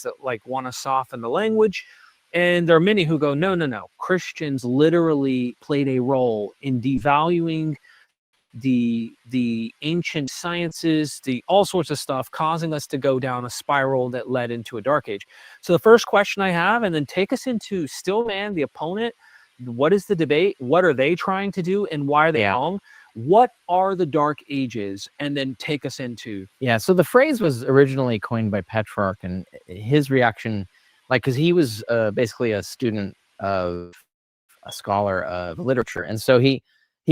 that like want to soften the language. And there are many who go, no, no, no. Christians literally played a role in devaluing the ancient sciences, the all sorts of stuff, causing us to go down a spiral that led into a dark age. So the first question I have, and then take us into still man, the opponent. What is the debate? What are they trying to do, and why are they wrong? What are the dark ages? And then take us into. Yeah, so the phrase was originally coined by Petrarch, and his reaction, like, because he was basically a student of a scholar of literature, and so he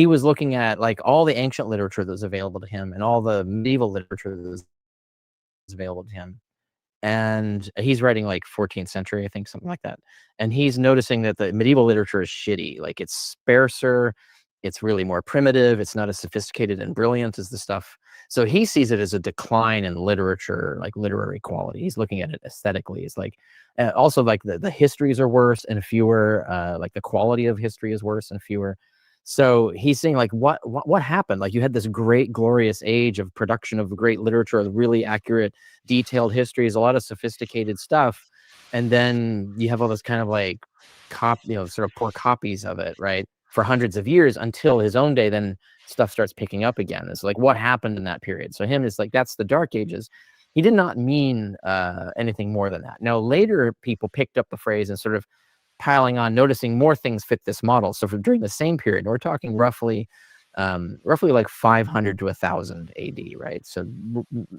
was looking at like all the ancient literature that was available to him and all the medieval literature that was available to him. And he's writing like 14th century, I think, something like that. And he's noticing that the medieval literature is shitty. Like, it's sparser, it's really more primitive, it's not as sophisticated and brilliant as the stuff. So he sees it as a decline in literature, like literary quality. He's looking at it aesthetically. It's like, also like the histories are worse and fewer, like the quality of history is worse and fewer. So he's saying, like, what happened? Like, you had this great, glorious age of production of great literature, really accurate, detailed histories, a lot of sophisticated stuff, and then you have all this kind of like sort of poor copies of it, right, for hundreds of years until his own day. Then stuff starts picking up again. It's like, what happened in that period? So him is like, that's the Dark Ages. He did not mean anything more than that. Now later people picked up the phrase and sort of piling on, noticing more things fit this model. So for during the same period, we're talking roughly like 500 to 1000 AD, right? So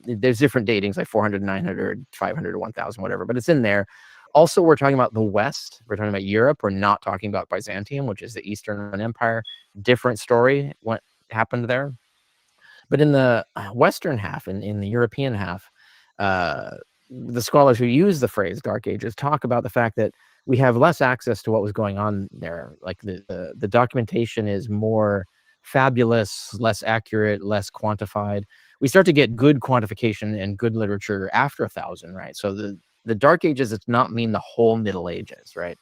there's different datings, like 400, 900, 500 to 1000, whatever, but it's in there. Also, we're talking about the West. We're talking about Europe. We're not talking about Byzantium, which is the Eastern Empire. Different story, what happened there. But in the Western half, in the European half, the scholars who use the phrase Dark Ages talk about the fact that we have less access to what was going on there. Like the documentation is more fabulous, less accurate, less quantified. We start to get good quantification and good literature after 1000, right? So the Dark Ages does not mean the whole Middle Ages, right?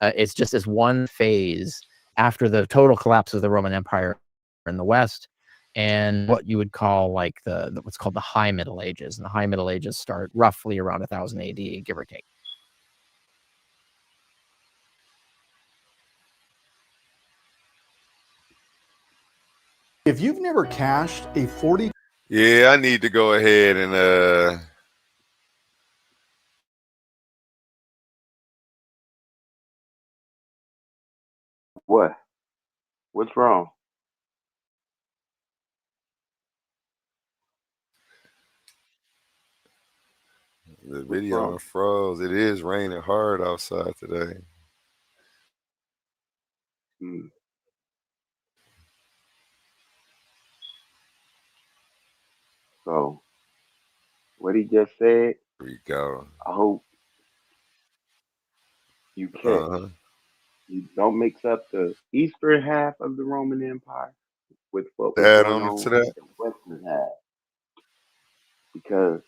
It's just this one phase after the total collapse of the Roman Empire in the West, and what you would call like what's called the High Middle Ages. And the High Middle Ages start roughly around 1000 AD, give or take. If you've never cashed a 40... Yeah, I need to go ahead and What? What's wrong? the video froze. It is raining hard outside today. So, what he just said, Here we go. I hope you catch. You don't mix up the eastern half of the Roman Empire with what was going on with the western half. Because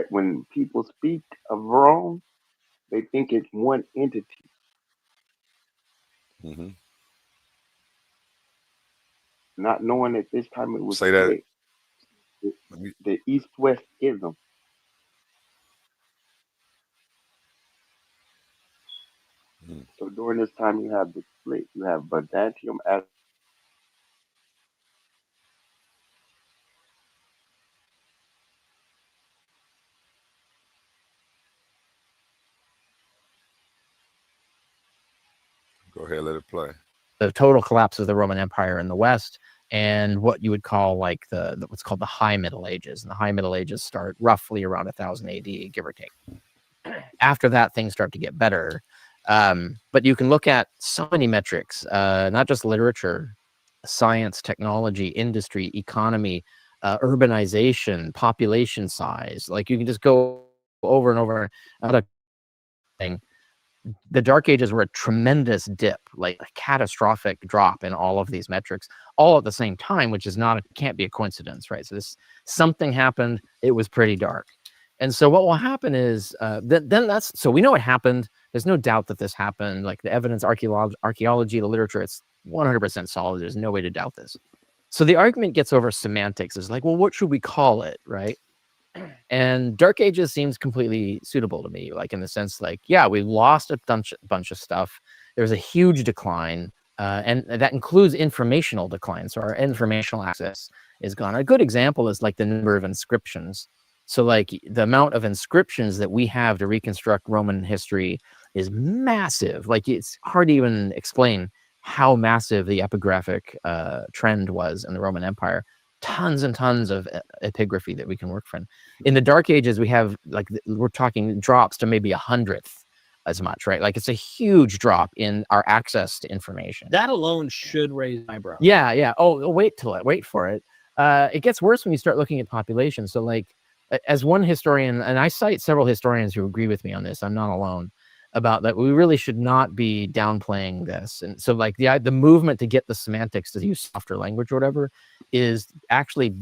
when people speak of Rome, they think it's one entity. Not knowing at this time it was split. The East-West ism. So during this time, you have the split. You have Byzantium as Go ahead, let it play. The total collapse of the Roman Empire in the West, and what you would call like what's called the High Middle Ages. And the High Middle Ages start roughly around 1000 AD, give or take. After that, things start to get better. But you can look at so many metrics, not just literature, science, technology, industry, economy, urbanization, population size. Like, you can just go over and over another thing. The Dark Ages were a tremendous dip, like a catastrophic drop in all of these metrics, all at the same time, which is can't be a coincidence, right? So something happened. It was pretty dark. And so what will happen is, so we know what happened. There's no doubt that this happened. Like, the evidence, archaeology, the literature, it's 100% solid. There's no way to doubt this. So the argument gets over semantics. Is like, well, what should we call it, right? And Dark Ages seems completely suitable to me, like in the sense, like, yeah, we lost a bunch of stuff. There's a huge decline, and that includes informational decline. So our informational access is gone. A good example is like the number of inscriptions. So like the amount of inscriptions that we have to reconstruct Roman history is massive. Like it's hard to even explain how massive the epigraphic trend was in the Roman Empire. Tons and tons of epigraphy that we can work from. In the Dark Ages, we have like we're talking drops to maybe 100th as much, right? Like it's a huge drop in our access to information. That alone should raise my brow. Yeah. Oh, wait for it. It gets worse when you start looking at population. So like, as one historian, and I cite several historians who agree with me on this, I'm not alone, about that we really should not be downplaying this. And so like the movement to get the semantics to use softer language or whatever is actually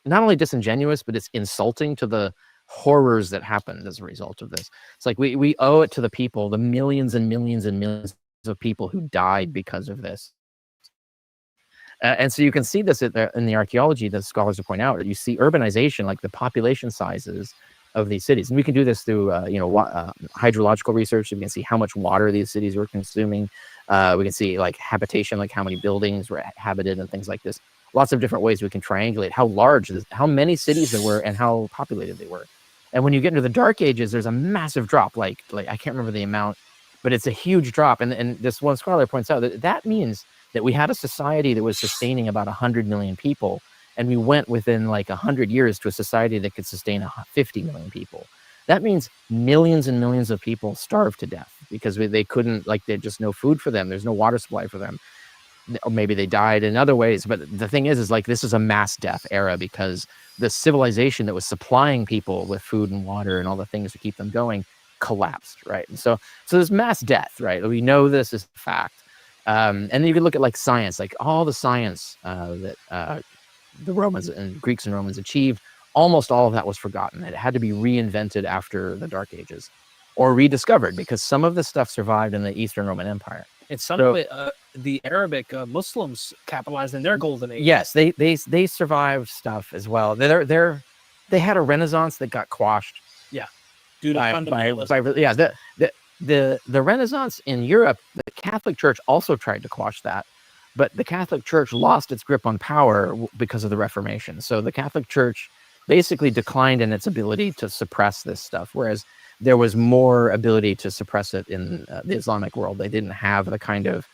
not only disingenuous, but it's insulting to the horrors that happened as a result of this. It's like we owe it to the people, the millions and millions and millions of people who died because of this. And so you can see this in the archaeology that scholars will point out. You see urbanization, like the population sizes of these cities, and we can do this through hydrological research. We can see how much water these cities were consuming. We can see like habitation, like how many buildings were habited and things like this. Lots of different ways we can triangulate how many cities there were and how populated they were. And when you get into the Dark Ages, there's a massive drop. Like I can't remember the amount, but it's a huge drop. And this one scholar points out that means that we had a society that was sustaining about 100 million people, and we went within like 100 years to a society that could sustain 50 million people. That means millions and millions of people starved to death because they couldn't, like, there's just no food for them. There's no water supply for them. Or maybe they died in other ways. But the thing is like, this is a mass death era because the civilization that was supplying people with food and water and all the things to keep them going collapsed, right? And so there's mass death, right? We know this is a fact. And then you can look at like science, like all the science that the Romans and Greeks and Romans achieved, almost all of that was forgotten. It had to be reinvented after the Dark Ages or rediscovered because some of this stuff survived in the Eastern Roman Empire. In some way, the Arabic Muslims capitalized in their golden age. Yes, they survived stuff as well. They had a Renaissance that got quashed. Yeah, due to fundamentalism. The Renaissance in Europe, the Catholic Church also tried to quash that, but the Catholic Church lost its grip on power because of the Reformation. So the Catholic Church basically declined in its ability to suppress this stuff, whereas there was more ability to suppress it in the Islamic world. They didn't have the kind of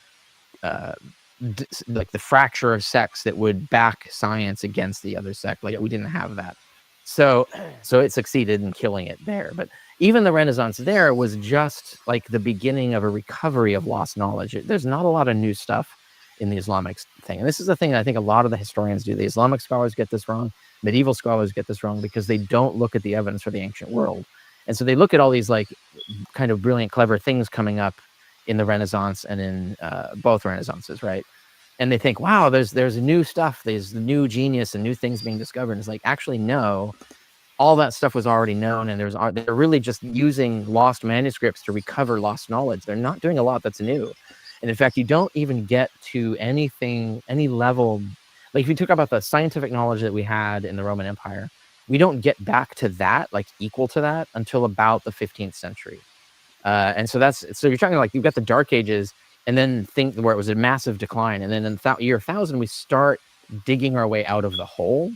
like the fracture of sects that would back science against the other sect. Like we didn't have that. So it succeeded in killing it there. But even the Renaissance there was just like the beginning of a recovery of lost knowledge. There's not a lot of new stuff in the Islamic thing. And this is the thing I think a lot of the historians do. The Islamic scholars get this wrong. Medieval scholars get this wrong because they don't look at the evidence for the ancient world. And so they look at all these like kind of brilliant, clever things coming up in the Renaissance and in both Renaissances, right? And they think, wow, there's new stuff, there's new genius and new things being discovered. And it's like, actually, no, all that stuff was already known, and they're really just using lost manuscripts to recover lost knowledge. They're not doing a lot that's new. And in fact, you don't even get to any level. Like if you talk about the scientific knowledge that we had in the Roman Empire, we don't get back to that, like equal to that, until about the 15th century. And so you're talking like you've got the Dark Ages, and then think where it was a massive decline. And then in year 1000, we start digging our way out of the hole,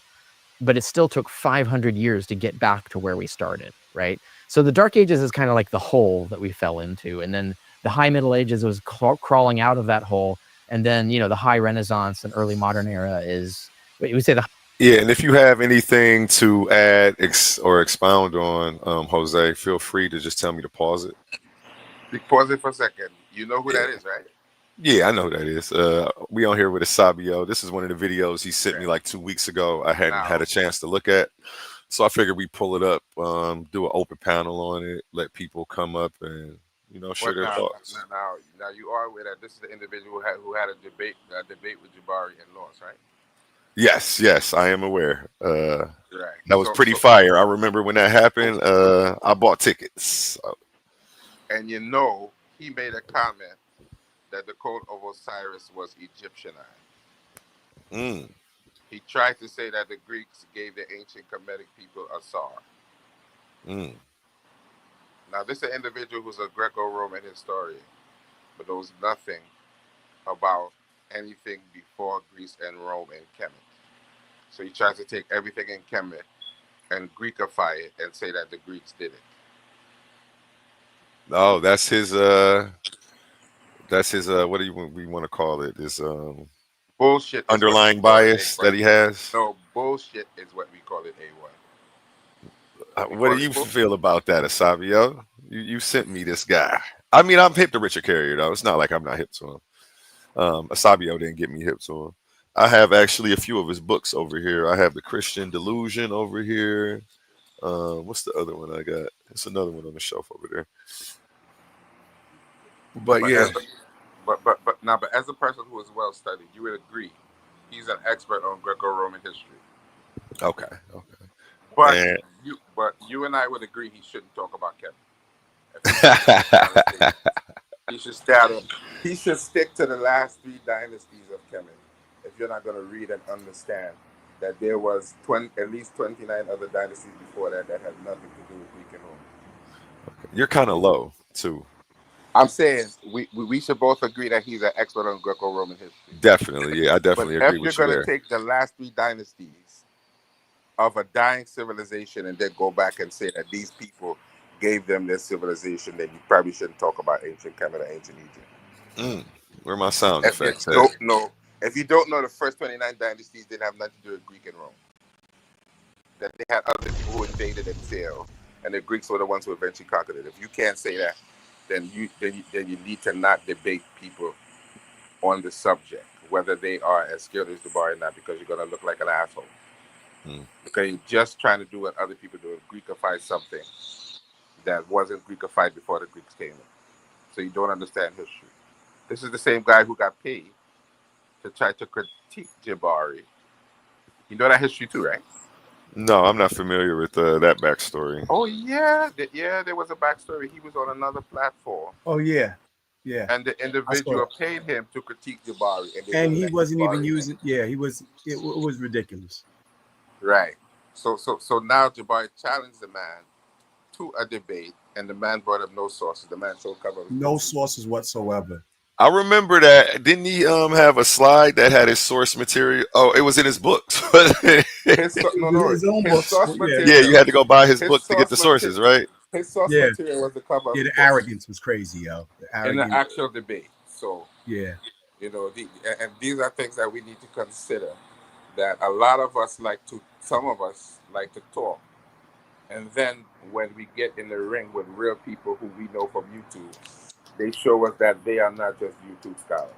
but it still took 500 years to get back to where we started, right? So the Dark Ages is kind of like the hole that we fell into. And then the High Middle Ages was crawling out of that hole. And then, the High Renaissance and early modern era is, we say yeah, and if you have anything to add or expound on, Jose, feel free to just tell me to pause it. Pause it for a second. You know who that is, right? Yeah, I know who that is. We on here with Asabio. This is one of the videos he sent me like 2 weeks ago. I hadn't had a chance to look at. So I figured we pull it up, do an open panel on it, let people come up and, share their thoughts. Now you are aware that this is the individual who had a debate with Jabari and lost, right? Yes, I am aware. Right. That was pretty fire. I remember when that happened. I bought tickets. And he made a comment that the code of Osiris was Egyptianized. He tried to say that the Greeks gave the ancient Kemetic people a Spar. Now, this is an individual who's a Greco-Roman historian, but knows nothing about anything before Greece and Rome and Kemet. So he tries to take everything in Kemet and Greekify it and say that the Greeks did it. Oh, that's his what do we want to call it? This bullshit underlying bias that he has. No, bullshit is what we call it, A1. What do you feel about that, Asabio? You sent me this guy. I mean, I'm hip to Richard Carrier, though. It's not like I'm not hip to him. Asabio didn't get me hip to him. I have actually a few of his books over here. I have The Christian Delusion over here. What's the other one I got? It's another one on the shelf over there. But yeah. But as a person who is well studied, you would agree he's an expert on Greco-Roman history. Okay. But you and I would agree he shouldn't talk about Kevin. He should stick to the last 3 dynasties of Kemet. If you're not going to read and understand that there was at least 29 other dynasties before that had nothing to do with Greek and Rome. Okay. You're kind of low too. I'm saying we should both agree that he's an expert on Greco-Roman history. Definitely, yeah, I definitely agree with you. If you're going to take the last 3 dynasties of a dying civilization and then go back and say that these people gave them their civilization, then you probably shouldn't talk about ancient Kemet or ancient Egypt. Where are my sound effects? If you don't know, the first 29 dynasties didn't have nothing to do with Greek and Rome. That they had other people who invaded and failed, and the Greeks were the ones who eventually conquered it. If you can't say that, then you need to not debate people on the subject, whether they are as skilled as Jabari or not, because you're going to look like an asshole. Because you're just trying to do what other people do, Greekify something that wasn't Greekified before the Greeks came in. So you don't understand history. This is the same guy who got paid to try to critique Jabari. You know that history too, right? No, I'm not familiar with that backstory. Oh yeah, there was a backstory. He was on another platform. Oh yeah. And the individual paid him to critique Jabari, and he wasn't even using. Yeah, he was. It was ridiculous. Right. So now Jabari challenged the man to a debate, and the man brought up no sources. The man showed cover. No sources whatsoever. I remember that. Didn't he have a slide that had his source material? Oh, it was in his books. His own books. Yeah, you had to go buy his book to get the sources, right? His source material was the cover. Yeah, the arrogance was crazy, yo. In the actual debate. So yeah, and these are things that we need to consider. That a lot of us some of us like to talk, and then when we get in the ring with real people who we know from YouTube, they show us that they are not just YouTube scholars.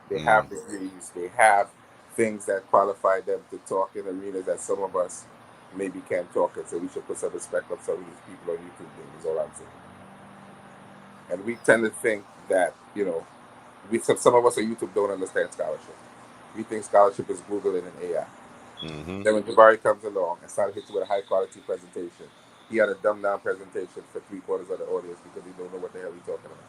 They have degrees. They have things that qualify them to talk in arenas that some of us maybe can't talk in. So we should put some respect on some of these people on YouTube. Is all I'm saying. And we tend to think that some of us on YouTube don't understand scholarship. We think scholarship is Google and AI. Then when Jabari comes along and started hitting with a high quality presentation, he had a dumbed down presentation for 3/4 of the audience because he don't know what the hell he's talking about.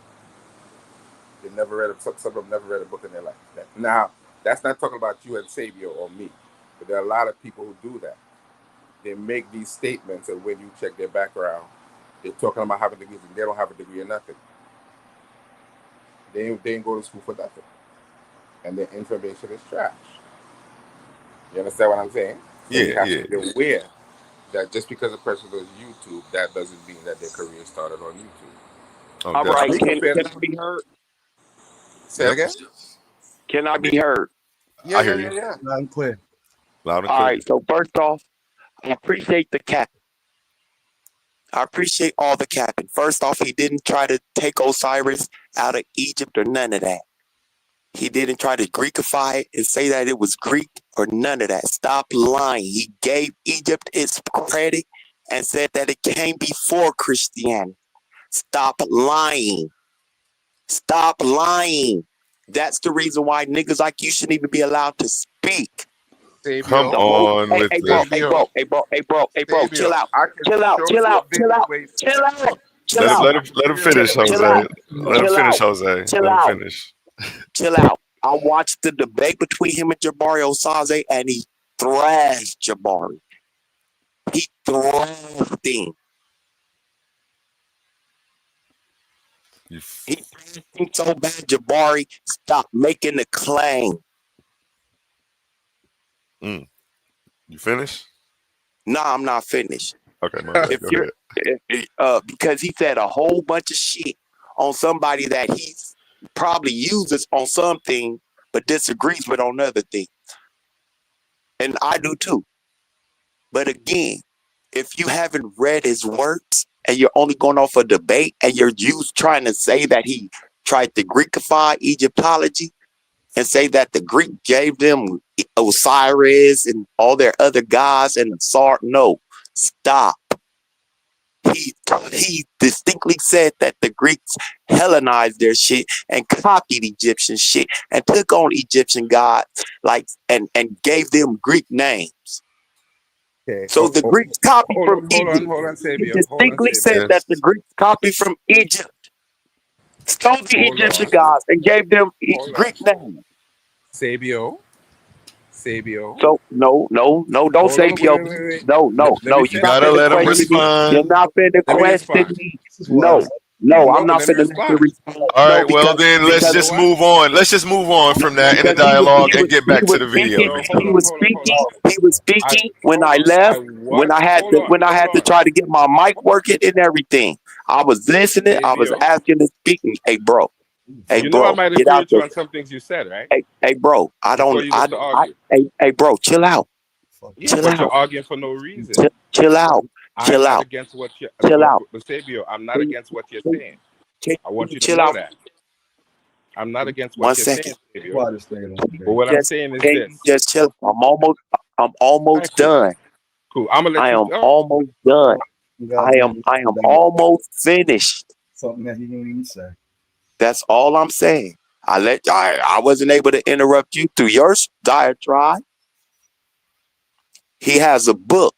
They never read some of them never read a book in their life. Now, that's not talking about you and Sabio or me, but there are a lot of people who do that. They make these statements, and when you check their background, they're talking about having degrees, and they don't have a degree in nothing. They ain't go to school for nothing, and their information is trash. You understand what I'm saying? So you have to be aware that just because a person does YouTube, that doesn't mean that their career started on YouTube. All right, can I be heard? Say it again? Can I be heard? Yeah, I hear you. Loud and clear. All right, so first off, I appreciate the cap. I appreciate all the capping. First off, he didn't try to take Osiris out of Egypt or none of that. He didn't try to Greekify it and say that it was Greek or none of that. Stop lying. He gave Egypt its credit and said that it came before Christianity. Stop lying. Stop lying. That's the reason why niggas like you shouldn't even be allowed to speak. Come on with hey, bro, chill out. Let him finish, Jose. Let him finish, Jose. Let him finish. Chill out. I watched the debate between him and Jabari Osaze, and he thrashed Jabari. He thrashed him. He thrashed him so bad, Jabari stopped making the claim. You finished? No, I'm not finished. Okay, my bad. Go ahead. Because he said a whole bunch of shit on somebody that he probably uses on something but disagrees with on other things. And I do too. But again, if you haven't read his works and you're only going off a debate and you're trying to say that he tried to Greekify Egyptology and say that the Greek gave them Osiris and all their other gods and the Sar, no, stop. He distinctly said that the Greeks Hellenized their shit and copied Egyptian shit and took on Egyptian gods and gave them Greek names. Okay. So the Greeks copied from Egypt. Hold on, Sabio. He distinctly said that the Greeks copied from Egypt, stole the Egyptian gods, and gave them Greek names. Sabio. So no, don't Sabio. No, You gotta let him respond. You're not finna question me. No, I'm not finna let you respond. All right, well then let's just move on. Let's just move on from that in the dialogue and get back to the video. He was speaking when I left. When I had to try to get my mic working and everything. I was listening. I was asking and speaking. Hey, bro. You know I might agree with you on some things you said, right? Hey, bro. Hey, bro. Chill out. You're arguing for no reason. Chill out. I'm not against what you're. Chill out. Sabio, I'm not against what you're saying. I want you to know that. I'm not against what you're saying, Sabio. But what I'm saying is this. Just chill. I'm almost done. Cool. I'm gonna let you. I am almost done. I am almost finished. Something that he didn't even say. That's all I'm saying. I wasn't able to interrupt you through your diatribe. He has a book.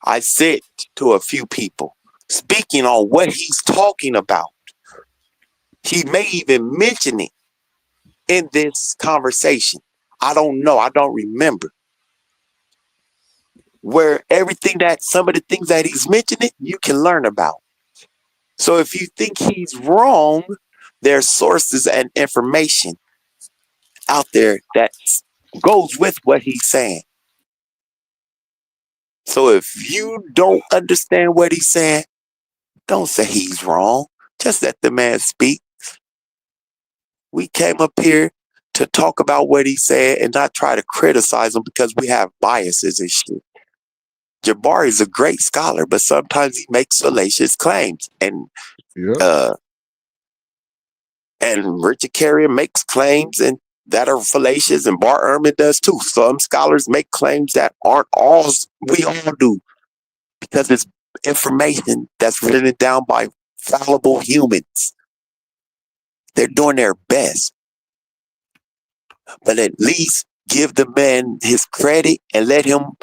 I said to a few people, speaking on what he's talking about. He may even mention it in this conversation. I don't know. I don't remember. Where some of the things that he's mentioning, you can learn about. So if you think he's wrong, there's sources and information out there that goes with what he's saying. So if you don't understand what he's saying, don't say he's wrong. Just let the man speak. We came up here to talk about what he said and not try to criticize him because we have biases and shit. Jabari is a great scholar, but sometimes he makes fallacious claims. And Richard Carrier makes claims that are fallacious, and Bart Ehrman does too. Some scholars make claims that aren't all we all do because it's information that's written down by fallible humans. They're doing their best. But at least give the man his credit and let him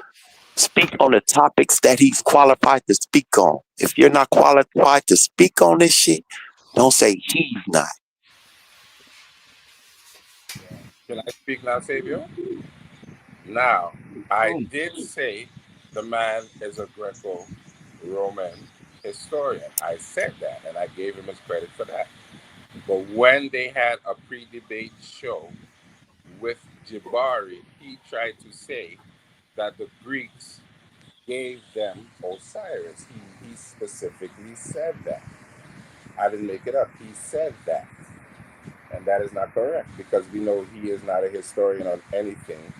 speak on the topics that he's qualified to speak on. If you're not qualified to speak on this shit, don't say he's not. Can I speak now, Sabio? Now, I did say the man is a Greco-Roman historian. I said that, and I gave him his credit for that. But when they had a pre-debate show with Jabari, he tried to say that the Greeks gave them Osiris. He specifically said that. I didn't make it up. He said that. And that is not correct because we know he is not a historian on anything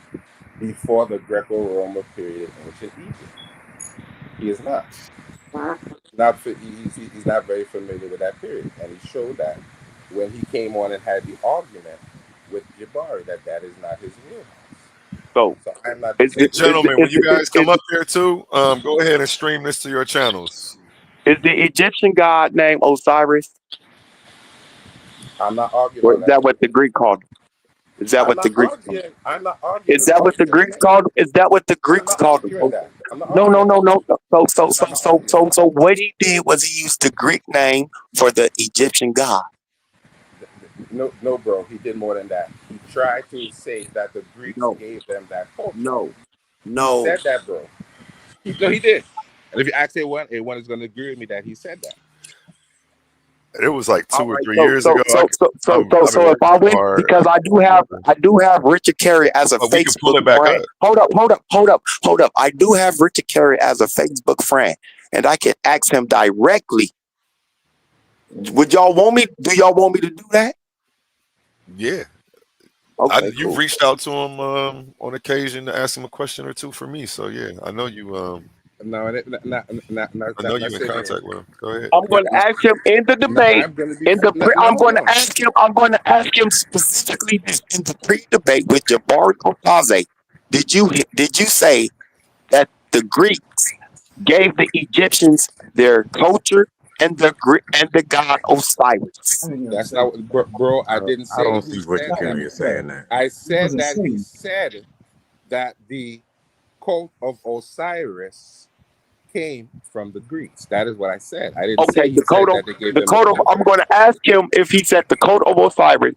before the Greco-Roman period in ancient Egypt. He is not. He's not very familiar with that period. And he showed that when he came on and had the argument with Jabari that is not his wheelhouse. So I'm not. Gentlemen, when you guys come up here too, go ahead and stream this to your channels. Is the Egyptian god named Osiris? I'm not arguing. Or is that what the Greek called him? Is that what the Greeks called him? I'm not arguing. Is that what the Greeks called him? Is that what the Greeks called him? No. So what he did was he used the Greek name for the Egyptian god. No, bro. He did more than that. He tried to say that the Greeks No, gave them that culture. no, He no. said that, bro. No, he did. And if you ask A1 is going to agree with me that he said that. It was like 2 All or right. 3 years ago. I've been So if working I went, hard. because I do have Richard Carey as a But we can pull Facebook it back friend. up. Hold up. I do have Richard Carey as a Facebook friend, and I can ask him directly. Would y'all want me? Do y'all want me to do that? Yeah. Okay, You've cool. reached out to him on occasion to ask him a question or two for me. So yeah, I know you. No, I know you in contact with him. Go ahead. I'm going to ask him in the debate. I'm going to be. I'm going to ask him. I'm going to ask him specifically in the pre-debate with Jabari Otaze. Did you say that the Greeks gave the Egyptians their culture and the god Osiris? That's not, bro. I didn't say. I don't see what you carry saying that. I said that he said that the cult of Osiris came from the Greeks. That is what I said. I didn't say he said that they gave them the culture. I'm going to ask him if he said the cult of Osiris.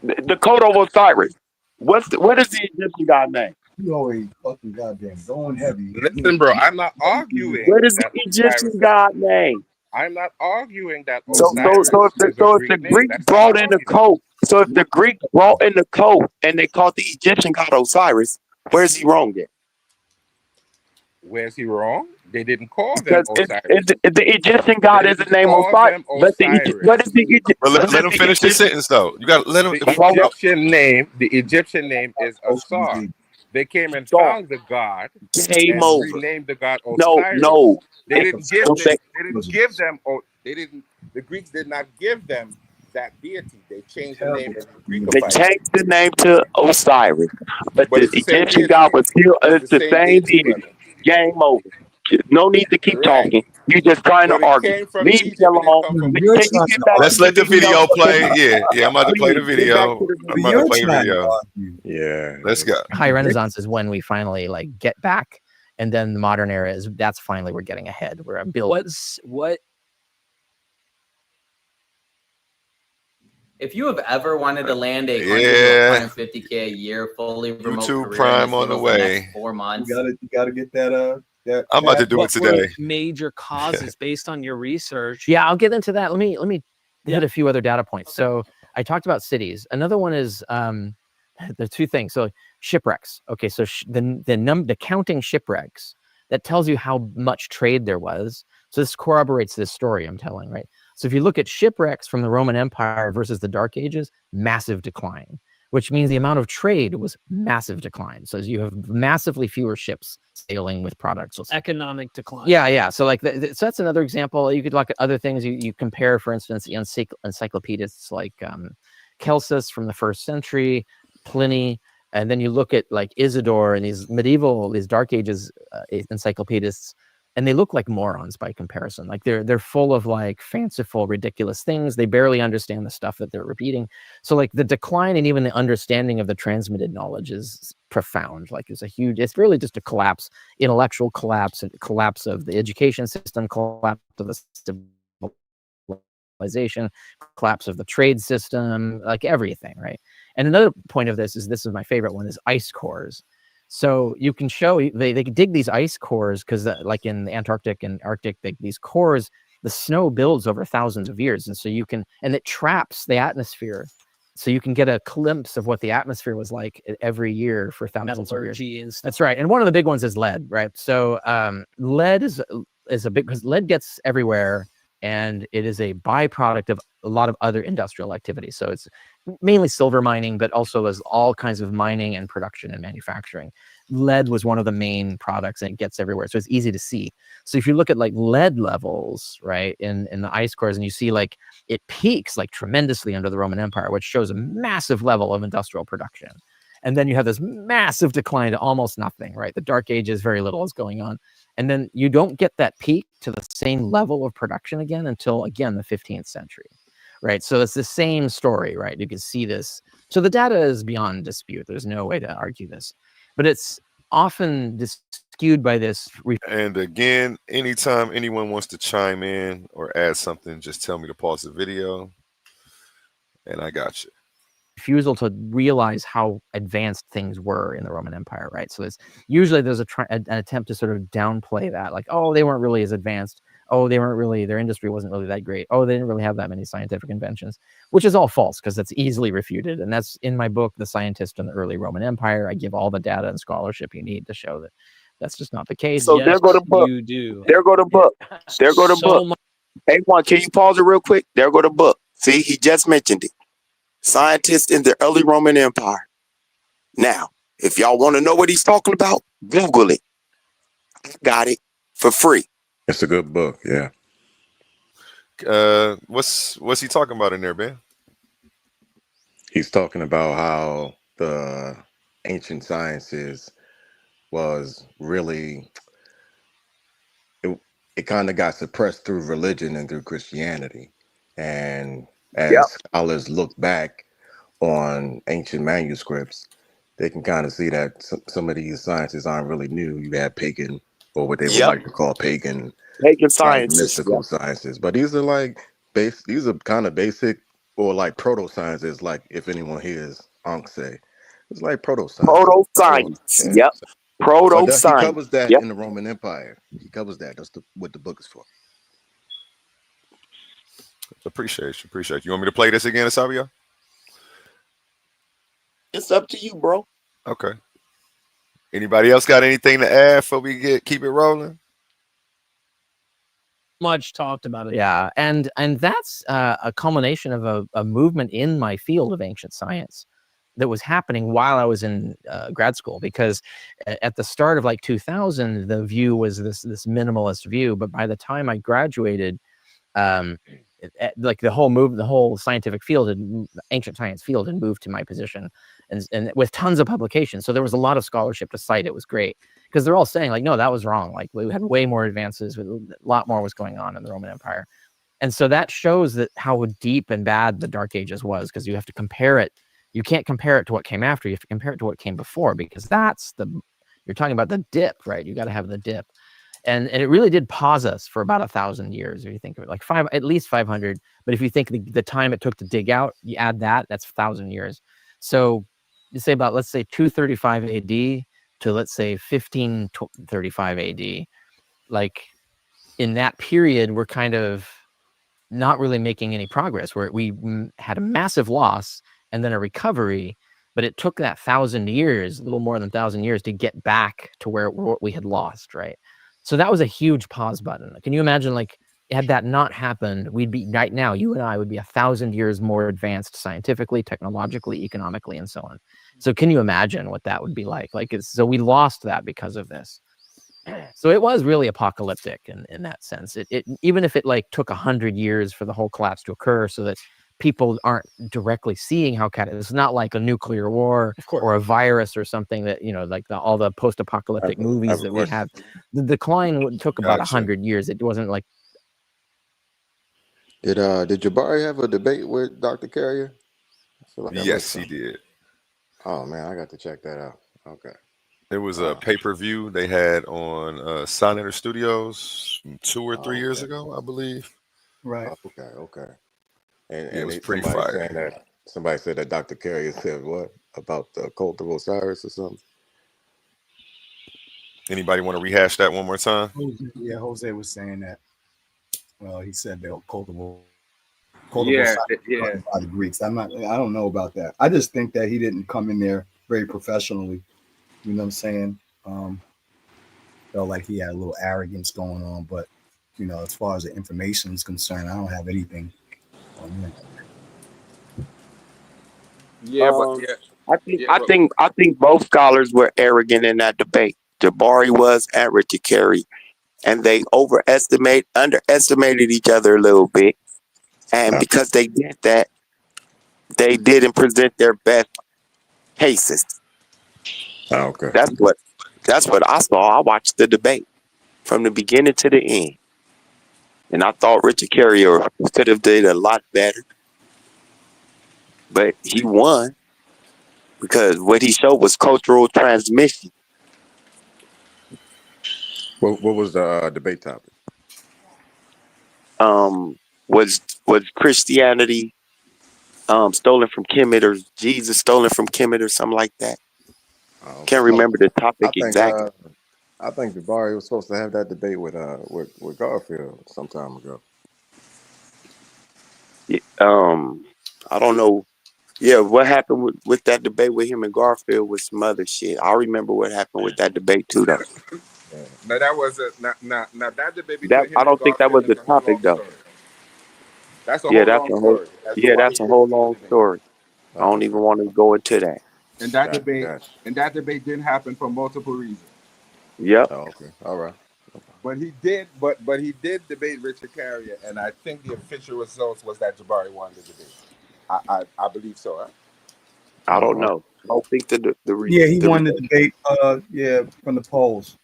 The cult of Osiris. What is the Egyptian god name? You always fucking goddamn going heavy. Listen, bro. I'm not arguing. What is the Egyptian god name? I'm not arguing that. So if the Greeks brought in the coat, so if the Greeks brought in the coat and they called the Egyptian god Osiris, where's he wrong then? Where's he wrong? They didn't call them Osiris. The Egyptian god is the name Osiris. What is the Egyptian? Let him finish the sentence though. You got to let him. The Egyptian name is Osar. They came and found the god and renamed the god Osiris. No. They didn't give them. The Greeks did not give them that deity. They changed the name. They changed the name to Osiris, but the Egyptian god was still the same deity. Game over. No need to keep talking. You're just trying to argue. Leave me alone. Let's let the video play. Yeah. I'm about to play the video. Yeah. Let's go. High Renaissance is when we finally like get back, and then the modern era that's finally we're getting ahead. We're building. What? If you have ever wanted to land a 150K a year fully remote YouTube Prime on the way. 4 months. You gotta get that. I'm about to do it today. Major causes based on your research. Yeah, I'll get into that. Let me hit a few other data points. So I talked about cities. Another one is the two things. So shipwrecks. Okay, so the counting shipwrecks, that tells you how much trade there was. So this corroborates this story I'm telling, right? So if you look at shipwrecks from the Roman Empire versus the Dark Ages, massive decline, which means the amount of trade was massive decline. So you have massively fewer ships sailing with products. Economic decline. Yeah. So like, so that's another example. You could look at other things. You compare, for instance, the encyclopedists like Celsus from the 1st century, Pliny, and then you look at like Isidore and these Dark Ages encyclopedists, and they look like morons by comparison. Like they're full of like fanciful, ridiculous things. They barely understand the stuff that they're repeating. So like the decline and even the understanding of the transmitted knowledge is profound. Like it's really just a collapse, intellectual collapse, and collapse of the education system, collapse of the civilization, collapse of the trade system, like everything, right? And another point of this is my favorite one, is ice cores. So you can show they dig these ice cores because like in the Antarctic and Arctic, these cores, the snow builds over thousands of years. And so and it traps the atmosphere. So you can get a glimpse of what the atmosphere was like every year for thousands of years. That's right. And one of the big ones is lead, right? So lead is a big, because lead gets everywhere, and it is a byproduct of a lot of other industrial activities. So it's mainly silver mining, but also there's all kinds of mining and production and manufacturing. Lead was one of the main products, and it gets everywhere. So it's easy to see. So if you look at like lead levels, right, in the ice cores, and you see like it peaks like tremendously under the Roman Empire, which shows a massive level of industrial production. And then you have this massive decline to almost nothing, right? The Dark Ages, very little is going on. And then you don't get that peak to the same level of production again until, again, the 15th century, right? So it's the same story, right? You can see this. So the data is beyond dispute. There's no way to argue this. But it's often skewed by this. And again, anytime anyone wants to chime in or add something, just tell me to pause the video. And I got you. Refusal to realize how advanced things were in the Roman Empire, right? So there's an attempt to sort of downplay that, like, oh, they weren't really as advanced. Oh, their industry wasn't really that great. Oh, they didn't really have that many scientific inventions, which is all false because that's easily refuted. And that's in my book, The Scientist in the Early Roman Empire. I give all the data and scholarship you need to show that that's just not the case. So there go the book. You do. There go the book. There go the So book. Hey, Juan, can you pause it real quick? There go the book. See, he just mentioned it. Scientists in the early Roman Empire. Now, if y'all want to know what he's talking about, Google it. I got it for free. It's a good book, yeah. What's he talking about in there, Ben? He's talking about how the ancient sciences was really it kind of got suppressed through religion and through Christianity. And as scholars look back on ancient manuscripts, they can kind of see that some of these sciences aren't really new. You have pagan, or what they would like to call pagan sciences, mystical sciences. But these are like these are kind of basic or like proto sciences. Like if anyone hears Ankh say, it's like proto science. Proto science, proto science. He covers that in the Roman Empire. He covers that. That's what the book is for. Appreciate you. You want me to play this again, Asabio? It's up to you, bro. Okay. Anybody else got anything to add before we keep it rolling? Much talked about it. Yeah, and that's a culmination of a movement in my field of ancient science that was happening while I was in grad school, because at the start of like 2000, the view was this minimalist view, but by the time I graduated, like the whole scientific field, ancient science field, had moved to my position, and with tons of publications. So there was a lot of scholarship to cite. It was great because they're all saying like, no, that was wrong. Like we had way more advances, a lot more was going on in the Roman Empire. And so that shows that how deep and bad the Dark Ages was, because you have to compare it. You can't compare it to what came after. You have to compare it to what came before, because you're talking about the dip, right? You got to have the dip. And it really did pause us for about 1,000 years. If you think of it, like at least 500. But if you think the time it took to dig out, you add that's 1,000 years. So you say about, let's say 235 AD to let's say 1535 AD. Like in that period, we're kind of not really making any progress. We had a massive loss and then a recovery, but it took that 1,000 years, a little more than 1,000 years, to get back to what we had lost, right? So that was a huge pause button. Can you imagine, like, had that not happened, we'd be right now, you and I would be 1,000 years more advanced scientifically, technologically, economically, and so on. So can you imagine what that would be like? So we lost that because of this. So it was really apocalyptic in that sense. It even if it like took 100 years for the whole collapse to occur, so that people aren't directly seeing how it's not like a nuclear war or a virus or something that, like all the post-apocalyptic movies that we have. The decline took about 100 years. It wasn't like. Did Jabari have a debate with Dr. Carrier? Yes, he did. Oh man, I got to check that out. Okay. It was a pay-per-view they had on Sonitor Studios 2 or 3 years ago, I believe. Right. Okay. And it was pretty fire. Somebody said that Dr. Carrier said what about the cult of Osiris or something? Anybody want to rehash that one more time? Jose was saying that. Well, he said the cult of Osiris by the Greeks. I don't know about that. I just think that he didn't come in there very professionally. You know what I'm saying? Felt like he had a little arrogance going on, but as far as the information is concerned, I don't have anything on that. I think both scholars were arrogant in that debate. Jabari was and Richard Carey, and they underestimated each other a little bit. And because they did that, they didn't present their best cases. Okay. That's what I saw. I watched the debate from the beginning to the end. And I thought Richard Carrier could have did a lot better. But he won because what he showed was cultural transmission. What was the debate topic? Was Christianity stolen from Kemet, or Jesus stolen from Kemet, or something like that. Can't remember the topic exactly. I think Jabari was supposed to have that debate with Garfield some time ago. Yeah, I don't know. Yeah, what happened with that debate with him and Garfield was some other shit. I remember what happened with that debate too, though. Now that was now that debate That between him I and don't think that Garfield was is the a whole topic long though. story. That's a Yeah, whole that's long a whole. story as to Yeah, why he that's a didn't whole win the long debate. story. I don't Okay. even want to go into that. And that Gotcha. debate didn't happen for multiple reasons. Yep. Oh, okay. All right. But he did debate Richard Carrier, and I think the official results was that Jabari won the debate. I believe so. Huh? I don't Oh, know. I don't think Yeah, he the won the results. debate. Yeah, from the polls.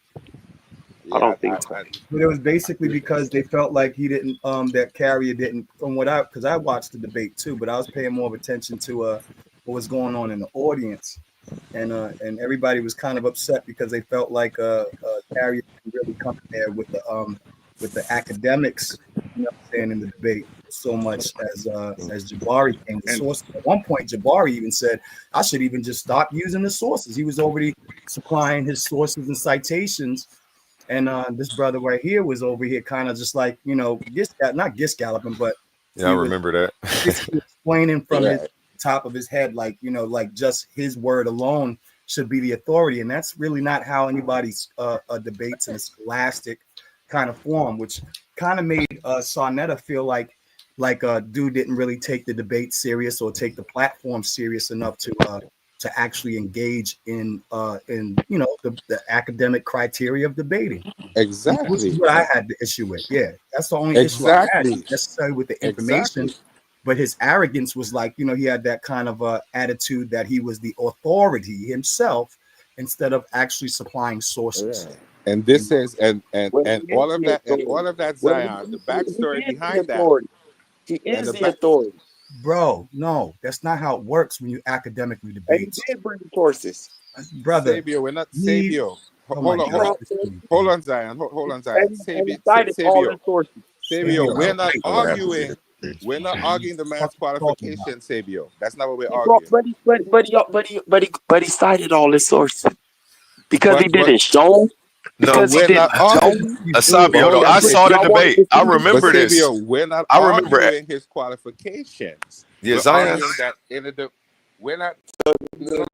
I Yeah, don't think so. But it was basically because they felt like he didn't, that Carrier didn't, from what because I watched the debate too, but I was paying more of attention to what was going on in the audience, and everybody was kind of upset because they felt like Carrier didn't really come in there with the academics, you know what I'm saying, in the debate so much as Jabari came with and sources. At one point, Jabari even said, "I should even just stop using the sources." He was already supplying his sources and citations. And this brother right here was over here kind of just like, not galloping, but Yeah, I he was remember that. basically explaining from his right. top of his head, like, like just his word alone should be the authority. And that's really not how anybody's debates in a scholastic kind of form, which kind of made Sarnetta feel like dude didn't really take the debate serious or take the platform serious enough to actually engage in the academic criteria of debating, which is Exactly. what I had the issue with. Yeah, that's the only issue I had, Exactly. not necessarily with the information, Exactly. but his arrogance was like, he had that kind of attitude that he was the authority himself instead of actually supplying sources. Yeah. And this is Well, and he is all of the that and authority. all of that Well, Zion, the backstory he is the behind that, authority. He and is the the back authority, Bro, no, that's not how it works when you academically and he debate, did bring sources, brother. Sabio, we're not Need Sabio. Oh my he God, brought this sources, dude, Hold man. on, Zion. Hold on, Zion. and he cited all Sabio. his sources. Sabio, Sabio, we're bro, not wait, I would have to see arguing. the debate. We're not arguing the what man's you talking about? qualification, Sabio. That's not what we're He brought, arguing. but he cited all his sources because he But didn't show 'em, but because he we're not didn't show arguing. 'em. You do it. But Asabio, though, hold I on, That's what saw the y'all wanted debate. to I see. but remember this. Sabio, we're not I remember. arguing his qualifications. Yeah, We're Zion. arguing that in the we're not. No.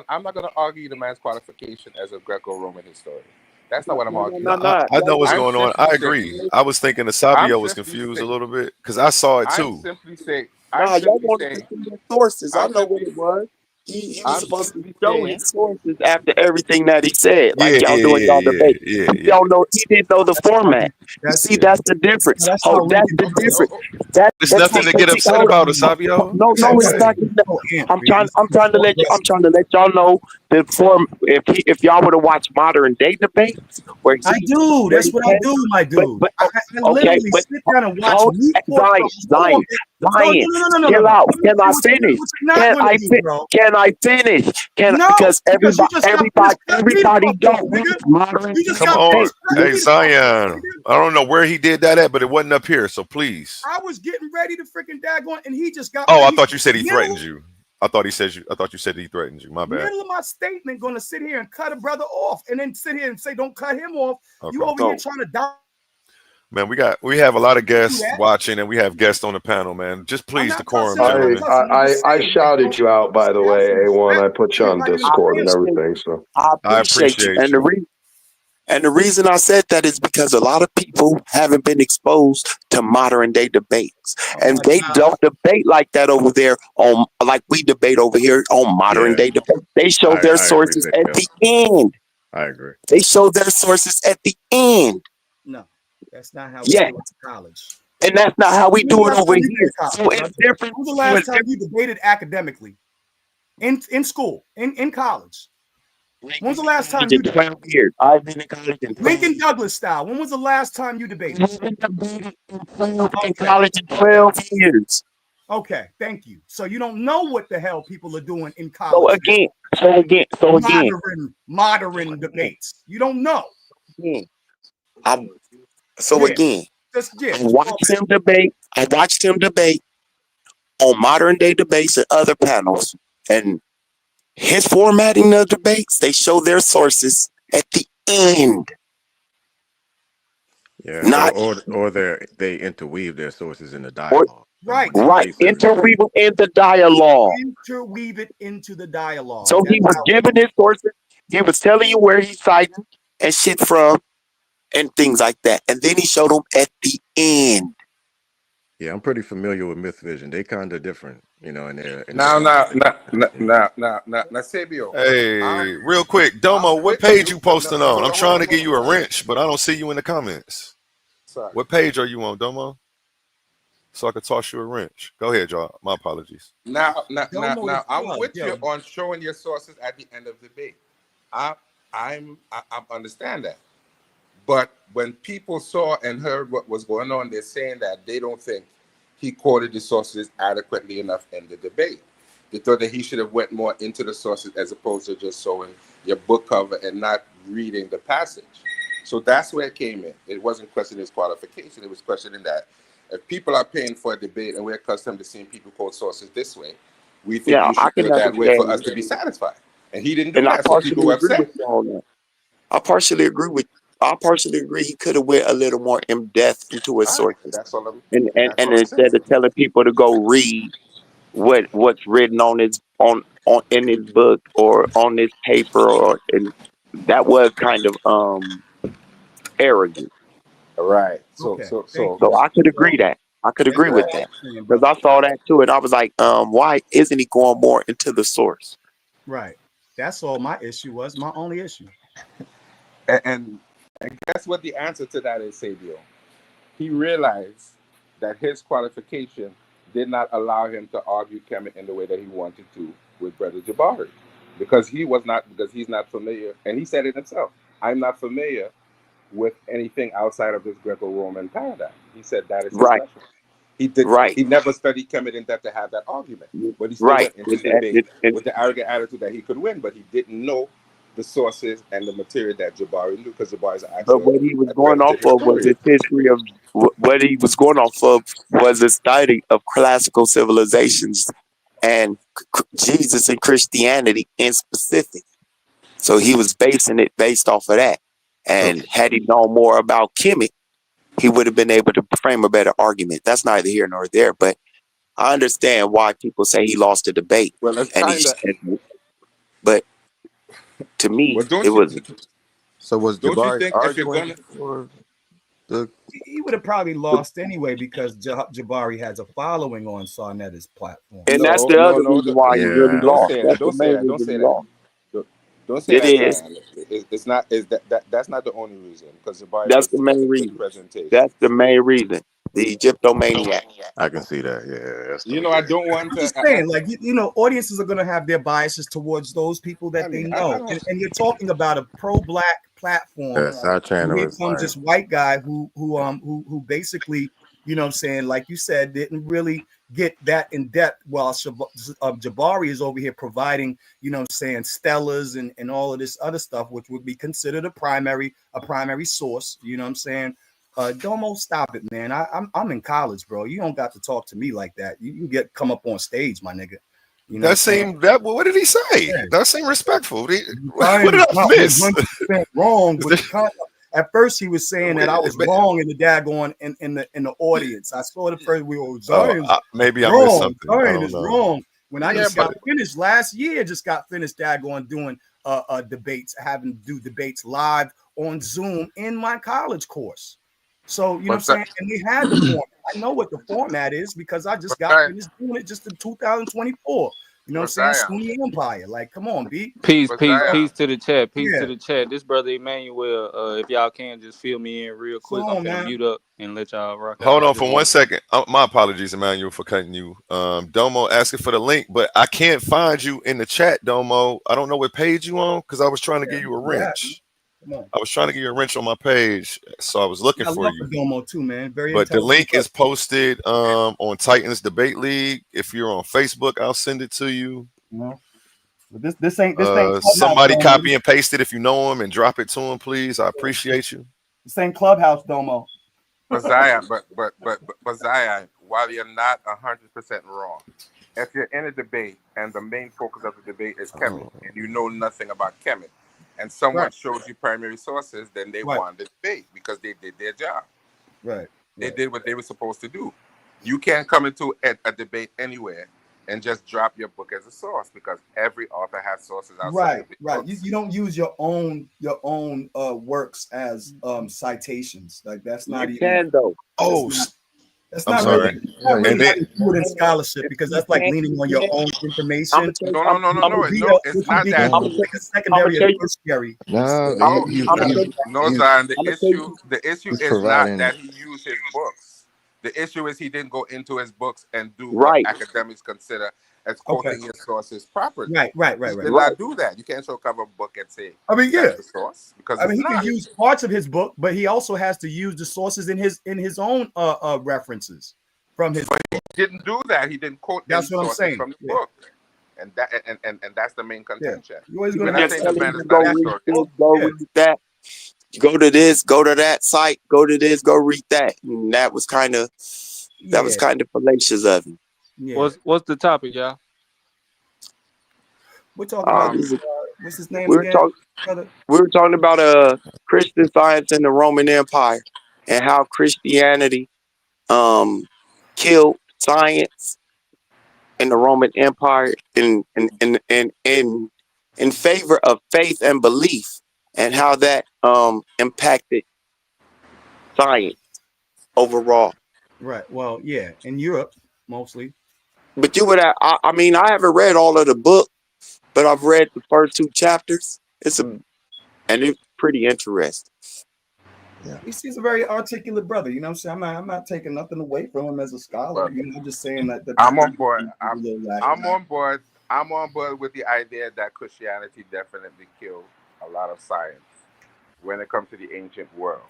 I'm not going to argue the man's qualification as a Greco-Roman historian. That's not what I'm No, arguing. I know what's I'm going on. simply I saying. agree. I was thinking I'm Asabio was simply confused a saying. little bit because I saw it I'm too. simply saying. I'm Nah, y'all simply wanted to saying. see his sources. I I'm know what simply. it was. He was I'm supposed to simply show saying. his sources after everything that he said, like Yeah, y'all yeah, doing yeah, y'all yeah, debate. yeah, He yeah. don't know. He didn't know the That's how format. You that's see, that's the difference. that's how Oh, that's Lincoln. the Okay, difference. Oh, There's That's nothing to get because upset hold about, on. Asabio. No, It's no, it's okay. not. so I'm man. trying. He's I'm trying to let you. I'm trying to let y'all know the form. If y'all would have watched modern day debates where I do. where That's he what I came, do, my dude. but I okay, literally but sit down and watch hold week for Zion, hold on. Zion, No, Zion. no. Chill out. Let me Can see I what finish? you're not gonna do, bro. Can I finish? No, Because because you just got finished cutting me everybody off, though, don't nigga. watch modern You just Come day got on. finished debates. cutting Hey, me off, Zion. nigga. I don't know where he did that at, but it wasn't up here. So please. I was getting ready to freaking daggone, and he just got Oh, I ready. thought you said he Middle, threatened you. I thought you said he threatened you. My bad. middle of my statement, gonna sit here and cut a brother off, and then sit here and say, "Don't cut him off." You Okay. over here trying to die. Man, we have a lot of Do guests that. watching and we have guests on the panel, man. Just I'm please, not decorum, cussing you. I'm I gentlemen. cussing. I'm just I saying, like, bro, shouted you out, by the have way, some A1. respect I put for you on everybody in the I Discord and panel. appreciate. everything. So I I appreciate you, appreciate you. and the reason I said that is because a lot of people haven't been exposed to modern day debates, Oh and my they God. don't debate like that over there on like we debate over here on modern Yeah, day debate. They show their I agree, sources at Samuel. the end. I agree. They show their sources at the end. No, that's not how we Yeah, do it in college. and that's not how we When was do the it last over time you here. did college, So it's brother? different. When was the So last it's time you debated academically in school, in college? When was the last time you in 12 years. I've been in college in 12 Lincoln years. Douglas style? When was the last time you debated? I've been debating in Okay, college in okay, 12 years. okay. Thank you. So you don't know what the hell people are doing in So college again, now. so again, so again, Modern debates. You don't know. again. I'm, so Yeah. again, just watched him debate. I watched him debate on modern day debates and other panels, and his formatting of debates, they show their sources at the end. Yeah, Not or they interweave their sources in the or dialogue. right, right. Interweave it in the dialogue. interweave it into the dialogue. So he was giving his sources. He was telling you where he's citing and shit from and things like that. And then he showed them at the end. Yeah, I'm pretty familiar with Myth Vision. They kind of different, in their Now, Sabio. Hey, real quick, Domo, what page you posting on? I'm trying to give you a wrench, but I don't see you in the comments. Sorry. What page are you on, Domo? So I could toss you a wrench. Go ahead, y'all. My apologies. Now, I'm with you on showing your sources at the end of the debate. I understand that. But when people saw and heard what was going on, they're saying that they don't think he quoted the sources adequately enough in the debate. They thought that he should have went more into the sources as opposed to just showing your book cover and not reading the passage. So that's where it came in. It wasn't questioning his qualification. It was questioning that if people are paying for a debate and we're accustomed to seeing people quote sources this way, we think you should do it that way for us to be satisfied. And he didn't do that, so people were upset. I partially agree he could have went a little more in depth into his sources. That's all I'm and instead of telling people to go read what's written on in his book or on this paper, and that was kind of arrogant. Right. So I could agree that. I could agree with that. Because I saw that too, and I was like, why isn't he going more into the source? Right. That's all my issue was. My only issue. And guess what the answer to that is, Sabio? He realized that his qualification did not allow him to argue Kemet in the way that he wanted to with Brother Jabari. Because he's not familiar, and he said it himself, I'm not familiar with anything outside of this Greco-Roman paradigm. He said that is his specialty. He never studied Kemet in depth to have that argument, but he still went into the debate with the arrogant attitude that he could win, but he didn't know the sources and the material that Jabari knew, because Jabari is actually. But what he was going off of was his history of what he was going off of was a study of classical civilizations and Jesus and Christianity in specific. So he was basing it based off of that. And had he known more about Kemet, he would have been able to frame a better argument. That's neither here nor there, but I understand why people say he lost the debate. Well, that's but to me, it wasn't. So was Jabari arguing for the? He would have probably lost anyway because Jabari has a following on Sarnetta's platform. And that's the other reason why he really lost. Don't say that. Don't say that. Don't say that. It's not. That's not the only reason. Because Jabari. That's the main reason. That's the main reason. The Egyptomaniac. I can see that. Yeah. That's I don't want to. I'm just saying, audiences are going to have their biases towards those people that they know, and you're talking about a pro-black platform. Yes, our channel here is comes this white guy who basically, like you said, didn't really get that in depth, while Jabari is over here providing, stellas and all of this other stuff, which would be considered a primary source. You know what I'm saying? Domo, stop it, man. I'm in college, bro. You don't got to talk to me like that. You can come up on stage, my nigga. What did he say? Yeah. That seemed respectful. What did I miss? 100% wrong. At first, he was saying that I was wrong in the daggone in the audience. I saw the first we were maybe I missed something. Zion is wrong. When I just got finished last year, daggone doing debates, having to do debates live on Zoom in my college course. So, what I'm saying? And we had the format. I know what the format is because I just got finished doing it just in 2024. You know what I'm saying? Sunni Empire. Like, come on, B. Peace to the chat. Peace to the chat. This brother Emmanuel, if y'all can just fill me in real quick. I'm gonna mute up and let y'all rock. Hold on for 1 second. My apologies, Emmanuel, for cutting you. Domo asking for the link, but I can't find you in the chat, Domo. I don't know what page you on because I was trying to give you a wrench. I was trying to give you a wrench on my page, so I was looking for you. Domo too, man. But the link is posted on Titans Debate League. If you're on Facebook, I'll send it to you. No, but this ain't somebody copy and paste it if you know him and drop it to him, please. I appreciate you. This ain't Clubhouse, Domo. Zion, but Zion, while you're not 100% wrong, if you're in a debate and the main focus of the debate is Kemet and you know nothing about Kemet, and someone shows you primary sources, then they won the debate because they did their job. Right. They did what they were supposed to do. You can't come into a debate anywhere and just drop your book as a source because every author has sources outside. Right. You don't use your own works as citations. Like that's not you even. can though. Oh, That's I'm not sorry. really, not really And then, how you do it in scholarship because that's like leaning on your own information. No. It's not that. I'm like a secondary or tertiary. No, No, Zion. The issue he's is not providing. that he used his books. The issue is he didn't go into his books and do what academics consider as quoting his sources properly. Right. He did not do that. You can't show cover a book and say that's the source because he can use parts of his book, but he also has to use the sources in his own references from his. But he didn't do that. He didn't quote any what I'm sources saying from the book, and that's the main contention. You always We're gonna not saying the man is not historical. Go read that. Go to this. Go to that site. Go to this. Go read that. And that was kind of fallacious of him. Yeah. What's the topic, y'all? We're talking about what's his name again? We were talking about Christian Science in the Roman Empire and how Christianity killed science in the Roman Empire in favor of faith and belief, and how that impacted science overall. Right. Well, yeah, in Europe mostly. But you would I mean, I haven't read all of the book, but I've read the first 2 chapters. It's pretty interesting. Yeah. He's a very articulate brother. You know what I'm saying? I'm not taking nothing away from him as a scholar. You know, I'm just saying that I'm on board. I'm on board with the idea that Christianity definitely killed a lot of science when it comes to the ancient world.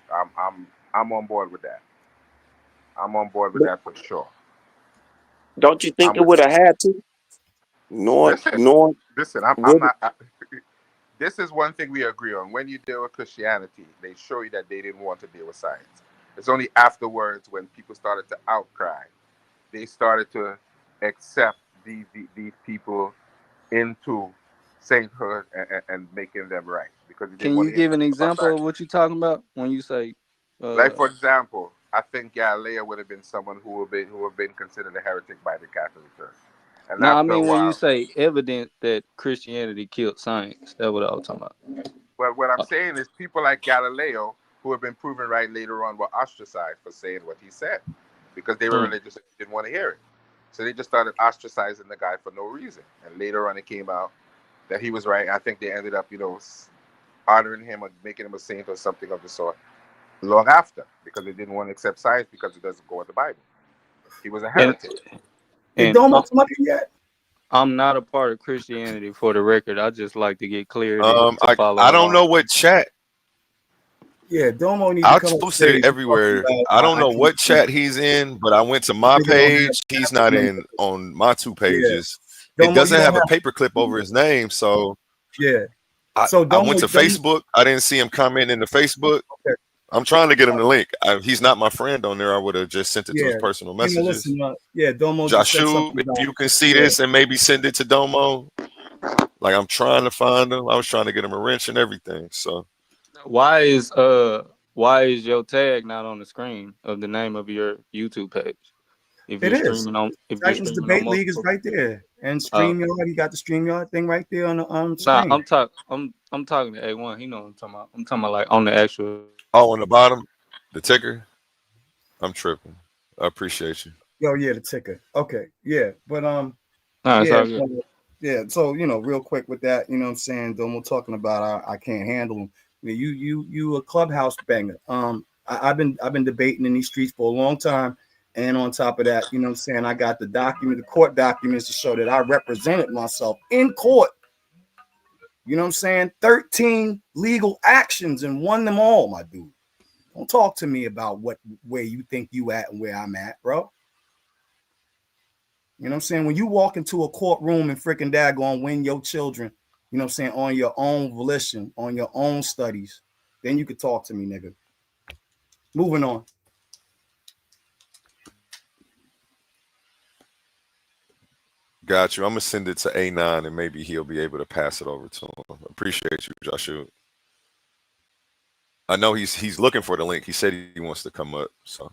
I'm on board with that. I'm on board with that for sure. Don't you think it would have had to? Listen, I'm not. This is one thing we agree on. When you deal with Christianity, they show you that they didn't want to deal with science. It's only afterwards when people started to outcry, they started to accept these people into sainthood and making them right. Because can you give an example of what you're talking about when you say? Like for example, I think Galileo would have been someone who would have been considered a heretic by the Catholic Church. And no, I mean when you say evidence that Christianity killed science, that's what I was talking about. Well, what I'm saying is people like Galileo, who have been proven right later on, were ostracized for saying what he said because they were religious and didn't want to hear it. So they just started ostracizing the guy for no reason. And later on, it came out that he was right. I think they ended up, honoring him or making him a saint or something of the sort long after because they didn't want to accept science because it doesn't go with the Bible. He was a heretic. I'm not a part of Christianity for the record. I just like to get clear. I don't know what chat. Yeah, Domo needs I posted it everywhere. I don't know what chat he's in, but I went to my page. He's not in on my 2 pages. It doesn't have a paperclip over his name, so I went to Facebook. I didn't see him comment in the Facebook. I'm trying to get him the link. He's not my friend on there. I would have just sent it to his personal messages. Domo. Joshua, if you can see this and maybe send it to Domo. Like I'm trying to find him. I was trying to get him a wrench and everything. So why is your tag not on the screen of the name of your YouTube page? If Titans Debate League is right there, and StreamYard, you got the StreamYard thing right there on the screen. I'm talking to A1. He know what I'm talking about. I'm talking about like on the actual. Oh, on the bottom, the ticker. I'm tripping. I appreciate you. Oh yeah, the ticker. Okay, yeah, but So real quick with that, you know what I'm saying. Domo talking about I can't handle him. You a clubhouse banger. I've been debating in these streets for a long time, and on top of that, you know what I'm saying, I got the court documents to show that I represented myself in court. You know what I'm saying? 13 legal actions and won them all, my dude. Don't talk to me about where you think you at and where I'm at, bro. You know what I'm saying? When you walk into a courtroom and freaking daggone win your children, you know what I'm saying, on your own volition, on your own studies, then you could talk to me, nigga. Moving on. Got you. I'm gonna send it to A9 and maybe he'll be able to pass it over to him. Appreciate you, Joshua. I know he's looking for the link. He said he wants to come up, so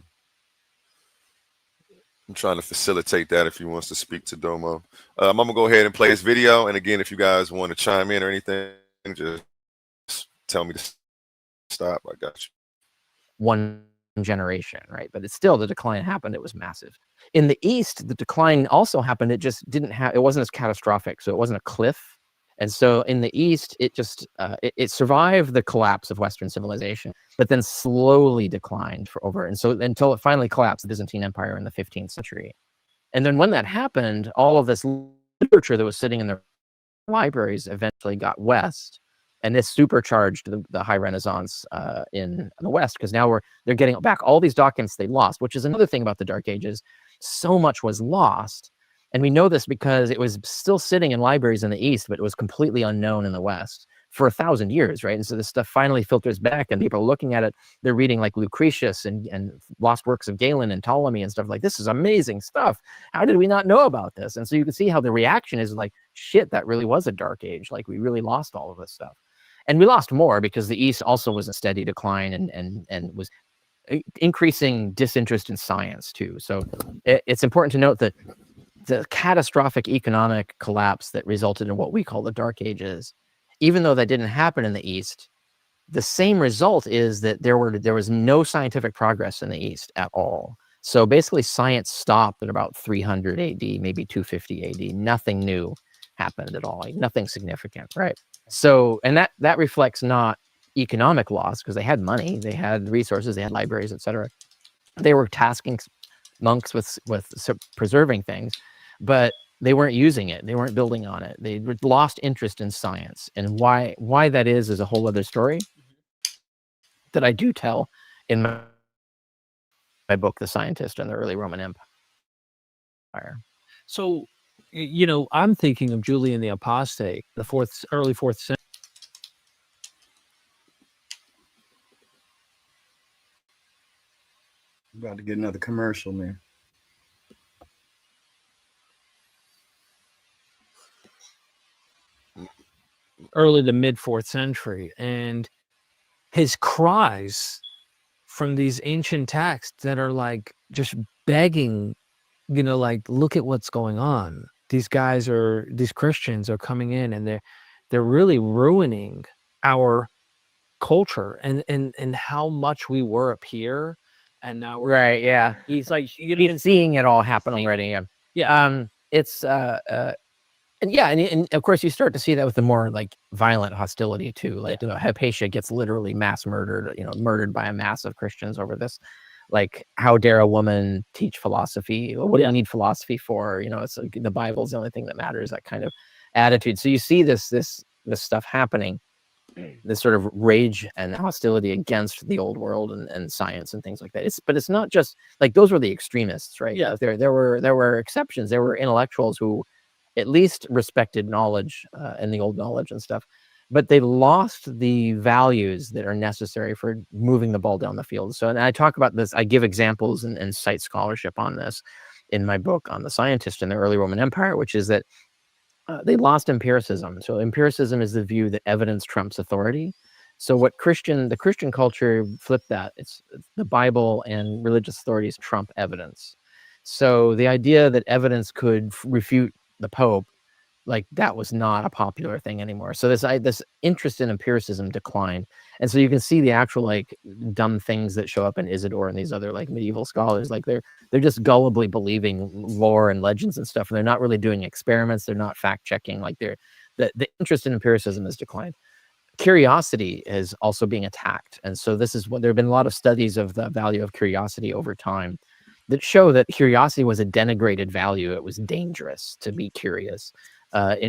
I'm trying to facilitate that if he wants to speak to Domo. I'm gonna go ahead and play this video. And again, if you guys want to chime in or anything, just tell me to stop. I got you. One generation, right? But it's still, the decline happened. It was massive. In the East, the decline also happened. It just didn't have, it wasn't as catastrophic. So it wasn't a cliff. And so in the East, it just, it survived the collapse of Western civilization, but then slowly declined for over. And so until it finally collapsed, the Byzantine Empire in the 15th century. And then when that happened, all of this literature that was sitting in the libraries eventually got west. And this supercharged the high Renaissance in the West, because now they're getting back all these documents they lost, which is another thing about the Dark Ages. So much was lost. And we know this because it was still sitting in libraries in the East, but it was completely unknown in the West for 1,000 years, right? And so this stuff finally filters back, and people are looking at it. They're reading like Lucretius and lost works of Galen and Ptolemy and stuff like, this is amazing stuff. How did we not know about this? And so you can see how the reaction is like, shit, that really was a dark age. Like, we really lost all of this stuff. And we lost more because the East also was in steady decline and was increasing disinterest in science too. So it's important to note that the catastrophic economic collapse that resulted in what we call the Dark Ages, even though that didn't happen in the East, the same result is that there was no scientific progress in the East at all. So basically science stopped at about 300 AD, maybe 250 AD. Nothing new happened at all, like nothing significant, right? So, and that reflects not economic loss, because they had money, they had resources, they had libraries, etc. They were tasking monks with preserving things, but they weren't using it. They weren't building on it. They lost interest in science. And why that is a whole other story that I do tell in my book, The Scientist and the Early Roman Empire. So, you know, I'm thinking of Julian the Apostate, the early fourth century. About to get another commercial, man. Early to mid 4th century, and his cries from these ancient texts that are like just begging, you know, like, look at what's going on. These Christians are coming in, and they're really ruining our culture and how much we were up here, and now we're right. Yeah, he's like, he's seeing it all happen already. Yeah. It's and yeah, and of course you start to see that with the more like violent hostility too. Like, you know, Hypatia gets literally mass murdered, you know, murdered by a mass of Christians over this. Like, how dare a woman teach philosophy? What do you need philosophy for? You know, it's like, the Bible's the only thing that matters, that kind of attitude. So you see this stuff happening, this sort of rage and hostility against the old world and science and things like that. But it's not just like, those were the extremists, right? Yeah. There were exceptions. There were intellectuals who at least respected knowledge and the old knowledge and stuff, but they lost the values that are necessary for moving the ball down the field. So, and I talk about this, I give examples and cite scholarship on this in my book on The Scientist and the Early Roman Empire, which is that they lost empiricism. So empiricism is the view that evidence trumps authority. So the Christian culture flipped that. It's the Bible and religious authorities trump evidence. So the idea that evidence could refute the Pope, like, that was not a popular thing anymore. So this interest in empiricism declined. And so you can see the actual like dumb things that show up in Isidore and these other like medieval scholars, like they're just gullibly believing lore and legends and stuff. And they're not really doing experiments. They're not fact checking. Like, the interest in empiricism has declined. Curiosity is also being attacked. And so this is what there have been a lot of studies of the value of curiosity over time that show that curiosity was a denigrated value. It was dangerous to be curious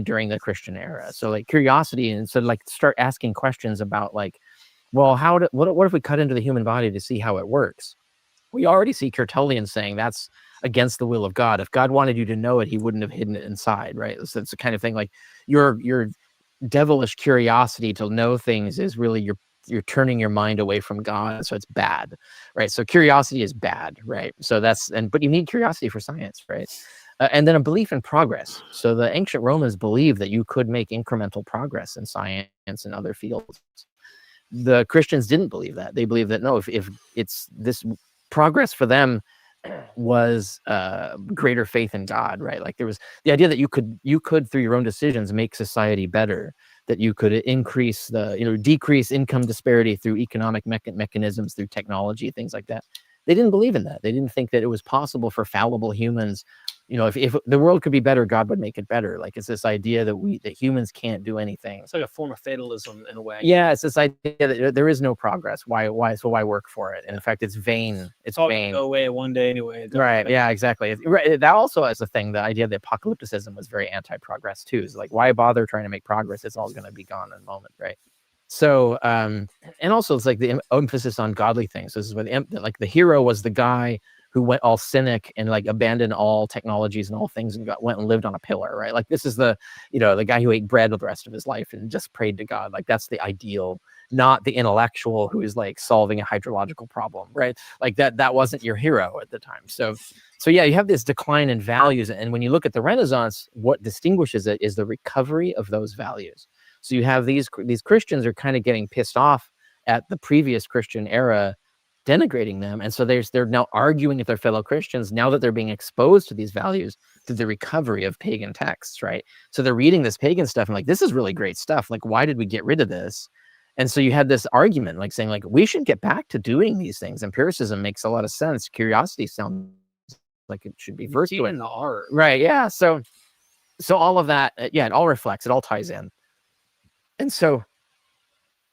during the Christian era. So like curiosity, and so like start asking questions about like, well, what if we cut into the human body to see how it works? We already see Tertullian saying that's against the will of God. If God wanted you to know it, he wouldn't have hidden it inside, right? So it's the kind of thing like your devilish curiosity to know things is really you're turning your mind away from God, so it's bad, right? So curiosity is bad, right? So but you need curiosity for science, right? and then a belief in progress. So the ancient Romans believed that you could make incremental progress in science and other fields. The Christians didn't believe that. They believed that no, if it's this progress for them was greater faith in God, right? Like there was the idea that you could through your own decisions make society better, that you could increase decrease income disparity through economic mechanisms, through technology, things like that. They didn't believe in that. They didn't think that it was possible for fallible humans. If the world could be better, God would make it better. Like it's this idea that humans can't do anything. It's like a form of fatalism in a way. Yeah, it's this idea that there is no progress. Why work for it? And in fact, it's vain. It's all vain. Go away one day anyway. Right. Yeah, exactly. Right. That also is a thing. The idea that apocalypticism was very anti-progress too. Is like, why bother trying to make progress? It's all going to be gone in a moment, right? So, and also it's like the emphasis on godly things. This is where the hero was the guy who went all cynic and like abandoned all technologies and all things and went and lived on a pillar, right? Like this is the guy who ate bread the rest of his life and just prayed to God. Like that's the ideal, not the intellectual who is like solving a hydrological problem, right? Like that wasn't your hero at the time. So yeah, you have this decline in values. And when you look at the Renaissance, what distinguishes it is the recovery of those values. So you have these Christians are kind of getting pissed off at the previous Christian era, denigrating them, and so they're now arguing with their fellow Christians now that they're being exposed to these values through the recovery of pagan texts, right? So they're reading this pagan stuff and like, this is really great stuff. Like, why did we get rid of this? And so you had this argument, like saying, like, we should get back to doing these things. Empiricism makes a lot of sense. Curiosity sounds like it should be first to it. In the art, right? Yeah. So all of that, it all reflects, it all ties in. And so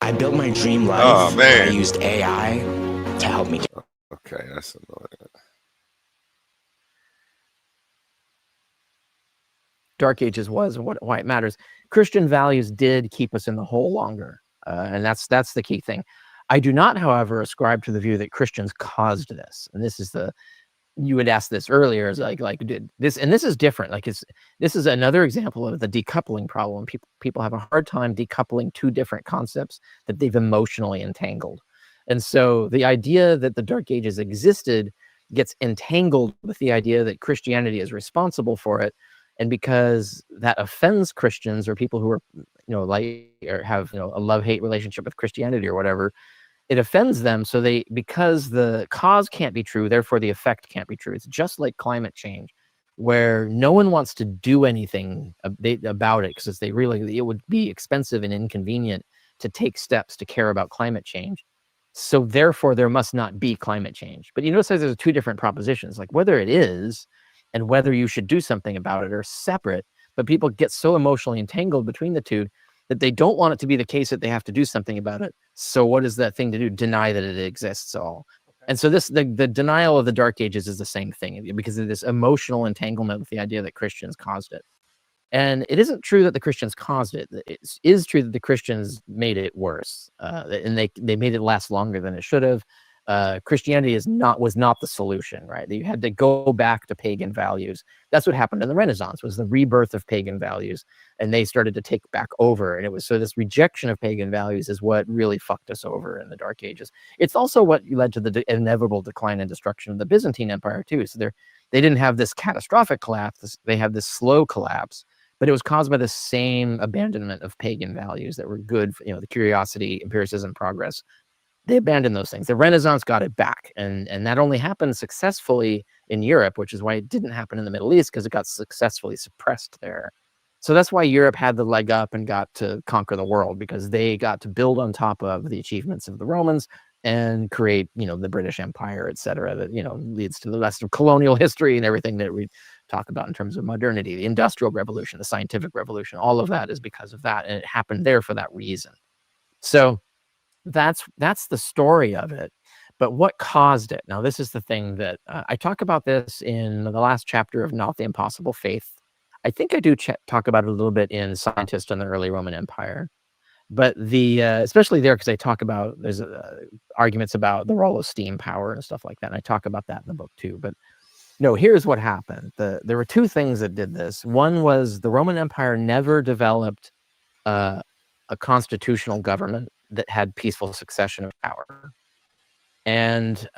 I built my dream life. I used AI to help me. Okay, that's annoying. Dark Ages was and why it matters. Christian values did keep us in the hole longer, and that's the key thing. I do not, however, ascribe to the view that Christians caused this. And this is you had asked this earlier, is like did this, and this is different. Like this is another example of the decoupling problem. People have a hard time decoupling two different concepts that they've emotionally entangled. And so the idea that the Dark Ages existed gets entangled with the idea that Christianity is responsible for it. And because that offends Christians or people who are, or have, a love-hate relationship with Christianity or whatever, it offends them. So because the cause can't be true, therefore the effect can't be true. It's just like climate change, where no one wants to do anything about it because it would be expensive and inconvenient to take steps to care about climate change. So therefore there must not be climate change. But you notice there's two different propositions, like whether it is and whether you should do something about it are separate, but people get so emotionally entangled between the two that they don't want it to be the case that they have to do something about it. So what is that thing to do? Deny that it exists all. And so the denial of the Dark Ages is the same thing because of this emotional entanglement with the idea that Christians caused it. And it isn't true that the Christians caused it. It is true that the Christians made it worse, and they made it last longer than it should have. Christianity was not the solution, right? You had to go back to pagan values. That's what happened in the Renaissance, was the rebirth of pagan values, and they started to take back over. And it was so this rejection of pagan values is what really fucked us over in the Dark Ages. It's also what led to the inevitable decline and destruction of the Byzantine Empire too. So they didn't have this catastrophic collapse; they had this slow collapse. But it was caused by the same abandonment of pagan values that were good for, the curiosity, empiricism, progress. They abandoned those things. The Renaissance got it back. And that only happened successfully in Europe, which is why it didn't happen in the Middle East, because it got successfully suppressed there. So that's why Europe had the leg up and got to conquer the world, because they got to build on top of the achievements of the Romans and create, the British Empire, et cetera, that, leads to the rest of colonial history and everything that we talk about in terms of modernity, the Industrial Revolution, the Scientific Revolution. All of that is because of that, and it happened there for that reason. So that's the story of it. But what caused it? Now, this is the thing that I talk about this in the last chapter of Not the Impossible Faith. I think I do talk about it a little bit in Scientist and the Early Roman Empire. But especially there, because I talk about, there's arguments about the role of steam power and stuff like that. And I talk about that in the book too. But no, here's what happened. There were two things that did this. One was the Roman Empire never developed a constitutional government that had peaceful succession of power. And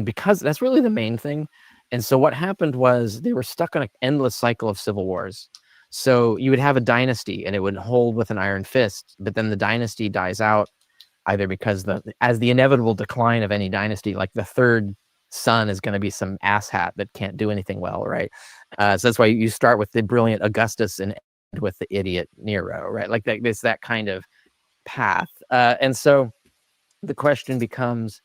because that's really the main thing, And so what happened was they were stuck on an endless cycle of civil wars. So you would have a dynasty and it would hold with an iron fist, but then the dynasty dies out either because as the inevitable decline of any dynasty, like the third son is going to be some asshat that can't do anything well, right? So that's why you start with the brilliant Augustus and end with the idiot Nero, right? Like there's that kind of path. And so the question becomes,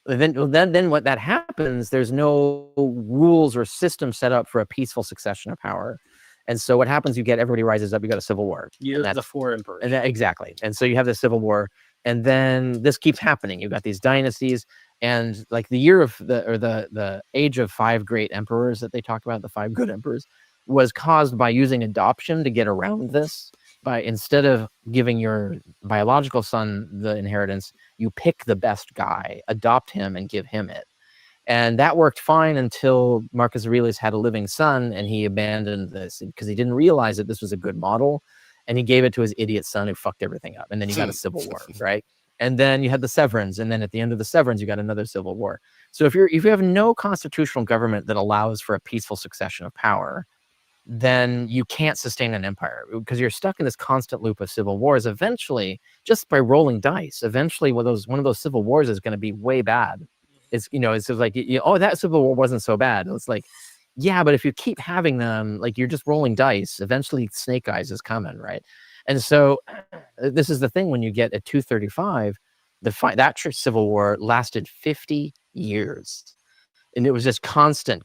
then what that happens, there's no rules or system set up for a peaceful succession of power. And so what happens, you get everybody rises up, you got a civil war. The four emperors. Exactly. And so you have the civil war, and then this keeps happening. You've got these dynasties, and like the year of the age of 5 great emperors that they talk about, the 5 good emperors, was caused by using adoption to get around this. By instead of giving your biological son the inheritance, you pick the best guy, adopt him, and give him it. And that worked fine until Marcus Aurelius had a living son, and he abandoned this because he didn't realize that this was a good model, and he gave it to his idiot son who fucked everything up. And then you got a civil war, right? And then you had the Severans, and then at the end of the Severans, you got another civil war. So if you have no constitutional government that allows for a peaceful succession of power, then you can't sustain an empire because you're stuck in this constant loop of civil wars. Eventually, just by rolling dice, eventually one of those civil wars is going to be way bad. It's it's like oh, that civil war wasn't so bad. It's like, yeah, but if you keep having them, like you're just rolling dice, eventually Snake Eyes is coming, right? And so this is the thing, when you get at 235, that civil war lasted 50 years. And it was just constant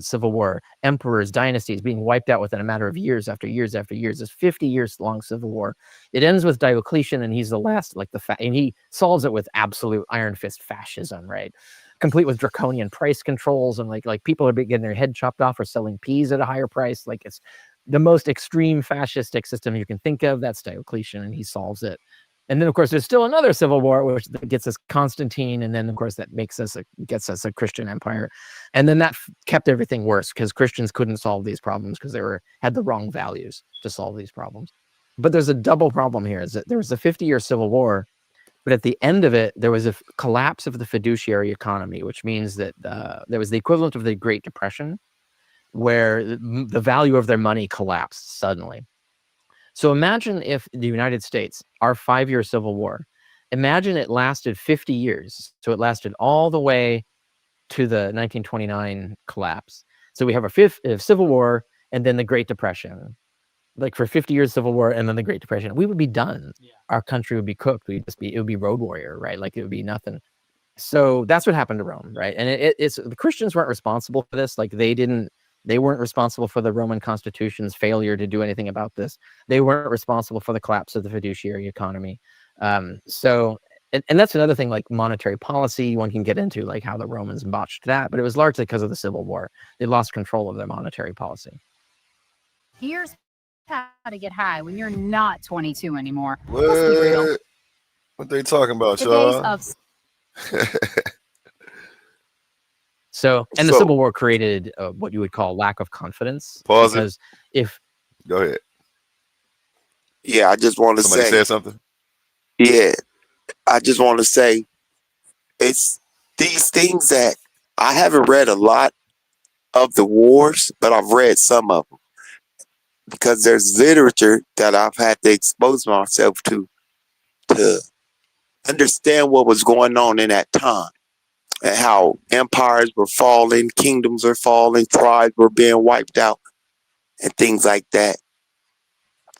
civil war, emperors, dynasties being wiped out within a matter of years after years after years. This 50 years long civil war. It ends with Diocletian, and he's the last, and he solves it with absolute iron fist fascism, right? Complete with draconian price controls, and like people are getting their head chopped off for selling peas at a higher price. Like, it's the most extreme fascistic system you can think of. That's Diocletian, and he solves it. And then, of course, there's still another civil war, which gets us Constantine, and then, of course, that gets us a Christian empire, and then that kept everything worse because Christians couldn't solve these problems because they had the wrong values to solve these problems. But there's a double problem here: is that there was a 50-year civil war, but at the end of it, there was a collapse of the fiduciary economy, which means that there was the equivalent of the Great Depression, where the value of their money collapsed suddenly. So imagine if the United States, our 5-year civil war, imagine it lasted 50 years. So it lasted all the way to the 1929 collapse. So we have a civil war and then the Great Depression. Like for 50 years civil war and then the Great Depression, we would be done. Yeah. Our country would be cooked. It would be road warrior, right? Like it would be nothing. So that's what happened to Rome, right? And it's the Christians weren't responsible for this. Like they weren't responsible for the Roman constitution's failure to do anything about this. They weren't responsible for the collapse of the fiduciary economy. And that's another thing, like monetary policy, one can get into, like how the Romans botched that, but it was largely because of the Civil War. They lost control of their monetary policy. Here's how to get high when you're not 22 anymore. What? Let's be real. What they talking about, The y'all? days of The Civil War created what you would call lack of confidence. Pause because Go ahead. Yeah, I just want to say. Somebody said something? Yeah, I just want to say it's these things that I haven't read a lot of the wars, but I've read some of them because there's literature that I've had to expose myself to understand what was going on in that time. And how empires were falling, kingdoms are falling, tribes were being wiped out, and things like that.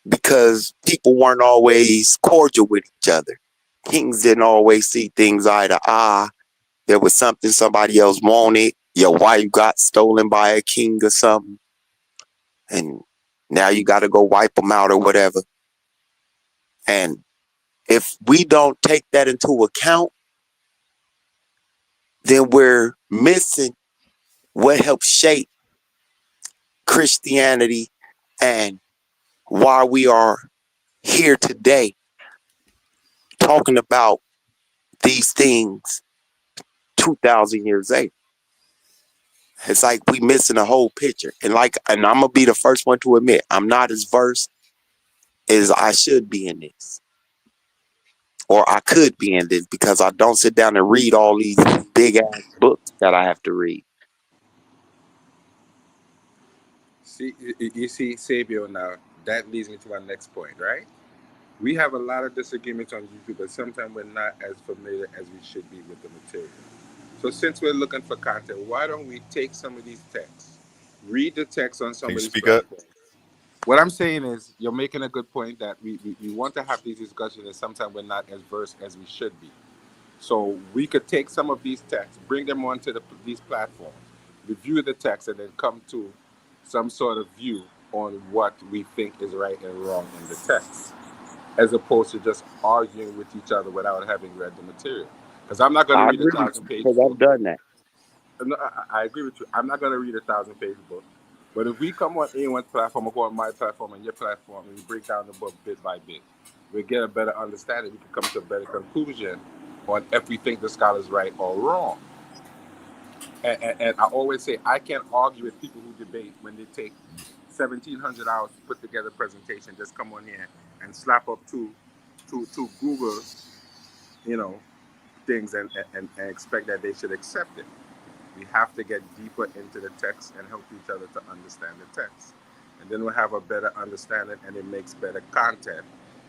Because people weren't always cordial with each other. Kings didn't always see things eye to eye. There was something somebody else wanted. Your wife got stolen by a king or something. And now you got to go wipe them out or whatever. And if we don't take that into account, then we're missing what helped shape Christianity and why we are here today talking about these things 2,000 years later. It's like we missing a whole picture. And I'm going to be the first one to admit, I'm not as versed as I should be in this. Or I could be in this because I don't sit down and read all these big ass books that I have to read. You see, Sabio, now that leads me to my next point, right? We have a lot of disagreements on YouTube, but sometimes we're not as familiar as we should be with the material. So since we're looking for content, why don't we take some of these texts, read the text on some of these platforms? What I'm saying is, you're making a good point that we want to have these discussions, and sometimes we're not as versed as we should be. So we could take some of these texts, bring them onto these platforms, review the text, and then come to some sort of view on what we think is right and wrong in the text, as opposed to just arguing with each other without having read the material. Because I'm not going to read a 1,000-page book. Because I've done that. No, I agree with you. I'm not going to read a 1,000-page book. But if we come on anyone's platform or go on my platform and your platform and we break down the book bit by bit, we get a better understanding. We can come to a better conclusion on if we think the scholar's right or wrong. And I always say, I can't argue with people who debate when they take 1,700 hours to put together a presentation, just come on here and slap up to Google, things and expect that they should accept it. We have to get deeper into the text and help each other to understand the text. And then we'll have a better understanding, and it makes better content.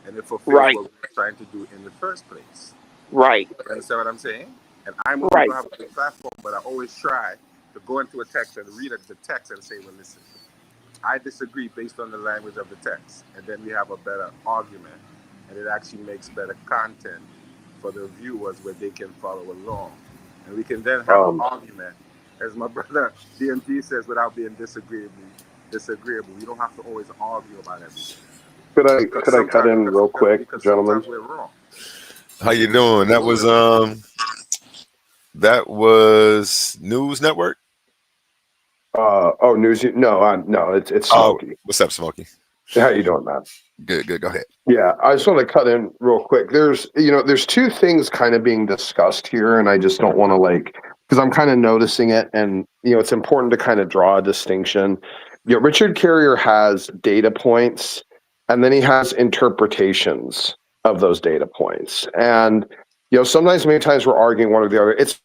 And it fulfills what we're trying to do in the first place. Right. You understand what I'm saying? And I'm always going to have a big platform, but I always try to go into a text and read the text and say, well, listen, I disagree based on the language of the text. And then we have a better argument. And it actually makes better content for the viewers where they can follow along. And we can then have an argument, as my brother DMG says, without being disagreeable. We don't have to always argue about everything. Could I cut in real quick, gentlemen? We're wrong. How you doing? That was News Network. News. No, it's Smokey. What's up, Smokey? How you doing, man? Good. Go ahead. Yeah, I just want to cut in real quick. There's two things kind of being discussed here, and I just don't want to because I'm kind of noticing it, and it's important to kind of draw a distinction. Richard Carrier has data points, and then he has interpretations of those data points, and sometimes, many times, we're arguing one or the other. It's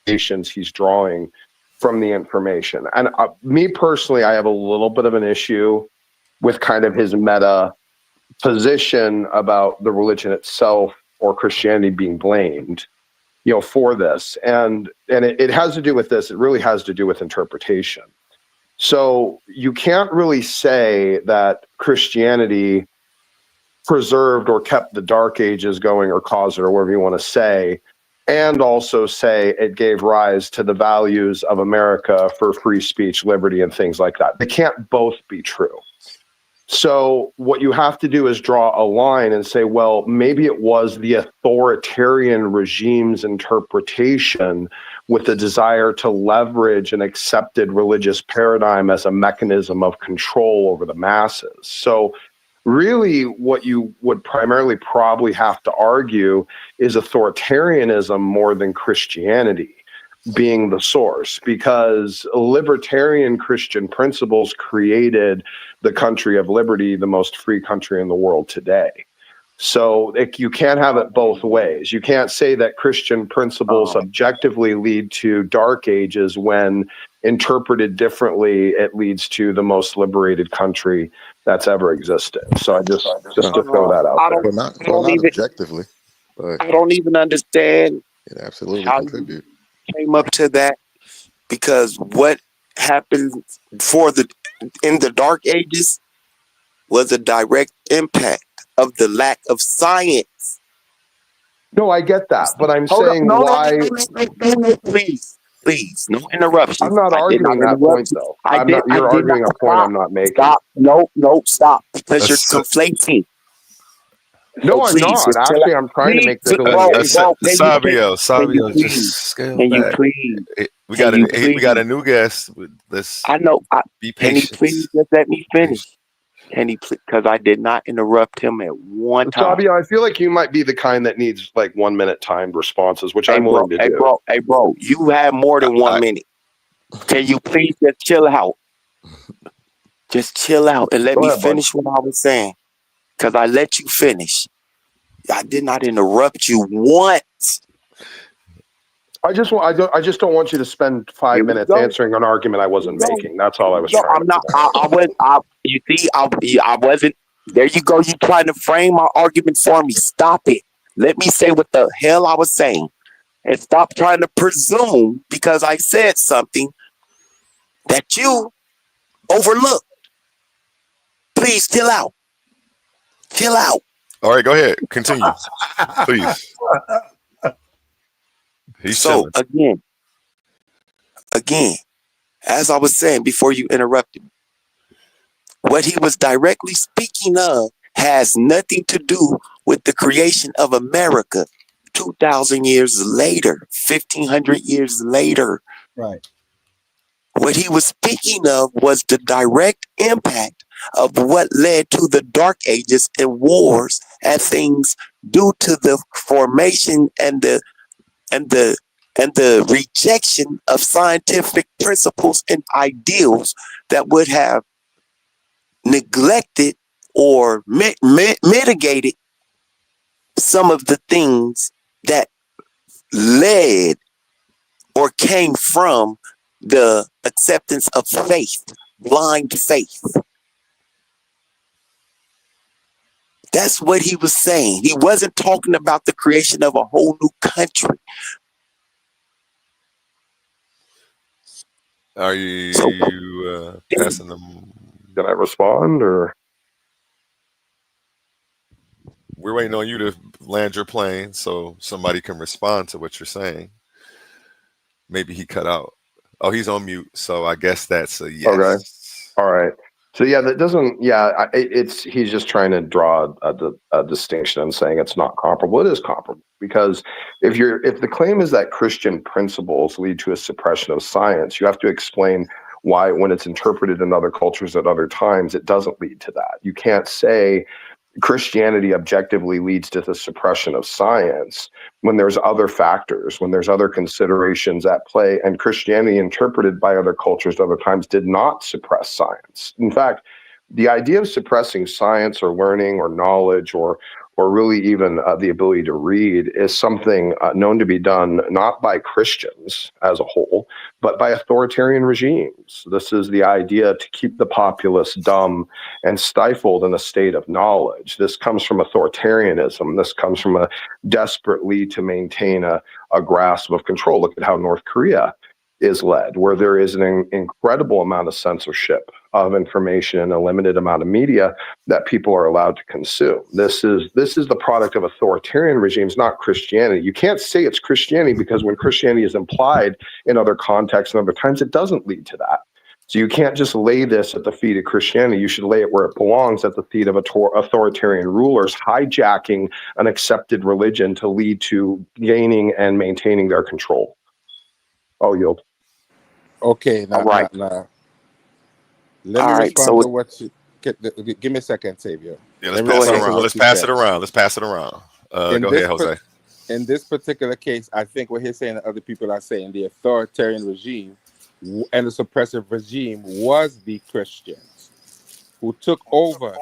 he's drawing from the information. And me personally, I have a little bit of an issue with kind of his meta position about the religion itself or Christianity being blamed, for this. And it has to do with this. It really has to do with interpretation. So you can't really say that Christianity preserved or kept the Dark Ages going or caused it or whatever you want to say, and also say it gave rise to the values of America for free speech, liberty, and things like that. They can't both be true. So what you have to do is draw a line and say, well, maybe it was the authoritarian regime's interpretation with the desire to leverage an accepted religious paradigm as a mechanism of control over the masses. So really, what you would primarily probably have to argue is authoritarianism more than Christianity being the source, because libertarian Christian principles created the country of liberty, the most free country in the world today. So you can't have it both ways. You can't say that Christian principles objectively lead to Dark Ages when interpreted differently, it leads to the most liberated country that's ever existed. So I just to throw that out there. Not objectively, but I don't even understand it absolutely how contribute. You came up to that, because what happened in the Dark Ages was a direct impact of the lack of science. No, I get that, but I'm saying why? No, please, no interruptions. I'm not arguing that point, though. You're arguing a point I'm not making. Stop. No, stop, because you're conflating. No, I'm not. Actually, I'm trying to make this. Sabio, just scale back. We got a new guest. I know. Be patient. Can you please just let me finish? Because I did not interrupt him at one time. Sabio, I feel like you might be the kind that needs 1 minute timed responses, which I'm willing to do. Hey, bro, you have more than 1 minute. Can you please just chill out? Just chill out and let me finish what I was saying. Because I let you finish. I did not interrupt you once. I just don't want you to spend 5 minutes answering an argument I wasn't making. That's all I was trying. I'm not. You see, I wasn't. There you go. You trying to frame my argument for me. Stop it. Let me say what the hell I was saying, and stop trying to presume because I said something that you overlooked. Please chill out. Chill out. All right, go ahead. Continue, please. He's so chilling. again, as I was saying before you interrupted me, what he was directly speaking of has nothing to do with the creation of America 2,000 years later, 1,500 years later. Right. What he was speaking of was the direct impact of what led to the Dark Ages and wars and things due to the formation and the rejection of scientific principles and ideals that would have neglected or mitigated some of the things that led or came from the acceptance of faith, blind faith. That's what he was saying. He wasn't talking about the creation of a whole new country. Are you passing them? Did I respond or? We're waiting on you to land your plane so somebody can respond to what you're saying. Maybe he cut out. Oh, he's on mute. So I guess that's a yes. Okay. All right. So yeah, that doesn't. Yeah, he's just trying to draw a distinction and saying it's not comparable. It is comparable because if the claim is that Christian principles lead to a suppression of science, you have to explain why, when it's interpreted in other cultures at other times, it doesn't lead to that. You can't say Christianity objectively leads to the suppression of science when there's other factors, when there's other considerations at play, and Christianity interpreted by other cultures at other times did not suppress science. In fact, the idea of suppressing science or learning or knowledge or really even the ability to read is something known to be done not by Christians as a whole, but by authoritarian regimes. This is the idea to keep the populace dumb and stifled in a state of knowledge. This comes from authoritarianism. This comes from a desperate need to maintain a grasp of control. Look at how North Korea is led, where there is an incredible amount of censorship of information and a limited amount of media that people are allowed to consume. This is the product of authoritarian regimes, not Christianity. You can't say it's Christianity because when Christianity is implied in other contexts and other times, it doesn't lead to that. So you can't just lay this at the feet of Christianity. You should lay it where it belongs, at the feet of authoritarian rulers hijacking an accepted religion to lead to gaining and maintaining their control. I'll yield. Okay, now, right. now. Let me respond to what you give me a second, Xavier. Yeah, let's pass it around. Let's pass it around. Let's pass it around. Go ahead, Jose. In this particular case, I think what he's saying and other people are saying, the authoritarian regime and the suppressive regime was the Christians who took over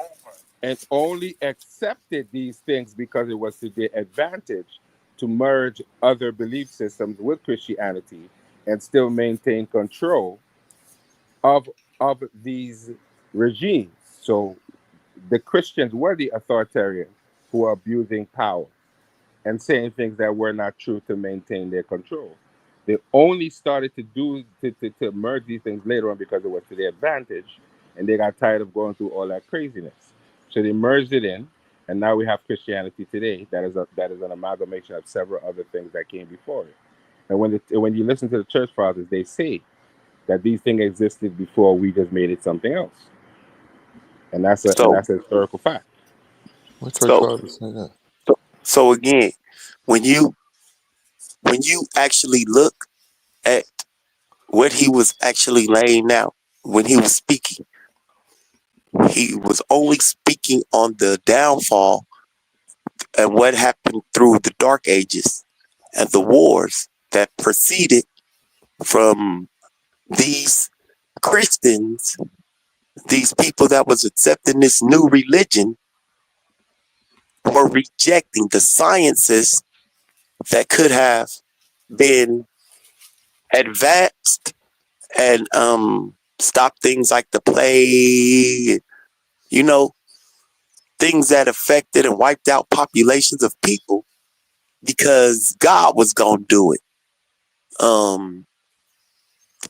and only accepted these things because it was to their advantage to merge other belief systems with Christianity and still maintain control of these regimes. So the Christians were the authoritarians who were abusing power and saying things that were not true to maintain their control. They only started to merge these things later on because it was to their advantage, and they got tired of going through all that craziness. So they merged it in, and now we have Christianity today that is an amalgamation of several other things that came before it. And when you listen to the church fathers, they say that these things existed before we just made it something else. And that's a historical fact. What church fathers say that? So again, when you actually look at what he was actually laying out when he was speaking, he was only speaking on the downfall and what happened through the Dark Ages and the wars that proceeded from these Christians, these people that was accepting this new religion, were rejecting the sciences that could have been advanced and stopped things like the plague, you know, things that affected and wiped out populations of people because God was going to do it.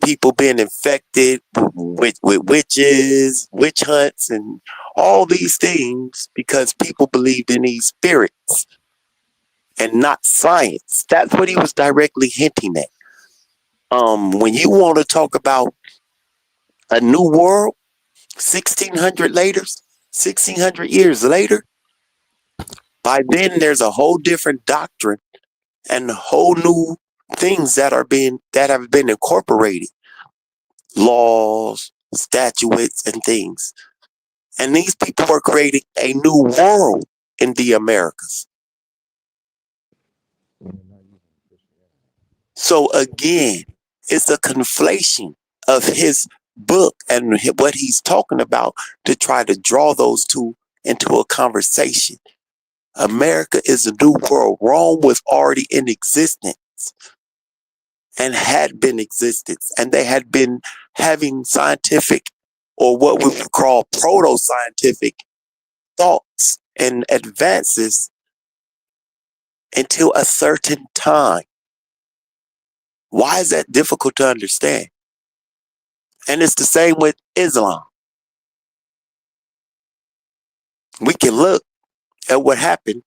People being infected with witches, witch hunts, and all these things because people believed in these spirits and not science. That's what he was directly hinting at. When you want to talk about a new world, 1600 years later, by then there's a whole different doctrine and whole new things that have been incorporated, laws, statutes, and things. And these people were creating a new world in the Americas. So again, it's a conflation of his book and what he's talking about to try to draw those two into a conversation. America is a new world. Rome was already in existence and had been existence, and they had been having scientific or what we would call proto-scientific thoughts and advances until a certain time. Why is that difficult to understand? And it's the same with Islam. We can look at what happened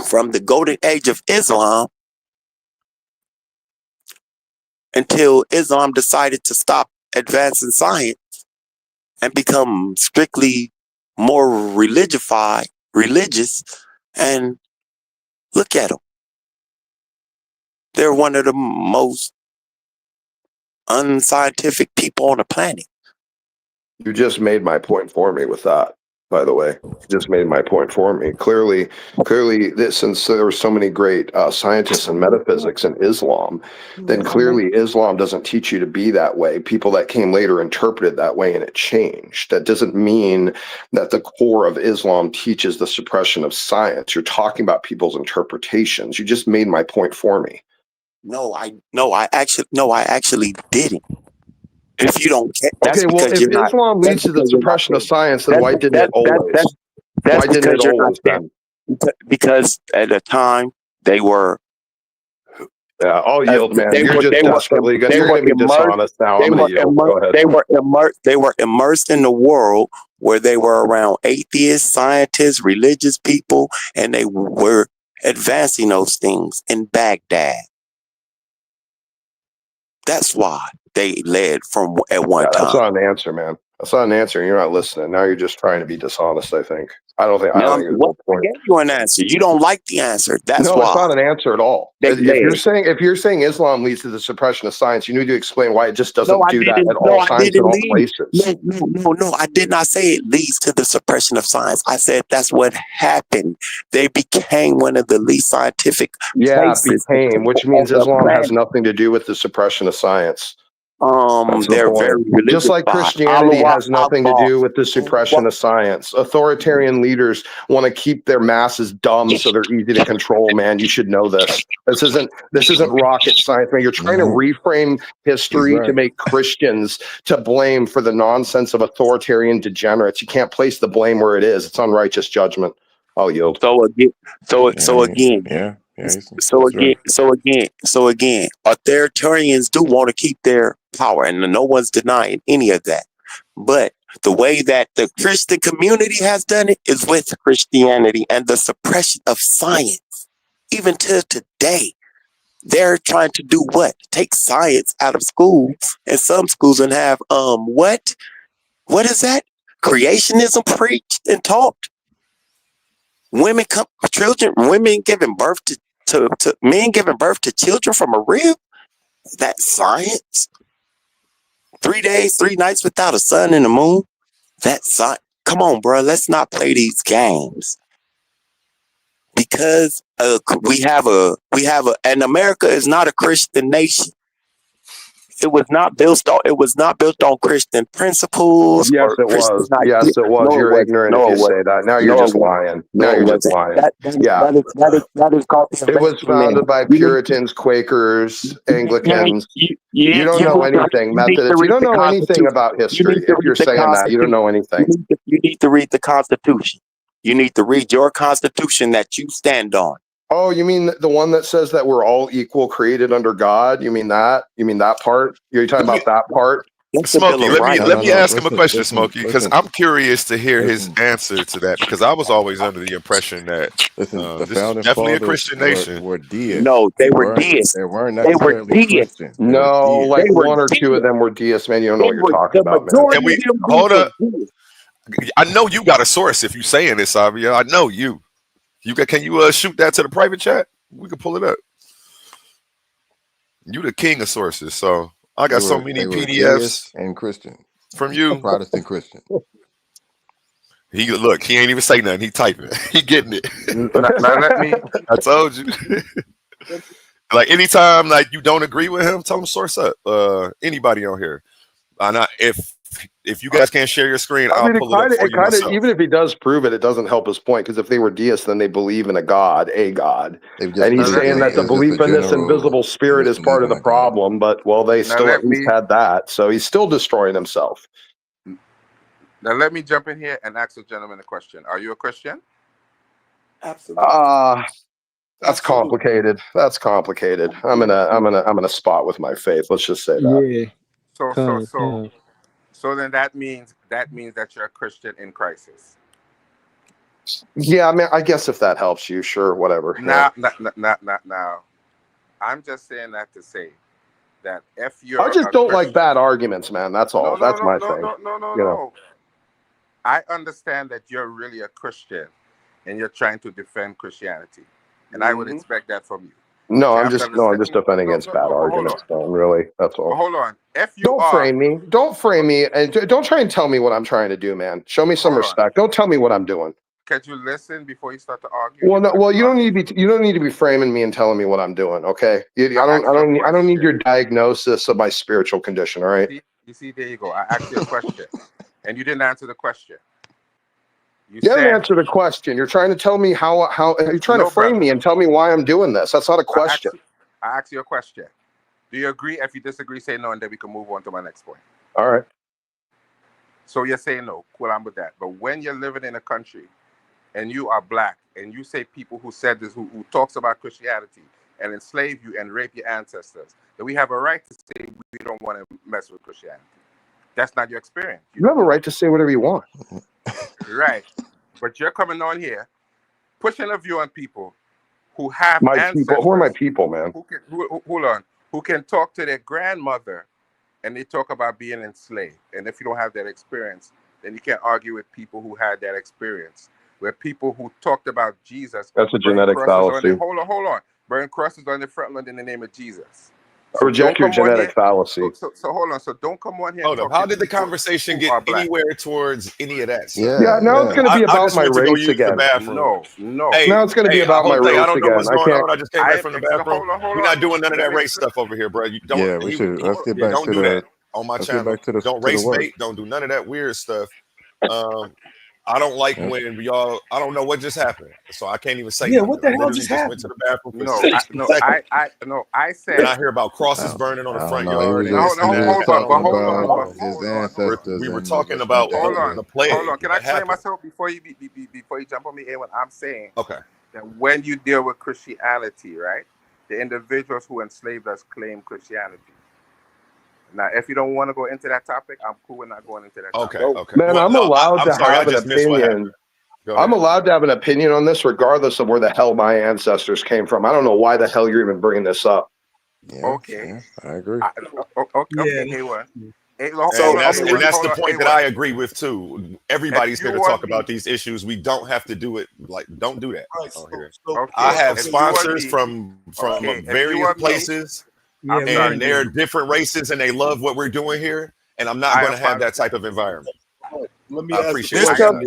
from the golden age of Islam until Islam decided to stop advancing science and become strictly more religious, and look at them. They're one of the most unscientific people on the planet. You just made my point for me with that, by the way. You just made my point for me. Clearly, since there were so many great scientists in metaphysics in Islam, then clearly Islam doesn't teach you to be that way. People that came later interpreted that way and it changed. That doesn't mean that the core of Islam teaches the suppression of science. You're talking about people's interpretations. You just made my point for me. No, I actually didn't. If you don't get, okay, well, if Islam leads to the suppression of science, then why didn't it always? Why didn't it always then? Because at the time they were. I'll yield, man. You're just desperately going to be dishonest now. I'm going to yield. Go ahead. They were immersed in the world where they were around atheists, scientists, religious people, and they were advancing those things in Baghdad. That's why they led from at one time. That's not an answer, man. That's not an answer. You're not listening. Now you're just trying to be dishonest, I think. I don't think I gave you an answer. You don't like the answer. That's why. No, it's not an answer at all. If you're saying Islam leads to the suppression of science, you need to explain why it just doesn't do that at all times in all places. No, I did not say it leads to the suppression of science. I said that's what happened. They became one of the least scientific places. Which means Islam has nothing to do with the suppression of science. They're very religious. Just like Christianity has nothing to do with the suppression of science. Authoritarian leaders want to keep their masses dumb so they're easy to control, man. You should know this. This isn't rocket science, man. You're trying to reframe history to make Christians to blame for the nonsense of authoritarian degenerates. You can't place the blame where it is. It's unrighteous judgment. I'll yield. So again, authoritarians do want to keep their power, and no one's denying any of that. But the way that the Christian community has done it is with Christianity and the suppression of science. Even to today, they're trying to do what? Take science out of schools, and some schools and have what is that? Creationism preached and taught. Women giving birth to men giving birth to children from a rib. That's science. 3 days, 3 nights without a sun and the moon. That's science. Come on, bro. Let's not play these games. Because we have and America is not a Christian nation. It was not built on. It was not built on Christian principles. Yes, Or it Christian was. Yes, it was. No, it You're wasn't. ignorant No, if it you say wasn't. that. Now No, you're it just wasn't. lying. No, Now it you're just wasn't. lying. Yeah. That is called the It was Invention Man. founded by You need, Puritans, Quakers, man, Anglicans. you You don't need know to anything. you need to Methodists. You read don't the know anything Constitution. about You history. need to If read you're the saying that, you don't Constitution. know anything. You need to read the Constitution. You need to read your Constitution that you stand on. Oh, you mean the one that says that we're all equal, created under God? You mean that? You mean that part? You're talking about that part? That's the Bill Smokey, of let Rights. me ask him a question, Listen, Smokey, because I'm curious to hear his answer to that. Because I was always under the impression that Listen, the this is founding definitely a fathers Christian nation. were deists. No, they were deists. They weren't They were necessarily deists. Christian. They were No, deists. like They were one or two of deists. them were deists, man. You don't know They what you're were talking the about, man. majority Can we of them hold dudes up? were deists. I know you got a source if you saying this, Savio. I know you. Can you shoot that to the private chat? We can pull it up. You the king of sources, so I got so many They were PDFs deists and Christian, from you. Protestant Christian. He ain't even say nothing. He typing. He getting it. Now let me. I told you. Like anytime like you don't agree with him, tell him source up. Anybody on here. If you guys can't share your screen, I mean, I'll pull it up for you myself. even if he does prove it, it doesn't help his point, because if they were deists, then they believe in a God, and he's saying that the belief in this invisible spirit is part of the problem. But well, they still at least had that, so he's still destroying himself. Now let me jump in here and ask the gentleman a question. Are you a Christian? Absolutely. That's complicated. That's complicated. I'm gonna spot with my faith. Let's just say that. Yeah. So then that means that you're a Christian in crisis. Yeah, I mean, I guess if that helps you, sure, whatever. Now, I'm just saying that to say that if you're, I just don't like bad arguments, man. That's all. That's my thing. No. I understand that you're really a Christian and you're trying to defend Christianity, and I would expect that from you. No, I'm just defending against bad arguments, though. Really, that's all. Well, hold on. If you don't frame me, and don't try and tell me what I'm trying to do, man. Show me some respect. Don't tell me what I'm doing. Can you listen before you start to argue? Well, you don't need to be framing me and telling me what I'm doing. Okay, I don't need your diagnosis of my spiritual condition. All right. You see, there you go. I asked you a question, and you didn't answer the question. You didn't answer the question. You're trying to tell me how you're trying to frame me and tell me why I'm doing this. That's not a question. I asked you a question. Do you agree? If you disagree, say no, and then we can move on to my next point. All right. So you're saying no. Cool, I'm with that. But when you're living in a country and you are black, and you say people who said this, who talks about Christianity and enslave you and rape your ancestors, that we have a right to say we don't want to mess with Christianity. That's not your experience. You have a right to say whatever you want. Right. But you're coming on here, pushing a view on people who have my ancestors. people. Who are my people, man? Who can talk to their grandmother and they talk about being enslaved. And if you don't have that experience, then you can't argue with people who had that experience. Where people who talked about Jesus. That's a genetic fallacy. Hold on. Burn crosses on the front line in the name of Jesus. I reject your genetic fallacy. So hold on. So don't come on here. Hold up. How did the conversation get anywhere towards any of that stuff? Yeah, now it's going to be about my race again. No. Now it's going to be about my race I don't know again. what's going on. I just came back from the bathroom. We're not doing none of that race stuff over here, bro. You don't. Yeah, we should. Let's get back to that on my channel. Don't race bait. Don't do none of that weird stuff. I don't like when I don't know what just happened, so I can't even say. Yeah, what the hell just happened? Went to the bathroom for I said. And I hear about crosses burning on the front yard. Hold on. His ancestors. We were talking about the plague. Hold on. Can I explain myself before you jump on me in? What I'm saying. Okay. That when you deal with Christianity, right, the individuals who enslaved us claim Christianity. Now, if you don't want to go into that topic, I'm cool with not going into that topic. Okay. Man, I'm allowed to have an opinion. I'm allowed to have an opinion on this regardless of where the hell my ancestors came from. I don't know why the hell you're even bringing this up. Yeah, okay. I agree. Okay, Haywood. And that's the point that I agree with too. Everybody's here to talk about these issues. We don't have to do it don't do that on here. I have sponsors from various places. And they're different races and they love what we're doing here. And I'm not going to have that type of environment. Let me I appreciate this comes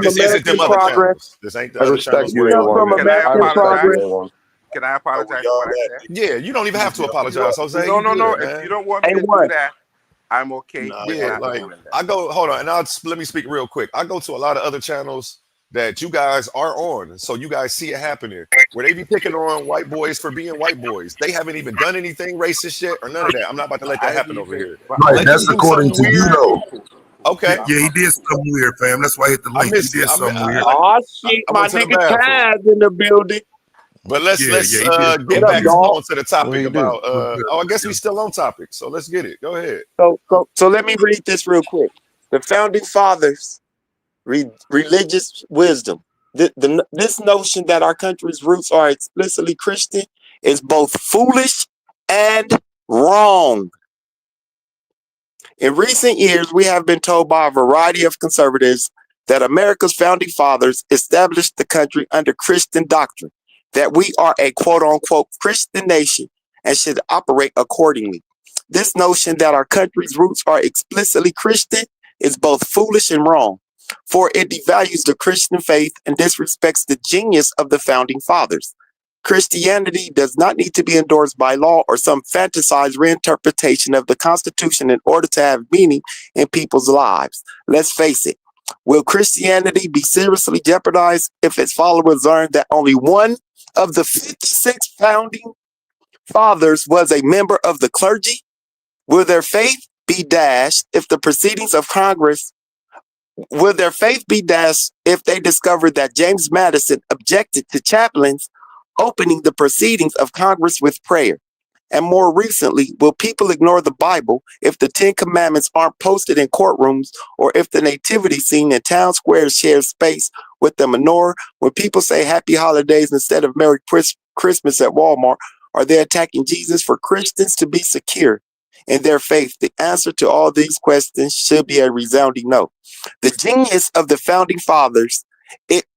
this isn't them other channels. This ain't the other channels. From American progress. Can I apologize for what I said? Yeah, you don't even have to apologize, Jose. No, You good, If man. you don't want me to do that, I'm okay. Yeah, like I go. Hold on, and let me speak real quick. I go to a lot of other channels that you guys are on, so you guys see it happening where they be picking on white boys for being white boys. They haven't even done anything racist shit or none of that. I'm not about to let that happen over here. Right, that's according to you, though. Okay. Yeah, he did something weird, fam. That's why I hit the link. He did something weird. Oh shit, my nigga Taz in the building. But let's get back on to the topic about. I guess we still on topic, so let's get it. Go ahead. So let me read this real quick. The founding fathers, religious wisdom. This notion that our country's roots are explicitly Christian is both foolish and wrong. In recent years, we have been told by a variety of conservatives that America's founding fathers established the country under Christian doctrine, that we are a quote-unquote Christian nation and should operate accordingly. This notion that our country's roots are explicitly Christian is both foolish and wrong, for it devalues the Christian faith and disrespects the genius of the founding fathers. Christianity does not need to be endorsed by law or some fantasized reinterpretation of the Constitution in order to have meaning in people's lives. Let's face it, will Christianity be seriously jeopardized if its followers learn that only one of the 56 founding fathers was a member of the clergy? Will their faith be dashed if the proceedings of Congress? Will their faith be dashed if they discover that James Madison objected to chaplains opening the proceedings of Congress with prayer? And more recently, will people ignore the Bible if the 10 Commandments aren't posted in courtrooms, or if the nativity scene in town squares shares space with the menorah? When people say happy holidays instead of Merry Christmas at Walmart, are they attacking Jesus? For Christians to be secure in their faith, the answer to all these questions should be a resounding no. The genius of the founding fathers,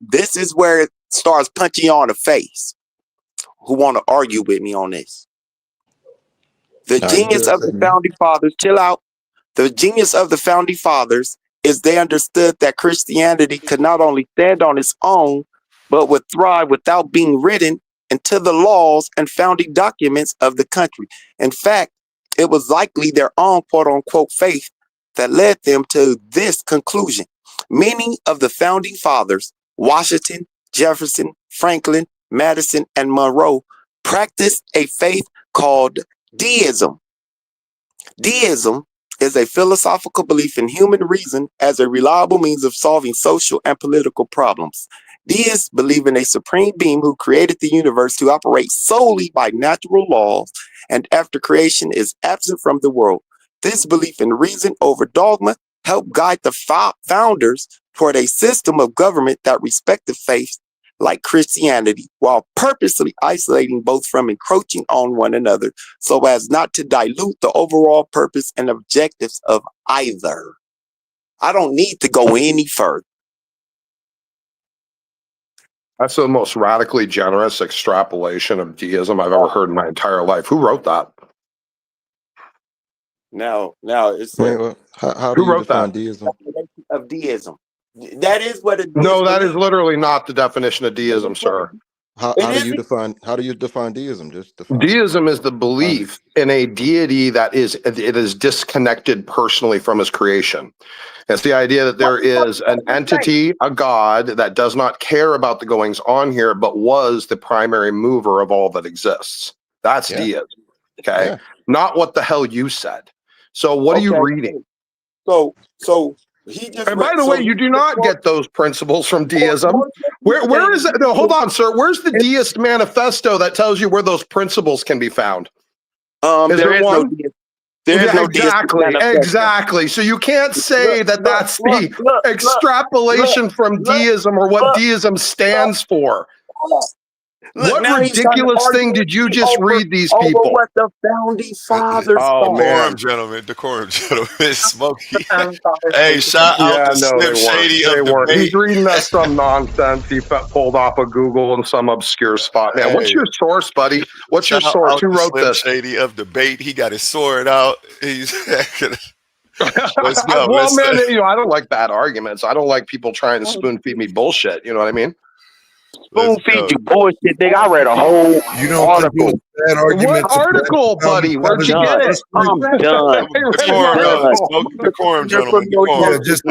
this is where it starts punching you on the face. Who want to argue with me on this? The genius of the founding fathers, chill out. The genius of the founding fathers is they understood that Christianity could not only stand on its own, but would thrive without being written into the laws and founding documents of the country. In fact, it was likely their own quote-unquote faith that led them to this conclusion. Many of the founding fathers, Washington, Jefferson, Franklin, Madison, and Monroe, practiced a faith called deism. Deism is a philosophical belief in human reason as a reliable means of solving social and political problems. Deists believe in a supreme being who created the universe to operate solely by natural laws and after creation is absent from the world. This belief in reason over dogma helped guide the founders toward a system of government that respected faiths like Christianity, while purposely isolating both from encroaching on one another so as not to dilute the overall purpose and objectives of either. I don't need to go any further. That's the most radically generous extrapolation of deism I've ever heard in my entire life. Who wrote that? Now it's how do you define deism? Of deism. That is what it is. No, that is literally not the definition of deism, sir. How do you define deism? Just define. Deism is the belief in a deity that is disconnected personally from his creation. It's the idea that there is an entity, a god, that does not care about the goings on here, but was the primary mover of all that exists. That's deism. Okay. Yeah. Not what the hell you said. So what are you reading? So he just. And by the way, you do not get those principles from deism. Where is it? No, hold on, sir. Where's the deist manifesto that tells you where those principles can be found? Is there one? Exactly. So you can't say that's the extrapolation from deism or what deism stands for. What ridiculous thing did you just read these people? What the founding fathers Decorum, gentlemen. Smokey. Hey, shout out to Slim Shady of Debate. He's reading that some nonsense he pulled off of Google in some obscure spot. Man, what's your source, buddy? What's your source? Who wrote this? Shady of Debate. He got his sword out. He's let's go. Well, man, I don't like bad arguments. I don't like people trying to spoon feed me bullshit. You know what I mean? Spoon feed you bullshit, nigga. I read a whole article. What article, buddy? Where'd you get it? I'm done. Decorum, gentlemen. Yeah, just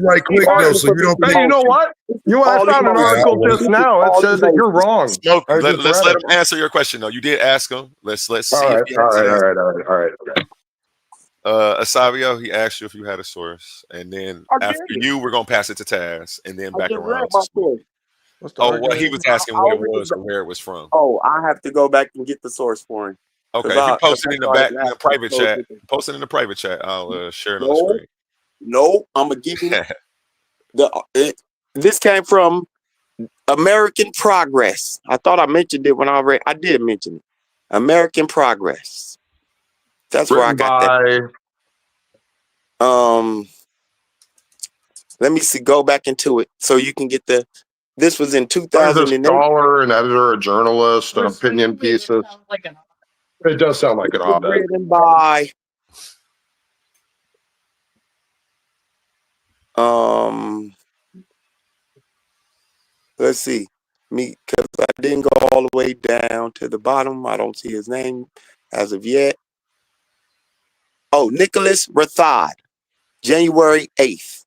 right quick though, so you don't. Hey, you know what? I found an article just now. It says that you're wrong. Let's let him answer your question though. You did ask him. Let's see if he has all right. Asavio, he asked you if you had a source, and then after you, we're gonna pass it to Taz, and then back around. What he was asking what it was or where it was from. Oh, I have to go back and get the source for him. Okay, if you post it in the private chat, post it in the private chat. I'll share it on the screen. No, I'm gonna give you this came from American Progress. I thought I mentioned it when I read. I did mention it. American Progress. That's where I got that. Let me see. Go back into it so you can get the. This was in 2008. A scholar, an editor, a journalist, an opinion pieces. It does sound like an op-ed. Written by. Let's see. Me, because I didn't go all the way down to the bottom. I don't see his name as of yet. Oh, Nicholas Rathod, January 8th,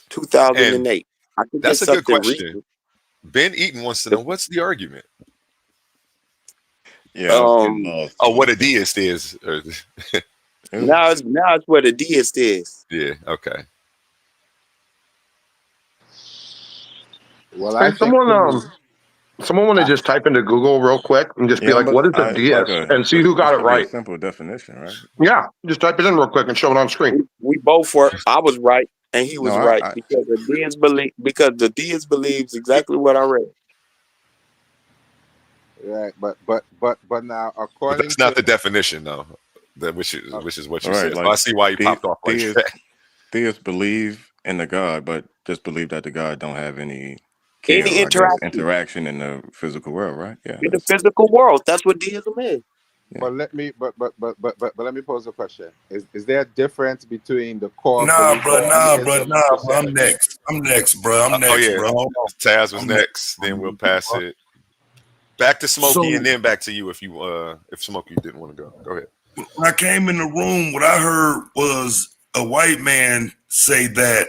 2008. I think that's a good question. Recent. Ben Eaton wants to know what's the argument. Yeah. What a deist is. now it's what a deist is. Yeah. Okay. Well, hey, someone want to just type into Google real quick and just be like, "What is a deist?" and see who got it right. Simple definition, right? Yeah, just type it in real quick and show it on screen. We both were. I was right, and he was right because the deist believes exactly what I read. Right, but now according that's not the definition though. Which is what you said. Like, so I see why you popped off like that. Theists believe in the God, but just believe that the God don't have any interaction in the physical world, right? Yeah. In the physical world, that's what deism is. Yeah. But let me let me pose a question. Is there a difference between the core? Nah, bro. I'm next, bro. Bro. Taz was next. Then we'll pass it back to Smokey, and then back to you if Smokey didn't want to go. Go ahead. When I came in the room, what I heard was a white man say that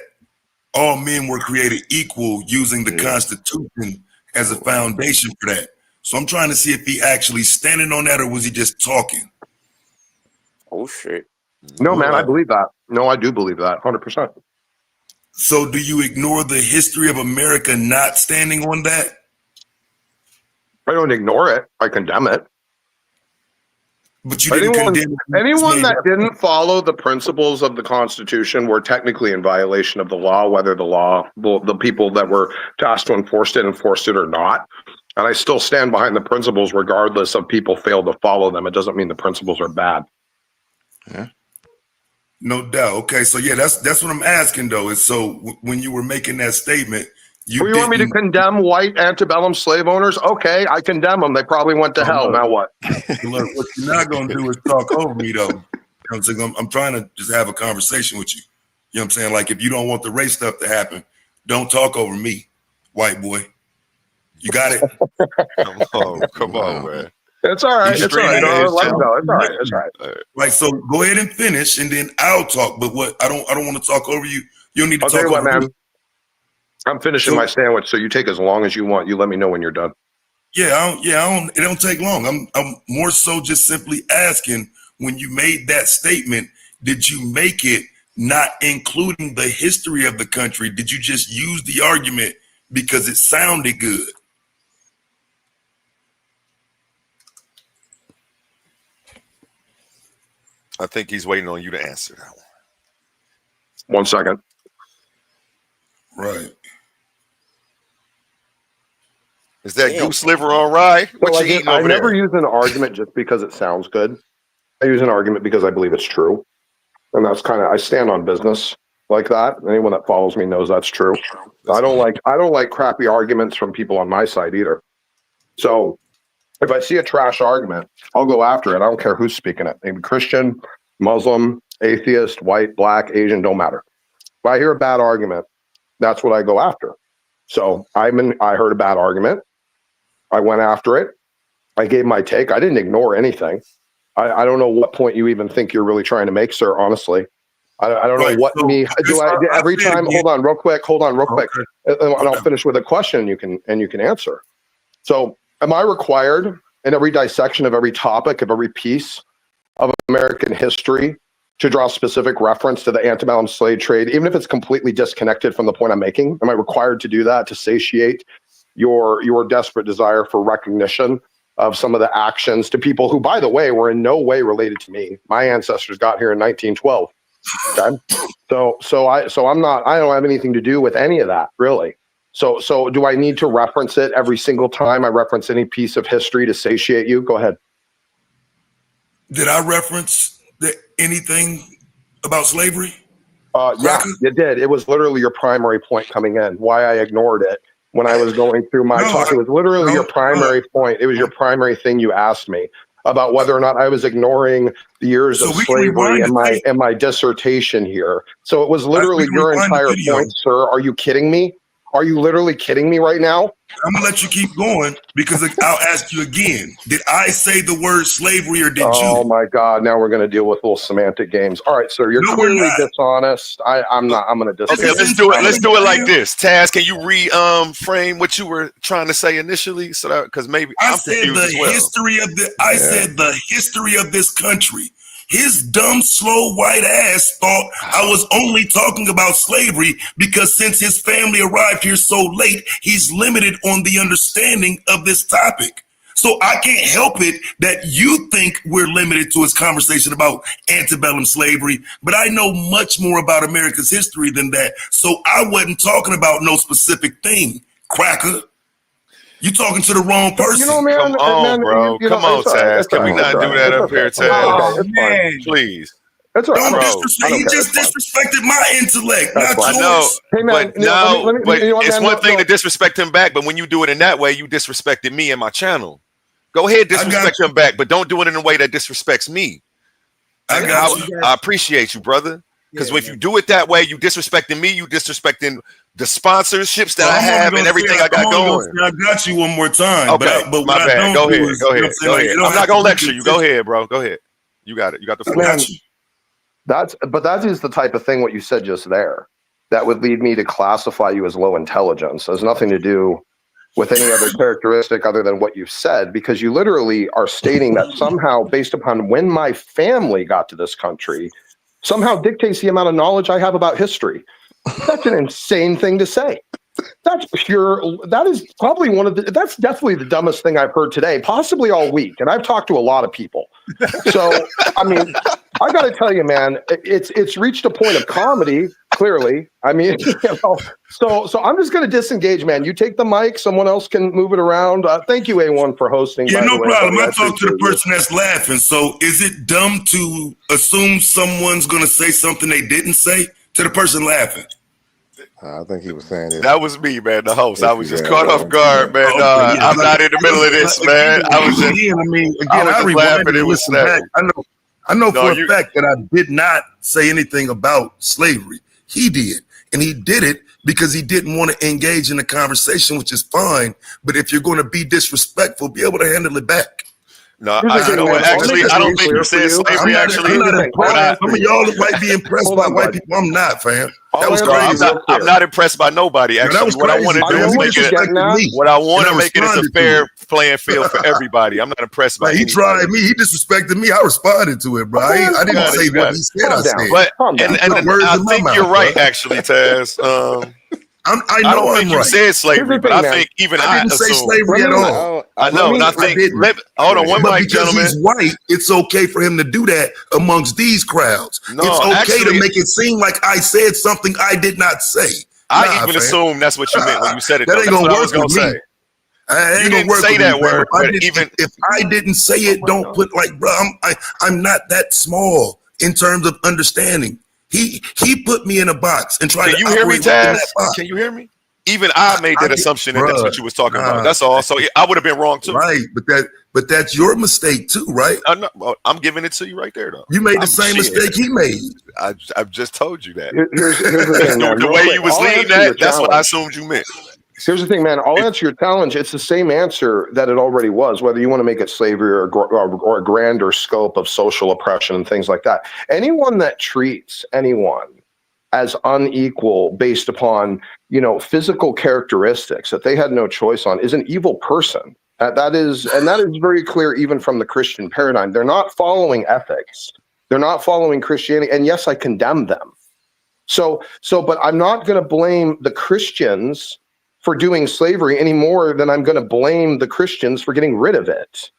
all men were created equal using the Constitution as a foundation for that. So I'm trying to see if he actually standing on that or was he just talking? Oh, shit. No, man, I believe that. No, I do believe that, 100%. So do you ignore the history of America not standing on that? I don't ignore it. I condemn it. But you didn't condemn anyone that didn't follow the principles of the Constitution were technically in violation of the law, whether the people that were tasked to enforce it or not. And I still stand behind the principles regardless of people fail to follow them. It doesn't mean the principles are bad. Yeah. No doubt. Okay, so yeah, that's what I'm asking though. Is so when you were making that statement, you want me to condemn white antebellum slave owners? Okay, I condemn them. They probably went to hell. Now what? Look, what you're not going to do is talk over me, though. You know what I'm saying? I'm trying to just have a conversation with you. You know what I'm saying? Like, if you don't want the race stuff to happen, don't talk over me, white boy. You got it? Come on, man. It's all right. It's all right. It's all right. Like, so go ahead and finish, and then I'll talk. But what? I don't want to talk over you. You don't need to talk over me. I'm finishing my sandwich, so you take as long as you want. You let me know when you're done. Yeah, it don't take long. I'm more so just simply asking, when you made that statement, did you make it not including the history of the country? Did you just use the argument because it sounded good? I think he's waiting on you to answer that one. 1 second. Right. Is that goose liver all right? What you eating over there? I never use an argument just because it sounds good. I use an argument because I believe it's true. And that's I stand on business like that. Anyone that follows me knows that's true. I don't like crappy arguments from people on my side either. So if I see a trash argument, I'll go after it. I don't care who's speaking it. Maybe Christian, Muslim, atheist, white, black, Asian, don't matter. If I hear a bad argument, that's what I go after. So I heard a bad argument. I went after it. I gave my take. I didn't ignore anything. I don't know what point you even think you're really trying to make, sir. Honestly, I don't know what every time. Hold on, real quick. And I'll finish with a question. You can answer. So, am I required in every dissection of every topic of every piece of American history to draw specific reference to the antebellum slave trade, even if it's completely disconnected from the point I'm making? Am I required to do that to satiate your desperate desire for recognition of some of the actions to people who, by the way, were in no way related to me? My ancestors got here in 1912. Okay, so I'm not. I don't have anything to do with any of that, really. So do I need to reference it every single time I reference any piece of history to satiate you? Go ahead. Did I reference anything about slavery? Yeah, you did. It was literally your primary point coming in. Why I ignored it when I was going through my talk. It was literally your primary point. It was your primary thing you asked me about whether or not I was ignoring the years of slavery and my dissertation here. So it was literally your entire point, sir. Are you kidding me? Are you literally kidding me right now? I'm gonna let you keep going because I'll ask you again. Did I say the word slavery or did you? Oh my God! Now we're gonna deal with little semantic games. All right, sir. You're clearly dishonest. I'm not. I'm gonna disagree. Okay, let's do it. Let's do it like this. Taz, can you frame what you were trying to say initially? So that because maybe I said the history of the. I said the history of this country. His dumb, slow, white ass thought I was only talking about slavery because since his family arrived here so late, he's limited on the understanding of this topic. So I can't help it that you think we're limited to his conversation about antebellum slavery, but I know much more about America's history than that. So I wasn't talking about no specific thing, cracker. You talking to the wrong person. You know, man, come on, bro. Come on, Taz. Can we not do that up here, Taz? Oh, man. Please. That's all right. Don't disrespect. He just disrespected my intellect, not yours. I know, hey, man, but it's one thing to disrespect him back, but when you do it in that way, you disrespected me and my channel. Go ahead, disrespect him back, but don't do it in a way that disrespects me. I appreciate you, brother. Because if you do it that way, you disrespecting me, you disrespecting the sponsorships that I have and everything I got going. I got you one more time. Okay, but my bad. Go ahead. Go ahead. I'm not gonna lecture you. Go ahead, bro. Go ahead. You got it. You got the floor. That is the type of thing what you said just there that would lead me to classify you as low intelligence. It has nothing to do with any other characteristic other than what you've said, because you literally are stating that somehow, based upon when my family got to this country, somehow dictates the amount of knowledge I have about history. That's an insane thing to say. That's pure. That is probably that's definitely the dumbest thing I've heard today, possibly all week. And I've talked to a lot of people. So, I mean, I got to tell you, man, it's reached a point of comedy, clearly. I mean, so I'm just going to disengage, man. You take the mic. Someone else can move it around. Thank you, A1, for hosting. Yeah, no problem. I talk to the person that's laughing. So is it dumb to assume someone's going to say something they didn't say to the person laughing? I think he was saying this. That was me, man, the host. I was just caught off guard, man. I'm not in the middle of this, man. I was just, I was laughing. It was snapping. I know for a fact that I did not say anything about slavery. He did. And he did it because he didn't want to engage in the conversation, which is fine. But if you're going to be disrespectful, be able to handle it back. No, I don't think you said slavery. Actually, some of y'all might be impressed by white people. I'm not, fam. That was crazy. I'm not impressed by nobody. Actually, what I want to do is make it. What I want to make it is a fair playing field for everybody. I'm not impressed by. He tried me. He disrespected me. I responded to it, bro. I didn't say what he said. I said, but and I think you're right, actually, Taz. I don't think you said slavery, but I think even I didn't say slavery at all. I know, and I think. Hold on, one mic, gentlemen. He's white, it's okay for him to do that amongst these crowds. No, it's okay to make it seem like I said something I did not say. I even assume that's what you meant when you said it. That ain't gonna work with me. You didn't say that word, but even if I didn't say it, don't put like, bro. I'm not that small in terms of understanding. He put me in a box and tried to. Can you hear me, Taz? Can you hear me? Even I made that assumption that that's what you was talking about. That's all. So I would have been wrong too. Right, but that's your mistake too, right? I'm giving it to you right there, though. You made the same mistake he made. I've just told you that. Here's the thing, the way you was leading that's what I assumed you meant. Here's the thing, man. I'll answer your challenge. It's the same answer that it already was, whether you want to make it slavery or a grander scope of social oppression and things like that. Anyone that treats anyone as unequal based upon, physical characteristics that they had no choice on is an evil person. That is very clear even from the Christian paradigm. They're not following ethics. They're not following Christianity. And yes, I condemn them. But I'm not going to blame the Christians for doing slavery any more than I'm going to blame the Christians for getting rid of it.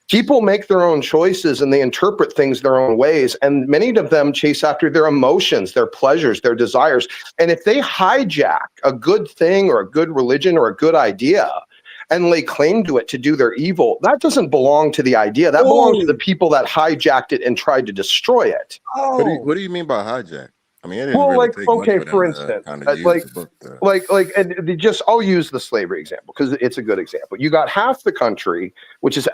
People make their own choices and they interpret things their own ways. And many of them chase after their emotions, their pleasures, their desires. And if they hijack a good thing or a good religion or a good idea and lay claim to it to do their evil, that doesn't belong to the idea. That belongs to the people that hijacked it and tried to destroy it. What do you mean by hijack? I mean, it didn't really take much for them to instance, kind of use the book. I'll use the slavery example because it's a good example. You got half the country, which is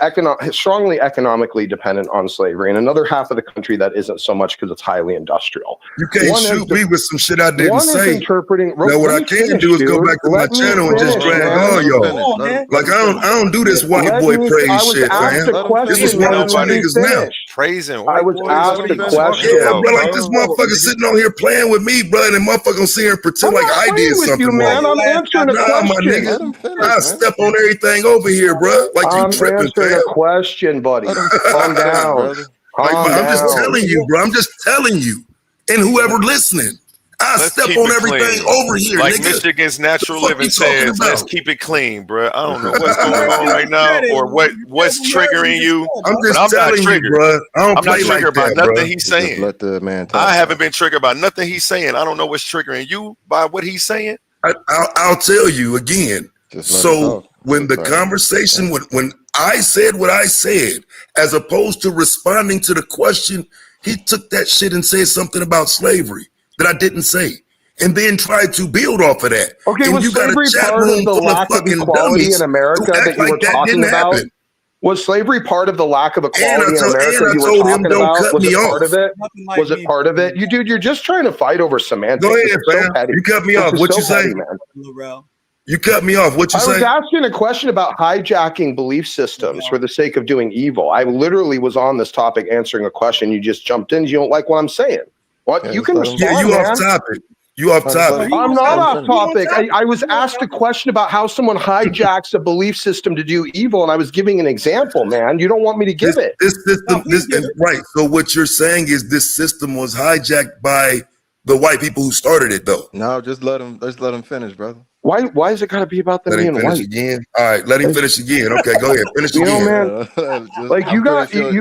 strongly economically dependent on slavery, and another half of the country that isn't so much because it's highly industrial. You can't shoot me with some shit I didn't say. Interpreting. Now, what I can do is go back to my channel and just drag on y'all. Like I don't do this white boy praise shit, man. This is one of my niggas now. Praising I was asked a question. Yeah, bro, like this motherfucker sitting on here playing with me, bro, and motherfucker gonna sit here and pretend like I did something man. wrong. I'm answering a question. My nigga, I step on everything over here, bro. Like you tripping, answering a question, buddy. Calm down. I'm just telling you, bro. I'm just telling you, and whoever listening. I step on everything over here, like nigga. Michigan's Natural Living says, let's keep it clean, bro. I don't know what's going on right now or what's triggering you. I'm just telling you, bro. I'm not triggered by nothing he's saying. Just let the man talk. I haven't been triggered by nothing he's saying. I don't know what's triggering you by what he's saying. I'll tell you again. So when the conversation, when I said what I said, as opposed to responding to the question, he took that shit and said something about slavery that I didn't say, and then tried to build off of that. Okay, and was you got slavery a chat part of room the full lack of equality in America that you were talking about? Was slavery part of the lack of equality in America you were talking about? Was it part of it? Was it part of it? You're just trying to fight over semantics. Go ahead, fam. You cut me off. What you say? You cut me off. What you say? I was asking a question about hijacking belief systems for the sake of doing evil. I literally was on this topic answering a question. You just jumped in. You don't like what I'm saying. What? You can respond, you off topic. You off topic. I'm not off topic. I was asked a question about how someone hijacks a belief system to do evil, and I was giving an example, man. You don't want me to give it. This system, right. So what you're saying is this system was hijacked by the white people who started it, though. No, just let him finish, brother. Why is it got to be about them being white? Again? All right, let him finish again. Okay, go ahead. Finish again. Man, like you gotta get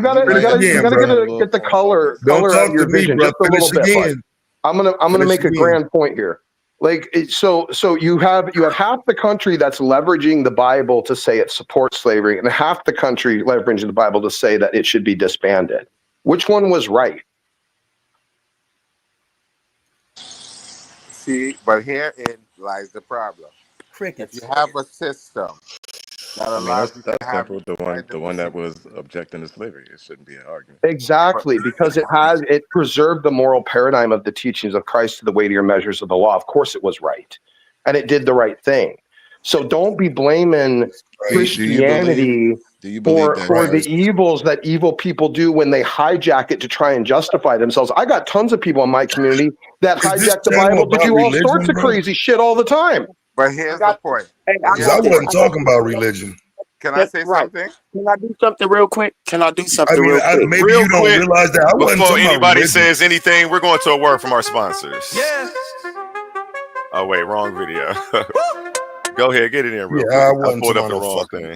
the color out of your vision just a little bit. Like, I'm gonna make a grand point here. Like so you have half the country that's leveraging the Bible to say it supports slavery, and half the country leveraging the Bible to say that it should be disbanded. Which one was right? See, but herein lies the problem. Crickets. If you have a system that allows you to have the one that was objecting to slavery, it shouldn't be an argument. Exactly, because it preserved the moral paradigm of the teachings of Christ to the weightier measures of the law. Of course, it was right, and it did the right thing. So don't be blaming Christianity for the evils that evil people do when they hijack it to try and justify themselves. I got tons of people in my community that hijack the Bible to do all sorts of crazy shit all the time. But here's the point. I wasn't talking about religion. Can I say something? Can I do something real quick? Maybe you don't realize that. Before anybody says anything, we're going to a word from our sponsors. Yeah. Oh wait, wrong video. Go ahead, get it in real quick. I pulled up the wrong thing.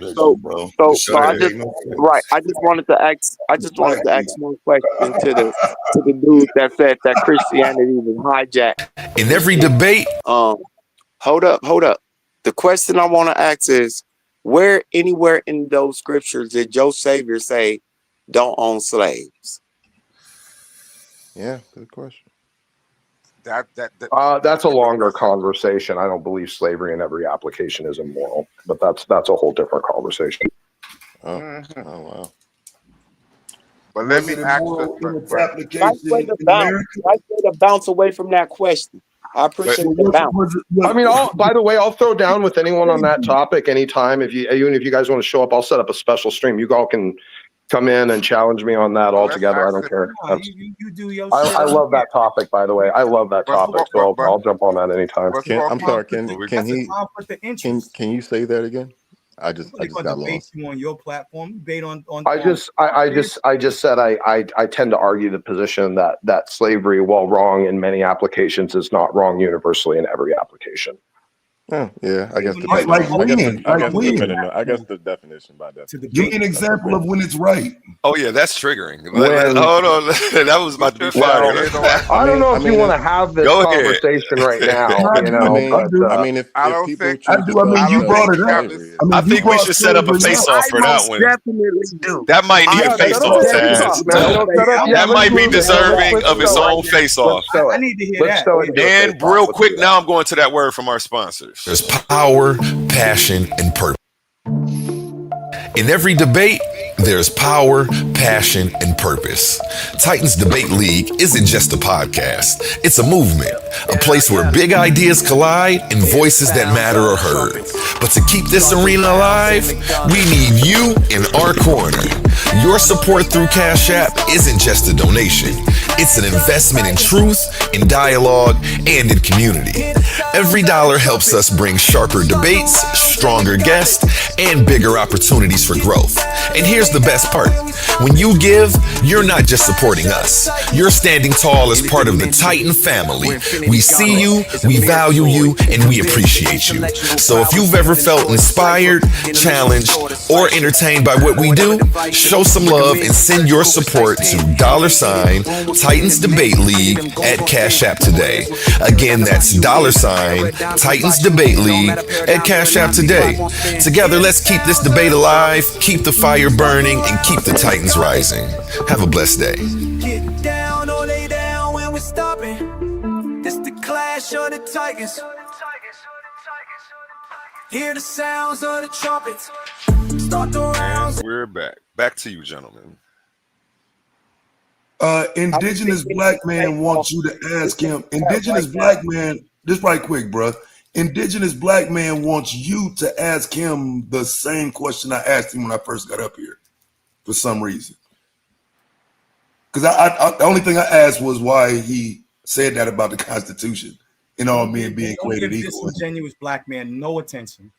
I just wanted to ask one question to the dude that said that Christianity was hijacked. In every debate. Hold up. The question I want to ask is, where anywhere in those scriptures did your Savior say, "Don't own slaves"? Yeah, good question. That's a longer conversation. I don't believe slavery in every application is immoral, but that's a whole different conversation. Oh wow. But let me ask you. Nice way to bounce away from that question. I appreciate the balance. I mean, by the way, I'll throw down with anyone on that topic anytime. Even if you guys want to show up, I'll set up a special stream. You all can come in and challenge me on that altogether. I don't care. You do your I shit. love that topic, by the way. I love that topic, so I'll jump on that anytime. I'm sorry. Can you say that again? I just got lost. You on your platform, debate on. I just said I tend to argue the position that slavery, while wrong in many applications, is not wrong universally in every application. Oh, yeah, I guess I guess the definition by definition. Give me an example of when it's right. Oh yeah, that's triggering. Hold on, that was about to be fired. I don't know if you want to have this conversation right now. I mean, if people choose you brought it up. I think we should set up a face-off for that one. Definitely do. That might need a face-off, Taz. That might be deserving of its own face-off. I need to hear that. And real quick, now I'm going to that word from our sponsors. There's power, passion, and purpose. In every debate, there's power, passion, and purpose. Titans Debate League isn't just a podcast. It's a movement, a place where big ideas collide and voices that matter are heard. But to keep this arena alive, we need you in our corner. Your support through Cash App isn't just a donation. It's an investment in truth, in dialogue, and in community. Every dollar helps us bring sharper debates, stronger guests, and bigger opportunities for growth. And here's the best part. When you give, you're not just supporting us. You're standing tall as part of the Titan family. We see you, we value you, and we appreciate you. So if you've ever felt inspired, challenged, or entertained by what we do, show some love and send your support to $ Titans Debate League at Cash App today. Again, that's $ Titans Debate League at Cash App today. Together, let's keep this debate alive, keep the fire burning, and keep the Titans rising. Have a blessed day. Get down or lay down when we're stopping. It's the clash of the Titans. Hear the sounds of the trumpets. Start the rounds. And we're back. Back to you, gentlemen. Indigenous black man wants you to ask him. Indigenous black man, just right quick, bro. Indigenous black man wants you to ask him the same question I asked him when I first got up here, for some reason. Because the only thing I asked was why he said that about the Constitution and all men being created equal. Disingenuous black man, no attention.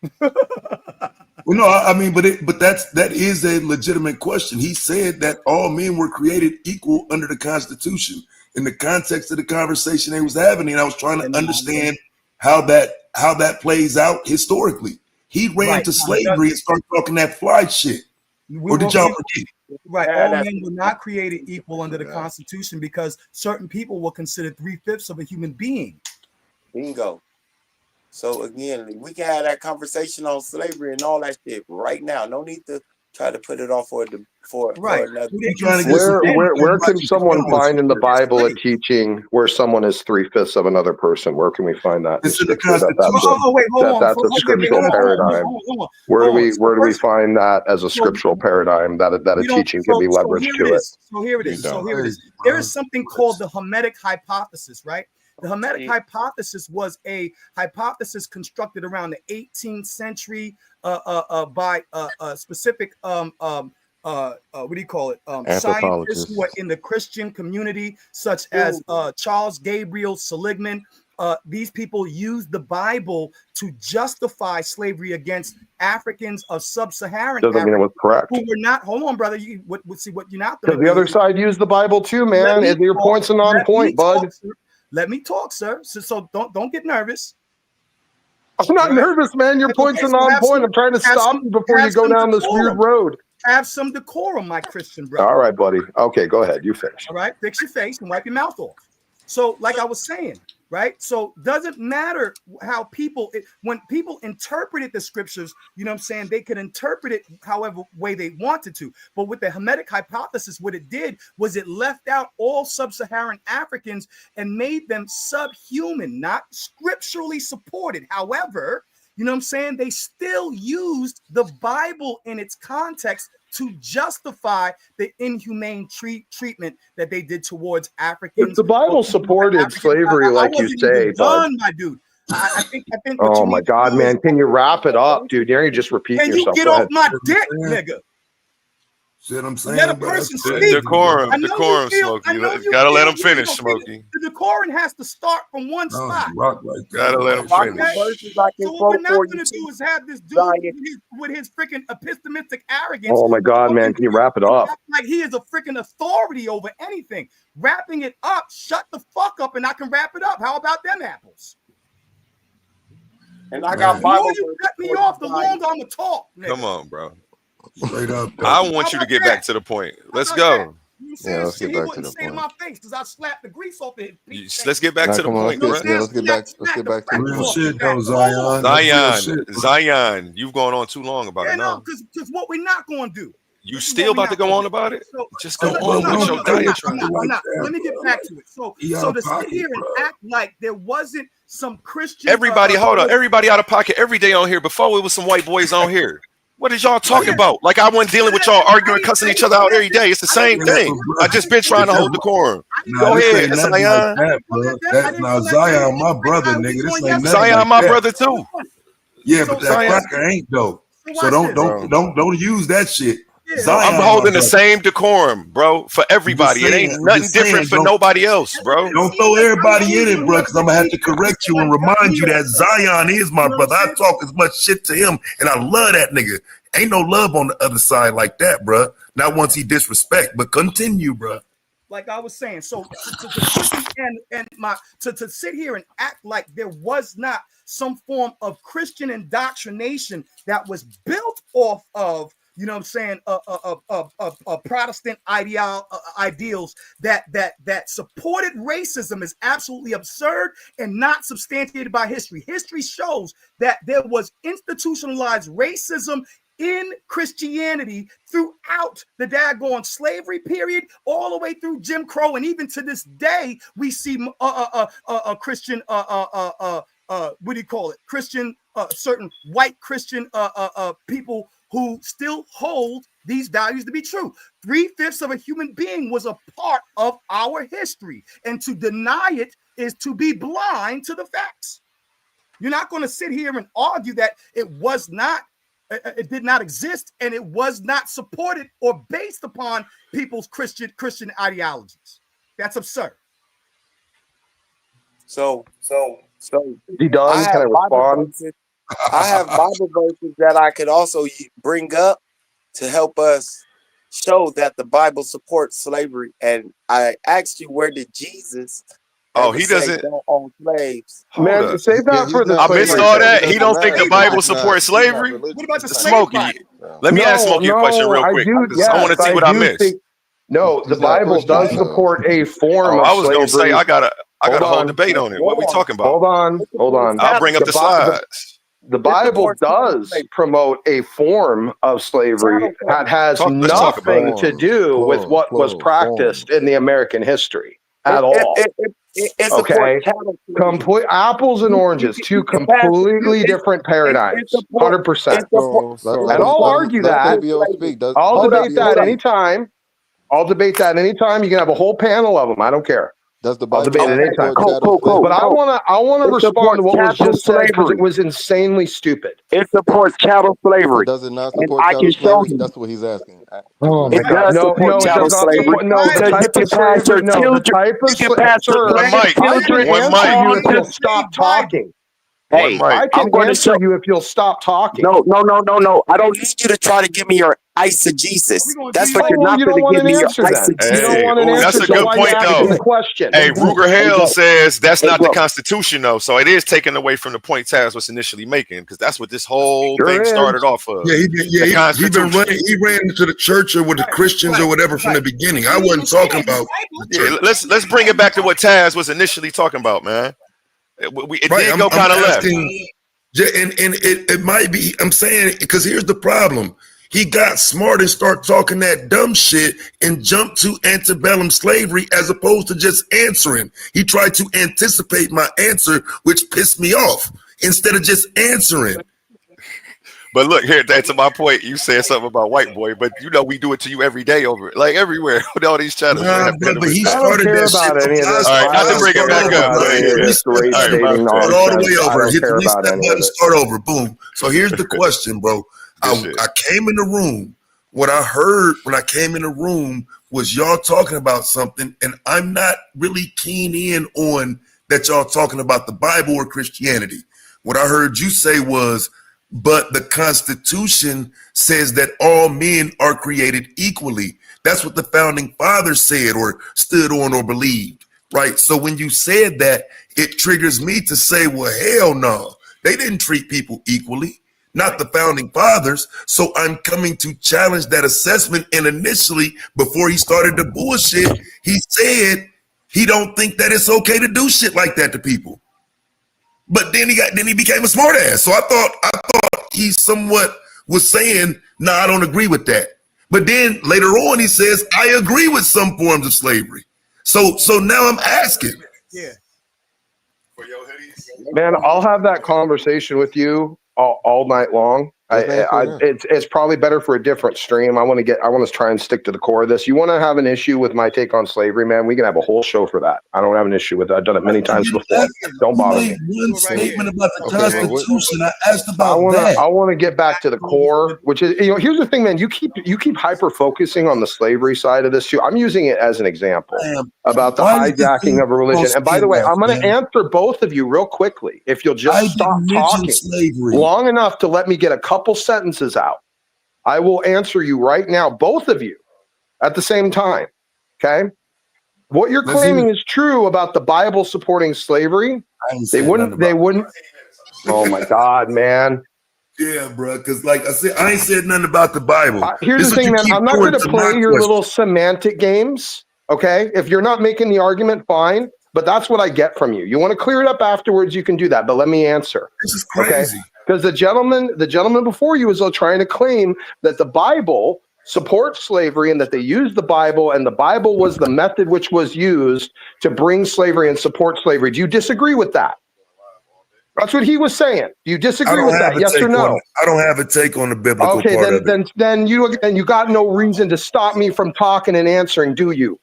Well, no, I mean, but that is a legitimate question. He said that all men were created equal under the Constitution. In the context of the conversation they was having, and I was trying to understand how that plays out historically. He ran to slavery and started talking that fly shit. Or did y'all forget? Right, all men were not created equal under the Constitution because certain people were considered 3/5 of a human being. Bingo. So again, we can have that conversation on slavery and all that shit right now. No need to try to put it off for another. Where can someone find in the Bible a teaching where someone is 3/5 of another person? Where can we find that? It's in the Constitution. That's a scriptural paradigm. Where do we find that as a scriptural paradigm that a teaching can be leveraged to it? So here it is. There is something called the Hermetic hypothesis, right? The Hermetic hypothesis was a hypothesis constructed around the 18th century by a specific what do you call it? Scientists who are in the Christian community, such as Charles Gabriel Seligman. These people used the Bible to justify slavery against Africans of sub-Saharan Doesn't mean it was correct. who were not. Hold on, brother. See what you're not. Because the other side used the Bible too, man. And your point's a non-point, bud. Let me talk, sir. So don't get nervous. I'm not nervous, man. Your point's a non-point. I'm trying to stop you before you go down this weird road. Have some decorum, my Christian brother. All right, buddy. Okay, go ahead. You finish. All right, fix your face and wipe your mouth off. So, like I was saying, right? So, doesn't matter how when people interpreted the scriptures, you know what I'm saying? They could interpret it however way they wanted to. But with the Hermetic hypothesis, what it did was it left out all sub-Saharan Africans and made them subhuman, not scripturally supported. However, you know what I'm saying? They still used the Bible in its context to justify the inhumane treatment that they did towards Africans. If the Bible supported slavery, like you say, done, my dude. I think what oh you my need God, to do man, can you wrap it up, dude? You're just repeating Can you yourself. get Go off ahead. my dick, nigga? See what I'm saying? Let a bro? person That's speak. crazy, Decorum, I know decorum, you feel. Smokey. I know you Gotta let feel. him finish, Smokey. The decorum has to start from one spot. Rock like that. Gotta let him Rock finish. with verses I can So what we're quote not for going you to do too, is have this dude Zion. with his freaking epistemistic arrogance. Oh my God, man, can you wrap it up? Like he is a freaking authority over anything. Wrapping it up, shut the fuck up, and I can wrap it up. How about them apples? And I The got more Bible you verses cut me for you, off, the Zion. longer I'm gonna talk. Nigga. Come on, bro. Straight up. I want you to get back to the point. Let's go. You Yeah, let's shit get he back to wouldn't the say to point. my face because I slapped the grease off of his piece. Let's get back Nah, to the come on, point, let's bro. get back to the Real point. shit though, Zion. That's real shit. Zion, you've gone on too long about Yeah, it no, now. because what we're not going to do. You still about to go on about it? Just go But on we with don't your do it diatribe. I'm like not. that, Let me get bro. back to it. So He out to of sit pocket, here and bro. act like there wasn't some Christian. Everybody, hold on. Everybody out of pocket every day on here. Before it was some white boys on here. What is y'all talking about? Like I wasn't dealing with y'all arguing, cussing each other out every day. It's the same thing. I just been trying to hold decorum. Nah, Go this ahead, ain't nothing like Zion. that, bro. That's now Zion, my brother, nigga. This ain't nothing Zion, like my that. brother too. Yeah, but that Zion. cracker ain't though. So watch this. don't use that shit. No, Zion, I'm my holding the brother. same decorum, bro, for everybody. It ain't nothing different for nobody else, bro. Don't throw everybody in it, bro, because I'm gonna have to correct you and remind you that Zion is my brother. I talk as much shit to him, and I love that nigga. Ain't no love on the other side like that, bro. Not once he disrespect, but continue, bro. Like I was saying, so to sit to sit here and act like there was not some form of Christian indoctrination that was built off of, you know what I'm saying, Protestant ideals that supported racism is absolutely absurd and not substantiated by history. History shows that there was institutionalized racism in Christianity throughout the daggone slavery period, all the way through Jim Crow, and even to this day, we see Christian what do you call it? Christian certain white Christian people who still hold these values to be true. 3/5 of a human being was a part of our history, and to deny it is to be blind to the facts. You're not going to sit here and argue that it did not exist, and it was not supported or based upon people's Christian ideologies. That's absurd. So He done? Can I respond? I have Bible verses that I could also bring up to help us show that the Bible supports slavery. And I asked you, where did Jesus? Oh, he doesn't. Don't own slaves. Man, save that for the I missed slavery all thing. that. He don't think the Bible supports slavery. What about the Smokey? Let me ask Smokey a question real quick. I want to see what I missed. No, the Bible does support a form of I was gonna say slavery. I got a whole debate on it. What we talking about? Hold on. I'll bring up the slides. The Bible does promote a form of slavery that has nothing to do with what was practiced in the American history at all. Okay, complete apples and oranges, two completely different paradigms, 100%. And I'll argue that. I'll debate that anytime. I'll debate that anytime. You can have a whole panel of them. I don't care. Does the I'll Bible debate it anytime. cool. But I want to respond to what was just said because it was insanely stupid. It supports chattel slavery. Does it not support I can chattel show slavery? you. That's what he's asking. Oh my It God! does No, support it chattel does not slavery. support. No, the type of slavery. No, the type of slavery. Sir, One mic. I can One answer you mic. if you'll stop talking. Hey, I can answer you if you'll stop talking. No. I don't need you to try to give me your eisegesis. That's what you're not you going don't to want give an me your answer then. eisegesis. You don't want an answer. That's a so good why point, you asking though. the question? Hey, Ruger Hale says that's not the bro. Constitution, though. So it is taken away from the point Taz was initially making, because that's what this whole Sure thing is. started off of. Yeah, he ran into the church or with the Christians or whatever from the beginning. I wasn't talking about the church. Let's bring it back to what Taz was initially talking about, man. It did go kind of left. And it might be, I'm saying, because here's the problem. He got smart and started talking that dumb shit and jumped to antebellum slavery as opposed to just answering. He tried to anticipate my answer, which pissed me off, instead of just answering. But look here, to my point, you said something about white boy, but you know we do it to you every day over it, like everywhere with all these channels. Nah, but he I don't started care that about shit. any of this. All right, not to bring it back up, but Any of this race all right, dating Start all the way nonsense. I over. don't Hit the care about reset any of button. it. Start over. Boom. So here's the question, bro. I came in the room. What I heard when I came in the room was y'all talking about something, and I'm not really keen in on that y'all talking about the Bible or Christianity. What I heard you say was, but the Constitution says that all men are created equally. That's what the founding fathers said or stood on or believed, right? So when you said that, it triggers me to say, well, hell no. They didn't treat people equally. Not the founding fathers. So I'm coming to challenge that assessment. And initially, before he started the bullshit, he said he don't think that it's okay to do shit like that to people. But then he became a smartass. So I thought he somewhat was saying, "No, I don't agree with that." But then later on, he says, "I agree with some forms of slavery." So now I'm asking. Yeah. Man, I'll have that conversation with you all night long. It's probably better for a different stream. I want to try and stick to the core of this. You want to have an issue with my take on slavery, man? We can have a whole show for that. I don't have an issue with that. I've done it many times before. Don't bother me. One statement about the Constitution. I asked about that. I want to get back to the core, which is, here's the thing, man. You keep hyper focusing on the slavery side of this too. I'm using it as an example about the hijacking of a religion. And by the way, I'm going to answer both of you real quickly if you'll just stop talking long enough to let me get a couple sentences out. I will answer you right now, both of you, at the same time. Okay? What you're claiming is true about the Bible supporting slavery. They wouldn't. Oh my God, man. Yeah, bro. Because like I said, I ain't said nothing about the Bible. Here's the thing, man. I'm not going to play your little semantic games. Okay? If you're not making the argument, fine. But that's what I get from you. You want to clear it up afterwards, you can do that. But let me answer. This is crazy. Okay? Because the gentleman before you is trying to claim that the Bible supports slavery and that they used the Bible and the Bible was the method which was used to bring slavery and support slavery. Do you disagree with that? That's what he was saying. Do you disagree with that? Yes or no? I don't have a take on the biblical okay, part of it. Then you got no reason to stop me from talking and answering, do you?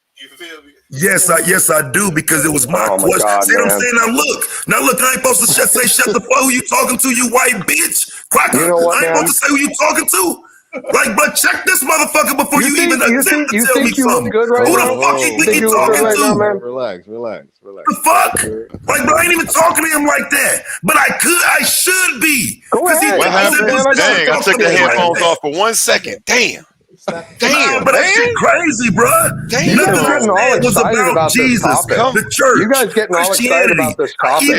Yes, I do, because it was my question. God, see what I'm saying? Now look, I ain't supposed to say shut the fuck. Who you talking to, you white bitch? Cracker. You know what, I ain't supposed to say who you talking to. Like, but check this motherfucker before you even attempt to tell me something. Good right who now? the fuck you think you talking to? Man? Relax. The fuck? Like, bro, I ain't even talking to him like that. But I should be. Go ahead. What happened? Dang, I took the headphones off for 1 second. Damn. Damn, but that shit crazy, bro. You guys getting all excited about Jesus, this topic. the church. You guys getting all excited about this topic.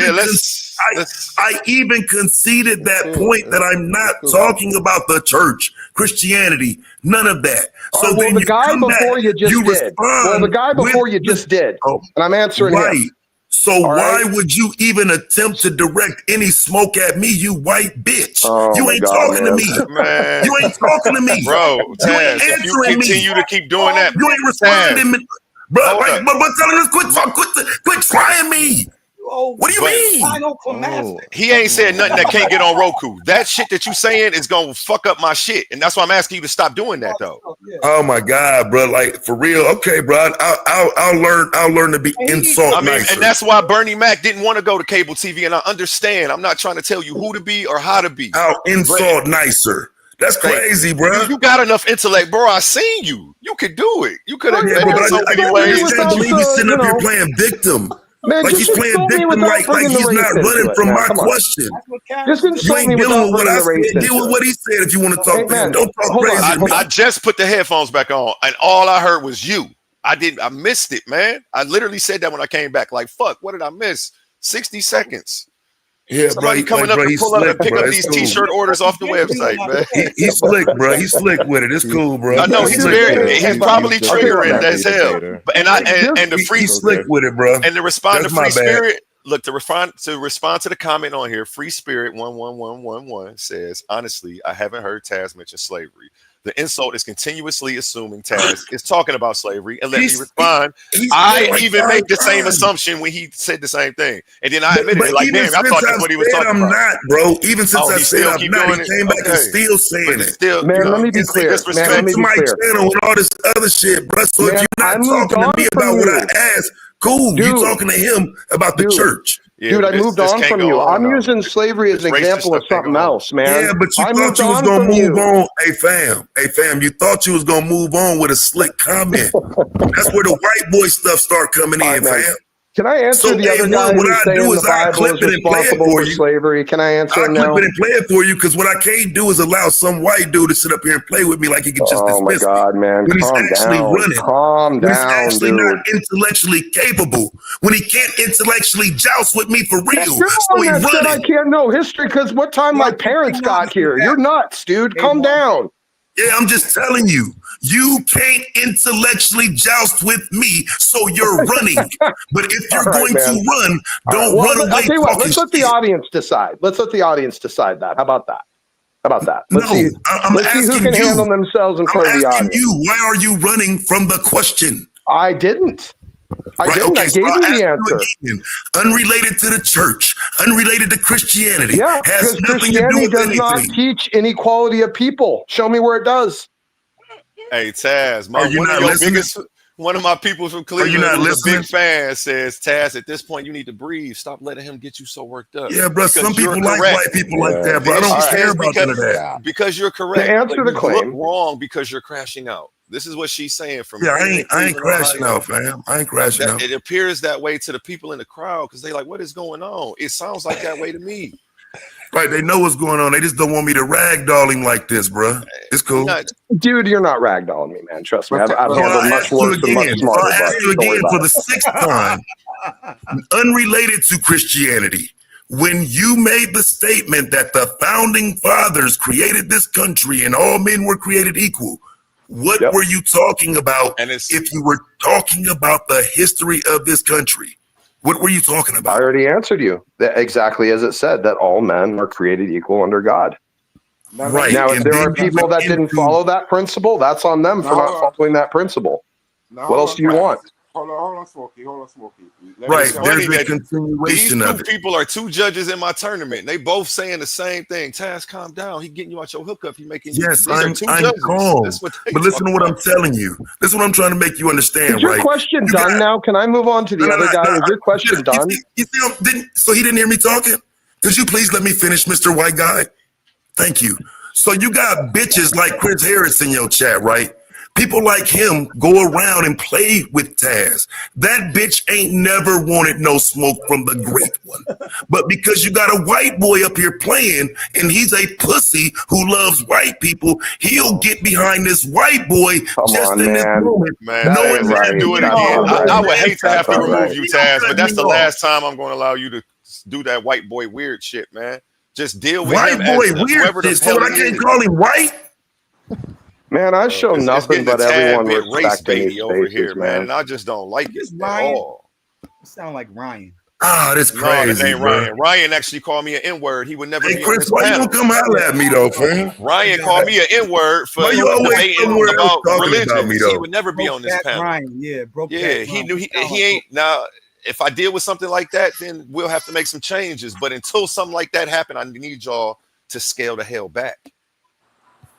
I even conceded that point that I'm not talking about the church, Christianity, none of that. So well, the guy before you just did. Well, the guy before you just did. And I'm answering him. So why would you even attempt to direct any smoke at me, you white bitch? You ain't talking to me. Man. You ain't talking to me. Bro, Taz, if you continue to keep doing that, you ain't responding to me. Bro, but telling us quit trying me. What do you mean? He ain't said nothing that can't get on Roku. That shit that you saying is gonna fuck up my shit, and that's why I'm asking you to stop doing that, though. Oh my God, bro! Like, for real? Okay, bro. I'll learn to be insult nicer. And that's why Bernie Mac didn't want to go to cable TV, and I understand. I'm not trying to tell you who to be or how to be. I'll insult nicer. That's crazy, bro. You got enough intellect, bro. I seen you. You could do it. You could have. I can't believe he's sitting up here playing victim. Man, like he's playing victim, like he's not running from my question. You ain't dealing with what I said. Deal with what he said if you want to talk to him. Don't talk crazy. I just put the headphones back on, and all I heard was you. I missed it, man. I literally said that when I came back. Like, fuck, what did I miss? 60 seconds. Yeah, somebody coming up to pull up and pick up these T-shirt orders off the website, man. He's slick, bro. He's slick with it. It's cool, bro. I know he's probably triggering as hell. And the free slick with it, bro. And to respond to Free Spirit, look, to respond to the comment on here, Free Spirit 11111 says, honestly, I haven't heard Taz mention slavery. The insult is continuously assuming Taz is talking about slavery, and let me respond. I even made the same assumption when he said the same thing, and then I admitted it. Like, damn, I thought that's what he was talking about. I'm not, bro. Even since I said I'm not, he came back and still saying it. Still, man, let me be clear. Man, let me be clear. Channel and all this other shit, bro. So if you're not talking to me about what I asked, cool. You talking to him about the church. Yeah, dude, I moved on from you. I'm using slavery as an example of something else, man. Yeah, but you thought you was gonna move on. Hey fam, you thought you was gonna move on with a slick comment. That's where the white boy stuff start coming in, fam. Can I answer the other guy who's saying the Bible is responsible for slavery? Can I answer him now? I clip it and play it for you because what I can't do is allow some white dude to sit up here and play with me like he can just dismiss me. Oh my God, man, calm down, He's actually not intellectually capable. When he can't intellectually joust with me for real, you're the one that said I can't know history because what time my parents got here. You're nuts, dude. Calm down. Yeah, I'm just telling you, you can't intellectually joust with me, so you're running. But if you're going to run, don't run away. I'll tell you what, let's let the audience decide. Let's let the audience decide that. How about that? Let's see who can handle themselves in front of the audience. Why are you running from the question? I didn't. I gave you the answer. Unrelated to the church, unrelated to Christianity. Yeah, because Christianity does not teach inequality of people. Show me where it does. Hey, Taz, one of my people from Cleveland who's a big fan says, Taz, at this point, you need to breathe. Stop letting him get you so worked up. Yeah, bro, some people like white people like that, bro. I don't care about none of that. Because you're correct. To answer the claim. You look wrong because you're crashing out. This is what she's saying from I ain't crashing out, fam. I ain't crashing out. It appears that way to the people in the crowd because they like, what is going on? It sounds like that way to me. Right, they know what's going on. They just don't want me to ragdoll him like this, bro. It's cool. Dude, you're not ragdolling me, man. Trust me. I've handled much worse and much smarter. I'll ask you again for the 6th time, unrelated to Christianity. When you made the statement that the founding fathers created this country and all men were created equal, what were you talking about if you were talking about the history of this country? What were you talking about? I already answered you. Exactly as it said, that all men are created equal under God. Right. Now, if there are people that didn't follow that principle, that's on them for not following that principle. What else do you want? Hold on, Smokey. Right, there's a continuation of it. These 2 people are 2 judges in my tournament. They both saying the same thing. Taz, calm down. He getting you out your hookup. He making you. Yes, I'm calm. But listen to what I'm telling you. This is what I'm trying to make you understand. Is your question done now? Can I move on to the other guy? Is your question done? You see, so he didn't hear me talking? Could you please let me finish, Mr. White Guy? Thank you. So you got bitches like Chris Harris in your chat, right? People like him go around and play with Taz. That bitch ain't never wanted no smoke from the great one. But because you got a white boy up here playing and he's a pussy who loves white people, he'll get behind this white boy in this moment. Man, knowing right. Do it again. I would hate to have to remove you, Taz, but that's the last time I'm going to allow you to do that white boy weird shit, man. Just deal with white him. White boy weird shit. So I can't call him white? Man, I show nothing but everyone respecting these over spaces, here, man, and I just don't like it at all. You sound like Ryan. Ah, that's crazy. This ain't Ryan. Ryan actually called me an N-word. He would never be Chris, on this why panel. you don't come holler at me though, fam? Ryan called me an N-word for debating about religion. He would never be on this panel. Ryan, he knew he ain't now. If I deal with something like that, then we'll have to make some changes. But until something like that happen, I need y'all to scale the hell back.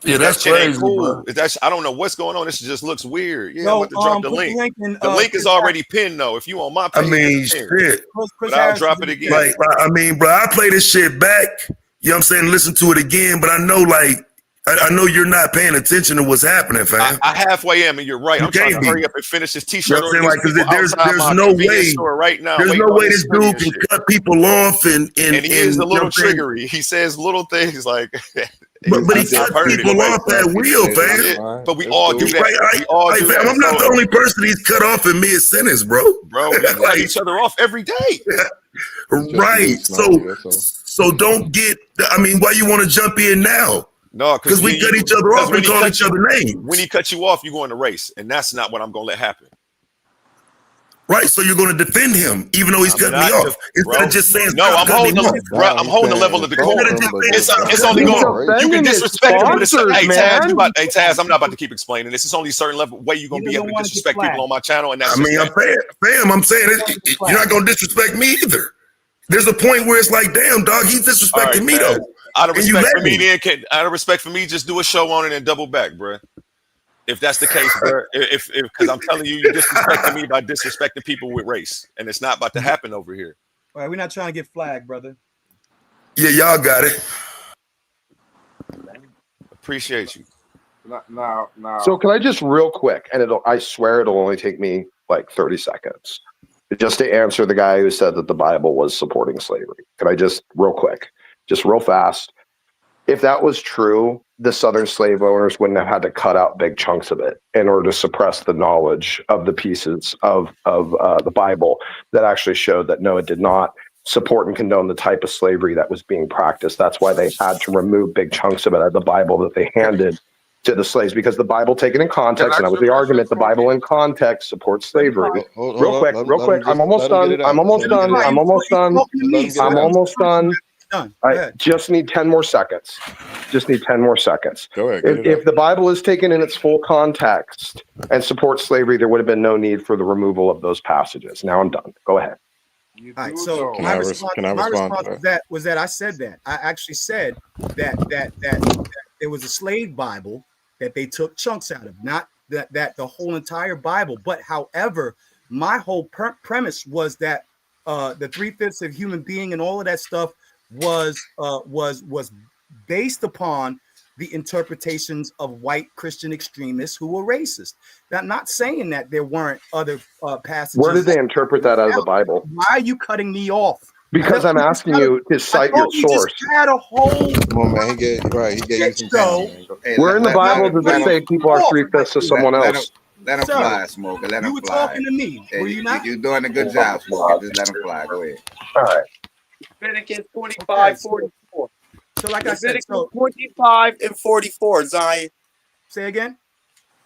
Yeah, that's crazy. Cool. I don't know what's going on. This just looks weird. Yeah, I'm about to drop the link. The link is already pinned though. If you on my page, I mean, shit. But I'll drop it again. Like, I mean, bro, I play this shit back. You know what I'm saying? Listen to it again, but I know, like, I know you're not paying attention to what's happening, fam. I halfway am, and you're right. I'm trying to hurry up and finish this t-shirt. You know what I'm saying? Like, because there's no way right now. There's no way this dude can cut people off and he is a little triggery. He says little things like. But he cut people off that wheel, fam. But we all do that. Fam, I'm not the only person he's cut off in mid-sentence, bro. Bro, we cut each other off every day. Right. So don't get. I mean, why you want to jump in now? No, because we cut each other off and call each other names. When he cut you off, you go in the race, and that's not what I'm gonna let happen. Right, so you're going to defend him, even though he's cutting me off. Instead of just saying, no, I'm holding the level of decorum. It's only going. You can disrespect people. Hey, Taz, I'm not about to keep explaining this. It's only a certain level way you're going to be able to disrespect people on my channel, and that's. I mean, I'm saying you're not going to disrespect me either. There's a point where it's like, damn, dog, he's disrespecting me though. Out of respect for me, just do a show on it and double back, bro. If that's the case, bro, because I'm telling you, you're disrespecting me by disrespecting people with race, and it's not about to happen over here. All right, we're not trying to get flagged, brother. Yeah, y'all got it. Appreciate you. Now. So can I just real quick, and I swear it'll only take me like 30 seconds, just to answer the guy who said that the Bible was supporting slavery. Can I just real quick, just real fast? If that was true, the Southern slave owners wouldn't have had to cut out big chunks of it in order to suppress the knowledge of the pieces of the Bible that actually showed that no, it did not support and condone the type of slavery that was being practiced. That's why they had to remove big chunks of it out of the Bible that they handed to the slaves, because the Bible taken in context, and that was the argument, the Bible in context supports slavery. Real quick, I'm almost done. I just need 10 more seconds. Go ahead. If the Bible is taken in its full context and supports slavery, there would have been no need for the removal of those passages. Now I'm done. Go ahead. All right, so my response was that I said that. I actually said that there was a slave Bible that they took chunks out of, not that the whole entire Bible. But however, my whole premise was that the 3/5 of human being and all of that stuff was based upon the interpretations of white Christian extremists who were racist. Now, I'm not saying that there weren't other passages. Where did they interpret that out of the Bible? Why are you cutting me off? Because I'm asking you to cite your source. Had a whole Come on, man. He gave you some time. Where in the Bible does it say people are 3/5 of someone else? Let him fly, Smoker. Let him fly. You were talking to me. Were you not? You're doing a good job, Smoker. Just let him fly. Go ahead. All right. Leviticus 25:44. So like I said, 25 and 44, Zion. Say again?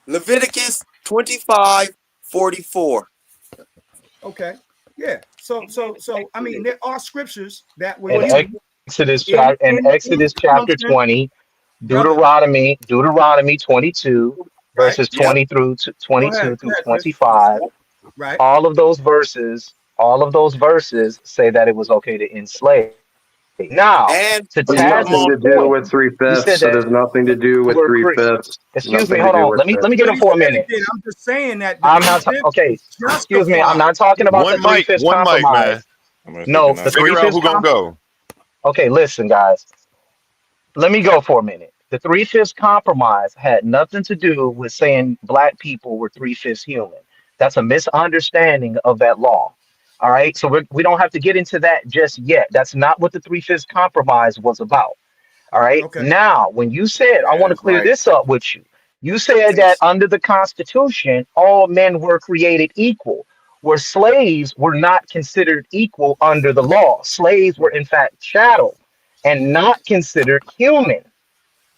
Leviticus 25:44. Okay. Yeah. So I mean, there are scriptures that were in Exodus chapter 20, Deuteronomy 22, verses 20 through 22 through 25. Right. All of those verses say that it was okay to enslave. Now, to nothing to do with 3/5. So there's nothing to do with 3/5. Excuse me, hold on. Let me get him for a minute. I'm just saying that. I'm not okay. Excuse me. I'm not talking about the 3/5 compromise. No, the 3/5 who gonna go. Okay, listen, guys. Let me go for a minute. The 3/5 compromise had nothing to do with saying black people were 3/5 human. That's a misunderstanding of that law. All right, so we don't have to get into that just yet. That's not what the 3/5 compromise was about. All right. Okay. Now, when you said, I want to clear this up with you. You said that under the Constitution, all men were created equal, where slaves were not considered equal under the law. Slaves were in fact chattel and not considered human.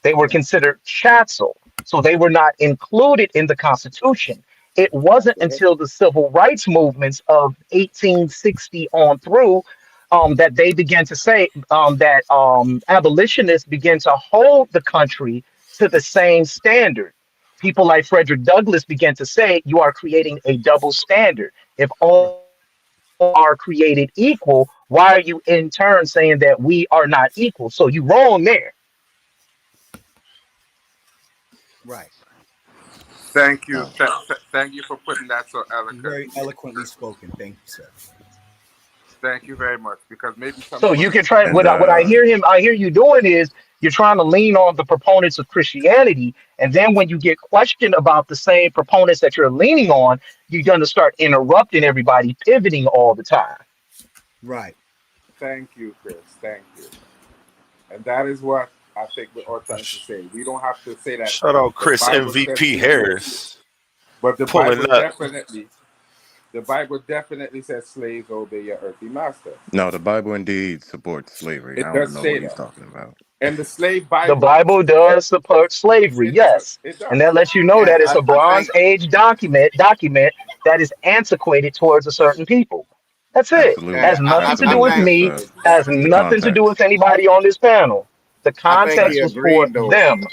They were considered chattel, so they were not included in the Constitution. It wasn't until the civil rights movements of 1860 on through that they began to say that abolitionists began to hold the country to the same standard. People like Frederick Douglass began to say, you are creating a double standard. If all are created equal, why are you in turn saying that we are not equal? So you wrong there. Right. Thank you. Thank you for putting that so eloquently. Very eloquently spoken. Thank you, sir. Thank you very much. Because maybe so you can try. What I hear you doing is you're trying to lean on the proponents of Christianity, and then when you get questioned about the same proponents that you're leaning on, you're going to start interrupting everybody, pivoting all the time. Right. Thank you, Chris. Thank you. And that is what I think we're all trying to say. We don't have to say that. Shout out Chris MVP Harris. But the Bible definitely says slaves obey your earthly master. No, the Bible indeed supports slavery. I don't know what he's talking about. And the slave Bible. The Bible does support slavery, yes. And that lets you know that it's a Bronze Age document that is antiquated towards a certain people. That's it. Absolutely. Has nothing to do with Absolutely. me. Has It's the nothing to do context. with anybody on this panel. The I think context he was for agreed though. them.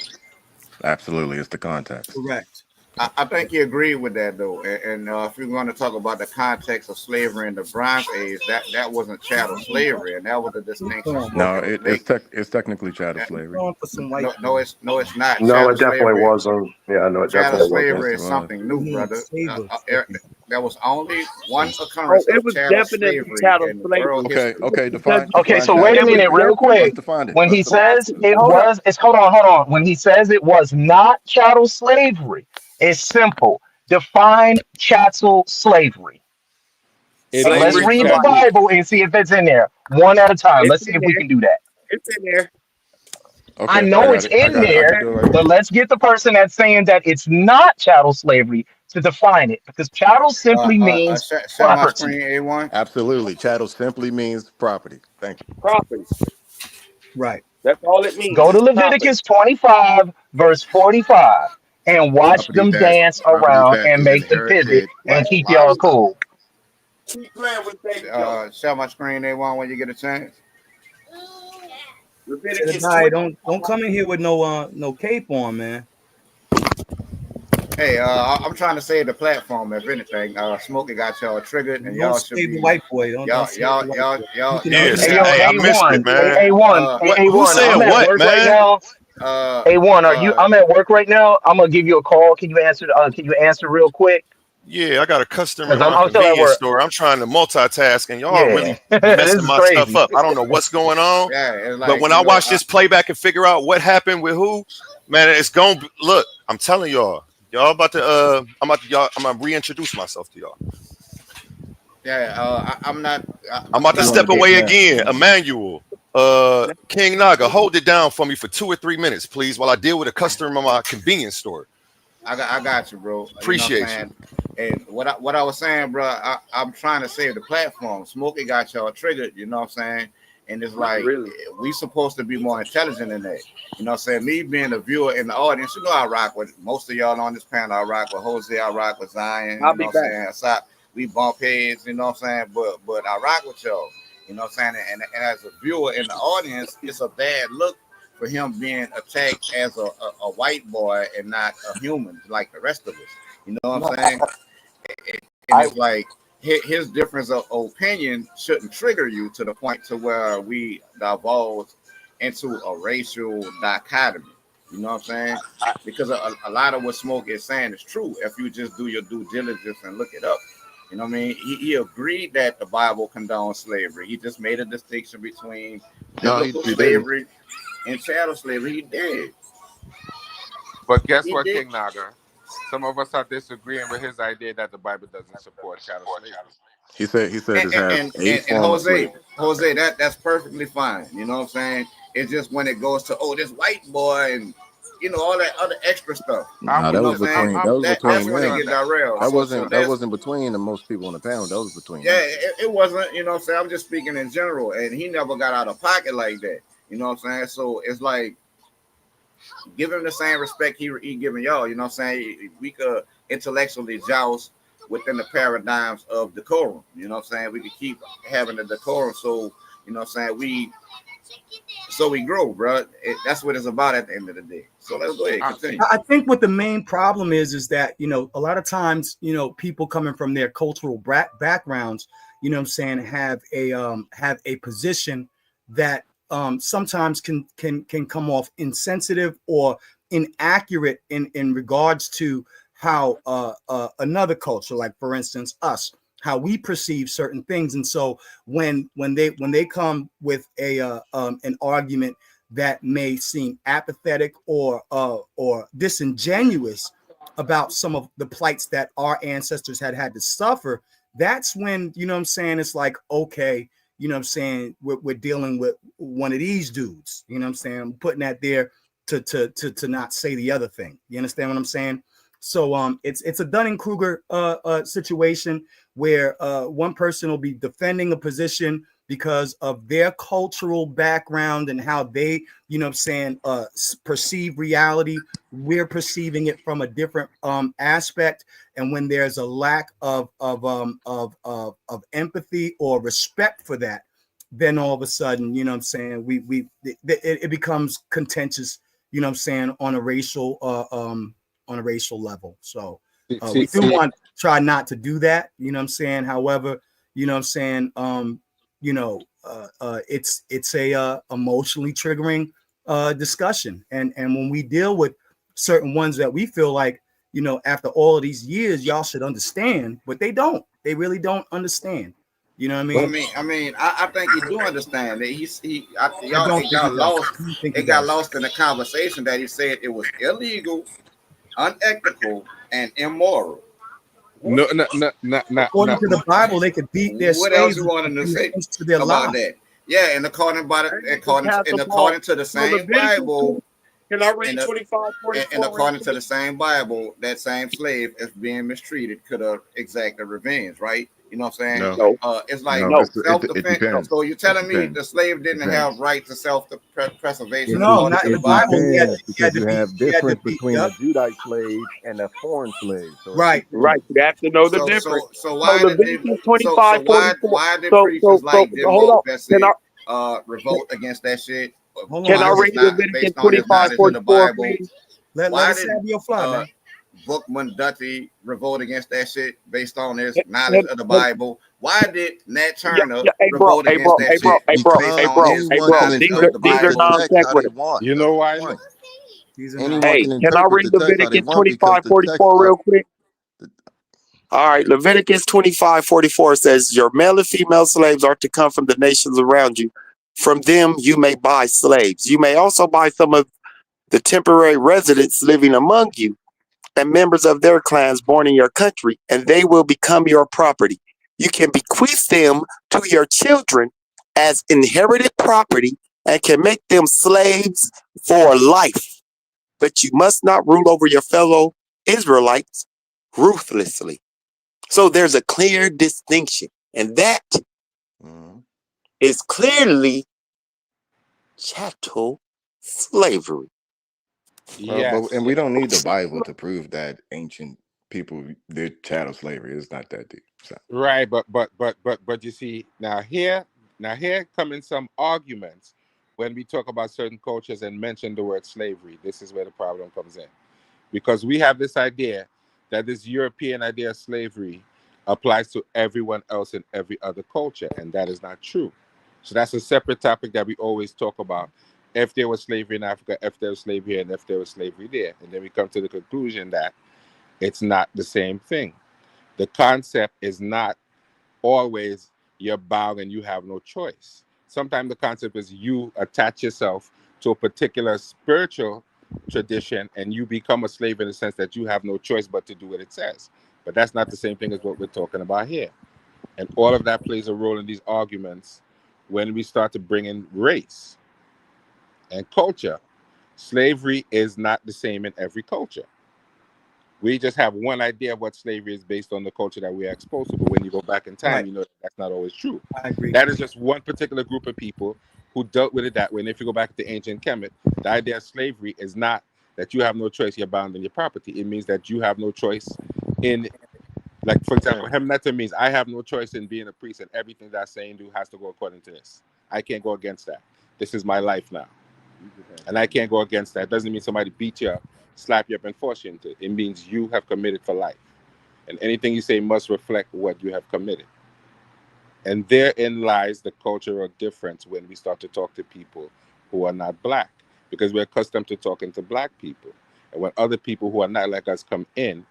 Absolutely. It's the context. Correct. I think he agreed with that though. And if you're going to talk about the context of slavery in the Bronze Age, that wasn't chattel slavery, and that was the distinction No, Smoking was it's technically chattel slavery. No, it's not. No, it Chattel definitely slavery. wasn't. Yeah, no, it Chattel definitely wasn't. slavery Yes, is it something new, brother. There was only one Oh, occurrence it of was chattel definitely slavery chattel in world slavery. history. Okay, Because Okay, define so wait a it chattel. was minute, real definitely. quick. Let's define it. When he Let's define says it Hold up. was, it's hold on. When he says it was not chattel slavery, it's simple. Define chattel slavery. And let's Slavery read the chattel. Bible and see if it's in there one at a time. It's Let's see in if we there. can do that. It's in there. I Okay, I know got it's it. I in got it. I can there, do it right but here. let's get the person that's saying that it's not chattel slavery to define it, because chattel simply means Share my property. screen, A1. Absolutely. Chattel simply means property. Thank you. Property. Right. That's all it means. Go to Property. Leviticus 25, verse 45, and watch them dance Property around that and is make the pivot inherited and by keep y'all livestock. cool. Keep playing with Baby Joe. Share my screen, A1, when you get a chance. Leviticus Jedediah, 20. don't come in here with no cape on, man. Hey, I'm trying to save the platform. If anything, Smokey got y'all triggered, and Don't y'all should save be the white boy. Don't save the white boy. You can Yeah, Hey see, yo, hey, I missed it, A1, man. A1, What? Who A1. said I'm at what, work right man? now. A1, are you? I'm at work right now. I'm gonna give you a call. Can you answer? Can you answer real quick? Yeah, I got a customer Because in my I'm still at convenience work. store. I'm trying to multitask, and y'all Yeah, really this messing is my stuff crazy. up. I don't know what's going on. Yeah, it's But like, when I watch this playback and figure out what happened with who, man, it's gonna be, look. I'm telling y'all, about to I'm gonna reintroduce myself to y'all. yeah, I'm not. I'm about to step away again. Emmanuel, King Naga, hold it down for me for 2 or 3 minutes, please, while I deal with a customer in my convenience store. I got you, bro. Appreciate you. Know what I'm saying? And what I was saying, bro, I'm trying to save the platform. Smokey got y'all triggered, you know what I'm saying? And it's like, we supposed to be more intelligent than that. You know what I'm saying? Me being a viewer in the audience, you know I rock with most of y'all on this panel. I rock with Jose, I rock with Zion, I'll you be know what I'm back. saying? So we bump heads, you know what I'm saying? But I rock with y'all, you know what I'm saying? And as a viewer in the audience, it's a bad look for him being attacked as a white boy and not a human like the rest of us. You know what I'm saying? And it's like his difference of opinion shouldn't trigger you to the point to where we divulge into a racial dichotomy. You know what I'm saying? Because a lot of what Smoke is saying is true if you just do your due diligence and look it up. You know what I mean? He agreed that the Bible condones slavery. He just made a distinction between biblical slavery and chattel slavery. He did. But guess He what, did. King Naga? Some of us are disagreeing with his idea that the Bible doesn't support chattel slavery. He said it has a form of slavery. Jose, that's perfectly fine. You know what I'm saying? It's just when it goes to this white boy and all that other extra stuff. No, that was between That's when it them. get derailed. That wasn't between the most people on the panel. That was between yeah, them. it wasn't, you know what I'm saying? I'm just speaking in general, and he never got out of pocket like that. You know what I'm saying? So it's like, give him the same respect he giving y'all. You know what I'm saying? We could intellectually joust within the paradigms of decorum. You know what I'm saying? We could keep having the decorum, so you know what I'm saying, we grow, bro. That's what it's about at the end of the day. So let's go ahead, continue. I think what the main problem is that, a lot of times, people coming from their cultural backgrounds, you know what I'm saying, have a position that sometimes can come off insensitive or inaccurate in regards to how another culture, like for instance us, how we perceive certain things. And so when they come with an argument that may seem apathetic or disingenuous about some of the plights that our ancestors had to suffer, that's when, you know what I'm saying, it's like, okay, you know what I'm saying, we're dealing with one of these dudes. You know what I'm saying? I'm putting that there to not say the other thing. You understand what I'm saying? So it's a Dunning-Kruger situation where one person will be defending a position because of their cultural background and how they, you know what I'm saying, perceive reality. We're perceiving it from a different aspect. And when there's a lack of empathy or respect for that, then all of a sudden, you know what I'm saying, it becomes contentious, you know what I'm saying, on a racial level. So we do want to try not to do that, you know what I'm saying. However, you know what I'm saying, it's a emotionally triggering discussion. And when we deal with certain ones that we feel like, you know, after all of these years, y'all should understand, but they don't. They really don't understand. You know what I mean? I think you do understand that it got lost in the conversation that he said it was illegal, unethical, and immoral. No. According to the Bible, they could beat their What slaves. else you wanted to say to their about lives. that? Yeah, and according to the same Bible. Can I read 25? And according to the same Bible, that same slave, if being mistreated, could have exacted revenge, right? You know what I'm saying? No. It's like It self-defense. depends. So you're telling me Depends. the slave didn't have right to self-preservation? No, not in the Bible. Because you have difference between a Judite slave and a foreign slave. So right. You have to know the difference. So why did Leviticus 25, why did preachers like Jim hold Bob say revolt against that shit? Can I read Leviticus 25, 44? Why did Sabio fly, man? Bookman Dutty revolt against that shit based on his knowledge of the Bible? Why did Nat Turner revolt against that shit based on his knowledge of the Bible? These are non-sequiturs. You know why? Hey, can I read Leviticus 25, 44 real quick? All right, Leviticus 25, 44 says, your male and female slaves are to come from the nations around you. From them you may buy slaves. You may also buy some of the temporary residents living among you and members of their clans born in your country, and they will become your property. You can bequeath them to your children as inherited property and can make them slaves for life. But you must not rule over your fellow Israelites ruthlessly. So there's a clear distinction, and that is clearly chattel slavery. But we don't need the Bible to prove that ancient people did chattel slavery. It's not that deep. So. Right, but you see, now here come in some arguments when we talk about certain cultures and mention the word slavery. This is where the problem comes in, because we have this idea that this European idea of slavery applies to everyone else in every other culture, and that is not true. So that's a separate topic that we always talk about. If there was slavery in Africa, if there was slavery here, and if there was slavery there, and then we come to the conclusion that it's not the same thing. The concept is not always you're bound and you have no choice. Sometimes the concept is you attach yourself to a particular spiritual tradition and you become a slave in the sense that you have no choice but to do what it says. But that's not the same thing as what we're talking about here. And all of that plays a role in these arguments when we start to bring in race and culture. Slavery is not the same in every culture. We just have one idea of what slavery is based on the culture that we are exposed to. But when you go back in time, you know that's not always true. I agree. That is just one particular group of people who dealt with it that way. And if you go back to ancient Kemet, the idea of slavery is not that you have no choice, you're bound in your property. It means that you have no choice in, like, for example, Hemneta means I have no choice in being a priest, and everything that I say and do has to go according to this. I can't go against that. This is my life now. And I can't go against that. It doesn't mean somebody beat you up, slap you up, and force you into it. It means you have committed for life. And anything you say must reflect what you have committed. And therein lies the cultural difference when we start to talk to people who are not black, because we're accustomed to talking to black people. And when other people who are not like us come in,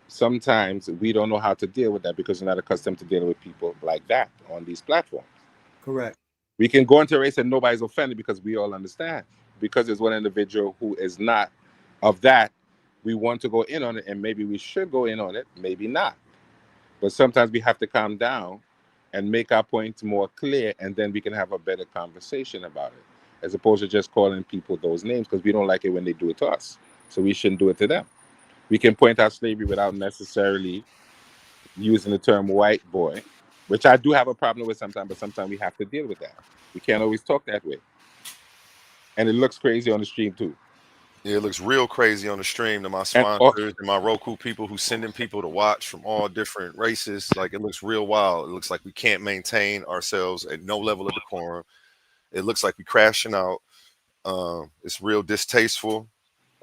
sometimes we don't know how to deal with that because we're not accustomed to dealing with people like that on these platforms. Correct. We can go into race and nobody's offended because we all understand. Because there's one individual who is not of that, we want to go in on it, and maybe we should go in on it, maybe not. But sometimes we have to calm down and make our points more clear, and then we can have a better conversation about it, as opposed to just calling people those names, because we don't like it when they do it to us. So we shouldn't do it to them. We can point out slavery without necessarily using the term white boy, which I do have a problem with sometimes, but sometimes we have to deal with that. We can't always talk that way. And it looks crazy on the stream too. Yeah, it looks real crazy on the stream to my sponsors and my Roku people who sending people to watch from all different races. Like, it looks real wild. It looks like we can't maintain ourselves at no level of decorum. It looks like we crashing out. It's real distasteful,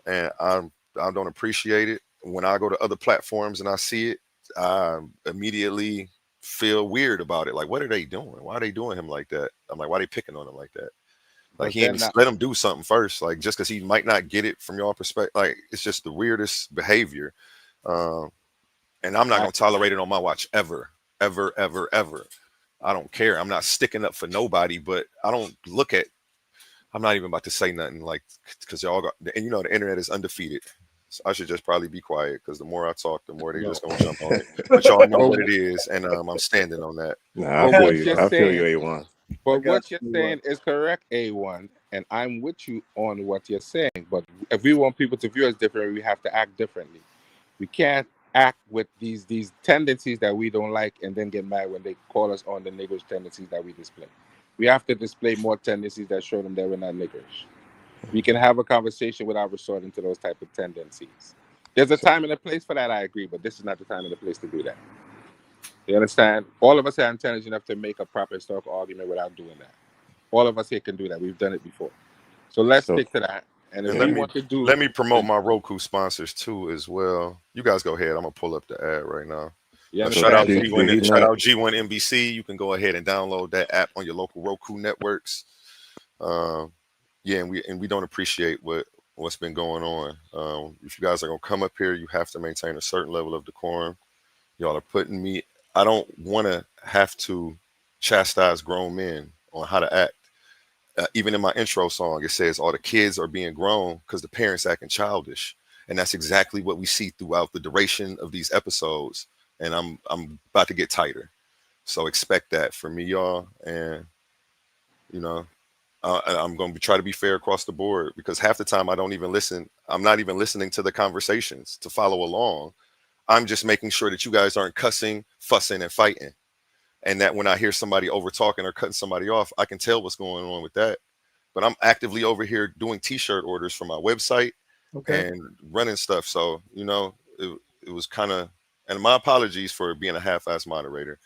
and I don't appreciate it. When I go to other platforms and I see it, I immediately feel weird about it. Like, what are they doing? Why are they doing him like that? I'm like, why are they picking on him like that? Like, he ain't let him do something first. Like, just because he might not get it from your perspective, like, it's just the weirdest behavior. And I'm not gonna tolerate it on my watch ever, ever, ever, ever. I don't care. I'm not sticking up for nobody, but I don't look at. I'm not even about to say nothing, like, because y'all got, and you know, the internet is undefeated. So I should just probably be quiet, because the more I talk, the more they just gonna jump on it. But y'all know what it is, and I'm standing on that. Nah, I feel you. I feel you, A1. But what you're saying is correct, A1, and I'm with you on what you're saying. But if we want people to view us differently, we have to act differently. We can't act with these tendencies that we don't like and then get mad when they call us on the niggerish tendencies that we display. We have to display more tendencies that show them that we're not niggerish. We can have a conversation without resorting to those type of tendencies. There's a time and a place for that, I agree, but this is not the time and the place to do that. You understand? All of us are intelligent enough to make a proper historical argument without doing that. All of us here can do that. We've done it before. So let's stick to that. And if we want to do, let me promote my Roku sponsors too as well. You guys go ahead. I'm gonna pull up the ad right now. Yeah, shout out G1, shout out G1 NBC. You can go ahead and download that app on your local Roku networks. Yeah, and we don't appreciate what's been going on. If you guys are gonna come up here, you have to maintain a certain level of decorum. Y'all are putting me. I don't want to have to chastise grown men on how to act. Even in my intro song, it says all the kids are being grown because the parents acting childish, and that's exactly what we see throughout the duration of these episodes. And I'm about to get tighter, so expect that from me, y'all. And you know, I'm going to try to be fair across the board, because half the time I don't even listen. I'm not even listening to the conversations to follow along. I'm just making sure that you guys aren't cussing, fussing, and fighting. And that when I hear somebody over talking or cutting somebody off, I can tell what's going on with that. But I'm actively over here doing t-shirt orders for my website and running stuff. So, you know, it was kind of, and my apologies for being a half-ass moderator.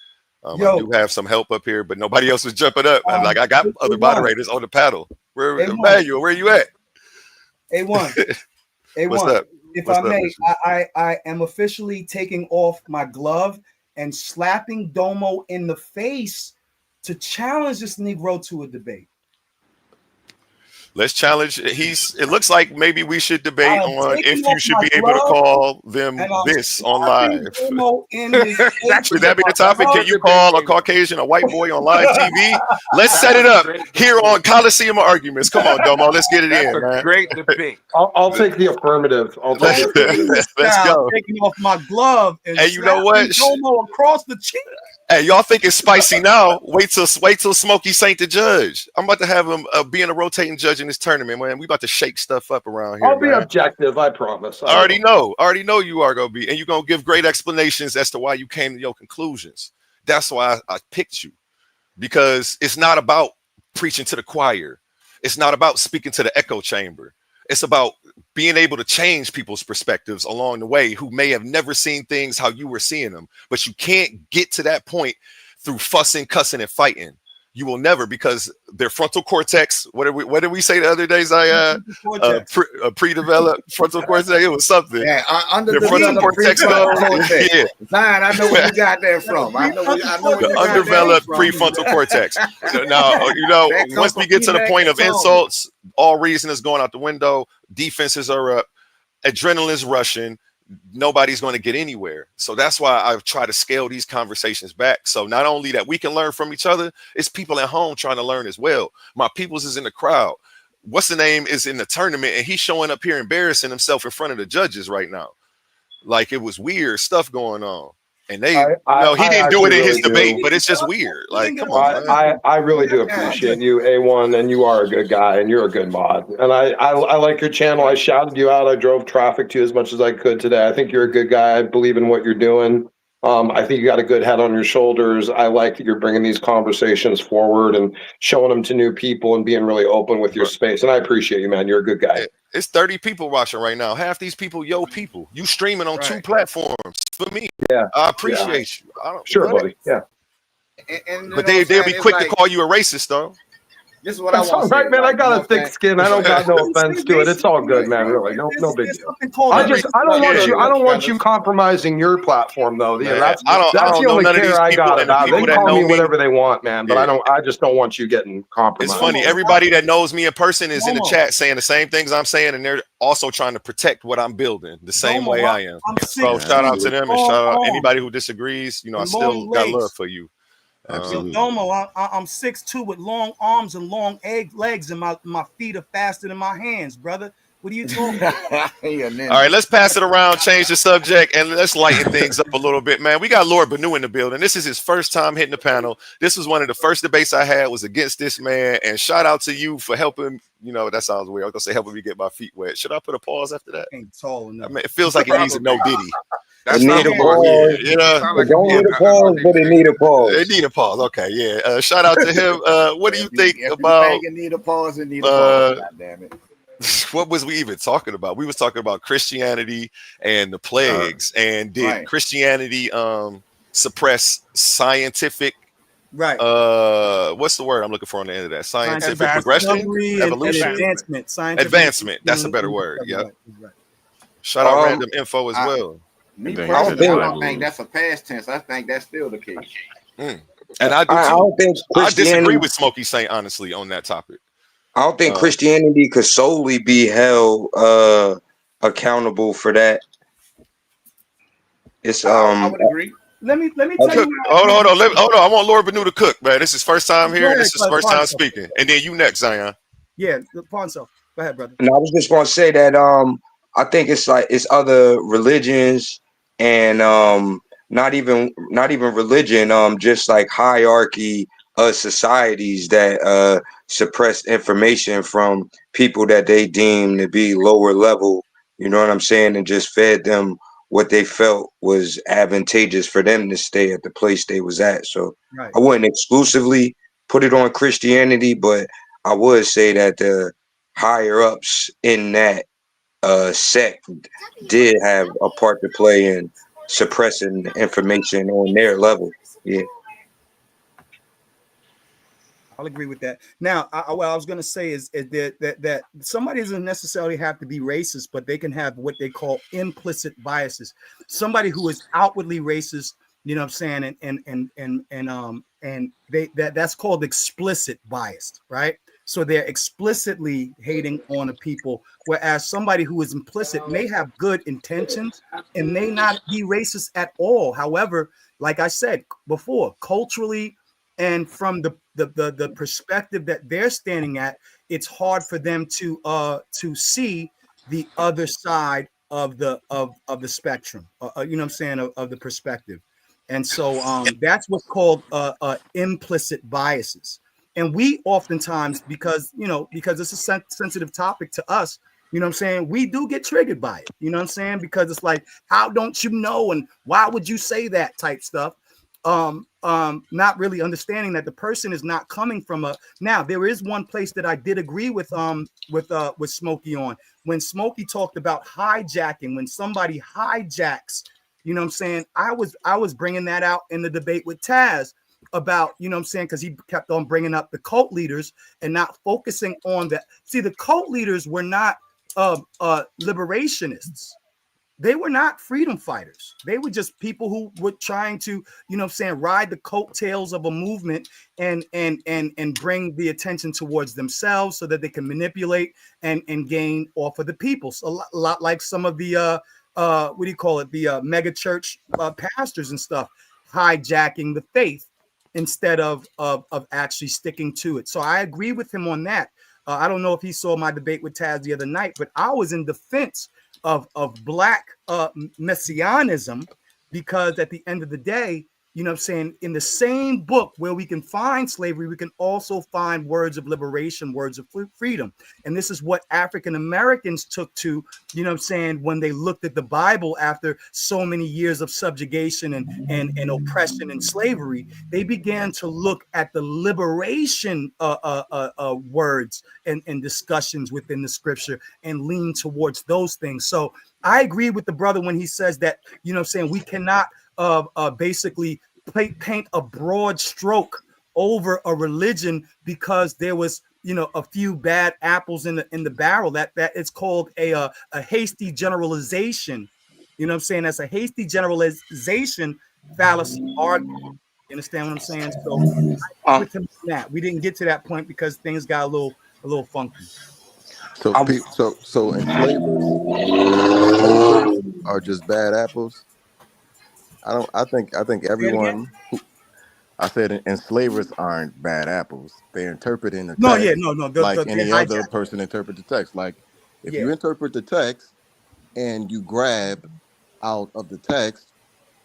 I do have some help up here, but nobody else was jumping up. Like, I got other moderators on the paddle. Emmanuel, where you at? A1. A1. What's up? If I may, I am officially taking off my glove and slapping Domo in the face to challenge this Negro to a debate. Let's challenge. It looks like maybe we should debate on if you should be able to call them this on live. Should that be the topic? Can you call a Caucasian a white boy on live TV? Let's set it up here on Coliseum Arguments. Come on, Domo. Let's get it in, man. Great debate. I'll take the affirmative. Let's go. Taking off my glove and you know what? Domo across the cheek. Hey, y'all think it's spicy now? Wait till Smokey Saint the judge. I'm about to have him being a rotating judge in this tournament, man. We about to shake stuff up around here. I'll be objective, I promise. I already know you are gonna be, and you're gonna give great explanations as to why you came to your conclusions. That's why I picked you, because it's not about preaching to the choir. It's not about speaking to the echo chamber. It's about being able to change people's perspectives along the way who may have never seen things how you were seeing them. But you can't get to that point through fussing, cussing, and fighting. You will never, because their frontal cortex, what did we say the other days? Pre-developed frontal cortex. It was something. Yeah, their frontal cortex. Yeah. Zion, I know where you got that from. I know the undeveloped prefrontal cortex. Now, you know, once we get to the point of insults, all reason is going out the window. Defenses are up. Adrenaline's rushing. Nobody's going to get anywhere. So that's why I've tried to scale these conversations back. So not only that we can learn from each other, it's people at home trying to learn as well. My peoples is in the crowd. What's the name is in the tournament, and he's showing up here embarrassing himself in front of the judges right now. Like, it was weird stuff going on. And he didn't do it in his debate, but it's just weird. Like, come on, man. I really do appreciate you, A1, and you are a good guy, and you're a good mod. And I like your channel. I shouted you out. I drove traffic to you as much as I could today. I think you're a good guy. I believe in what you're doing. I think you got a good head on your shoulders. I like that you're bringing these conversations forward and showing them to new people and being really open with your space. And I appreciate you, man. You're a good guy. It's 30 people watching right now. Half these people, people. You streaming on 2 platforms for me. Yeah, I appreciate you. Sure, buddy. Yeah. But they'll be quick to call you a racist, though. This is what I want. All right, man. I got a thick skin. I don't got no offense to it. It's all good, man. Really, no big deal. I don't want you compromising your platform, though. Man, That's I don't the only know none of these care I people got and the about it. They people can that call know me me. whatever they want, man. But I just don't want you getting compromised. It's funny. Everybody that knows me in person is in the chat saying the same things I'm saying, and they're also trying to protect what I'm building the same way I am. So shout out to them and shout out anybody who disagrees. You know, I still got love for you. Domo, I'm 6'2" with long arms and long legs, and my feet are faster than my hands, brother. What are you talking about? All right, let's pass it around, change the subject, and let's lighten things up a little bit, man. We got Lord Banu in the building. This is his first time hitting the panel. This was one of the first debates I had was against this man, and shout out to you for helping. You know, that sounds weird. I was going to say helping me get my feet wet. Should I put a pause after that? Ain't tall enough. I mean, it feels like it needs a no Diddy. It need a pause. You know, It don't need a pause, but it need a pause. It need a pause. Okay, yeah. Shout out to him. What do you think If about? you think it need a pause, it need a pause. God damn it. What was we even talking about? We was talking about Christianity and the plagues, and did Christianity suppress scientific? Right. What's the word I'm looking for on the end of that? Scientific progression, evolution, advancement. That's a better word. Yeah. Shout out random info as well. Me personally, I don't think that's a past tense. I think that's still the case. And I do too. I disagree with Smokey Saint honestly on that topic. I don't think Christianity could solely be held accountable for that. It's I would agree. Let me tell you. Hold on. I want Lord Banu to cook, man. This is first time here. This is first time speaking. And then you next, Zion. Yeah, Ponzo. Go ahead, brother. And I was just gonna say that I think it's like it's other religions and not even religion, just like hierarchy of societies that suppress information from people that they deem to be lower level, you know what I'm saying, and just fed them what they felt was advantageous for them to stay at the place they was at. So I wouldn't exclusively put it on Christianity, but I would say that the higher ups in that sect did have a part to play in suppressing information on their level. Yeah. I'll agree with that. Now, what I was going to say is that somebody doesn't necessarily have to be racist, but they can have what they call implicit biases. Somebody who is outwardly racist, you know what I'm saying, and that's called explicit bias, right? So they're explicitly hating on the people, whereas somebody who is implicit may have good intentions and may not be racist at all. However, like I said before, culturally and from the perspective that they're standing at, it's hard for them to see the other side of the spectrum. You know what I'm saying, of the perspective, and so that's what's called implicit biases. And we oftentimes, because it's a sensitive topic to us, you know what I'm saying, we do get triggered by it. You know what I'm saying, because it's like, how don't you know, and why would you say that type stuff? Not really understanding that the person is not coming from a. Now there is one place that I did agree with Smokey on, when Smokey talked about hijacking, when somebody hijacks, you know what I'm saying, I was bringing that out in the debate with Taz about, you know what I'm saying, because he kept on bringing up the cult leaders and not focusing on that. See, the cult leaders were not liberationists. They were not freedom fighters. They were just people who were trying to, you know what I'm saying, ride the coattails of a movement and bring the attention towards themselves so that they can manipulate and gain off of the people. So a lot like some of the the mega church pastors and stuff, hijacking the faith instead of actually sticking to it. So I agree with him on that. I don't know if he saw my debate with Taz the other night, but I was in defense of black messianism, because at the end of the day, you know what I'm saying, in the same book where we can find slavery, we can also find words of liberation, words of freedom. And this is what African Americans took to, you know what I'm saying, when they looked at the Bible after so many years of subjugation and oppression and slavery, they began to look at the liberation words and discussions within the scripture and lean towards those things. So I agree with the brother when he says that, you know what I'm saying, we cannot basically paint a broad stroke over a religion because there was, you know, a few bad apples in the barrel. That it's called a hasty generalization. You know what I'm saying? That's a hasty generalization fallacy argument. You understand what I'm saying? So I agree with him on that. We didn't get to that point because things got a little funky. So enslavers are just bad apples. I think everyone who I said enslavers aren't bad apples. They're interpreting the No, text yeah, no. like any other hijack. person interpret the text. Like if Yeah. you interpret the text and you grab out of the text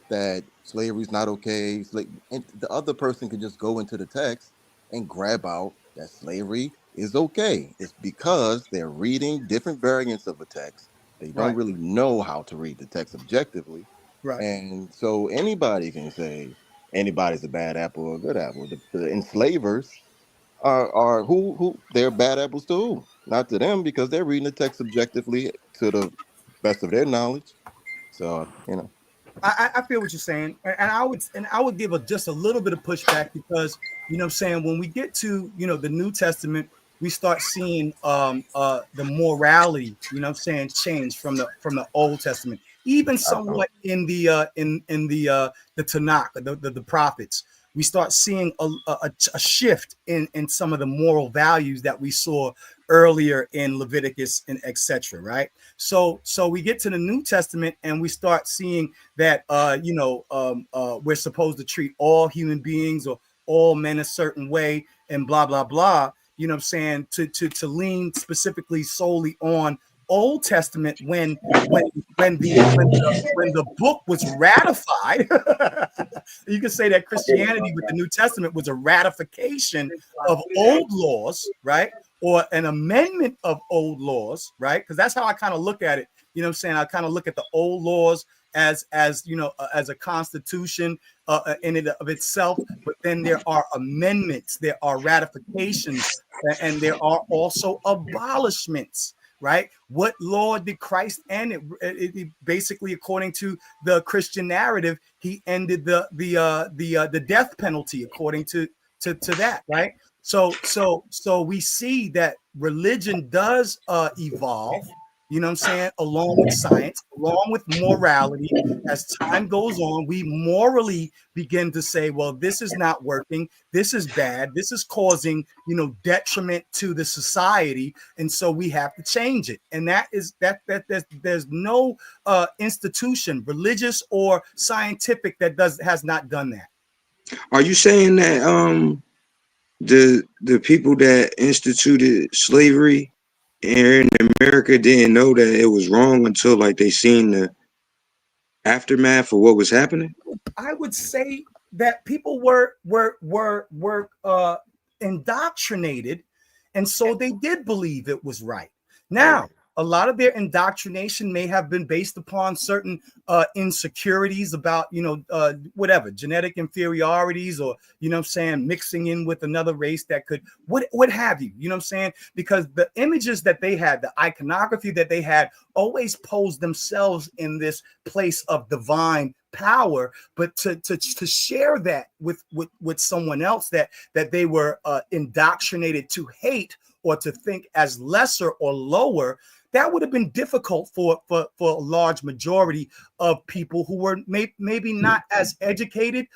that slavery is not okay, and the other person can just go into the text and grab out that slavery is okay. It's because they're reading different variants of a text. They don't Right. really know how to read the text objectively. Right. And so anybody can say anybody's a bad apple or a good apple. The enslavers are who they're bad apples to who? Not to them because they're reading the text objectively to the best of their knowledge. So, you know. I feel what you're saying, and I would give just a little bit of pushback because, you know what I'm saying, when we get to, you know, the New Testament, we start seeing the morality, you know what I'm saying, change from the Old Testament, even somewhat in the Tanakh, the prophets. We start seeing a shift in some of the moral values that we saw earlier in Leviticus and etc. Right? So we get to the New Testament and we start seeing that we're supposed to treat all human beings or all men a certain way and blah blah blah. You know what I'm saying? To lean specifically solely on Old Testament when the book was ratified. You can say that Christianity with the New Testament was a ratification of old laws, right? Or an amendment of old laws, right? Because that's how I kind of look at it. You know what I'm saying? I kind of look at the old laws as you know, as a constitution in and of itself, but then there are amendments, there are ratifications, and there are also abolishments. Right? What law did Christ end? It basically, according to the Christian narrative, he ended the death penalty, according to that. Right? So we see that religion does evolve. You know what I'm saying? Along with science, along with morality, as time goes on, we morally begin to say, well, this is not working. This is bad. This is causing, you know, detriment to the society. And so we have to change it. And there's no institution, religious or scientific, that has not done that. Are you saying that the people that instituted slavery here in America didn't know that it was wrong until like they seen the aftermath of what was happening? I would say that people were indoctrinated, and so they did believe it was right. Now, a lot of their indoctrination may have been based upon certain insecurities about, you know, whatever, genetic inferiorities, or, you know what I'm saying, mixing in with another race that could, what have you, you know what I'm saying? Because the images that they had, the iconography that they had, always posed themselves in this place of divine power, but to share that with someone else that they were indoctrinated to hate or to think as lesser or lower, that would have been difficult for a large majority of people who were maybe not as educated.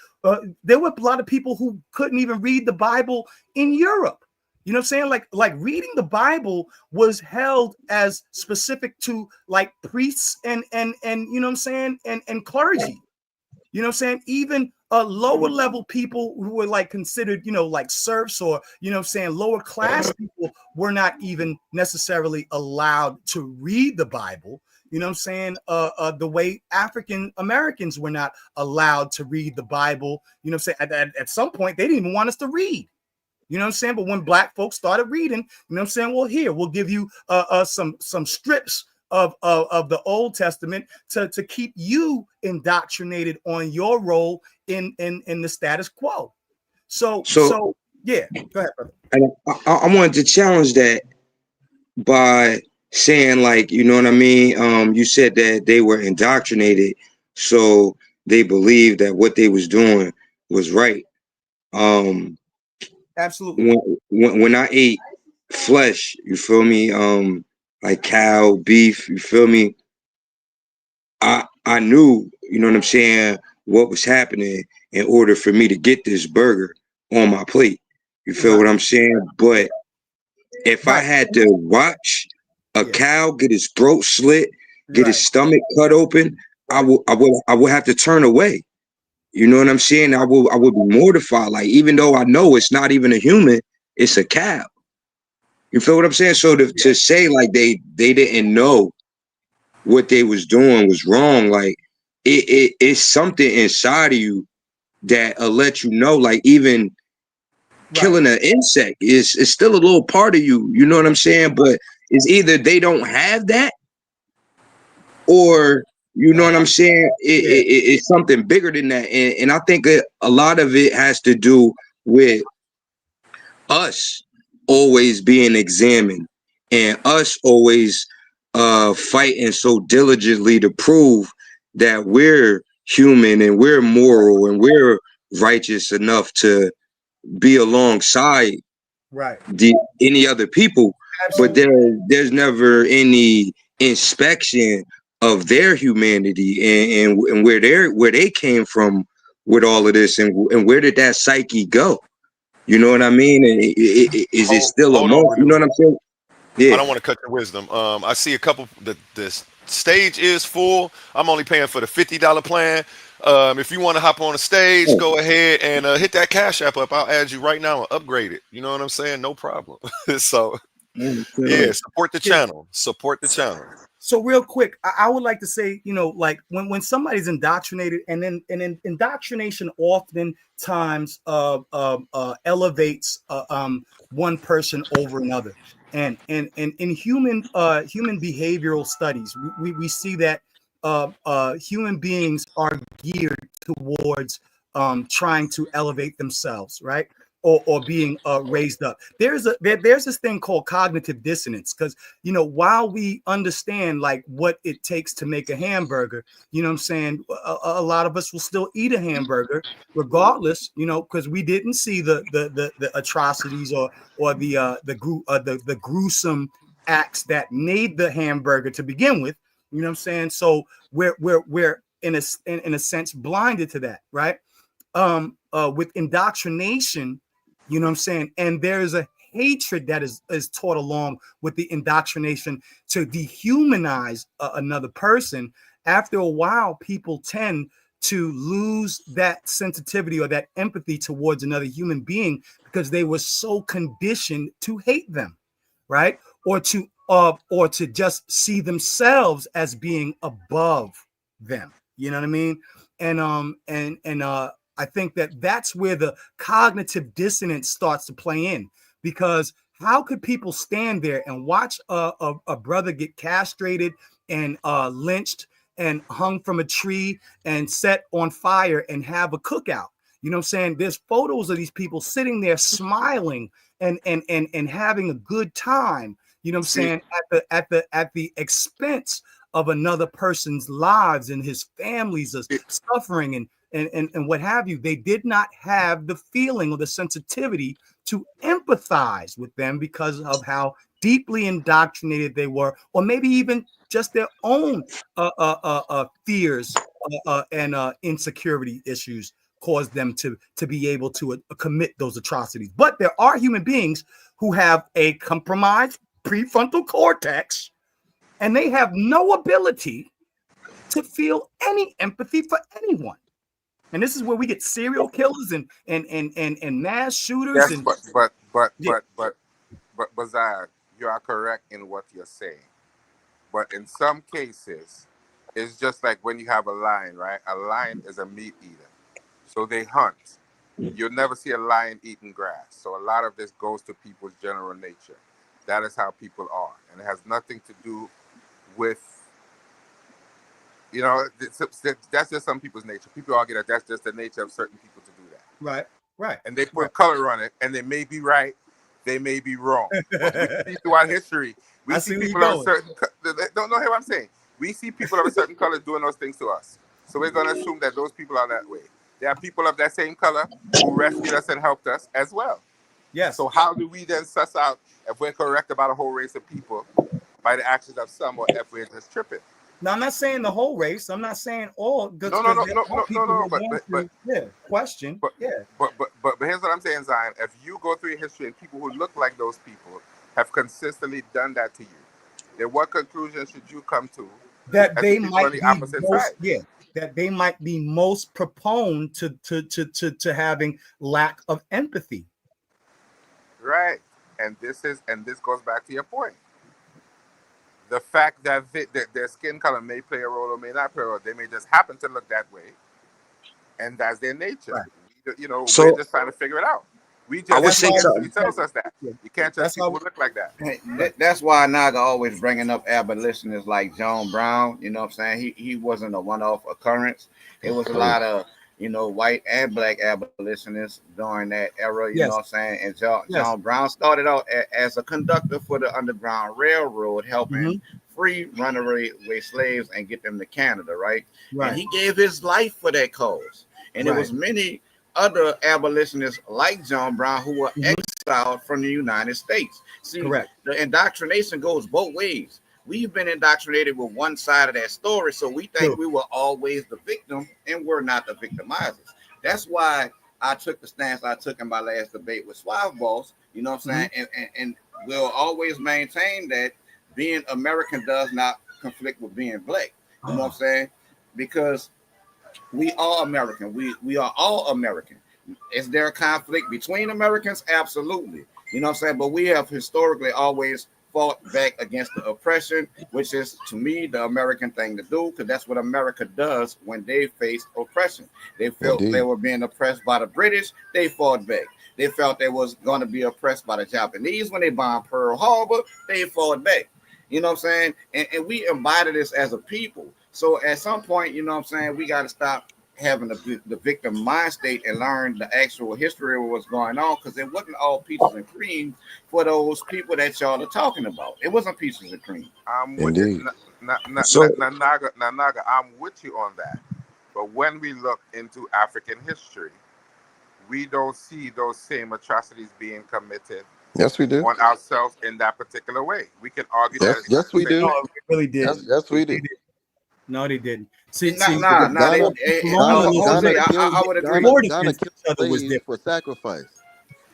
There were a lot of people who couldn't even read the Bible in Europe. You know what I'm saying? Like reading the Bible was held as specific to like priests and you know what I'm saying, and clergy. You know what I'm saying? Even lower level people who were like considered, you know, like serfs, or, you know what I'm saying, lower class people were not even necessarily allowed to read the Bible. You know what I'm saying? The way African Americans were not allowed to read the Bible. You know what I'm saying? At some point, they didn't even want us to read. You know what I'm saying? But when black folks started reading, you know what I'm saying? Well, here, we'll give you some strips of the Old Testament to keep you indoctrinated on your role in the status quo. So yeah, go ahead, brother. And I wanted to challenge that by saying, like, you know what I mean? You said that they were indoctrinated, so they believed that what they was doing was right. Absolutely. When I ate flesh, you feel me? Like cow, beef, you feel me? I knew, you know what I'm saying, what was happening in order for me to get this burger on my plate. You feel what I'm saying? But if I had to watch a cow get his throat slit, get his stomach cut open, I would have to turn away. You know what I'm saying? I would be mortified. Like, even though I know it's not even a human, it's a cow. You feel what I'm saying? So to say like they didn't know what they was doing was wrong, like it's something inside of you that'll let you know, like, even killing an insect is still a little part of you. You know what I'm saying? But it's either they don't have that, or you know what I'm saying? It's something bigger than that. And I think a lot of it has to do with us always being examined and us always fighting so diligently to prove that we're human and we're moral and we're righteous enough to be alongside any other people. Absolutely. But there's never any inspection of their humanity and where they came from with all of this, and where did that psyche go? You know what I mean? And is it still a monk? You know what I'm saying? Yeah. I don't want to cut your wisdom. I see a couple. The stage is full. I'm only paying for the $50 plan. If you want to hop on the stage, go ahead and hit that Cash App up. I'll add you right now and upgrade it. You know what I'm saying? No problem. So, yeah, support the channel. Support the channel. So real quick, I would like to say, you know, like when somebody's indoctrinated, and then indoctrination oftentimes elevates one person over another. And in human behavioral studies, we see that human beings are geared towards trying to elevate themselves, right? Or being raised up. There's this thing called cognitive dissonance, because, you know, while we understand like what it takes to make a hamburger, you know what I'm saying, a lot of us will still eat a hamburger regardless, you know, because we didn't see the atrocities or the gruesome acts that made the hamburger to begin with. You know what I'm saying? So we're in a sense blinded to that, right? With indoctrination, you know what I'm saying? And there's a hatred that is taught along with the indoctrination to dehumanize another person. After a while, people tend to lose that sensitivity or that empathy towards another human being because they were so conditioned to hate them, right? Or to just see themselves as being above them. You know what I mean? And I think that's where the cognitive dissonance starts to play in, because how could people stand there and watch a brother get castrated and lynched and hung from a tree and set on fire and have a cookout? You know what I'm saying? There's photos of these people sitting there smiling and having a good time. You know what I'm saying? At the expense of another person's lives and his family's suffering and what have you. They did not have the feeling or the sensitivity to empathize with them because of how deeply indoctrinated they were, or maybe even just their own fears and insecurity issues caused them to be able to commit those atrocities. But there are human beings who have a compromised prefrontal cortex, and they have no ability to feel any empathy for anyone. And this is where we get serial killers and mass shooters. Yes, and but Bazar, you are correct in what you're saying. But in some cases, it's just like when you have a lion, right? A lion is a meat eater. So they hunt. You'll never see a lion eating grass. So a lot of this goes to people's general nature. That is how people are. And it has nothing to do with, that's just some people's nature. People argue that that's just the nature of certain people to do that. Right. And they put color on it, and they may be right, they may be wrong. But we see throughout history, we see people of a certain, don't hear what I'm saying. We see people of a certain color doing those things to us. So we're going to assume that those people are that way. There are people of that same color who rescued us and helped us as well. Yes. So how do we then suss out if we're correct about a whole race of people by the actions of some, or if we're just tripping? Now, I'm not saying the whole race. I'm not saying all. No. Question. But here's what I'm saying, Zion. If you go through history and people who look like those people have consistently done that to you, then what conclusion should you come to? That they might be that they might be most prone to having lack of empathy. Right, and this goes back to your point. The fact that their skin color may play a role or may not play a role, they may just happen to look that way, and that's their nature. Right. We're just trying to figure it out. I would say history tells us that you can't just people look like that. That's why Naga always bringing up abolitionists like John Brown. You know what I'm saying? He wasn't a one-off occurrence. It was a lot of white and black abolitionists during that era. You know what I'm saying? And John Brown started out as a conductor for the Underground Railroad, helping free runaway slaves and get them to Canada. Right. And he gave his life for that cause. And there was many other abolitionists like John Brown who were exiled from the United States. See, the indoctrination goes both ways. We've been indoctrinated with one side of that story, so we think we were always the victim, and we're not the victimizers. That's why I took the stance I took in my last debate with Suave Boss. You know what I'm saying? And we'll always maintain that being American does not conflict with being black. You know what I'm saying? Because we are American. We are all American. Is there a conflict between Americans? Absolutely. You know what I'm saying? But we have historically always fought back against the oppression, which is, to me, the American thing to do, because that's what America does when they face oppression. They felt they were being oppressed by the British. They fought back. They felt they was going to be oppressed by the Japanese when they bombed Pearl Harbor. They fought back. You know what I'm saying? And we embody this as a people. So at some point, you know what I'm saying, we got to stop having the victim mind state and learn the actual history of what's going on, because it wasn't all peaches and cream for those people that y'all are talking about. It wasn't peaches and cream. I'm with you. Naga, I'm with you on that. But when we look into African history, we don't see those same atrocities being committed. Yes, we do. On ourselves in that particular way. We can argue that. Yes, we do. No, we really did. Yes, we did. No, they didn't. I would agree for sacrifice.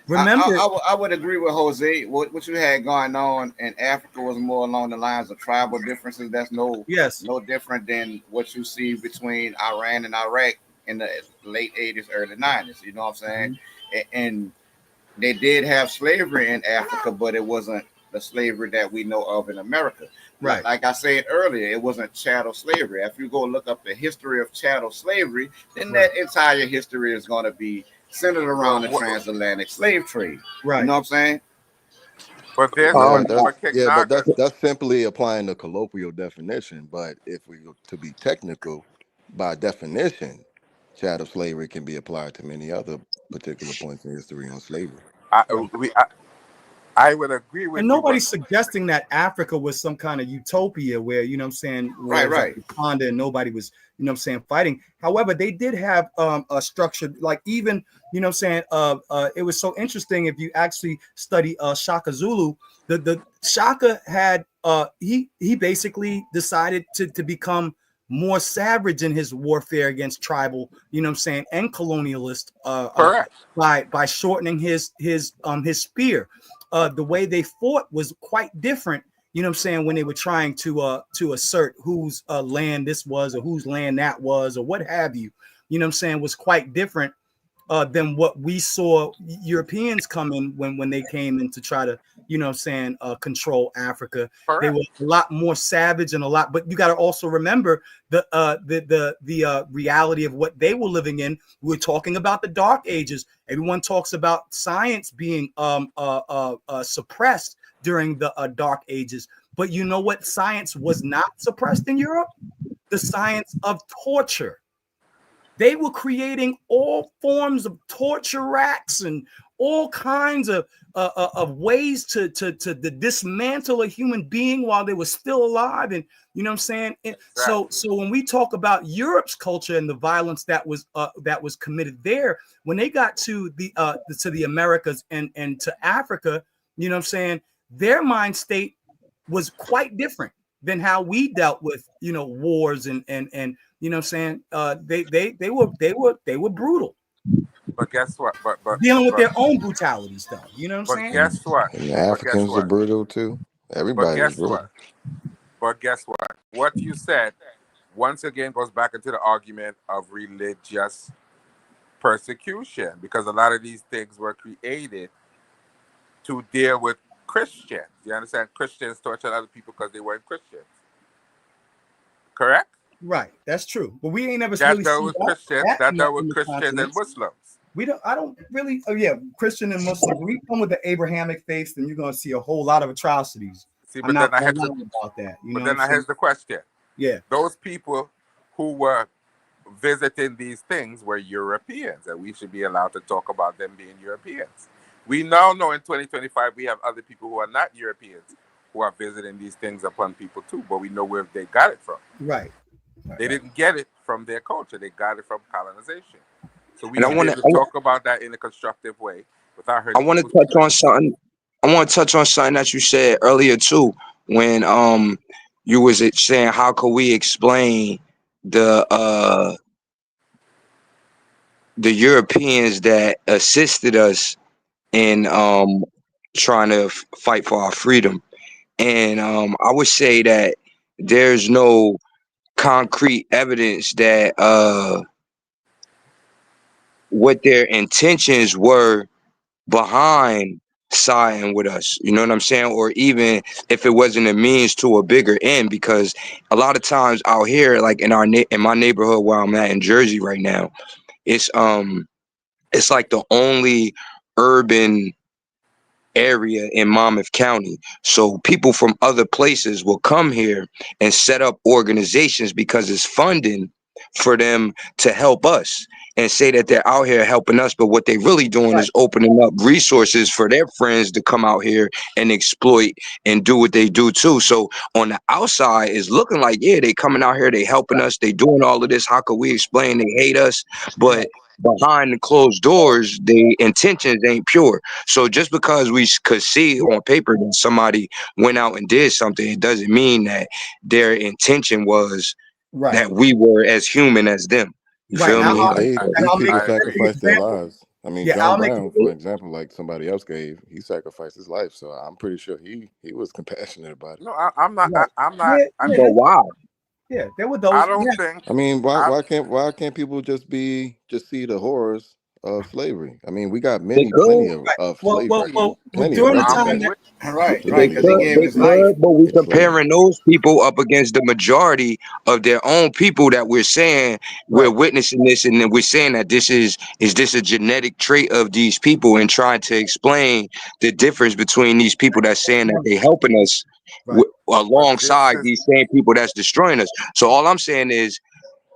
Remember, I would agree with Jose. What you had going on in Africa was more along the lines of tribal differences. That's no different than what you see between Iran and Iraq in the late 80s, early 90s. You know what I'm saying? And they did have slavery in Africa, but it wasn't the slavery that we know of in America. Right. Like I said earlier, it wasn't chattel slavery. If you go look up the history of chattel slavery, then that entire history is going to be centered around the transatlantic slave trade. Right. You know what I'm saying? But there's but that's simply applying the colloquial definition. But if we go to be technical, by definition, chattel slavery can be applied to many other particular points in history on slavery. I would agree with and you. Nobody's suggesting that Africa was some kind of utopia where, you know what I'm saying, right. Wakanda and nobody was, you know what I'm saying, fighting. However, they did have a structure, like even, you know what I'm saying, it was so interesting if you actually study Shaka Zulu, the Shaka had, he basically decided to become more savage in his warfare against tribal, you know what I'm saying, and colonialist, by shortening his spear. The way they fought was quite different, you know what I'm saying, when they were trying to assert whose land this was or whose land that was or what have you, you know what I'm saying, was quite different than what we saw Europeans come in when they came in to try to, control Africa. Correct. They were a lot more savage and a lot, but you got to also remember the reality of what they were living in. We're talking about the Dark Ages. Everyone talks about science being suppressed during the Dark Ages, but you know what science was not suppressed in Europe? The science of torture. They were creating all forms of torture racks and all kinds of ways to dismantle a human being while they were still alive. And you know what I'm saying? And so when we talk about Europe's culture and the violence that was committed there, when they got to the Americas and to Africa, you know what I'm saying, their mind state was quite different than how we dealt with, wars and you know what I'm saying? They were brutal. But guess what? But dealing with their own brutalities, though. You know what I'm saying? Guess what? And the Africans are brutal too. Everybody's brutal. But guess what? What you said once again goes back into the argument of religious persecution, because a lot of these things were created to deal with Christians. You understand? Christians tortured other people because they weren't Christians. Correct? Right, that's true. But we ain't never That really dealt with Christians. That dealt with Christians and Muslims. I don't really. Oh yeah, Christian and Muslim. When we come with the Abrahamic faith, then you're going to see a whole lot of atrocities. See, I'm not lying about that. But then I have the question. Yeah, those people who were visiting these things were Europeans, and we should be allowed to talk about them being Europeans. We now know in 2025 we have other people who are not Europeans who are visiting these things upon people too, but we know where they got it from. Right. They didn't get it from their culture. They got it from colonization. So we And need to talk about that in a constructive way without hurting. I want to touch on something. I want to touch on something that you said earlier too, when you was saying how could we explain the Europeans that assisted us in trying to fight for our freedom. And I would say that there's no concrete evidence that what their intentions were behind siding with us, you know what I'm saying? Or even if it wasn't a means to a bigger end, because a lot of times out here, like in my neighborhood where I'm at in Jersey right now, it's like the only urban area in Monmouth County. So people from other places will come here and set up organizations because it's funding for them to help us, and say that they're out here helping us, but what they really doing is opening up resources for their friends to come out here and exploit and do what they do too. So on the outside it's looking like, yeah, they coming out here, they helping us, they doing all of this. How could we explain they hate us? But behind the closed doors, the intentions ain't pure. So just because we could see on paper that somebody went out and did something, it doesn't mean that their intention was that we were as human as them. You feel me? These people sacrificed their lives. I mean, John Brown, for example, like somebody else gave, he sacrificed his life. So I'm pretty sure he was compassionate about it. No, I'm not. I'm not. But why? Yeah, there were those. I don't think. I mean, why can't people just see the horrors of slavery? I mean, we got plenty of slavery. During the time that, right, because he gave his life. But we're comparing those people up against the majority of their own people that we're saying we're witnessing this, and then we're saying that this is this a genetic trait of these people, and trying to explain the difference between these people that's saying that they helping us alongside these same people that's destroying us. So all I'm saying is,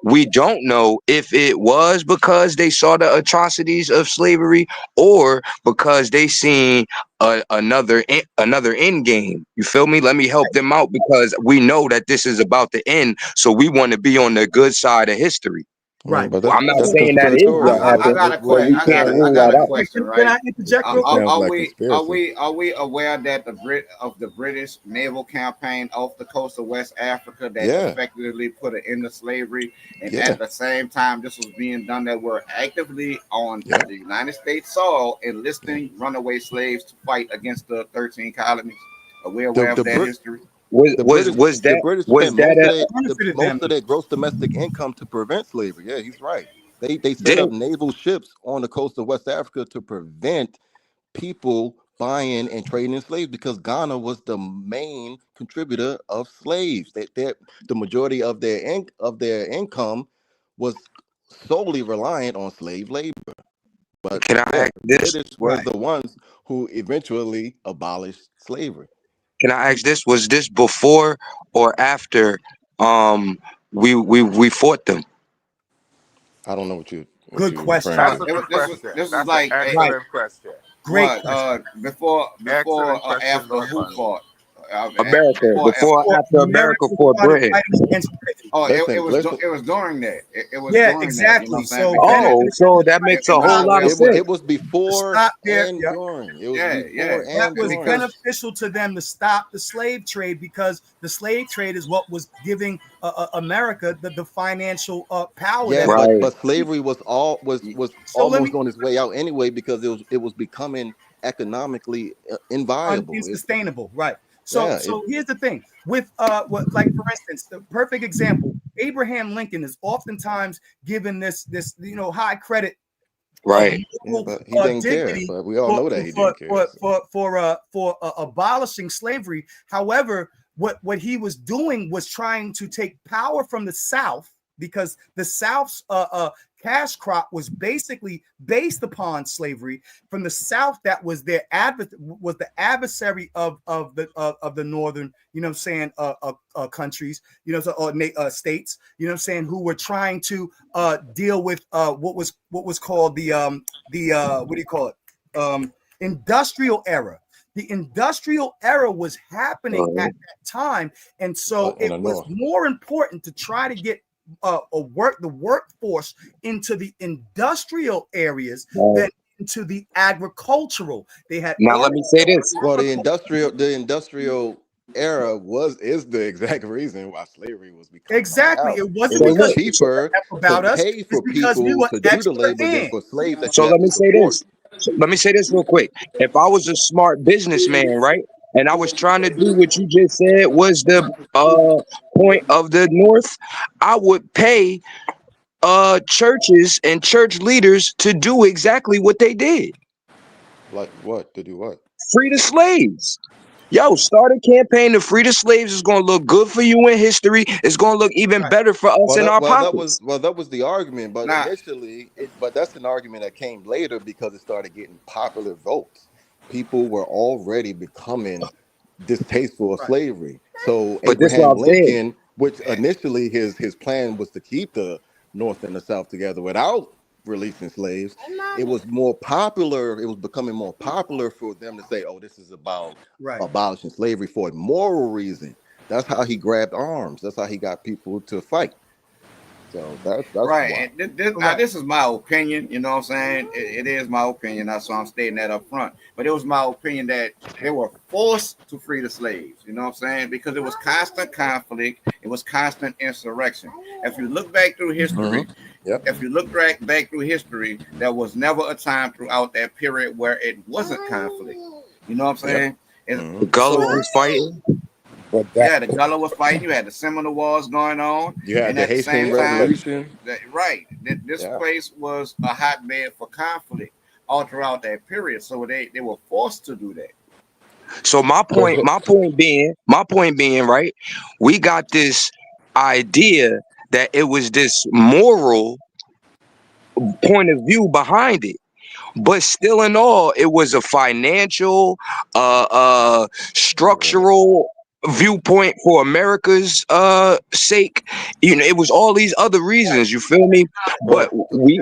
we don't know if it was because they saw the atrocities of slavery or because they seen another end game. You feel me? Let me help them out, because we know that this is about to end. So we want to be on the good side of history. Right. Well, I'm not saying that is what happened. I got a question, right? Can I interject real quick? Are we aware that the British naval campaign off the coast of West Africa that effectively put an end to slavery, and at the same time this was being done, that were actively on the United States soil enlisting runaway slaves to fight against the 13 colonies? Are we aware of that history? The British spent most of their gross domestic income to prevent slavery. Yeah, he's right. They set up naval ships on the coast of West Africa to prevent people buying and trading in slaves, because Ghana was the main contributor of slaves. The majority of their income was solely reliant on slave labor. But Can I ask this? British was the ones who eventually abolished slavery. Can I ask this? Was this before or after we fought them? I don't know what you Good question. That's a good question. This That's is like an excellent question. Great what before Excellent question, after Lord who Bunny. fought? America before after America fought Britain. Oh, Listen, it was during that. It was Yeah, during exactly. that. You know So what I'm saying? So that makes a whole lot of sense. It was before stop there. and Yeah. during. It was Yeah, before yeah. and That was during. beneficial to them to stop the slave trade, because the slave trade is what was giving America the financial power. Yeah, that but slavery was So let almost me on its way out anyway, because it was becoming economically inviable. unsustainable, right? So Yeah, here's the thing with like for instance, the perfect example, Abraham Lincoln is oftentimes given this high credit Right. but he didn't care. dignity But we all know that he didn't care. for abolishing slavery. However, what he was doing was trying to take power from the South, because the South's cash crop was basically based upon slavery. From the South, that was their the adversary of the northern, countries, states, who were trying to deal with what was called the what do you call it, industrial era. The industrial era was happening at that time, and so it was more important to try to get the workforce into the industrial areas than into the agricultural. They had now. Let me say this. Well, the industrial era is the exact reason why slavery was becoming exactly. allowed. It wasn't It was because cheaper about to us. pay for It's because we people were to do the extra labor than in. for slaves that So you let have me to say support. this. Let me say this real quick. If I was a smart businessman, right, and I was trying to do what you just said was the point of the North, I would pay churches and church leaders to do exactly what they did. Like what? To do what? Free the slaves. Yo, start a campaign to free the slaves. Is going to look good for you in history. It's going to look even better for us in our pockets. That was the argument, but initially, but that's an argument that came later because it started getting popular votes. People were already becoming distasteful of slavery. So But this is what Abraham I'm saying. Lincoln, which initially his plan was to keep the North and the South together without releasing slaves, it was more popular. It was becoming more popular for them to say, "Oh, this is about abolishing slavery for a moral reason." That's how he grabbed arms. That's how he got people to fight. So that's right. why. And this is my opinion. You know what I'm saying? It is my opinion. That's why I'm stating that up front. But it was my opinion that they were forced to free the slaves. You know what I'm saying? Because it was constant conflict. It was constant insurrection. If you look back through history, if you look back through history, there was never a time throughout that period where it wasn't conflict. You know what I'm saying? The Gullah was fighting. Yeah, the Gullah was fighting. You had the Seminole Wars going on. You had and the at the Haitian same Revolution. Time, this place was a hotbed for conflict all throughout that period. So they were forced to do that. So my point being, right? We got this idea that it was this moral point of view behind it. But still in all, it was a financial, structural viewpoint for America's sake. You know, it was all these other reasons, you feel me? But we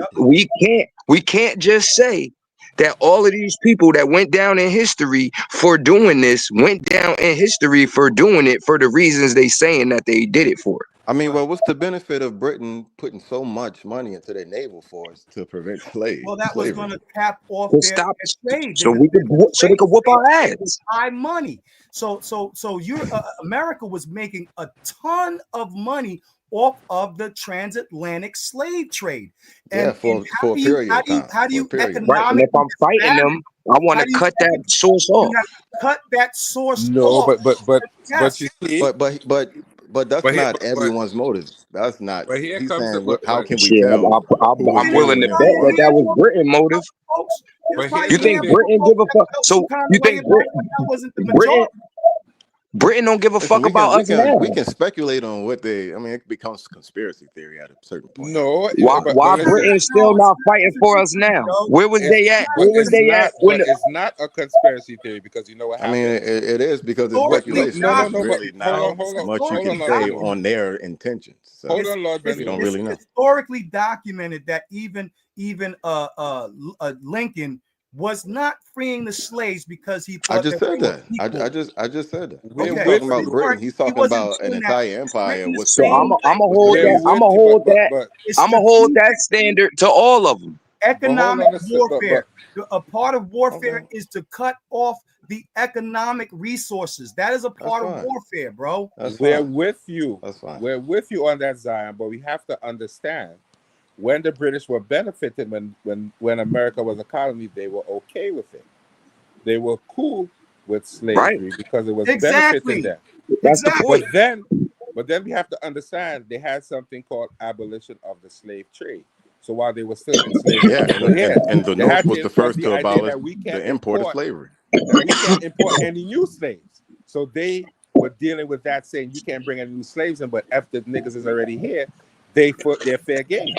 can't just say that all of these people that went down in history for doing this went down in history for doing it for the reasons they saying that they did it for. I mean, well, what's the benefit of Britain putting so much money into their naval force to prevent slavery? Well, that was going to cap off To their stop, trade. so they could whoop our ass. High money. So America was making a ton of money off of the transatlantic slave trade. And, for a period of time. How do you economically right? And if I'm fighting them, I want to cut that source off. Cut that source No, off. but Yes. you see, but But that's not everyone's motive. That's not. But here He's comes the saying, how can we Shit, tell who was I'm willing to genuine bet and who that that wasn't? was Britain motive. Folks, But why here's You the think thing. Britain give a fuck? So you think that wasn't the Britain majority? Britain don't give a Listen, fuck about us now? we can speculate on what they. I mean, it becomes conspiracy theory at a certain point. No, Why but Britain listen, still not fighting for us now? Where was they at? Where was they at when? it's not a conspiracy theory because you know what I mean, happened. it is because it's Historically speculation. No, There's but really not hold on, much you can Lord say Benjamin. on their intentions. So Hold on, Lord we Benjamin. don't really know. Historically documented that even Lincoln was not freeing the slaves because he I thought just that said they were that. equal. I just said that. He We're ain't Okay, talking with about you. Britain. He's he talking wasn't about an doing that. entire empire and what So they I'm did. gonna hold We're that. I'm with gonna you, hold that. but I'm gonna hold that standard to all of them. Economic hold on warfare. A part of warfare is to cut off the economic resources. That is a part of warfare, bro. We're with you. That's fine. We're with you on that, Zion, but we have to understand when the British were benefited when America was a colony, they were okay with it. They were cool with slavery because it was benefiting them. That's the point. But then we have to understand they had something called abolition of the slave trade. So while they were still enslaving Yeah, people here, and the they had North to was the impose first the to idea abolish that we can't the import of import slavery. any new slaves. So they were dealing with that, saying you can't bring any new slaves in, but after the niggas is already here, they're fair game.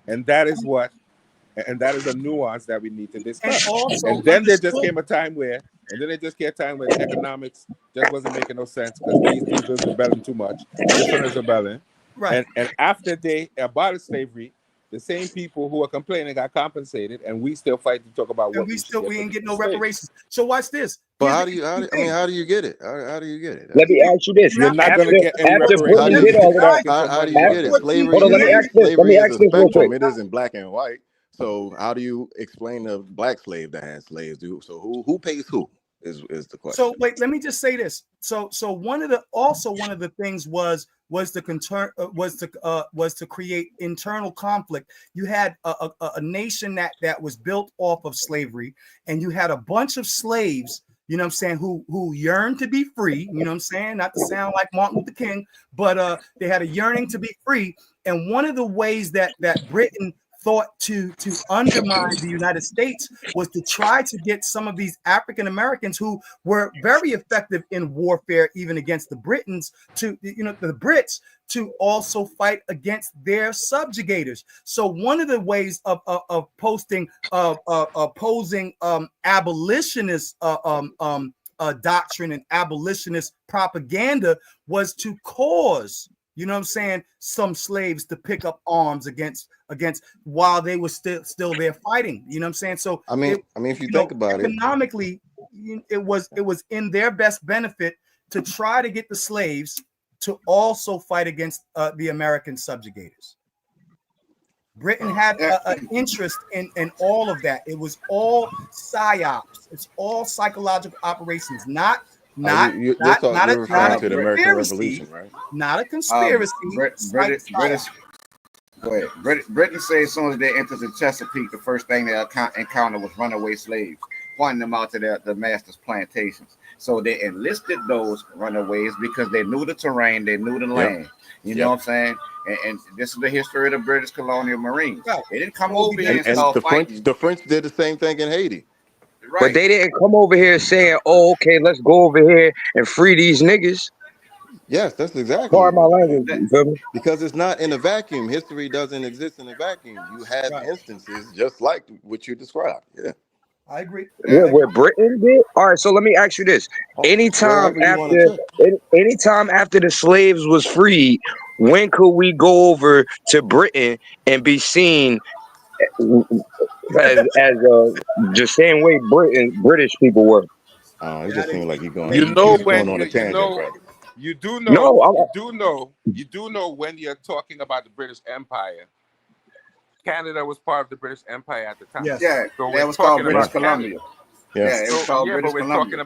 And that is a nuance that we need to discuss. And then there just came a time where the economics just wasn't making no sense because these dudes was rebelling too much. This one is rebelling. Right. And after they abolished slavery, the same people who are complaining got compensated, and we still fight to talk about what we ain't get no reparations. So watch this. But how do you get it? How do you get it? Let me ask you this. You're not going to get any after reparations. Britain did all of that. How do you get it? Slavery. Hold on, let me ask this. Let me ask is a this real spectrum. quick. It isn't black and white. So how do you explain the black slave that had slaves? So who pays who is the question. So wait, let me just say this. So one of the things was to create internal conflict. You had a nation that was built off of slavery, and you had a bunch of slaves, you know what I'm saying, who yearned to be free, you know what I'm saying, not to sound like Martin Luther King, but they had a yearning to be free. And one of the ways that Britain thought to undermine the United States was to try to get some of these African Americans who were very effective in warfare, even against the Britons, to the Brits, to also fight against their subjugators. So one of the ways of opposing abolitionist doctrine and abolitionist propaganda was to cause, you know what I'm saying, some slaves to pick up arms against while they were still there fighting. You know what I'm saying? So I mean, if you think about it, economically, it was in their best benefit to try to get the slaves to also fight against the American subjugators. Britain had an interest in all of that. It was all psyops. It's all psychological operations, not you're referring to the American Revolution, right? Not a conspiracy. British. Go ahead. Britain said as soon as they entered the Chesapeake, the first thing they encountered was runaway slaves, pointing them out to the master's plantations. So they enlisted those runaways because they knew the terrain, they knew the land. You know what I'm saying? And this is the history of the British colonial Marines. Right. They didn't come over here and start fighting. The French did the same thing in Haiti. Right. But they didn't come over here saying, "Oh, okay, let's go over here and free these niggas." Yes, that's exactly. Pardon my language. You feel me? Because it's not in a vacuum. History doesn't exist in a vacuum. You have instances just like what you described. Yeah, I agree. Where Britain did. All right, so let me ask you this: anytime after the slaves was freed, when could we go over to Britain and be seen as the same way British people were? It just seems like you're going. You know when on a tangent, brother. You do know when you're talking about the British Empire. Canada was part of the British Empire at the time. Yes. Yeah, so that was called British Columbia. Yeah, it was called British Columbia.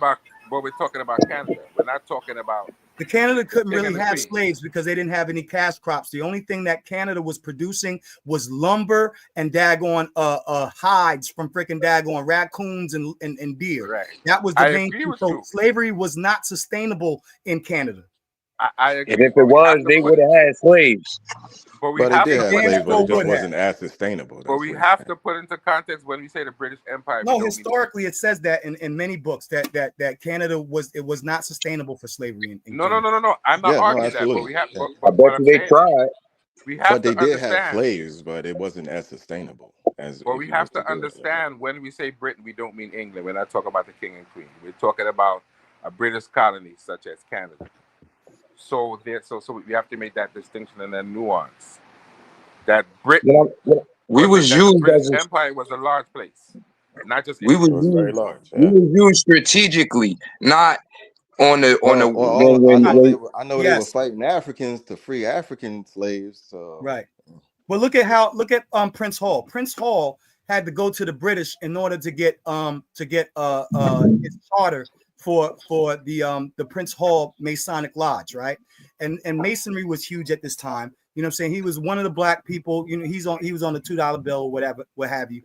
But we're talking about Canada. We're not talking about. The Canada couldn't really have slaves because they didn't have any cash crops. The only thing that Canada was producing was lumber and daggone hides from freaking daggone raccoons and deer. Right. That was the I main agree thing. with So you. slavery was not sustainable in Canada. I agree. And if it was, they would have had slaves. But we But they have did to have put, slaves, but it just wasn't as sustainable. but we have to put into context when we say the British Empire. No, historically, it says that in many books that Canada was not sustainable for slavery. No. I'm not arguing that, but we have. Yeah. But what I'm saying, we have But they to did have understand. slaves, but it wasn't as sustainable as. But if we you have was to do it. understand when we say Britain, we don't mean England. We're not talking about the king and queen. We're talking about a British colony such as Canada. So we have to make that distinction and that nuance. That Britain, the British Empire was a large place, not just we England. was very used, large. we was used strategically, not on the I know they were fighting Africans to free African slaves. So. Right. Well, look at Prince Hall. Prince Hall had to go to the British in order to get his charter for the Prince Hall Masonic Lodge, right? And Masonry was huge at this time. You know what I'm saying? He was one of the black people, you know, he was on the $2 bill or whatever, what have you.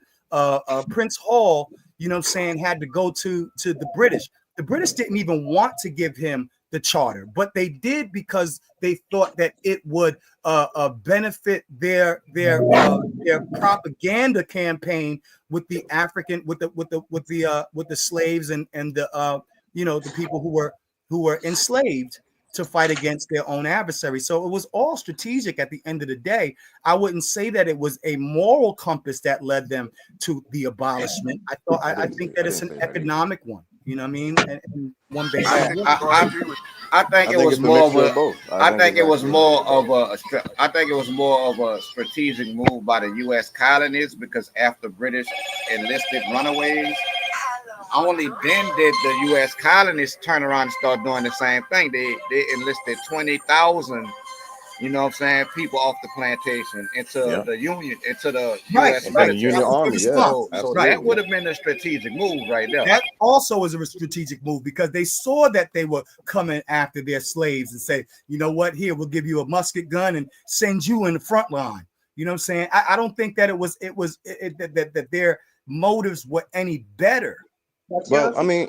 Prince Hall, you know what I'm saying, had to go to the British. The British didn't even want to give him the charter, but they did because they thought that it would benefit their propaganda campaign with the African with the slaves and the you know, the people who were enslaved to fight against their own adversary. So it was all strategic at the end of the day. I wouldn't say that it was a moral compass that led them to the abolishment. I think that it's an economic one. You know what I mean? And one based on I think it was more of a. I think it was more of a strategic move by the U.S. colonists, because after British enlisted runaways, only then did the U.S. colonists turn around and start doing the same thing. They enlisted 20,000. You know what I'm saying? People off the plantation into the Union, into the U.S. military. Union Army, So that would have been a strategic move right there. That also was a strategic move because they saw that they were coming after their slaves and say, you know what, here, we'll give you a musket gun and send you in the front line. You know what I'm saying? I don't think that that their motives were any better. Well, I mean,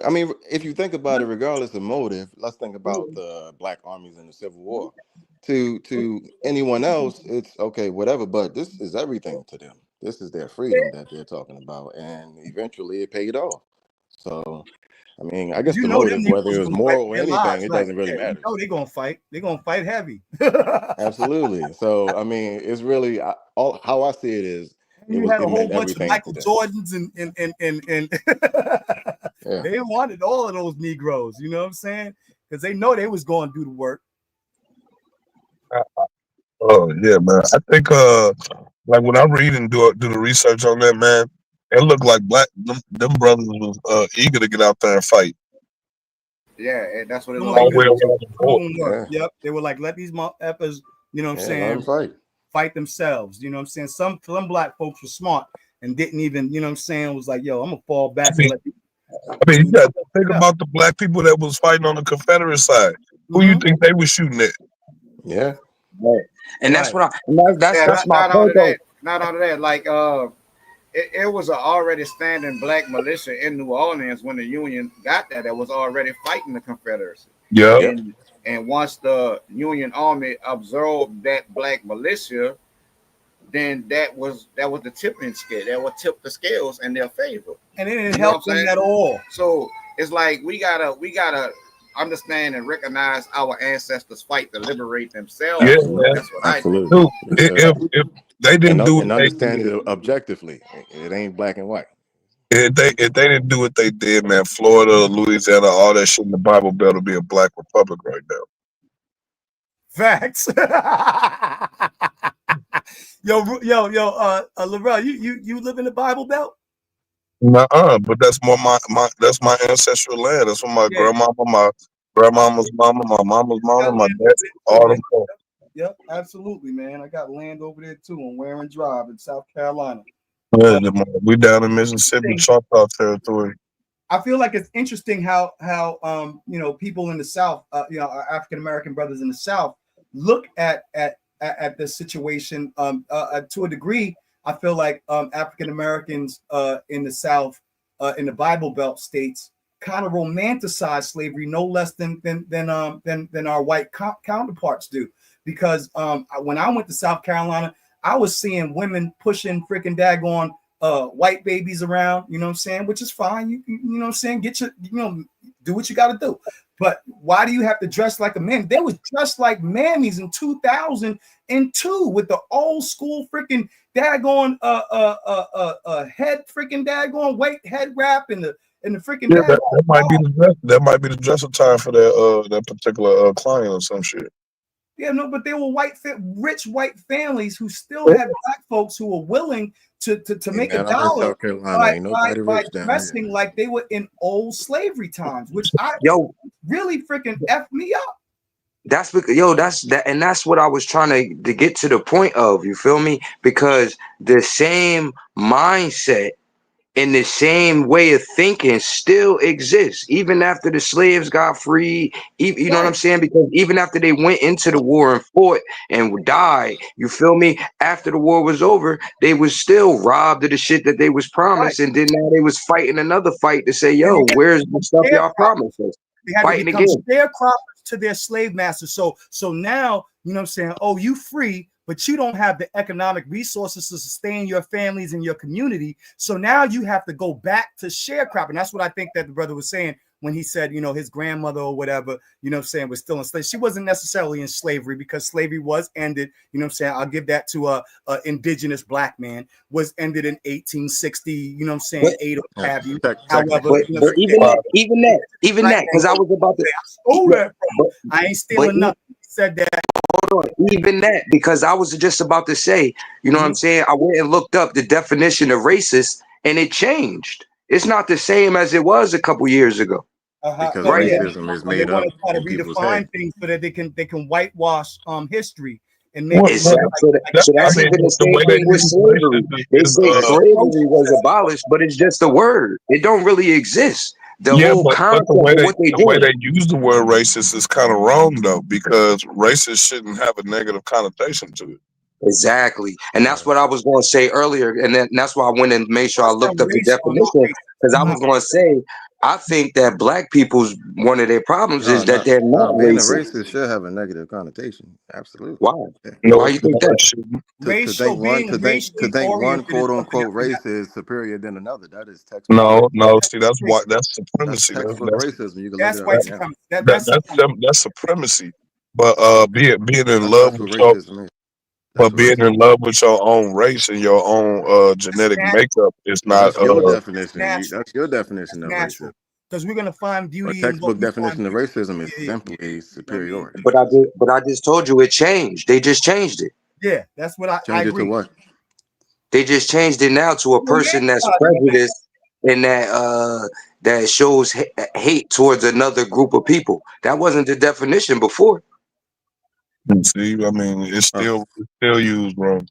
if you think about it, regardless of motive, let's think about the black armies in the Civil War. To anyone else, it's okay, whatever. But this is everything to them. This is their freedom that they're talking about, and eventually it paid off. So, I mean, I guess the motive, whether it was moral or anything, it doesn't really matter. Oh, they're gonna fight. They're gonna fight heavy. Absolutely. So, I mean, it's really how I see it is. You had a whole bunch of Michael Jordans and yeah. They wanted all of those Negroes, you know what I'm saying? Because they know they was going to do the work. Oh yeah, man. I think like when I read and do the research on that, man, it looked like them brothers was eager to get out there and fight. Yeah, and that's what it was. All the way around the board. Yep, they were like, let these motherfuckers, you know what I'm saying, fight themselves. You know what I'm saying? Some black folks were smart and didn't even, you know what I'm saying, was like, yo, I'm gonna fall back and let you got to think about the black people that was fighting on the Confederate side. Who you think they were shooting at? Yeah. Right. And that's what that's my point. Not only that, like it was an already standing black militia in New Orleans when the Union got there that was already fighting the Confederacy. Yeah. And once the Union Army absorbed that black militia, then that was the tipping scale. That would tip the scales in their favor. And it didn't help them at all. So it's like we gotta understand and recognize our ancestors fight to liberate themselves. Yeah, that's what absolutely. I do. If they didn't do and understand it objectively, it ain't black and white. If they didn't do what they did, man, Florida, Louisiana, all that shit in the Bible Belt would be a black republic right now. Facts. yo, Laurel, you live in the Bible Belt? But that's more that's my ancestral land. That's where my grandmama's mama, my mama's mama, my dad, all them. Yep, absolutely, man. I got land over there too on Warren Drive in South Carolina. Yeah, we down in Mississippi, Choctaw territory. I feel like it's interesting how you know, people in the South, you know, our African American brothers in the South look at the situation to a degree. I feel like African Americans in the South, in the Bible Belt states, kind of romanticize slavery no less than our white counterparts do. Because when I went to South Carolina, I was seeing women pushing freaking daggone white babies around, you know what I'm saying, which is fine. You know what I'm saying? Get your, do what you got to do. But why do you have to dress like a man? They was dressed like mammies in 2002 with the old school freaking daggone head freaking daggone white head wrap and the freaking that might be the dress. That might be the dress attire for that particular client or some shit. Yeah, no, but they were rich white families who still had black folks who were willing to make a dollar by dressing like they were in old slavery times, which really freaking effed me up. That's because that's what I was trying to get to the point of. You feel me? Because the same mindset and the same way of thinking still exists even after the slaves got free. You know what I'm saying? Because even after they went into the war and fought and died, you feel me? After the war was over, they was still robbed of the shit that they was promised, and then now they was fighting another fight to say, "Yo, where's the stuff y'all promised us?" They had Fighting to become again. sharecroppers to their slave masters. So now, you know what I'm saying? Oh, you free, but you don't have the economic resources to sustain your families and your community. So now you have to go back to sharecropping. That's what I think that the brother was saying when he said, his grandmother or whatever, you know what I'm saying, was still in slavery. She wasn't necessarily in slavery because slavery was ended. You know what I'm saying? I'll give that to a indigenous black man, was ended in 1860, you know what I'm saying, 8 or what have you. However, but even that, because I was about to stole that from. I ain't stealing nothing. He said that. Hold on, even that, because I was just about to say, you know what I'm saying? I went and looked up the definition of racist, and it changed. It's not the same as it was a couple years ago. Because right? racism is made up try to in people's heads. redefine things so that they can whitewash history and make exactly. So that's even the same thing with slavery. They say slavery was abolished, but it's just a word. It don't really exist. The whole concept but of what they the did. way they use the word racist is kind of wrong though, because racist shouldn't have a negative connotation to it. Exactly. And that's what I was going to say earlier. And that's why I went and made sure I looked up the definition, because I was going to say, I think that black people's one of their problems is that they're not being racist. a racist should have a negative connotation. Absolutely. Why? No, Why you think that? To think one quote unquote race is superior than another. That is textbook. No. See, that's supremacy. That's textbook racism. You can that's look it up now. That's supremacy. But being in love That's with what your, racism is. but being in love with your own race and your own genetic makeup is not. That's your definition. That's your definition of racism. Because we're gonna find beauty. A textbook definition of racism is simply superiority. But I just told you it changed. They just changed it. Yeah, that's what I Change agree. it to what? They just changed it now to a person that's prejudiced and that shows hate towards another group of people. That wasn't the definition before. See, I mean, it's still used wrong.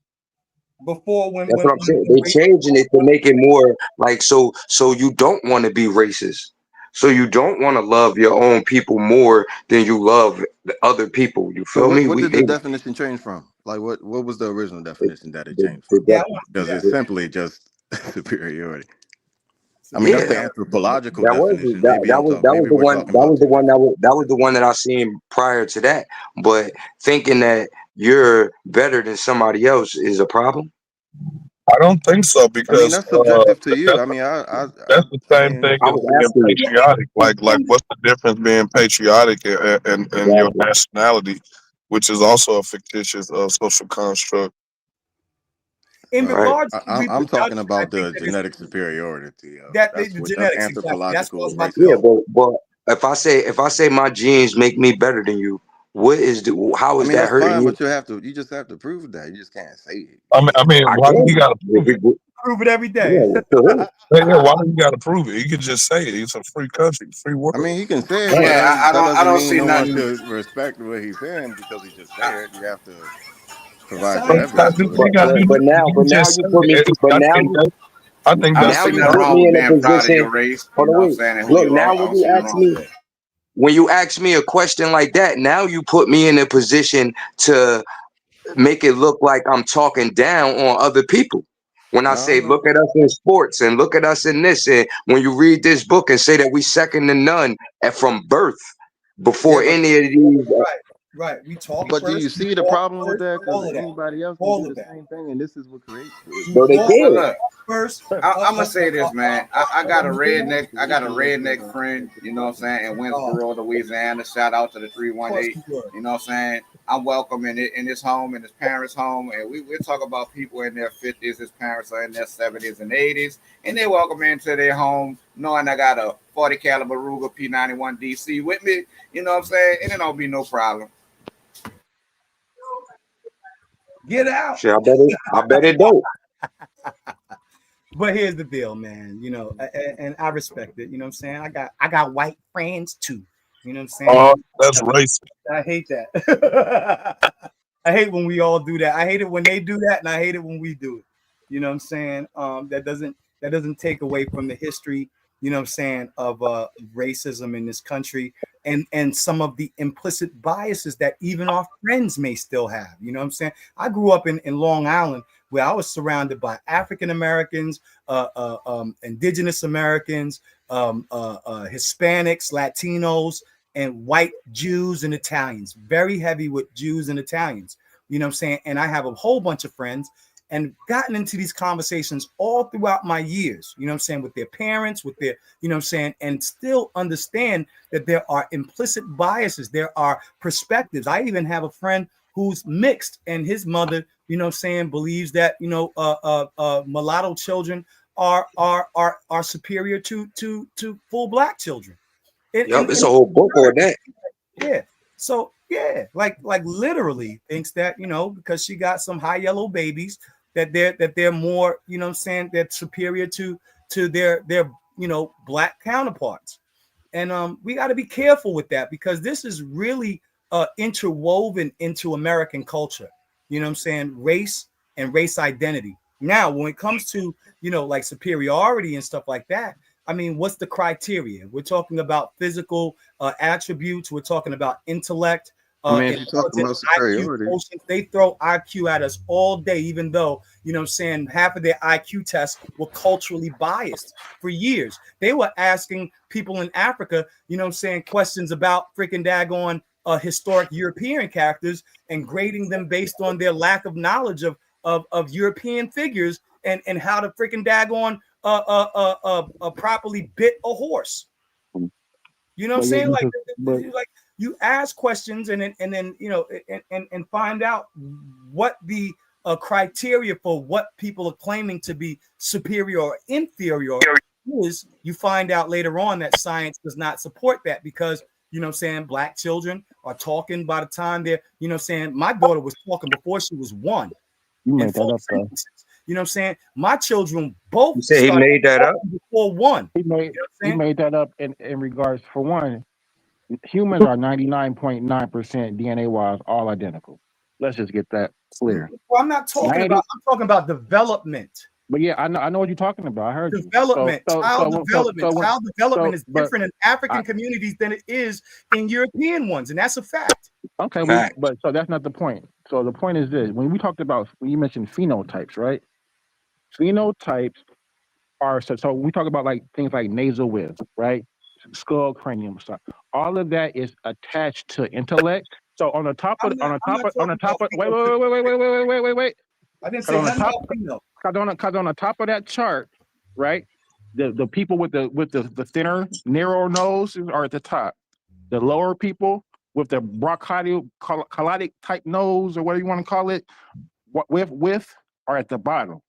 Before that's what I'm saying. They changing it to make it more like so you don't want to be racist. So you don't want to love your own people more than you love the other people. You feel me? What did the definition change from? Like what was the original definition that it changed from? Because it's simply just superiority. I mean, that's the anthropological definition. That was the one that I seen prior to that. But thinking that you're better than somebody else is a problem. I don't think so, because I mean that's subjective to you. I mean, that's the same thing as being patriotic. Like what's the difference being patriotic and your nationality, which is also a fictitious social construct. In regards to I'm talking about the genetic superiority. That's anthropological racism. Yeah, but if I say my genes make me better than you, how is that hurting you? But you just have to prove that. You just can't say it. I mean, why do you gotta prove it? Prove it every day. Why do you gotta prove it? You can just say it. It's a free country, free world. I mean, he can say it. Yeah, I don't see nothing. No one should respect what he's saying because he just said it. You have to provide evidence. But now you put me. But now you. I think now you put me in a position. Look, now when you ask me a question like that, now you put me in a position to make it look like I'm talking down on other people. When I say look at us in sports and look at us in this, and when you read this book and say that we second to none and from birth before any of these. Right. We talk But do first. you see the problem with that? Because All of that. anybody else can All do of the that. same thing, and this is what creates the. No, they Well, did. look, First, I'm gonna say this, man. I got a redneck friend. You know what I'm saying? In Winsboro, Louisiana. Shout out to the 318. You know what I'm saying? I'm welcome in his home, in his parents' home, and we talk about people in their 50s. His parents are in their 70s and 80s, and they welcome me into their home, knowing I got a 40 caliber Ruger P91 DC with me. You know what I'm saying? And it don't be no problem. Get out. Shit, I bet it don't. But here's the deal, man. You know, and I respect it. You know what I'm saying? I got white friends too. You know what I'm saying? Oh, that's racist. I hate that. I hate when we all do that. I hate it when they do that, and I hate it when we do it. You know what I'm saying? That doesn't take away from the history, you know what I'm saying, of racism in this country and some of the implicit biases that even our friends may still have. You know what I'm saying? I grew up in Long Island, where I was surrounded by African Americans, indigenous Americans, Hispanics, Latinos, and white Jews and Italians. Very heavy with Jews and Italians. You know what I'm saying? And I have a whole bunch of friends and gotten into these conversations all throughout my years, you know what I'm saying, with their parents, with their, you know what I'm saying, and still understand that there are implicit biases. There are perspectives. I even have a friend who's mixed, and his mother, you know what I'm saying, believes that, you know, mulatto children are superior to full black children. Yep, it's a whole book on that. Yeah. So yeah, like literally thinks that, you know, because she got some high yellow babies, that they're more, you know what I'm saying, they're superior to their you know, black counterparts. And we got to be careful with that, because this is really interwoven into American culture. You know what I'm saying? Race and race identity. Now, when it comes to, you know, like superiority and stuff like that, I mean, what's the criteria? We're talking about physical attributes. We're talking about intellect. I mean, if you're talking about superiority, IQ, they throw IQ at us all day, even though, you know what I'm saying, half of their IQ tests were culturally biased for years. They were asking people in Africa, you know what I'm saying, questions about freaking daggone historic European characters and grading them based on their lack of knowledge of European figures and how to freaking daggone properly bit a horse. You know what I'm saying? Like you ask questions and then you know and find out what the criteria for what people are claiming to be superior or inferior is. You find out later on that science does not support that, because, you know what I'm saying, black children are talking by the time they're, you know what I'm saying, my daughter was talking before she was 1. You made that up, though. You know what I'm saying? My children both. You say he made that up before 1. He made that up in regards, for one, humans are 99.9% DNA wise all identical. Let's just get that clear. Well, I'm not talking about. I'm talking about development. But yeah, I know what you're talking about. I heard development. you. Child development is different in African communities than it is in European ones, and that's a fact. Okay, but so that's not the point. So the point is this: when you mentioned phenotypes, right? Phenotypes are so we talk about like things like nasal width, right? Skull cranium stuff. All of that is attached to intellect. So on the top of wait. I didn't say nothing about pheno. Because on the top of that chart, right? The people with the thinner, narrow nose are at the top. The lower people with the bronchiolic type nose, or whatever you want to call it, with are at the bottom.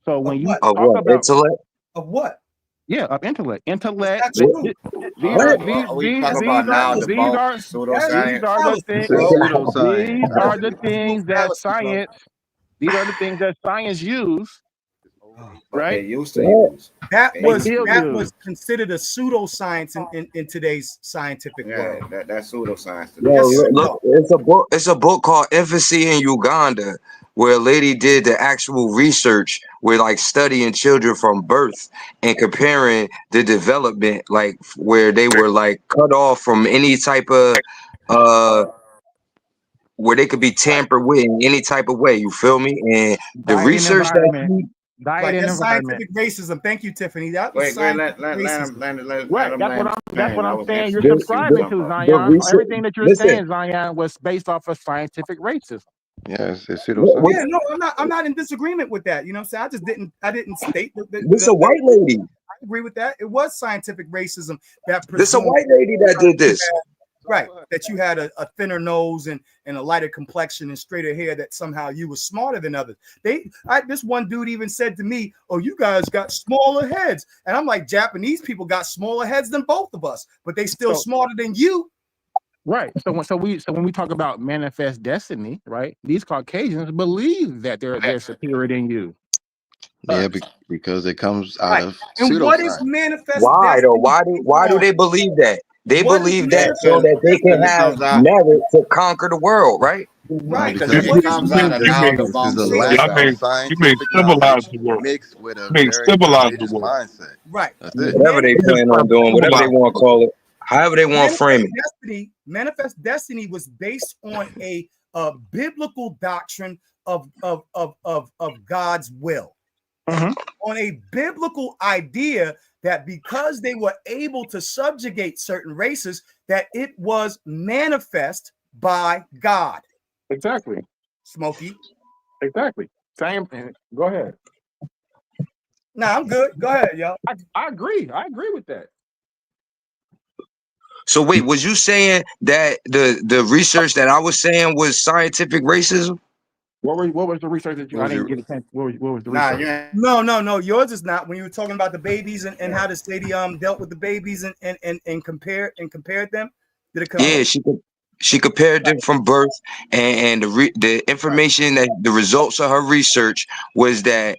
So when you talk about intellect, of what? Yeah, of intellect. Intellect. These are the things that science. These are the things that science use. Right? They used to use. That was considered a pseudoscience in today's scientific world. That's pseudoscience. Look, it's a book called Infancy in Uganda, where a lady did the actual research with like studying children from birth and comparing the development, like where they were like cut off from any type of where they could be tampered with in any type of way. You feel me? And the research that Right, that's scientific racism. Thank you, Tiffany. That was scientific racism. Right, that's what I'm saying. You're The- subscribing to, the Zion. research, Everything that you're listen, saying, Zion, was based off of scientific racism. Yeah, it's what, pseudoscience. Yeah, no, I'm not in disagreement with that. You know what I'm saying? I didn't state that. this a white lady. I agree with that. It was scientific racism that This a presumed white lady that did this. right, that you had a thinner nose and a lighter complexion and straighter hair, that somehow you were smarter than others. This one dude even said to me, "Oh, you guys got smaller heads," and I'm like, Japanese people got smaller heads than both of us, but they still smarter than you. Right. So when we talk about manifest destiny, right? These Caucasians believe that they're superior than you. Yeah, because it comes out Right. of And what is pseudoscience. manifest Why though? destiny? Why do they believe that? They What is believe that so manifest that they can destiny? have merit to conquer the world, right? No, Right. because What is You manifest mean this is a destiny? lack of you mean scientific civilize knowledge the world. mixed with a You mean very civilize the religious world. mindset. Right. That's it. Whatever they plan on doing, whatever they want to call it, however they want to frame it. Manifest destiny was based on a biblical doctrine of God's will. On a biblical idea that because they were able to subjugate certain races, that it was manifest by God. Exactly. Smokey. Exactly. Same. Go ahead. No, I'm good. Go ahead, y'all. I agree. I agree with that. So wait, was you saying that the research that I was saying was scientific racism? What was the research that I didn't get a chance? What was the research? No. Yours is not. When you were talking about the babies and how the stadium dealt with the babies and compared them, did it come? Yeah, she compared them from birth, and the information that the results of her research was that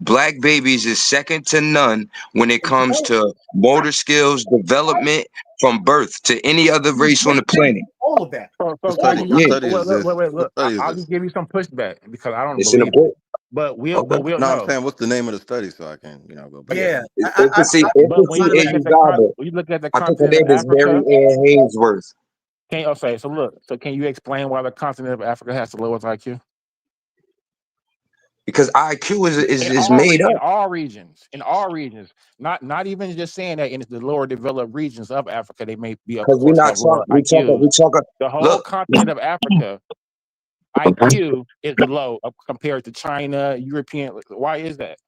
Black babies is second to none when it comes to motor skills development from birth to any other race on the planet. All of that. What study is this? Wait. What Look, study is I'll this? just give you some pushback because I don't It's in a believe book. it. But we'll No, I'm know. saying what's the name of the study so I can, go back. Yeah. But when you look at the I think her continent of name is Mary Africa, Ann Hainsworth. So can you explain why the continent of Africa has the lowest IQ? Because IQ is in made up. all regions, not even just saying that in the lower developed regions of Africa, they may be, of Because we're course, not have lower talking. IQ. We talking. The whole Look, continent of Africa, IQ is low compared to China, European. Why is that?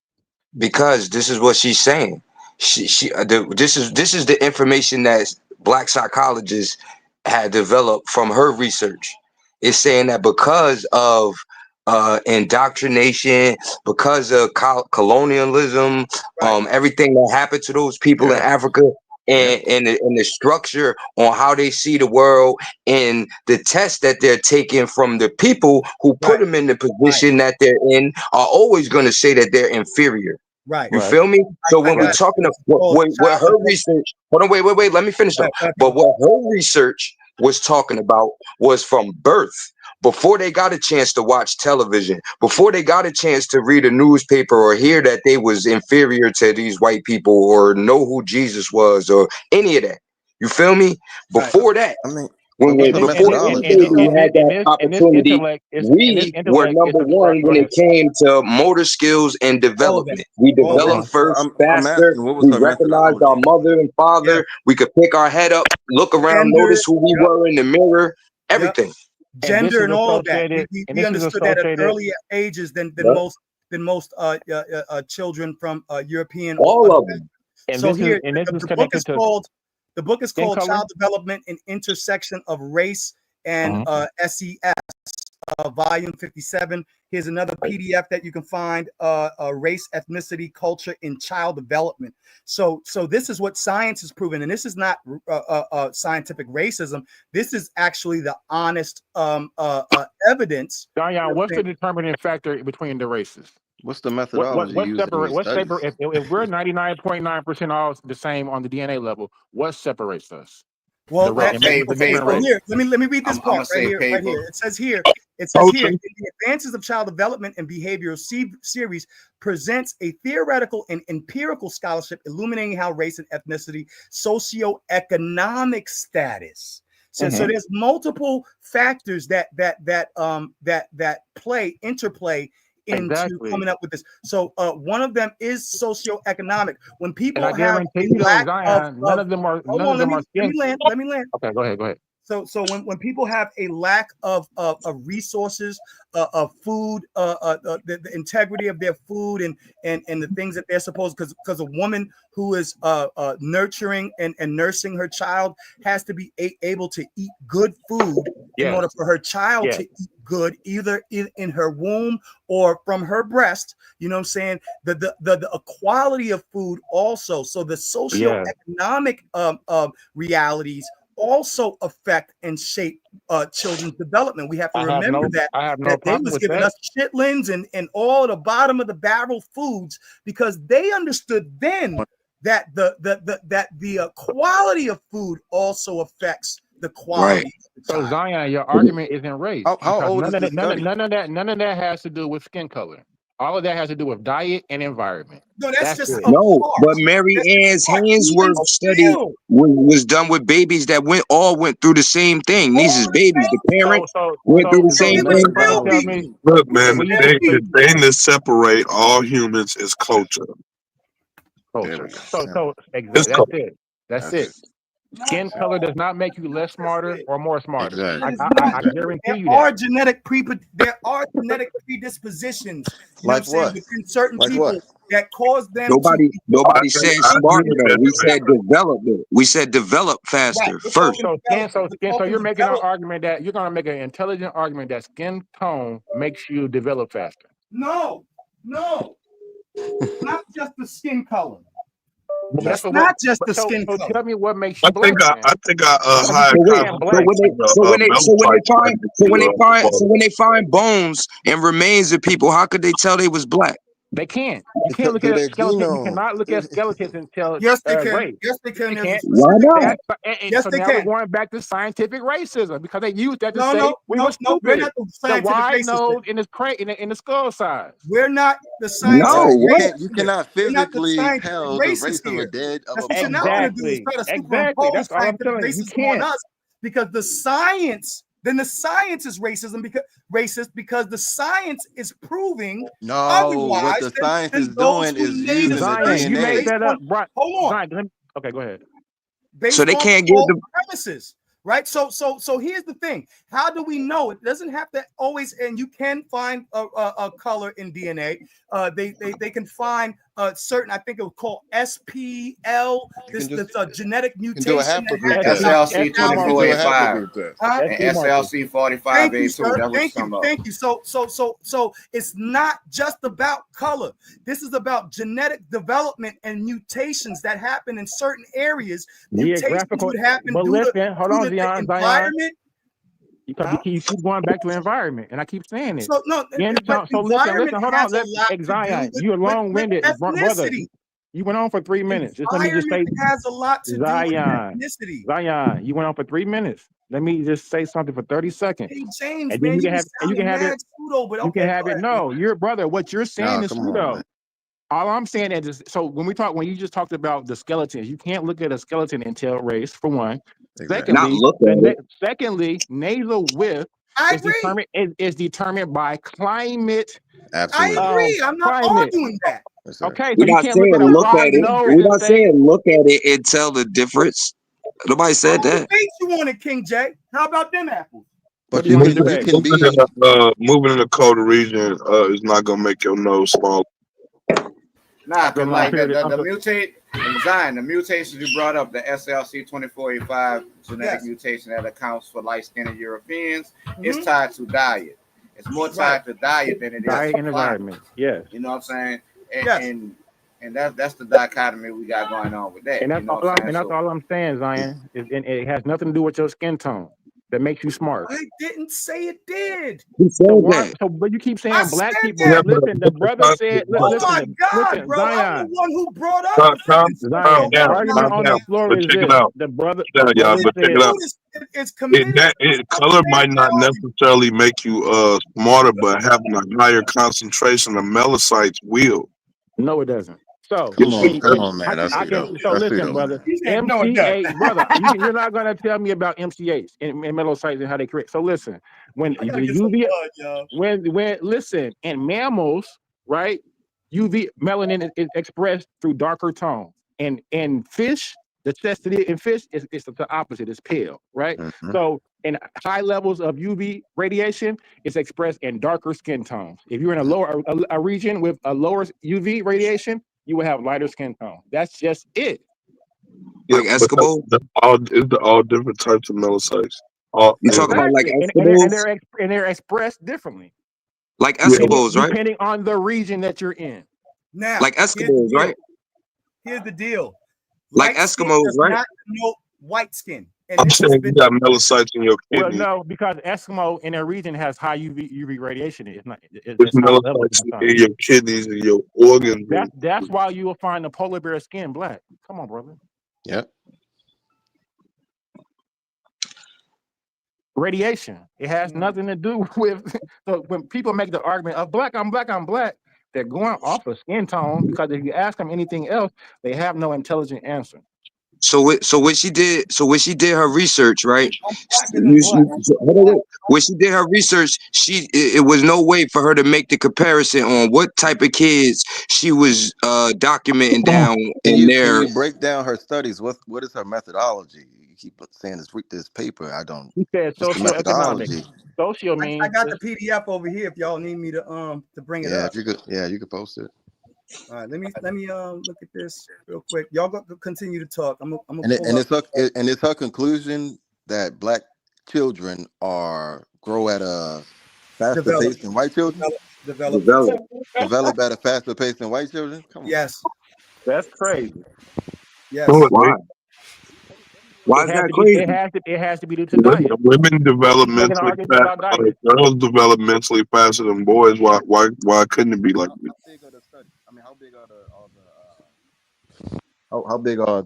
because this is what she's saying. This is the information that Black psychologists had developed from her research. It's saying that because of indoctrination, because of colonialism, everything that happened to those people in Africa, and the structure on how they see the world, and the tests that they're taking from the people who put them in the position that they're in, are always going to say that they're inferior. Right. You feel me? So when we're talking about what her research, hold on, wait, let me finish though. But what her research was talking about was from birth, before they got a chance to watch television, before they got a chance to read a newspaper or hear that they was inferior to these white people or know who Jesus was or any of that. You feel me? Before that, before you had that opportunity, we were number one when it came to motor skills and development. We developed first, faster. We recognized our mother and father. We could pick our head up, look around, notice who we were in the mirror, everything. Gender and all of that. We understood that at earlier ages than most children from European. All of them. So here, the book is called Child Development and Intersection of Race and SES, volume 57. Here's another PDF that you can find, Race, Ethnicity, Culture in Child Development. So this is what science has proven, and this is not scientific racism. This is actually the honest evidence. Diane, what's the determining factor between the races? What's the methodology used in these studies? If we're 99.9% all the same on the DNA level, what separates us? Well, here, let me read this part right here. It says here, the advances of child development and behavioral series presents a theoretical and empirical scholarship illuminating how race and ethnicity, socioeconomic status. So there's multiple factors that interplay into coming up with this. So one of them is socioeconomic. When people and I have guarantee a you, though, lack Zion, none of them are let me land. Okay, go ahead. So when people have a lack of resources, of food, the integrity of their food and the things that they're supposed, because a woman who is nurturing and nursing her child has to be able to eat good food in order for her child to eat good, either in her womb or from her breast. You know what I'm saying? The quality of food also. So the socioeconomic realities also affect and shape children's development. We have to remember that they was giving us chitlins and all the bottom of the barrel foods because they understood then that the quality of food also affects the quality. So Zion, your argument isn't race. How old is this study? None of that has to do with skin color. All of that has to do with diet and environment. No, that's just no. But Mary Ann's Hainsworth study was done with babies that went through the same thing. These babies. The parent went through the same thing. Look, man, the thing that separate all humans is culture. So exactly. That's it. Skin color does not make you less smarter or more smarter. I guarantee you that. There are genetic predispositions. Like what? Within certain Like people what? that cause them Nobody said smarter though. We said development. We said develop faster first. So you're making an argument that you're gonna make an intelligent argument that skin tone makes you develop faster. No, not just the skin color. That's not just the skin color. Tell me what makes you black. I think high So when they find bones and remains of people, how could they tell they was black? They can't. You can't look at skeletons. You cannot look at skeletons and tell yes, they can. race. Yes, they can. Why not? Yes, so they now can. we're going back to scientific racism because they used that to say we were we're stupid. not the The wide scientific nose in the skull size. We're not the scientific. You cannot physically tell the race of a dead of That's a what you're not going to do is try to superimpose That's all I'm telling you. You can't. on us because the science is racism because the science is proving otherwise. What the science is doing is using the DNA. You made that up, right? Hold on. Zion, okay, go ahead. So they can't get the premises. Right, so here's the thing. How do we know? It doesn't have to always, and you can find a color in DNA. They can find certain. I think it was called SPL. This genetic mutation. SLC 2485 and SLC 45A2. Thank you. So it's not just about color. This is about genetic development and mutations that happen in certain areas. Mutations would happen due to the environment. You keep going back to environment, and I keep saying it. So no, listen, hold on. Zion, you're long-winded, brother. You went on for 3 minutes. Just let me just say, has a lot to do with ethnicity. Zion, you went on for 3 minutes. Let me just say something for 30 seconds. Hey James, and then you can have it. Pseudo, but you can have it. No, your brother. What you're saying is pseudo. All I'm saying is, so when you just talked about the skeletons, you can't look at a skeleton and tell race, for one. Secondly, nasal width is determined by climate. Absolutely. I agree. I'm not arguing that. Okay, we're not saying look at it. We're not saying look at it and tell the difference. Nobody said that. You wanted King J. How about them apples? But you can be moving in the colder region is not gonna make your nose small. Nah, because like the mutations you brought up, the SLC 2485 genetic mutation that accounts for light-skinned Europeans, is tied to diet. It's more tied to diet than it is diet and environment. Yeah, you know what I'm saying. And that's the dichotomy we got going on with that. And that's all I'm saying, Zion. It has nothing to do with your skin tone. That makes you smart. I didn't say it did. But you keep saying black people. Listen, the brother said. Oh my God, bro! Zion. I'm the one who brought up. Zion, the argument on the floor is this. The brother. It's committed. Color might not necessarily make you smarter, but having a higher concentration of melanocytes will. No, it doesn't. So Come on, man. I can. So That's listen, Tito, brother. man. MCA, brother. You're not gonna tell me about MCAs and melanocytes and how they create. So listen, when the UV, when listen, in mammals, right? UV melanin is expressed through darker tones, and in fish, the chastity in fish is the opposite. It's pale, right? Mm-hmm. So in high levels of UV radiation, it's expressed in darker skin tones. If you're in a lower a region with a lower UV radiation, you will have lighter skin tone. That's just it. Yeah, like Eskimo? It's all different types of melanocytes. You talk about like Eskimos? And they're expressed differently. Like Eskimos, right? Depending on the region that you're in. Now, like Eskimos, right? Here's the deal. Like Light skin Eskimos, does right? not denote white skin. And I'm saying you got melanocytes in your Well, kidney. no, because Eskimo in their region has high UV radiation. It's not. It's melanocytes in your kidneys and your organs. That's why you will find the polar bear skin black. Come on, brother. Yep. Radiation. It has nothing to do with. So when people make the argument of black, I'm black, I'm black, they're going off of skin tone, because if you ask them anything else, they have no intelligent answer. So when she did her research, right? When she did her research, it was no way for her to make the comparison on what type of kids she was documenting down in there. Can you break down her studies? What is her methodology? You keep saying this paper. I don't. He said what's the socioeconomic. methodology? Social means I got the PDF over here if y'all need me to bring it up. You could post it. All right, let me look at this real quick. Y'all go continue to talk. And it's her conclusion that black children grow at a faster pace than white children. Develop at a faster pace than white children. Come on. Yes, that's crazy. Yes. Why? Why is that crazy? It has to be due to diet. Women develop mentally faster. Girls develop mentally faster than boys. Why couldn't it be like this? How big are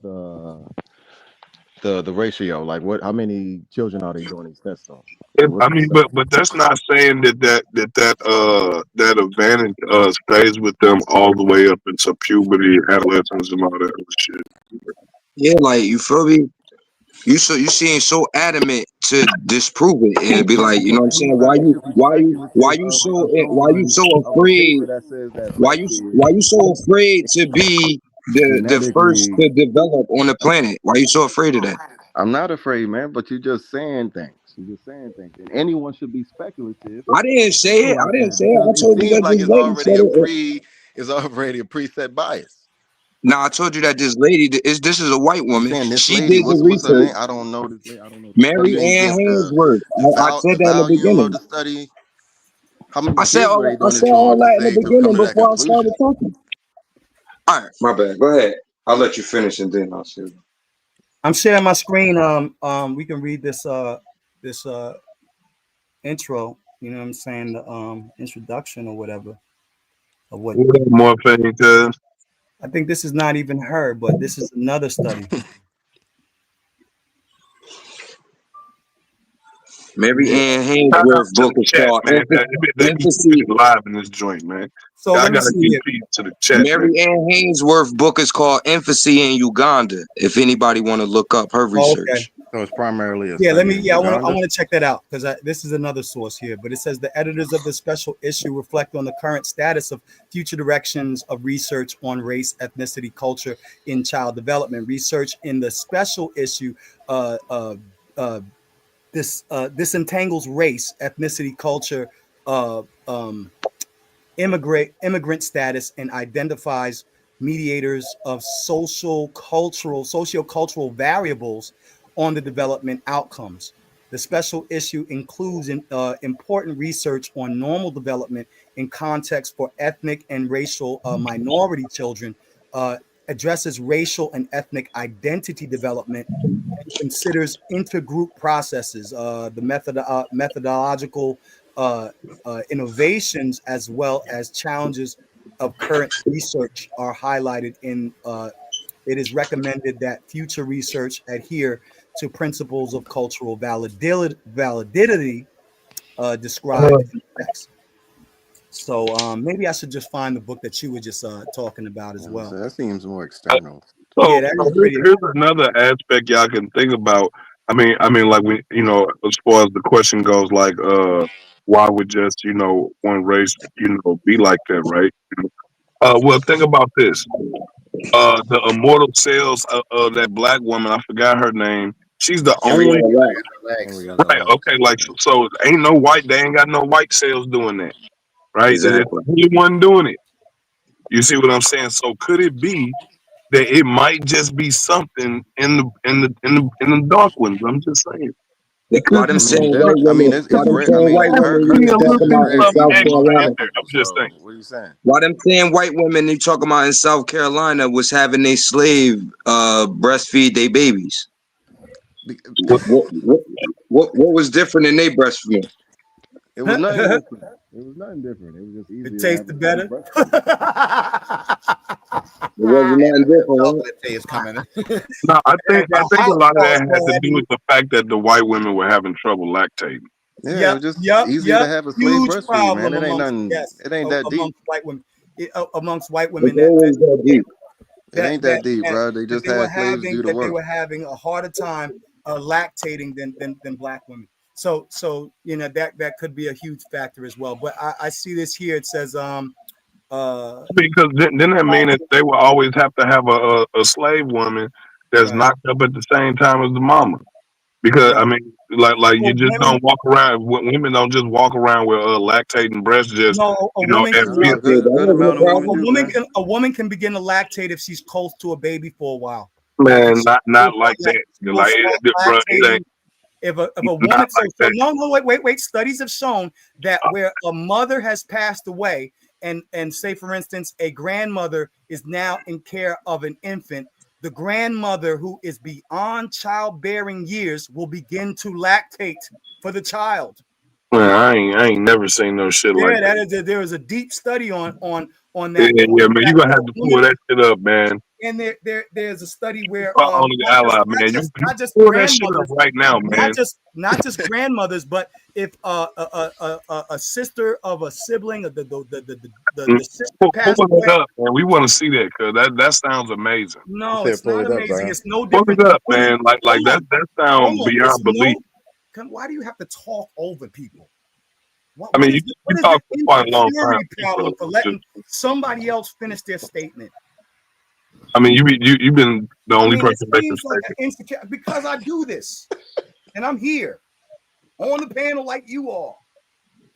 the ratio? Like how many children are they doing these tests on? But that's not saying that advantage stays with them all the way up into puberty, adolescence, and all that other shit. Yeah, like you feel me? You seem so adamant to disprove it. It'd be like, you know what I'm saying? Why you so afraid? Why you so afraid to be the first to develop on the planet? Why are you so afraid of that? I'm not afraid, man, but you're just saying things. And anyone should be speculative. I didn't say it. I told you that this lady it's already a preset bias. Now I told you that this lady this is a white woman. She lady, did the what's her research. name? I don't know this lady. I don't know. Mary Ann Hainsworth. I said that in the beginning. Of the study. How many I said all that in the beginning before I started talking. All right, my bad. Go ahead. I'll let you finish and then I'll see. I'm sharing my screen. We can read this intro. You know what I'm saying? The introduction or whatever. Of what? More thing, cuz. I think this is not even her, but this is another study. Mary Ann Hainsworth book is called Empathy. Live in this joint, man. So I let me gotta see give peace to the chat. Mary Ann Hainsworth book is called Infancy in Uganda. If anybody want to look up her research. Okay. So it's primarily I want to check that out because this is another source here. But it says the editors of the special issue reflect on the current status of future directions of research on race, ethnicity, culture in child development. Research in the special issue disentangles race, ethnicity, culture, immigrant status, and identifies mediators of socio-cultural variables on the development outcomes. The special issue includes important research on normal development in context for ethnic and racial minority children, addresses racial and ethnic identity development, and considers intergroup processes, the methodological innovations as well as challenges of current research are highlighted in it is recommended that future research adhere to principles of cultural validity described in the text. So maybe I should just find the book that you were just talking about as well. So that seems more external. So, Yeah, that so is pretty. here's another aspect y'all can think about. Like we, as far as the question goes, like, why would just, one race, be like that, right? Well, think about this. The immortal cells of that black woman, I forgot her name. She's the only right. Okay, like so ain't no white. They ain't got no white cells doing that, right? It's Exactly. the only one doing it. You see what I'm saying? So could it be that it might just be something in the dark ones? I'm just saying. It Why could them be. same white women? Why them It same white has to women be you a little talking bit about in something South extra in Carolina? there. I'm just saying. What are you saying? Why them same white women you talking about in South Carolina was having a slave breastfeed their babies? What was different in their breastfeeding? It was nothing different. It was nothing different. It was just easier It to have a tasted slave better. It wasn't nothing different. Chocolate taste coming in. No, I think a hot lot of sauce that had to gonna do with the fact that the white women were having trouble lactating. Yeah, it was just easier to have a slave Huge breastfeed, man. problem It ain't amongst nothing. It ain't that deep. amongst white women. Amongst white It's women always that deep. It ain't that deep, bro. They just had slaves do the they work. were having a harder time lactating than black women. So that could be a huge factor as well. But I see this here. It says Because then that mean that they will always have to have a slave woman that's right. knocked up at the same time as the mama. Because Right. like you So just women, don't walk around. Women don't just walk around with lactating breasts. Just no, a woman as can No, if good amount of women do, man. a woman can begin to lactate if she's close to a baby for a while. man, not like that. She'll Like start bro, it ain't lactating. If a not woman, like that. no, wait. Studies have shown that where a mother has passed away, and say for instance, a grandmother is now in care of an infant, the grandmother who is beyond childbearing years will begin to lactate for the child. Man, I ain't never seen no shit like Yeah, that. there is a deep study on Yeah, that. yeah, man, you gonna Where have to pull that shit up, man. and there's a study where Our only ally, man. You not just pull that shit up grandmothers, right now, man. not just grandmothers, but if a sister of a sibling, or the sister Pull passed it away. up, man. We want to see that because that sounds amazing. No, it's Pull not it up, amazing. bro. It's no Pull different. it up, Women, man. Like hold that on, sounds beyond it's belief. why do you have to talk over people? I mean, you What is talk the for quite a long time, insecurity problem for letting somebody else finish their statement? I mean, you've been the only It person making seems like an statements. insecure because I do this, and I'm here on the panel like you are,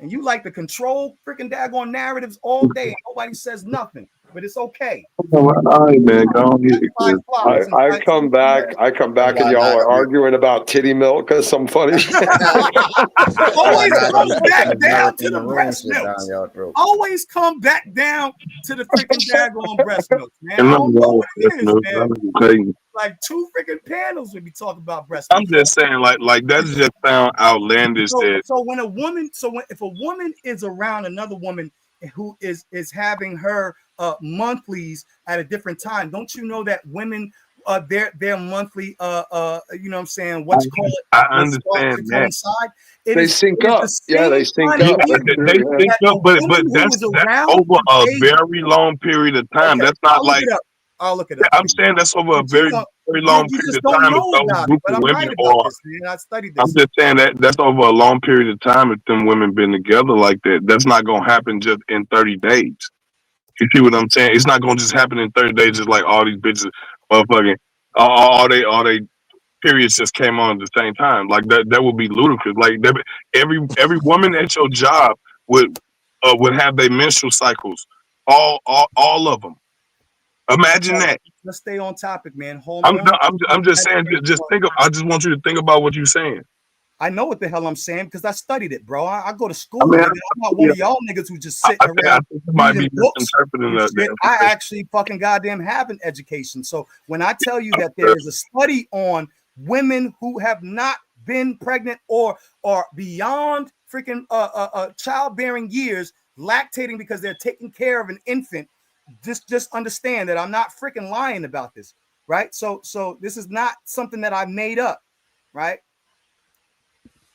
and you like to control freaking daggone narratives all day, and nobody says nothing, but it's okay. All right, man. Go on here, Chris. I come back, and y'all are arguing about titty milk or some funny shit. Always comes back down to in the the room breast shit down milk. y'all throat. Always come back down to the freaking daggone breast milk, man. And I nothing don't know wrong what with it this, is, man. man. Okay. Like 2 freaking panels we be talking about breast I'm milk. just saying, like that just sound outlandish. That If a woman is around another woman who is having her monthlies at a different time, don't you know that women their monthly you know what I'm saying, what you call it, I will start understand to that. coincide. They sync up. Yeah, they sync Yeah, up. That's they true. think that up, a but woman who that's is around over a a baby. very long period of time. Okay, That's not I'll look like it up. I'll look it up. I'm saying that's over a But you very don't. long You period just of don't time. If know those about it. group But of I'm women right about are, this, man. I studied I'm this. just saying that's over a long period of time. If them women been together like that, that's not gonna happen just in 30 days. You see what I'm saying? It's not gonna just happen in 30 days. Just like all these bitches, motherfucking, all they periods just came on at the same time. Like that would be ludicrous. Like every woman at your job would have their menstrual cycles. All of them. Imagine that. Let's stay on topic, man. I'm Hormones. I'm just saying. Just think of. I just want you to think about what you're saying. I know what the hell I'm saying because I studied it, bro. I go to school, I mean, nigga. I'm not one of y'all niggas who just sitting I around think you might reading be books misinterpreting and the shit. I information. actually fucking goddamn have an education. So when I tell you that there is a study on women who have not been pregnant or beyond freaking childbearing years, lactating because they're taking care of an infant, just understand that I'm not freaking lying about this, right? So this is not something that I made up, right?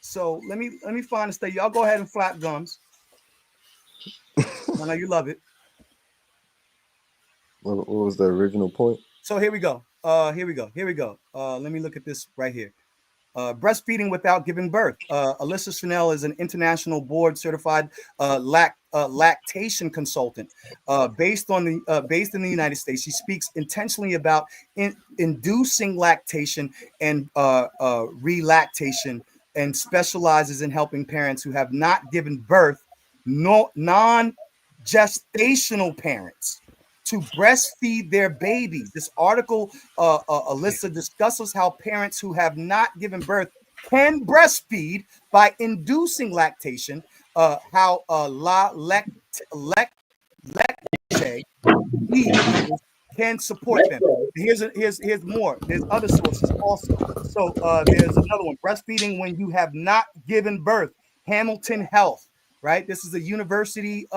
So let me find a study. Y'all go ahead and flap gums. I know you love it. What was the original point? So here we go. Here we go. Let me look at this right here. Breastfeeding without giving birth. Alyssa Chanel is an international board certified lactation consultant based in the United States. She speaks intentionally about inducing lactation and relactation, and specializes in helping parents who have not given birth, non-gestational parents, to breastfeed their babies. This article, Alyssa discusses how parents who have not given birth can breastfeed by inducing lactation, how lactate can support them. Here's more. There's other sources also. So there's another one: breastfeeding when you have not given birth. Hamilton Health, right? This is a university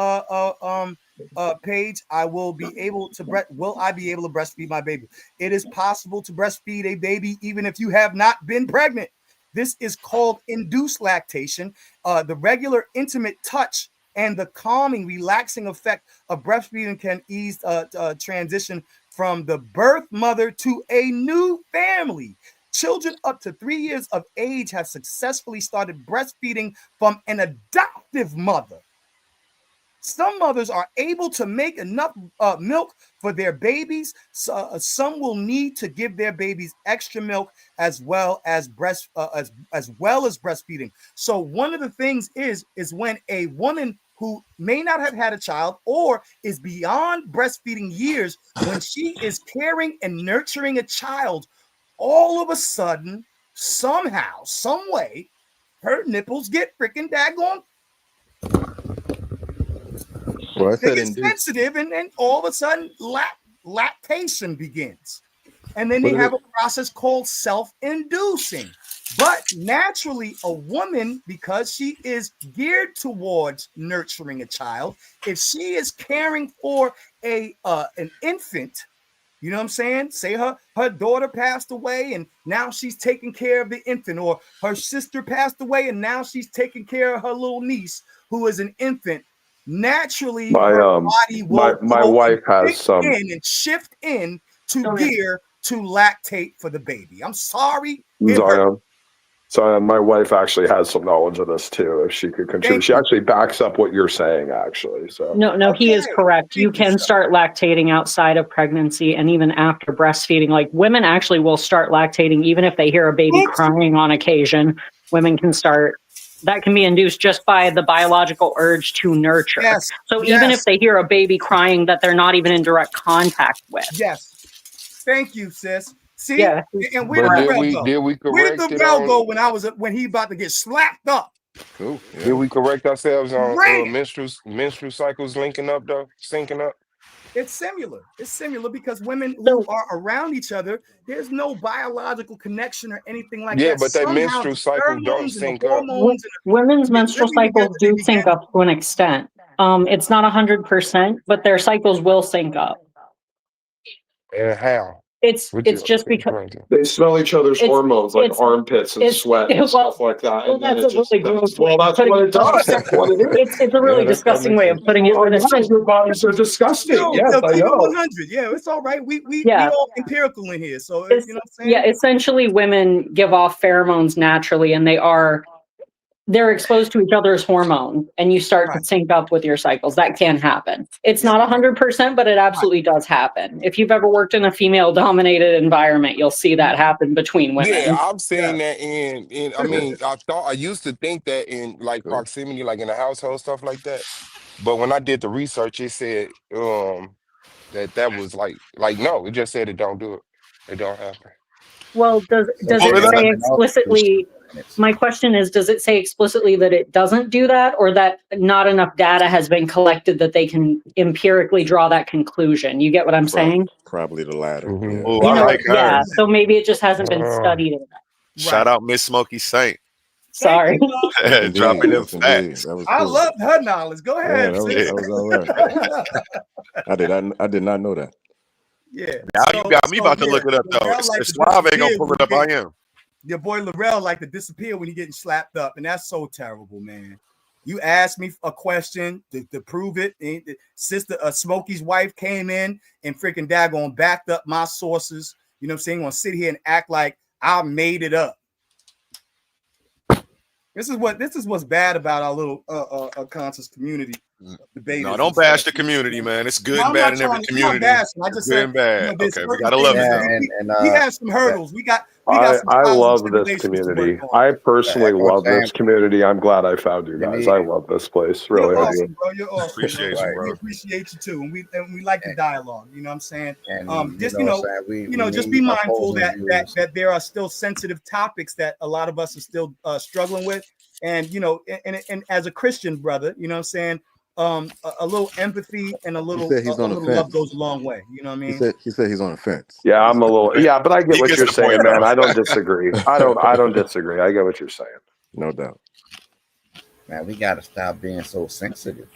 page. Will I be able to breastfeed my baby? It is possible to breastfeed a baby even if you have not been pregnant. This is called induced lactation. The regular intimate touch and the calming, relaxing effect of breastfeeding can ease transition from the birth mother to a new family. Children up to 3 years of age have successfully started breastfeeding from an adoptive mother. Some mothers are able to make enough milk for their babies. Some will need to give their babies extra milk as well as breastfeeding. So one of the things is when a woman who may not have had a child or is beyond breastfeeding years, when she is caring and nurturing a child, all of a sudden, somehow, some way, her nipples get freaking daggone. Well, I said they get sensitive, and all of a sudden lactation begins. And then they have a process called self-inducing. But naturally, a woman, because she is geared towards nurturing a child, if she is caring for an infant, you know what I'm saying? Say her daughter passed away and now she's taking care of the infant, or her sister passed away and now she's taking care of her little niece who is an infant. Naturally, her body will my wife has some in and shift in to gear to lactate for the baby. I'm sorry. Zion, my wife actually has some knowledge of this too. If she could contribute, she actually backs up what you're saying. Actually, so no, he is correct. You can start lactating outside of pregnancy and even after breastfeeding. Like, women actually will start lactating even if they hear a baby crying on occasion. Women can start. That can be induced just by the biological urge to nurture. Yes. So even if they hear a baby crying that they're not even in direct contact with. Yes. Thank you, sis. See? Yeah. And where did the bell go? Did we Where did correct the it bell on? go when he about to get slapped up? Cool. Yeah. Did we correct ourselves on Ran. menstrual cycles linking up though, syncing up? It's similar. It's similar because women who are around each other, there's no biological connection or anything like that. Yeah, but that Somehow menstrual the cycle don't pheromones and the sync up. hormones Women's menstrual cycles do sync up to an extent. It's not 100%, but their cycles will sync up. And how? It's just because they smell each other's hormones, like armpits and sweat and stuff like that. Well, that's a really gross way. That's what it does. That's what it is. It's a really disgusting way of putting it. But it's your bodies are disgusting. No, yes, I keep know. it 100. Yeah, it's all right. We all empirical in here. So you know what I'm saying? Yeah, essentially women give off pheromones naturally, and they're exposed to each other's hormones, and you start to sync up with your cycles. That can happen. It's not 100%, but it absolutely does happen. If you've ever worked in a female-dominated environment, you'll see that happen between women. Yeah, I've seen that in. I mean, I used to think that in like proximity, like in the household stuff like that. But when I did the research, it said that was like no, it just said it don't do it. It don't happen. Well, does it say explicitly? My question is, does it say explicitly that it doesn't do that, or that not enough data has been collected that they can empirically draw that conclusion? You get what I'm saying? Probably the latter. Mm-hmm. Oh, I like her. Yeah, so maybe it just hasn't been studied. Shout out Miss Smokey Saint. Sorry. Dropping them facts. That was I cool. love her knowledge. Go ahead. That was all right. I did not know that. Yeah. Now you got me about to look it up though. If Suave ain't gonna pull it up, I am. Your boy Laurel like to disappear when he getting slapped up, and that's so terrible, man. You asked me a question to prove it. And Sister Smokey's wife came in and freaking daggone backed up my sources. You know what I'm saying? Gonna sit here and act like I made it up. This is what's bad about our little conscious community debate. No, don't bash the community, man. It's good and bad in every community. I just said, good and bad. You know, Okay, we gotta love it. We have some hurdles. We got I love this community. I personally love this community. I'm glad I found you guys. I love this place. Really, You're I awesome, do. bro. You're awesome. Appreciate you, bro. We appreciate you too, and we like the dialogue. You know what I'm saying? Just just be need mindful opposing that there are still sensitive topics that a lot of us are still struggling with, and and as a Christian brother, you know what I'm saying. A little empathy and a little love goes a long way. You know what I mean? He said he's on the fence. Yeah, I'm a little. Yeah, but I get what you're saying, man. I don't disagree. I don't disagree. I get what you're saying. No doubt. Man, we got to stop being so sensitive.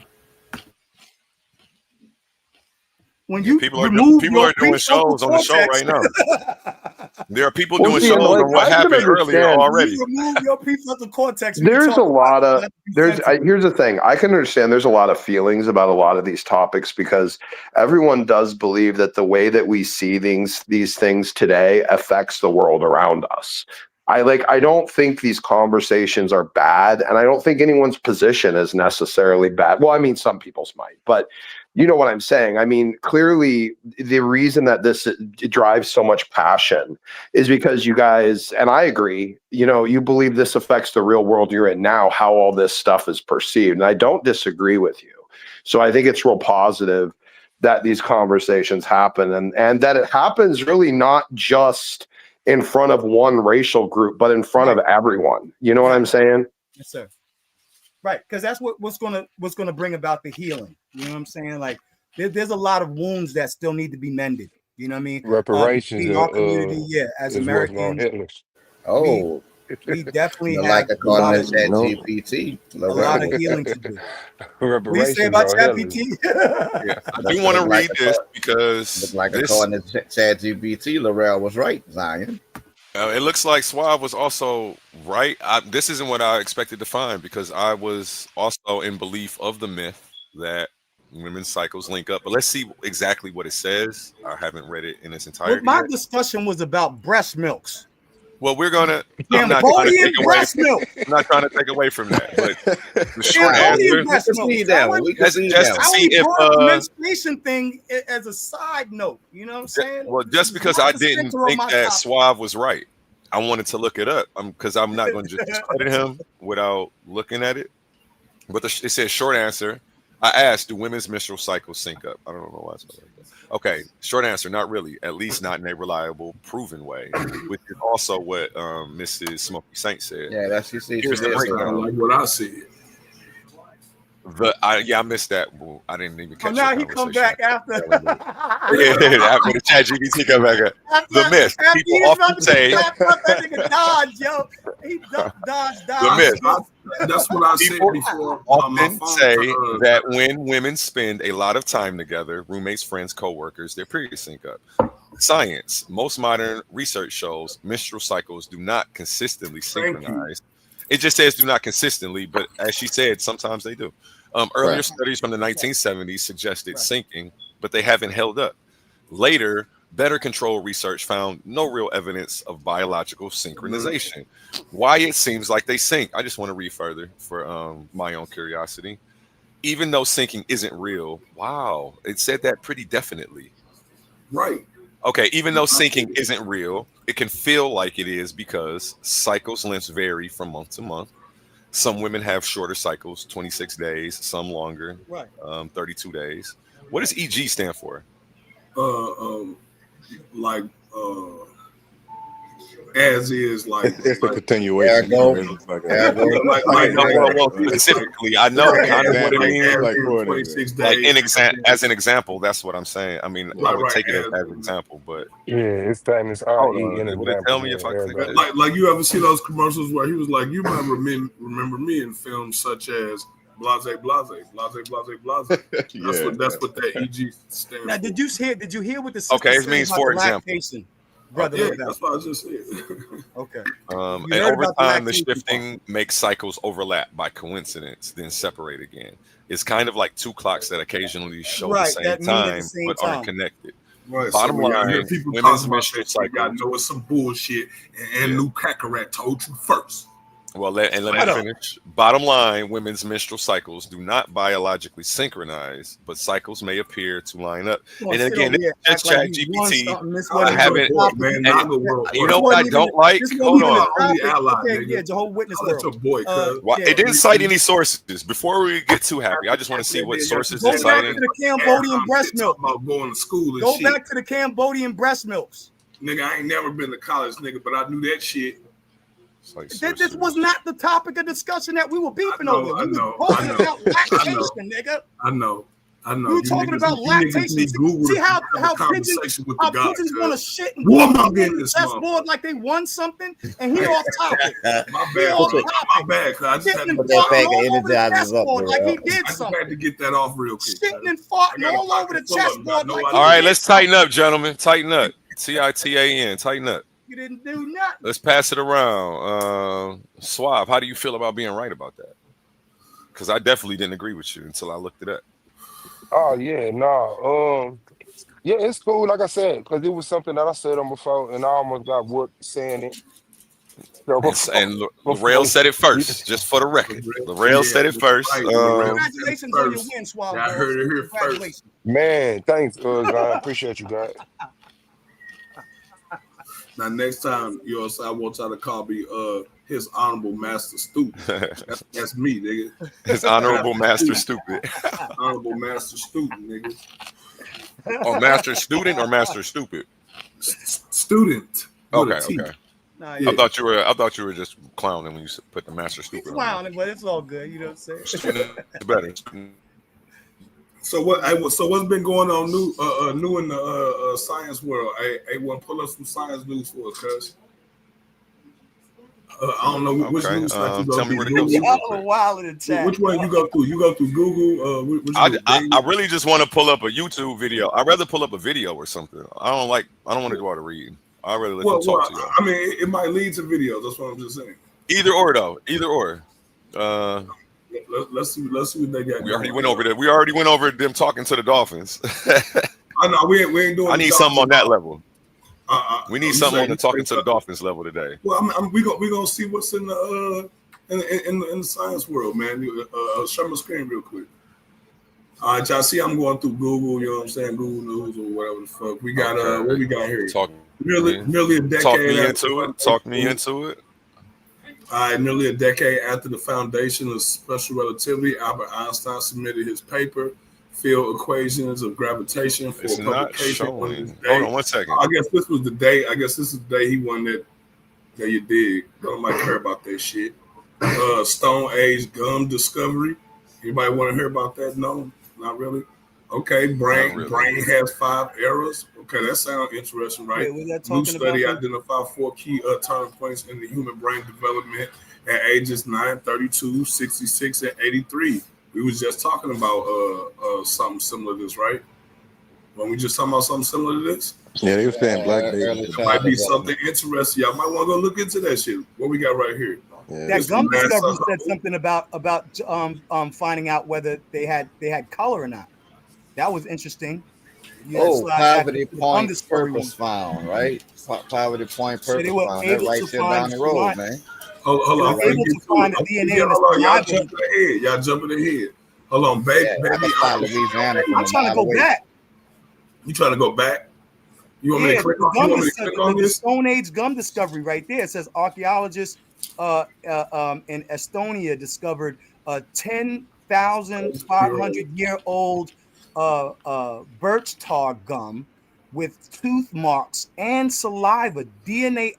When you people are doing shows on the show right now. There are people doing shows on what happened earlier already. You remove your prefrontal cortex. There's a lot of here's the thing. I can understand there's a lot of feelings about a lot of these topics because everyone does believe that the way that we see these things today affects the world around us. I don't think these conversations are bad, and I don't think anyone's position is necessarily bad. Well, I mean, some people's might, but you know what I'm saying? I mean, clearly the reason that this drives so much passion is because you guys, and I agree, you believe this affects the real world you're in now, how all this stuff is perceived. And I don't disagree with you. So I think it's real positive that these conversations happen and that it happens really not just in front of one racial group, but in front of everyone. You know what I'm saying? Yes, sir. Right, because that's what's gonna bring about the healing. You know what I'm saying? Like there's a lot of wounds that still need to be mended. You know what I mean? Reparations in our community, as Americans. Oh, we definitely have like according to ChatGPT, a lot of healing to do. Reparations. What do you say about ChatGPT? Yeah, I do want to read this because according to ChatGPT, Laurel was right, Zion. It looks like Suave was also right. This isn't what I expected to find because I was also in belief of the myth that women's cycles link up. But let's see exactly what it says. I haven't read it in its entirety. My discussion was about breast milks. Well, we're gonna. I'm not trying to take away from that, but the short answer. Just to see if the menstruation thing as a side note. You know what I'm saying? Well, just because I didn't think that Suave was right, I wanted to look it up because I'm not going to just discredit him without looking at it. But it says short answer. I asked, do women's menstrual cycles sync up? I don't know why it's like that. Okay, short answer, not really. At least not in a reliable, proven way, which is also what Mrs. Smokey Saint said. Yeah, that's you see. Here's the breakdown. Like what I see. I missed that. Well, I didn't even catch. Now he come back after. After the ChatGPT come back. The myth. People often say. The myth. That's what I said before. Often say that when women spend a lot of time together, roommates, friends, co-workers, their periods sync up. Science. Most modern research shows menstrual cycles do not consistently synchronize. It just says do not consistently, but as she said, sometimes they do. Earlier studies from the 1970s suggested syncing, but they haven't held up. Later, better control research found no real evidence of biological synchronization. Why it seems like they sync. I just want to read further for my own curiosity. Even though syncing isn't real, wow, it said that pretty definitely. Right. Okay, even though syncing isn't real, it can feel like it is because cycles lengths vary from month to month. Some women have shorter cycles, 26 days, some longer, 32 days. What does EG stand for? As is, like it's a continuation. Specifically, I know kind of what it means. As an example, that's what I'm saying. I mean, I would take it as an example, but it's time. It's tell me if I click like you ever see those commercials where he was like, you might remember me in films such as Blase, blase, blase, blase, blase. That's what that EG stands for. Now, did you hear what the sister it said means about for the example. lactation? Brother, yeah, that's what I just said. Okay. And over time, the shifting makes cycles overlap by coincidence, then separate again. It's kind of like two clocks that occasionally show the same time, but aren't connected. Right. Bottom So when y'all hear line, people women's talking about menstrual that shit, y'all cycles. know it's some bullshit. And Lou Kakarot told you first. Well, let me finish. Bottom line, women's menstrual cycles do not biologically synchronize, but cycles may appear to line up. And again, this is Chat GPT. I haven't, you know what I don't like? Hold on. Yeah, Jehovah's Witness world. It didn't cite any sources. Before we get too happy, I just want to see what sources it's Go back citing. to the Cambodian breast milk. About going to school and Go shit. back to the Cambodian breast milks. Nigga, I ain't never been to college, nigga, but I knew that shit. This was not the topic of discussion that we were beefing over. We were talking about lactation, nigga. I know. We were talking about lactation. See how pigeons want to shit and go on the chessboard like they won something, and he off topic. My bad. I just had to put that bag of energizers up, like he did something. I had to get that off real quick. Shitting and farting all over the chessboard. All right, let's tighten up, gentlemen. Tighten up. TITAN. Tighten up. You didn't do nothing. Let's pass it around. Suave, how do you feel about being right about that? Because I definitely didn't agree with you until I looked it up. Oh yeah, no. Yeah, it's cool. Like I said, because it was something that I said on before, and I almost got whooped saying it. So and L'Oreal said it first, just for the record. L'Oreal said it first. Congratulations on your win, Suave. I heard it here first. Man, thanks, guys. Appreciate you, guys. Now, next time, you know, I want y'all to call me his honorable master stupid. That's me, nigga. His honorable master stupid. Honorable master stupid, nigga. Oh, master student or master stupid? Student. Okay. Nah, yeah. I thought you were just clowning when you put the master stupid. Clowning, but it's all good. You know what I'm saying? It's better. So what's been going on new in the science world? I want to pull up some science news for us, cuz. I don't know which news site you go tell me where to through. go. Y'all a while in the chat. Which one you go through? You go through Google. I really just want to pull up a YouTube video. I'd rather pull up a video or something. I don't want to do all the reading. I'd rather let them talk to you. I mean, it might lead to videos. That's what I'm just saying. Either or, though. Either or. Let's see what they got. We already went over that. We already went over them talking to the Dolphins. I know we ain't doing. I need something on that level. We need something on the talking to the Dolphins level today. Well, we gonna see what's in the in the science world, man. Share my screen real quick. All right, y'all see I'm going through Google. You know what I'm saying? Google News or whatever the fuck. We got what we got here. Nearly a decade. Talk me into it. Nearly a decade after the foundation of special relativity, Albert Einstein submitted his paper, Field Equations of Gravitation, for publication. Hold on 1 second. I guess this was the day. I guess this is the day he won that you dig. Don't like care about that shit. Stone Age gum discovery. Anybody want to hear about that? No, not really. Okay, brain has 5 errors. Okay, that sounds interesting, right? New study identified 4 key turning points in the human brain development at ages 9, 32, 66, and 83. We was just talking about something similar to this, right? When we just talking about something similar to this? Yeah, they were saying black babies. Might be something interesting. Y'all might want to go look into that shit. What we got right here? Yeah. That gum discovery said something about finding out whether they had color or not. That was interesting. Poverty Point purpose found, right? Poverty Point purpose found. That right there down the road, man. Hold on. Able to find the DNA in the y'all jumping ahead. Hold on, baby. Louisiana. I'm trying to go back. You trying to go back? You want me to click on the Stone Age gum discovery right there. It says archaeologists in Estonia discovered a 10,500-year-old birch tar gum with tooth marks and saliva. DNA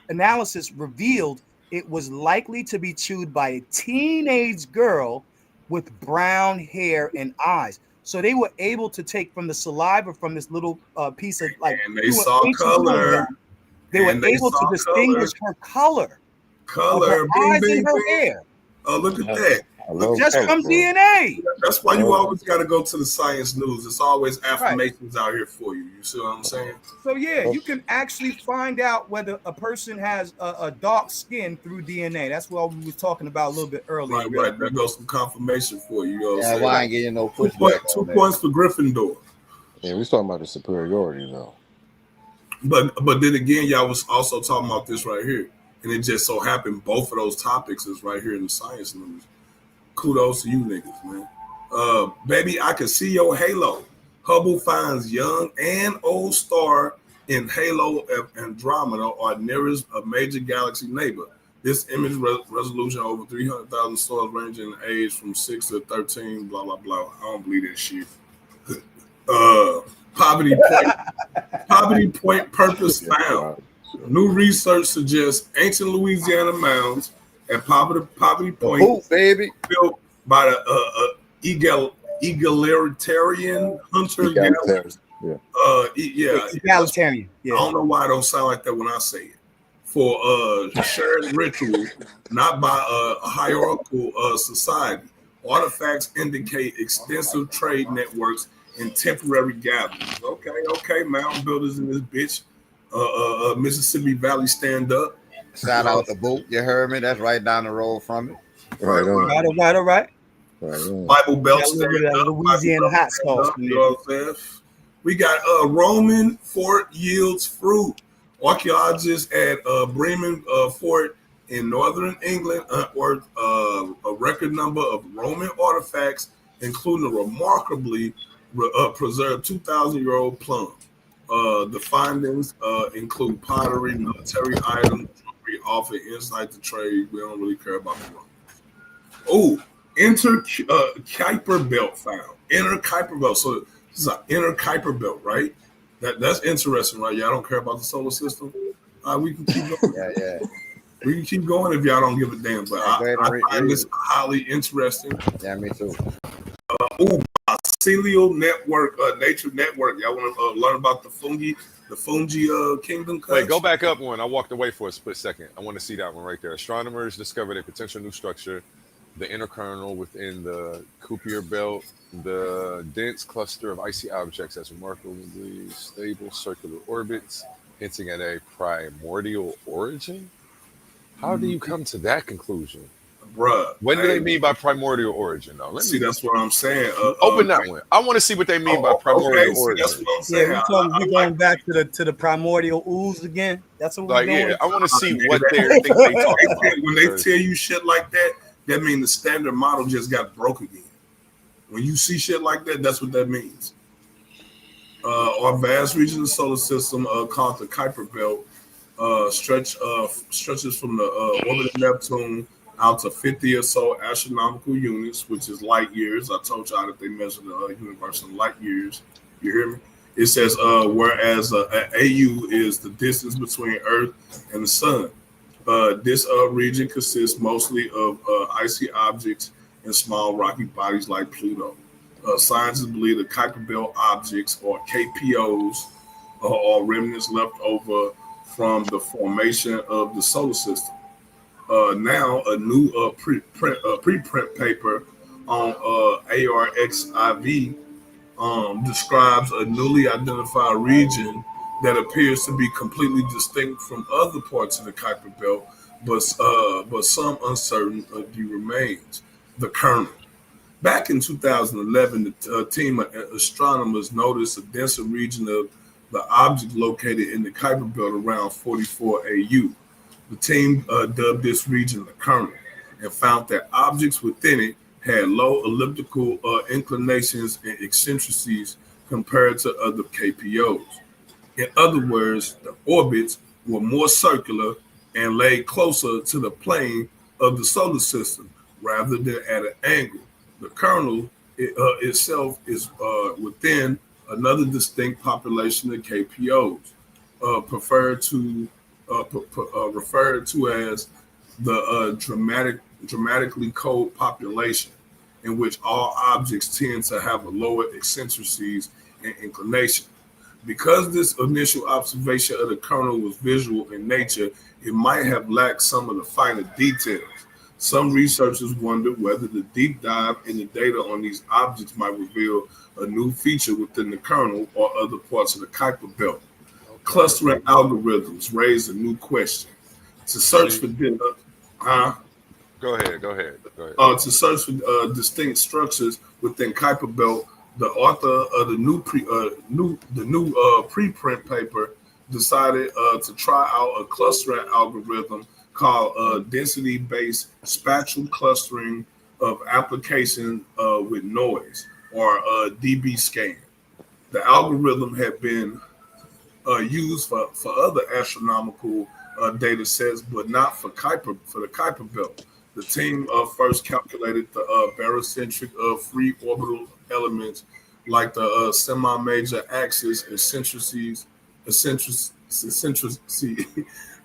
analysis revealed it was likely to be chewed by a teenage girl with brown hair and eyes. So they were able to take from the saliva from this little piece of and they saw color. They were able to distinguish her color. Her eyes and her hair. Look at that. Just from DNA. That's why you always got to go to the science news. It's always affirmations out here for you. You see what I'm saying? So yeah, you can actually find out whether a person has a dark skin through DNA. That's what we were talking about a little bit earlier. Right. There goes some confirmation for you. You know what I'm saying? Why I ain't getting no pushback? 2 points for Gryffindor. Yeah, we're talking about the superiority though. But then again, y'all was also talking about this right here. And it just so happened both of those topics is right here in the science news. Kudos to you niggas, man. Baby, I can see your halo. Hubble finds young and old star in Halo Andromeda or nearest a major galaxy neighbor. This image resolution over 300,000 stars ranging in age from 6 to 13, blah, blah, blah. I don't believe that shit. Poverty Point purpose found. New research suggests ancient Louisiana mounds at Poverty Point, baby, built by the egalitarian hunter gatherers. Egalitarian. Yeah. I don't know why I don't sound like that when I say it. For shared ritual, not by a hierarchical society. Artifacts indicate extensive trade networks and temporary gatherings. Okay, mountain builders in this bitch. Mississippi Valley stand up. Shout out the boat. You heard me? That's right down the road from it. All right. Bible Belt stand up. Louisiana hot sauce. You know what I'm saying? We got Roman fort yields fruit. Archaeologists at Bremen Fort in northern England unearthed a record number of Roman artifacts, including a remarkably preserved 2,000-year-old plum. The findings include pottery, military items, jewelry, offer insight to trade. We don't really care about the Romans. Oh, Kuiper belt found. Inner Kuiper belt. So this is an inner Kuiper belt, right? That's interesting, right? Y'all don't care about the solar system. We can keep going. Yeah. We can keep going if y'all don't give a damn. But I find this highly interesting. Yeah, me too. Celestial Network, Nature Network. Y'all want to learn about the fungi kingdom? Wait, go back up one. I walked away for a split second. I want to see that one right there. Astronomers discovered a potential new structure, the inner kernel within the Kuiper belt. The dense cluster of icy objects has remarkably stable circular orbits, hinting at a primordial origin. How do you come to that conclusion? Bruh. What do they mean by primordial origin, though? That's what I'm saying. Open that one. I want to see what they mean by primordial origin. That's what I'm saying. We're going back to the primordial ooze again. That's what we're doing. Yeah, I want to see what they think they talking about. When they tell you shit like that, that means the standard model just got broke again. When you see shit like that, that's what that means. Our vast region of the solar system, called the Kuiper belt, stretches from the orbit of Neptune out to 50 or so astronomical units, which is light years. I told y'all that they measure the universe in light years. You hear me? It says, whereas AU is the distance between Earth and the Sun. This region consists mostly of icy objects and small rocky bodies like Pluto. Scientists believe the Kuiper Belt objects, or KPOs, are remnants left over from the formation of the solar system. Now, a new preprint paper on ARXIV describes a newly identified region that appears to be completely distinct from other parts of the Kuiper Belt, but some uncertainty remains. The kernel. Back in 2011, the team of astronomers noticed a denser region of the object located in the Kuiper Belt around 44 AU. The team dubbed this region the kernel and found that objects within it had low elliptical inclinations and eccentricities compared to other KPOs. In other words, the orbits were more circular and lay closer to the plane of the solar system rather than at an angle. The kernel itself is within another distinct population of KPOs, referred to as the dramatically cold population, in which all objects tend to have a lower eccentricities and inclination. Because this initial observation of the kernel was visual in nature, it might have lacked some of the finer details. Some researchers wondered whether the deep dive in the data on these objects might reveal a new feature within the kernel or other parts of the Kuiper belt. Clustering algorithms raise a new question. To search for Go ahead. Go ahead. to search for distinct structures within Kuiper belt, the author of the new preprint paper decided to try out a clustering algorithm called density-based spatial clustering of application with noise, or DB scan. The algorithm had been used for other astronomical data sets, but not for the Kuiper belt. The team first calculated the barycentric free orbital elements like the semi-major axis, eccentricity,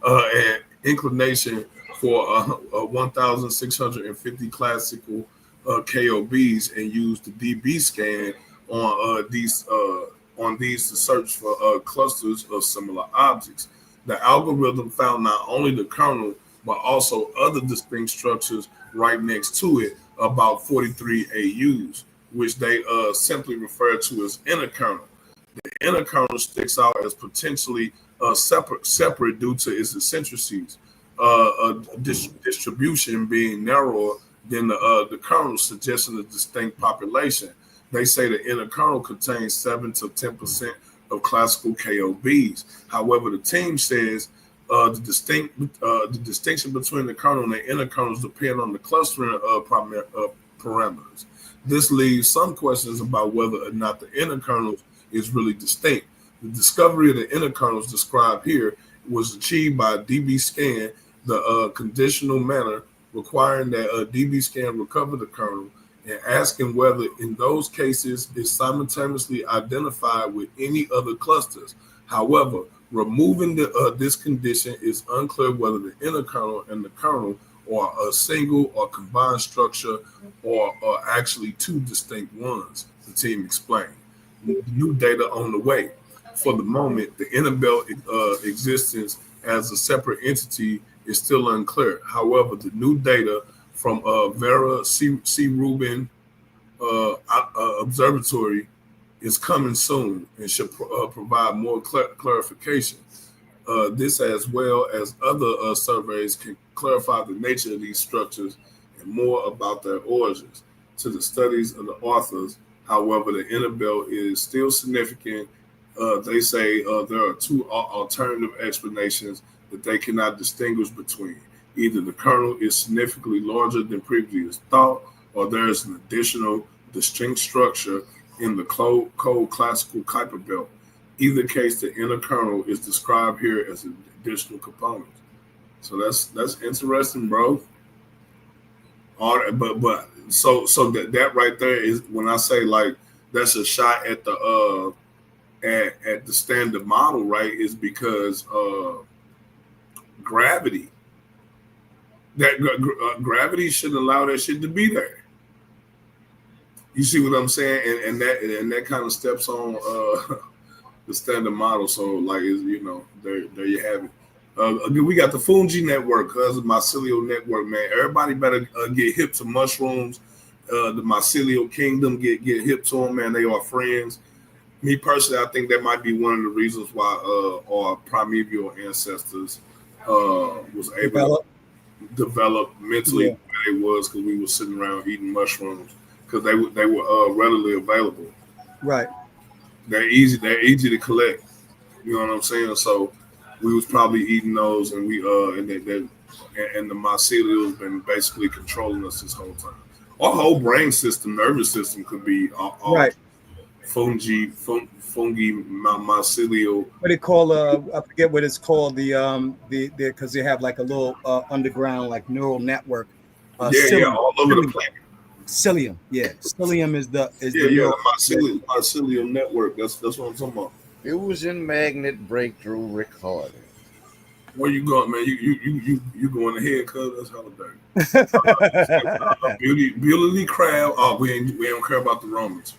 and inclination for 1,650 classical KOBs, and used the DB scan on these to search for clusters of similar objects. The algorithm found not only the kernel, but also other distinct structures right next to it, about 43 AUs, which they simply refer to as inner kernel. The inner kernel sticks out as potentially separate due to its eccentricities, distribution being narrower than the kernel, suggesting a distinct population. They say the inner kernel contains 7 to 10% of classical KOBs. However, the team says the distinction between the kernel and the inner kernels depend on the clustering parameters. This leaves some questions about whether or not the inner kernels is really distinct. The discovery of the inner kernels described here was achieved by DB scan, the conditional manner requiring that DB scan recover the kernel, and asking whether in those cases it's simultaneously identified with any other clusters. However, removing this condition is unclear whether the inner kernel and the kernel are a single or combined structure, or are actually two distinct ones, the team explained. New data on the way. For the moment, the inner belt existence as a separate entity is still unclear. However, the new data from Vera C. Rubin Observatory is coming soon and should provide more clarification. This, as well as other surveys, can clarify the nature of these structures and more about their origins. To the studies of the authors, however, the inner belt is still significant. They say there are two alternative explanations that they cannot distinguish between. Either the kernel is significantly larger than previously thought, or there is an additional distinct structure in the cold classical Kuiper belt. Either case, the inner kernel is described here as an additional component. So that's interesting, bro. All right, but so that right there is when I say like that's a shot at the at the standard model, right? Is because gravity. That gravity shouldn't allow that shit to be there. You see what I'm saying? And that kind of steps on the standard model. So like, there you have it. Again, we got the Fungi network, cause the mycelial network, man. Everybody better get hip to mushrooms. The mycelial kingdom, get hip to them, man. They are friends. Me personally, I think that might be one of the reasons why our primeval ancestors was able to develop mentally where they was, because we were sitting around eating mushrooms, because they were readily available. Right. They're easy to collect. You know what I'm saying? So we was probably eating those, and we and the mycelial has been basically controlling us this whole time. Our whole brain system, nervous system, could be all right. fungi, mycelial. What they call I forget what it's called, the because they have like a little underground like neural network. All over the planet. Psyllium, psyllium is the mycelial network. That's what I'm talking about. Fusion magnet breakthrough recording. Where you going, man? You going ahead, cuz that's holiday. Beauty crab. Oh, we don't care about the Romans.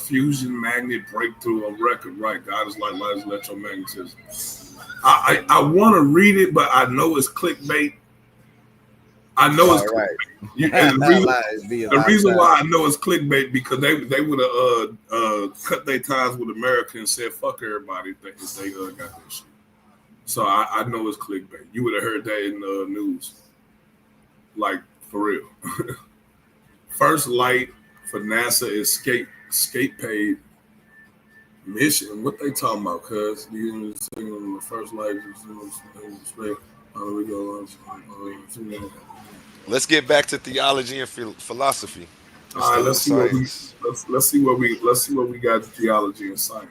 Fusion magnet breakthrough on record, right? God is like light as electromagnetism. I want to read it, but I know it's clickbait. I know it's right. and the reason why I know it's clickbait because they would have cut their ties with America and said fuck everybody if they got this shit. So I know it's clickbait. You would have heard that in the news, like for real. First light for NASA escape mission. What they talking about? Cause the first light. Let's get back to theology and philosophy. All right, let's see what we Science. let's see what we got in theology and science.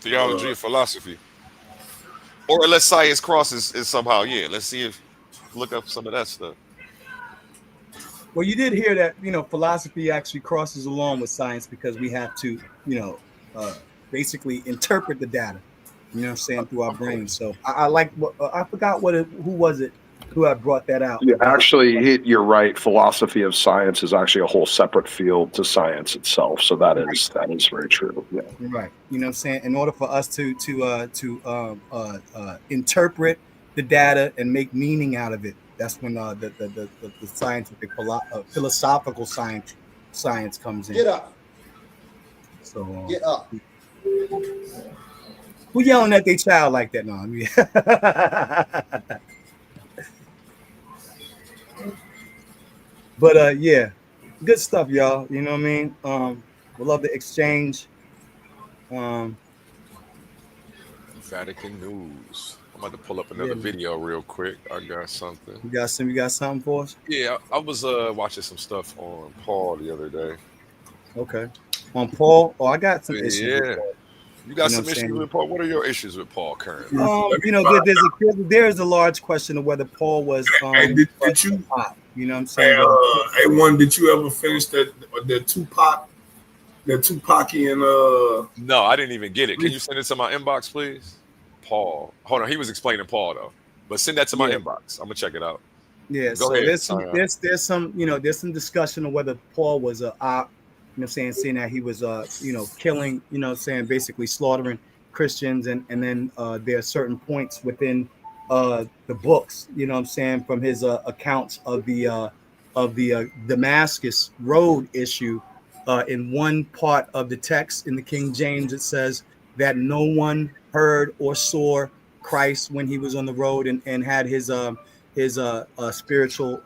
Theology and philosophy. Or unless science crosses is somehow, yeah. Let's see if look up some of that stuff. Well, you did hear that, philosophy actually crosses along with science because we have to, basically interpret the data, you know what I'm saying, through our brains. So I like what I forgot who was it who had brought that out. Yeah, actually, you're right. Philosophy of science is actually a whole separate field to science itself. So that is very true. Yeah. Right. You know what I'm saying? In order for us to interpret the data and make meaning out of it, that's when the scientific philosophical science comes in. Get up. So Get up. Who yelling at their child like that? No, I mean, but yeah, good stuff, y'all. You know what I mean? We love the exchange. Vatican News. I'm about to pull up another video real quick. I got something. You got something for us? Yeah, I was watching some stuff on Paul the other day. Okay. On Paul? Oh, I got some issues with Yeah. Paul. You got some issues with Paul? What are your issues with Paul currently? There's a large question of whether Paul was hey, did you pop, you know what I'm saying? Hey, A1, did you ever finish the Tupac and No, I didn't even get it. Can you send it to my inbox, please? Paul. Hold on, he was explaining Paul though. But send that to my inbox. I'm gonna check it out. Yeah, Go so ahead. there's some discussion of whether Paul was a op, you know what I'm saying that he was killing, you know what I'm saying, basically slaughtering Christians, and then there are certain points within the books, you know what I'm saying, from his accounts of the Damascus Road issue. In one part of the text in the King James, it says that no one heard or saw Christ when he was on the road and had his spiritual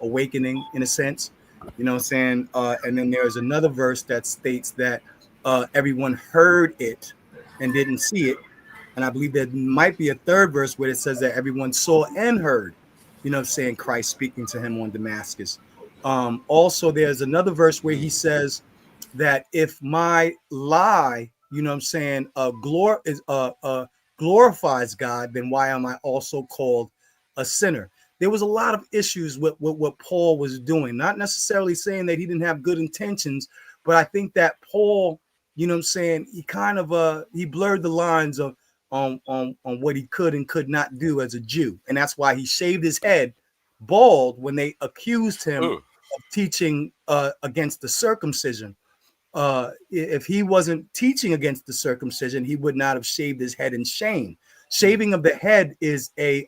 awakening in a sense, you know what I'm saying, and then there's another verse that states that everyone heard it and didn't see it, and I believe there might be a third verse where it says that everyone saw and heard, you know what I'm saying, Christ speaking to him on Damascus. Also there's another verse where he says that if my lie, you know what I'm saying, glorifies God, then why am I also called a sinner? There was a lot of issues with what Paul was doing, not necessarily saying that he didn't have good intentions, but I think that Paul, you know what I'm saying, he kind of he blurred the lines of on what he could and could not do as a Jew, and that's why he shaved his head bald when they accused him of teaching against the circumcision. If he wasn't teaching against the circumcision, he would not have shaved his head in shame. Shaving of the head is an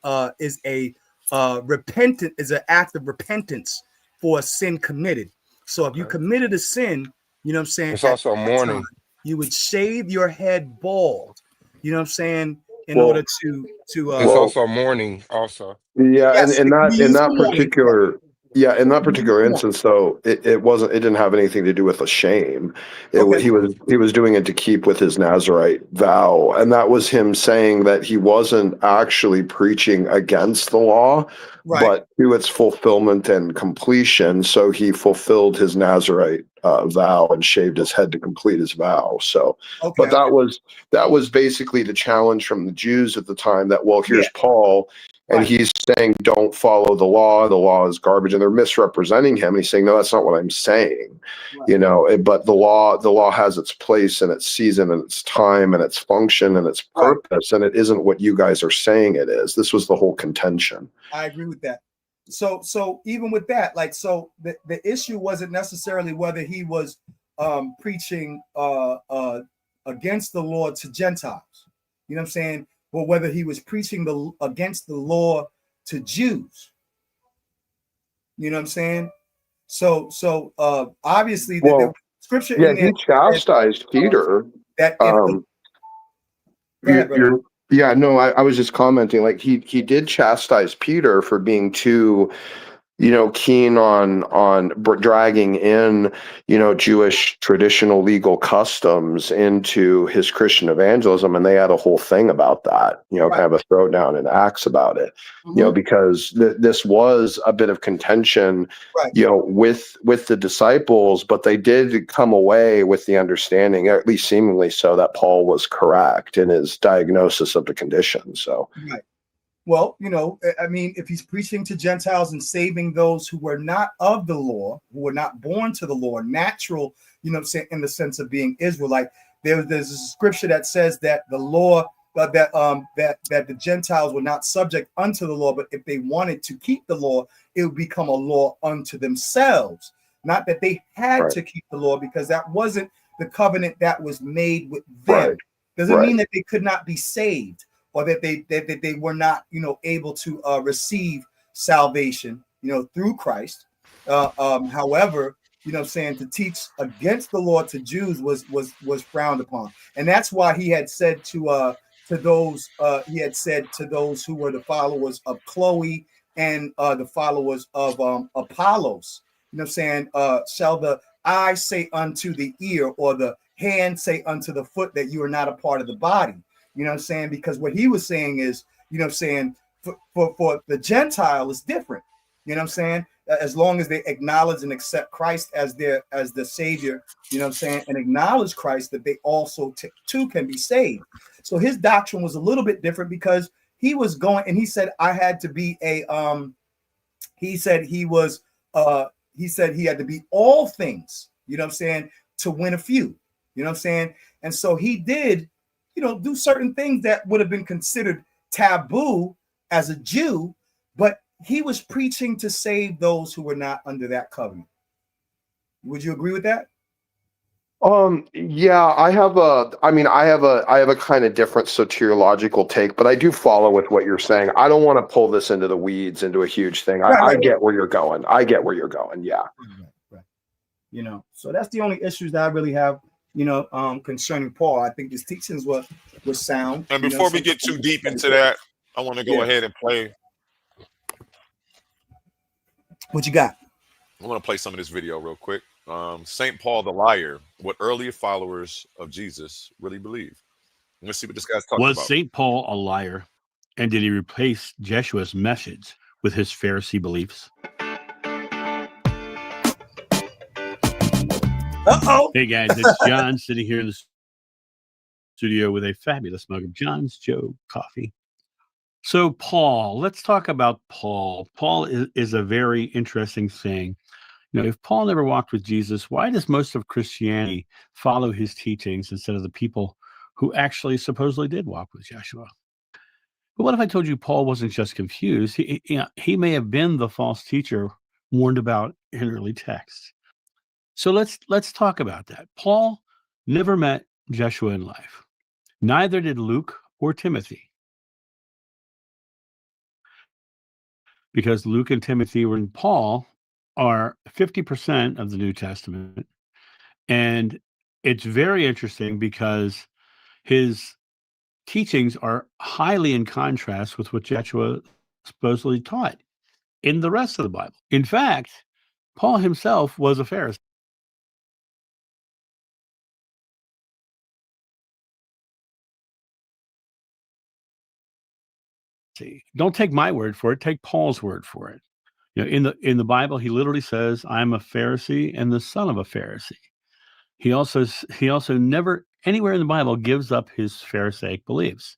act of repentance for a sin committed. So if you committed a sin, you know what I'm saying, It's also mourning. you would shave your head bald, you know what I'm saying, in order to it's also mourning also. Yeah, yes, and we in use that mourning. particular instance though, it didn't have anything to do with a shame. He was doing it to keep with his Nazarite vow, and that was him saying that he wasn't actually preaching against the law, but to its fulfillment and completion. So he fulfilled his Nazarite vow and shaved his head to complete his vow. So, but that was basically the challenge from the Jews at the time. That here's Paul. And he's saying, don't follow the law is garbage. And they're misrepresenting him. And he's saying, no, that's not what I'm saying. But the law has its place and its season and its time and its function and its purpose. And it isn't what you guys are saying it is. This was the whole contention. I agree with that. So even with that, the issue wasn't necessarily whether he was preaching against the law to Gentiles, you know what I'm saying, or whether he was preaching against the law to Jews. You know what I'm saying? So obviously Well, the scripture yeah, in there he chastised Peter. that if the go ahead, brother. Yeah, no, I was just commenting, like he did chastise Peter for being too, keen on dragging in, Jewish traditional legal customs into his Christian evangelism, and they had a whole thing about that, kind of a throwdown in Acts about it, because this was a bit of contention, with the disciples, but they did come away with the understanding, or at least seemingly so, that Paul was correct in his diagnosis of the condition. So, right. Well, I mean, if he's preaching to Gentiles and saving those who were not of the law, who were not born to the law, natural, in the sense of being Israelite, there's a scripture that says that the law, that the Gentiles were not subject unto the law, but if they wanted to keep the law, it would become a law unto themselves. Not that they had to keep the law, because that wasn't the covenant that was made with them. Doesn't mean that they could not be saved, or that they were not, able to receive salvation, through Christ. However, to teach against the law to Jews was frowned upon, and that's why he had said to those who were the followers of Chloe and the followers of Apollos. Shall the eye say unto the ear, or the hand say unto the foot, that you are not a part of the body? You know what I'm saying? Because what he was saying is, for the Gentile is different. You know what I'm saying? As long as they acknowledge and accept Christ as the Savior, and acknowledge Christ, that they also too can be saved. So his doctrine was a little bit different, because he was going, and he said I had to be he said he had to be all things, to win a few. You know what I'm saying? And so he did, do certain things that would have been considered taboo as a Jew, but he was preaching to save those who were not under that covenant. Would you agree with that? Yeah, I have a kind of different soteriological take, but I do follow with what you're saying. I don't want to pull this into the weeds, into a huge thing. I get where you're going. Yeah. Right. So that's the only issues that I really have, concerning Paul. I think his teachings were sound. And before we get too deep into that, I want to go ahead and play. What you got? I want to play some of this video real quick. St. Paul the liar, what earlier followers of Jesus really believe. Let's see what this guy's talking about. Was St. Paul a liar? And did he replace Jeshua's message with his Pharisee beliefs? Uh-oh. Hey guys, it's John sitting here in the studio with a fabulous mug of John's Joe coffee. So Paul, let's talk about Paul. Paul is a very interesting thing. If Paul never walked with Jesus, why does most of Christianity follow his teachings instead of the people who actually supposedly did walk with Joshua? But what if I told you Paul wasn't just confused? He may have been the false teacher warned about in early texts. So let's talk about that. Paul never met Joshua in life. Neither did Luke or Timothy. Because Luke and Timothy and Paul are 50% of the New Testament. And it's very interesting because his teachings are highly in contrast with what Joshua supposedly taught in the rest of the Bible. In fact, Paul himself was a Pharisee. Don't take my word for it, take Paul's word for it. In the Bible, he literally says, I'm a Pharisee and the son of a Pharisee. He also never anywhere in the Bible gives up his Pharisaic beliefs.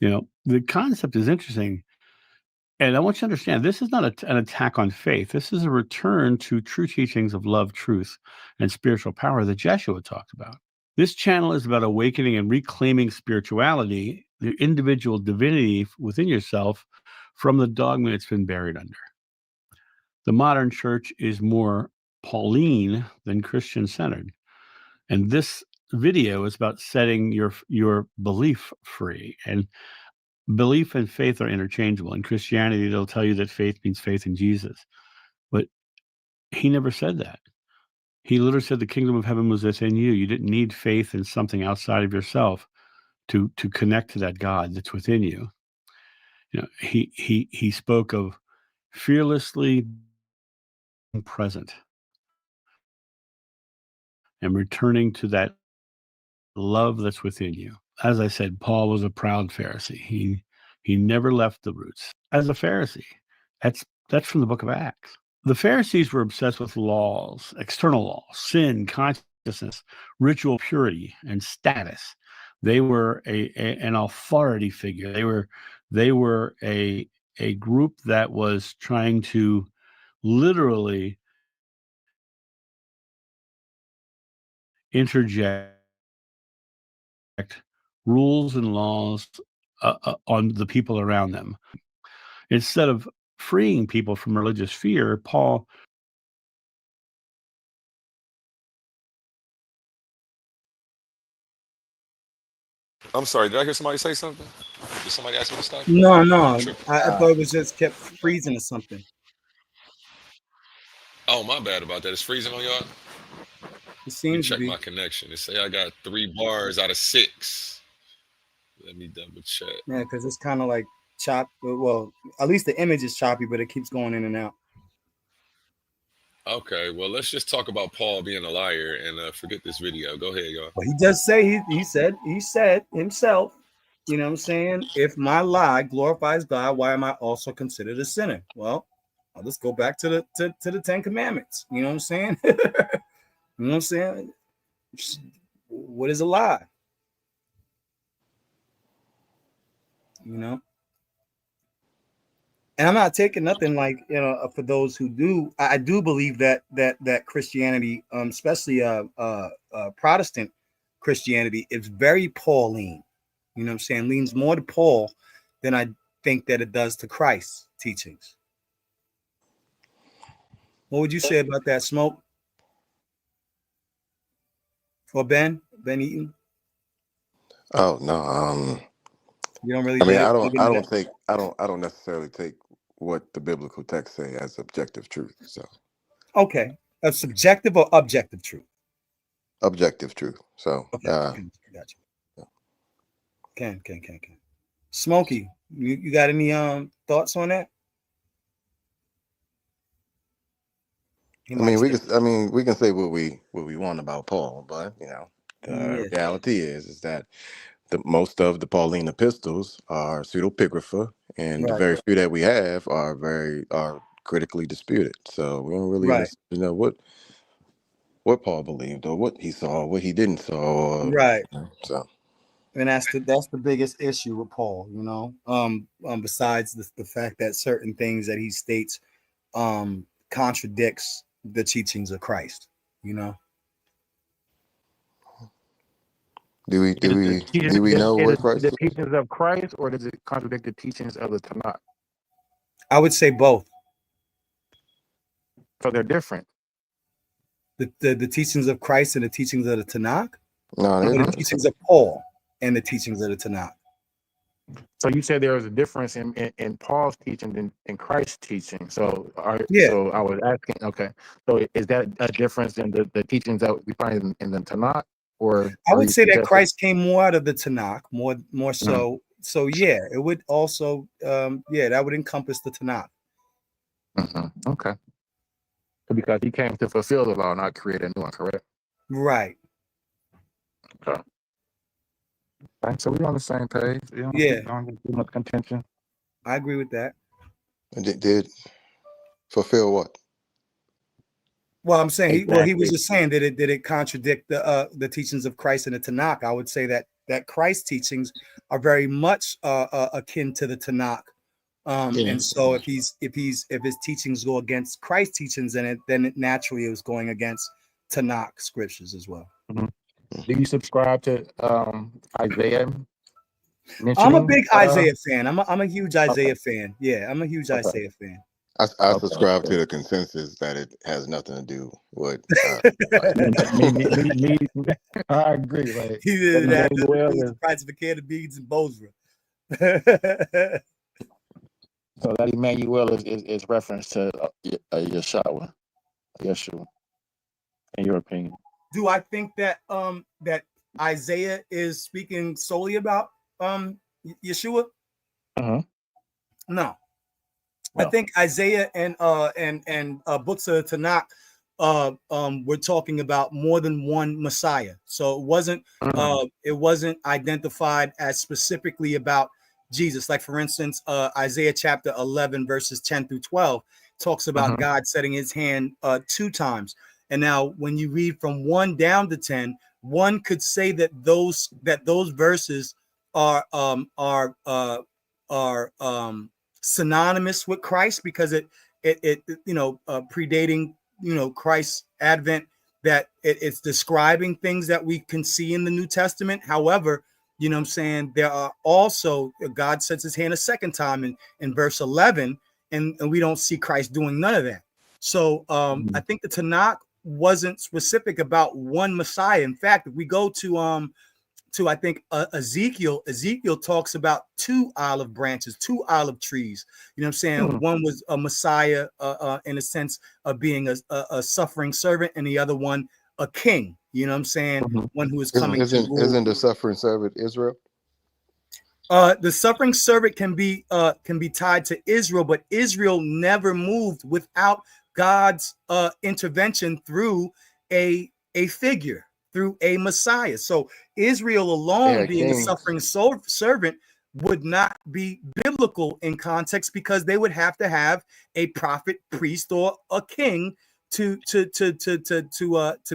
The concept is interesting. And I want you to understand, this is not an attack on faith. This is a return to true teachings of love, truth, and spiritual power that Joshua talked about. This channel is about awakening and reclaiming spirituality, the individual divinity within yourself, from the dogma it's been buried under. The modern church is more Pauline than Christian-centered. And this video is about setting your belief free. And belief and faith are interchangeable. In Christianity, they'll tell you that faith means faith in Jesus. he never said that. He literally said the kingdom of heaven was within you. You didn't need faith in something outside of yourself to connect to that God that's within you. You know, he spoke of fearlessly present and returning to that love that's within you. As I said, Paul was a proud Pharisee. He never left the roots as a Pharisee. That's from the book of Acts. The Pharisees were obsessed with laws, external laws, sin, consciousness, ritual purity, and status. They were an authority figure. They were a group that was trying to literally interject rules and laws on the people around them. Instead of freeing people from religious fear, Paul I'm sorry, did I hear somebody say something? Did somebody ask me to stop? No, I'm tripping. I thought it was just kept freezing or something. Oh, my bad about that. It's freezing on y'all. It Let me seems to check be. my connection. It say I got 3 bars out of 6. Let me double check. Yeah, because it's kind of like chop. Well, at least the image is choppy, but it keeps going in and out. Okay, well, let's just talk about Paul being a liar and forget this video. Go ahead, y'all. Well, he does say he said himself. You know what I'm saying? If my lie glorifies God, why am I also considered a sinner? Well, I'll just go back to the 10 Commandments. You know what I'm saying? You know what I'm saying? What is a lie? You know? And I'm not taking nothing like, you know, for those who do. I do believe that Christianity, especially Protestant Christianity, is very Pauline. You know what I'm saying? Leans more to Paul than I think that it does to Christ's teachings. What would you say about that, Smoke? Or Ben Eaton? Oh no. You don't really I mean, dig I into that? don't necessarily take what the biblical text say as objective truth. So Okay. A subjective or objective truth? objective truth. So Okay. Gotcha. Can. Smokey, you got any thoughts on that? I mean, we can say what we want about Paul, but you know, the reality is that most of the Pauline epistles are pseudepigrapha, and the very few that we have are critically disputed. So we don't really know what Paul believed or what he saw, what he didn't saw. Right. So, and that's the biggest issue with Paul, you know. Besides the fact that certain things that he states contradicts the teachings of Christ, you know. do we know what Christ? The teachings of Christ, or does it contradict the teachings of the Tanakh? I would say both. So they're different. The teachings of Christ and the teachings of the Tanakh, no, or the teachings of Paul and the teachings of the Tanakh. So you said there was a difference in Paul's teaching than in Christ's teaching. So so I was asking, okay, so is that a difference in the teachings that we find in the Tanakh? Or I would say that Christ came more out of the Tanakh, more so. So yeah, it would also that would encompass the Tanakh. Okay. Because he came to fulfill the law, not create a new one, correct? Right. Okay. Right, so we're on the same page. Don't get too much contention. I agree with that. Did fulfill what? Well, I'm saying he was just saying that it contradict the teachings of Christ in the Tanakh. I would say that Christ's teachings are very much akin to the Tanakh. And so if his teachings go against Christ's teachings, then it naturally is going against Tanakh scriptures as well. Mm-hmm. Do you subscribe to Isaiah? I'm a big Isaiah fan. I'm a huge Isaiah fan. Yeah, I'm a huge Isaiah fan. I subscribe to the consensus that it has nothing to do with. Me, I agree. Like, he did that. Price of a can of beans and Bosra. So that Emmanuel is reference to Yeshua. Yeshua, in your opinion? Do I think that that Isaiah is speaking solely about Yeshua? No. I think Isaiah and books of Tanakh we're talking about more than one Messiah. So it wasn't identified as specifically about Jesus. Like for instance, Isaiah chapter 11 verses 10 through 12 talks about God setting his hand 2 times. And now when you read from 1 down to 10, one could say that those verses are synonymous with Christ, because it predating Christ's advent, that it's describing things that we can see in the New Testament. However, you know what I'm saying, there are also, God sets his hand a second time in verse 11, and we don't see Christ doing none of that. So I think the Tanakh wasn't specific about one Messiah. In fact, if we go to I think Ezekiel talks about 2 olive branches, 2 olive trees. You know what I'm saying? One was a Messiah in a sense of being a suffering servant, and the other one a king. You know what I'm saying? One who is coming to rule. Isn't the suffering servant Israel? The suffering servant can be tied to Israel, but Israel never moved without God's intervention through a figure, through a Messiah. So Israel alone being a suffering servant would not be biblical in context, because they would have to have a prophet, priest, or a king to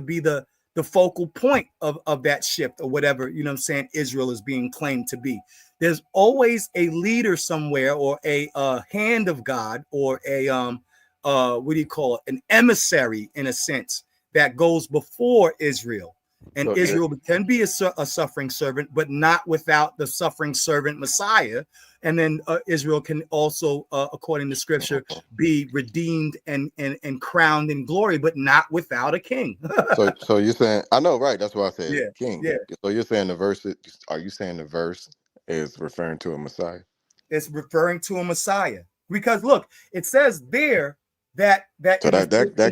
be the focal point of that shift, or whatever, you know what I'm saying, Israel is being claimed to be. There's always a leader somewhere, or a hand of God, or a what do you call it, an emissary in a sense, that goes before Israel. And Israel can be a suffering servant, but not without the suffering servant Messiah. And then Israel can also, according to Scripture, be redeemed and crowned in glory, but not without a king. so you're saying, I know, right? That's why I said king. Yeah. So you're saying the verse? Are you saying the verse is referring to a Messiah? It's referring to a Messiah, because look, it says there that that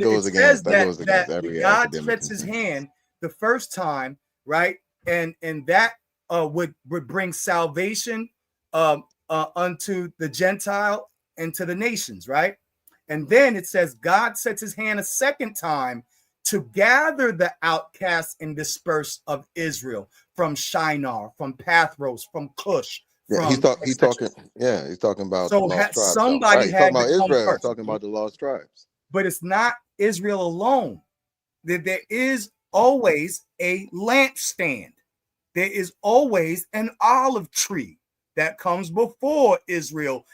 goes against every God academic sets his hand the first time, right? And that would bring salvation unto the Gentile and to the nations, right? And then it says God sets his hand a second time to gather the outcasts and dispersed of Israel from Shinar, from Pathros, from Cush. Yeah, he's talking. Yeah, he's talking about So lost tribes. somebody He's had talking about to come Israel. first. He's talking about the lost tribes. But it's not Israel alone. There is always a lampstand. There is always an olive tree that comes before Israel.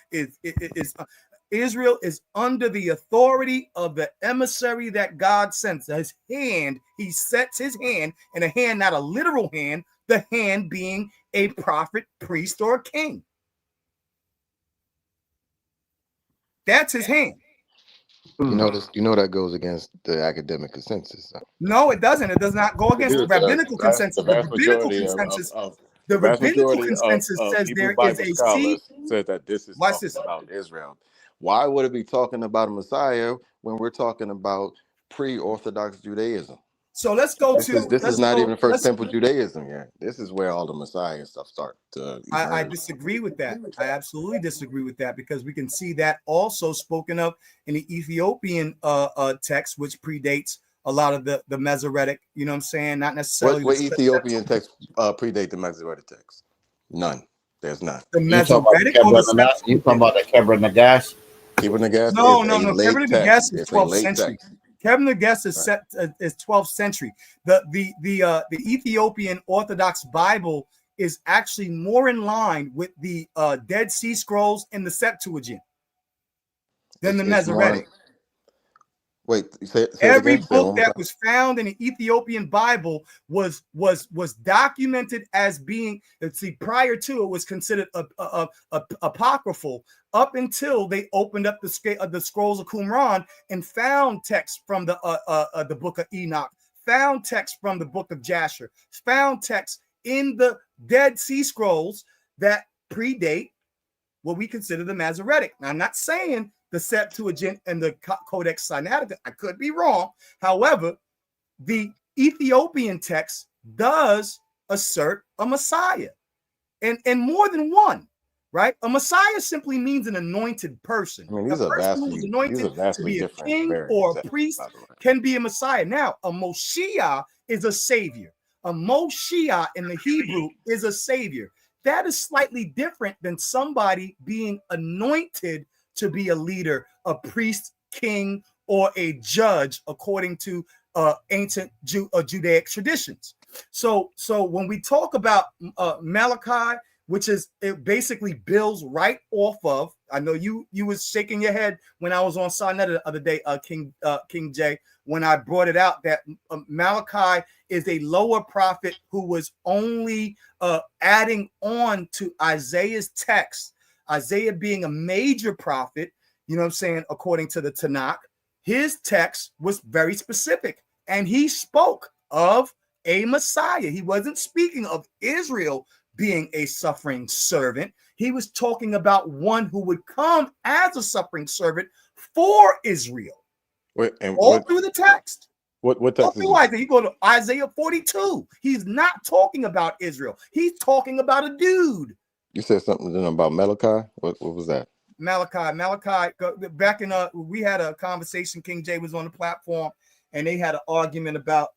Israel is under the authority of the emissary that God sends. His hand, he sets his hand, and a hand, not a literal hand, the hand being a prophet, priest, or a king. That's his hand. You know this. You know that goes against the academic consensus. No, it doesn't. It does not go against the rabbinical consensus. The rabbinical consensus says Hebrew there is Bible a seed. scholars says that this is talking about Israel. Why would it be talking about a Messiah when we're talking about pre-Orthodox Judaism? So let's go to. This is not even First Temple Judaism yet. This is where all the Messiah stuff start to emerge. I disagree with that. I absolutely disagree with that, because we can see that also spoken of in the Ethiopian text, which predates a lot of the Masoretic. You know what I'm saying? Not necessarily. What Ethiopian text predate the Masoretic text? None. There's none. The Masoretic or the you talking about the Kebra Nagash? Kebra Nagash No. late Kebra text. Nagash is 12th century. Kebra Nagash is 12th century. The Ethiopian Orthodox Bible is actually more in line with the Dead Sea Scrolls and the Septuagint than the Masoretic. Wait, say Every book that was found in the Ethiopian Bible was documented as being, let's see, prior to it was considered apocryphal, up until they opened up the scrolls of Qumran and found text from the book of Enoch, found text from the book of Jasher, found text in the Dead Sea Scrolls that predate what we consider the Masoretic. Now, I'm not saying the Septuagint and the Codex Sinaiticus. I could be wrong. However, the Ethiopian text does assert a Messiah, and more than one, right? A Messiah simply means an anointed person. I mean, A person who was anointed to be a different king variants, or a priest by the way. can be a Messiah. Now, a Moshiach is a savior. A Moshiach in the Hebrew is a savior. That is slightly different than somebody being anointed to be a leader, a priest, king, or a judge, according to ancient Judaic traditions. So when we talk about Malachi, which is, it basically builds right off of, I know you was shaking your head when I was on Sinetta the other day, King J, when I brought it out that Malachi is a lower prophet who was only adding on to Isaiah's text. Isaiah being a major prophet, you know what I'm saying, according to the Tanakh, his text was very specific, and he spoke of a Messiah. He wasn't speaking of Israel being a suffering servant. He was talking about one who would come as a suffering servant for Israel. Through the text. What text is Isaiah. You go to Isaiah 42. He's not talking about Israel. He's talking about a dude. You said something about Malachi? What was that? Malachi, back in we had a conversation, King J was on the platform, and they had an argument about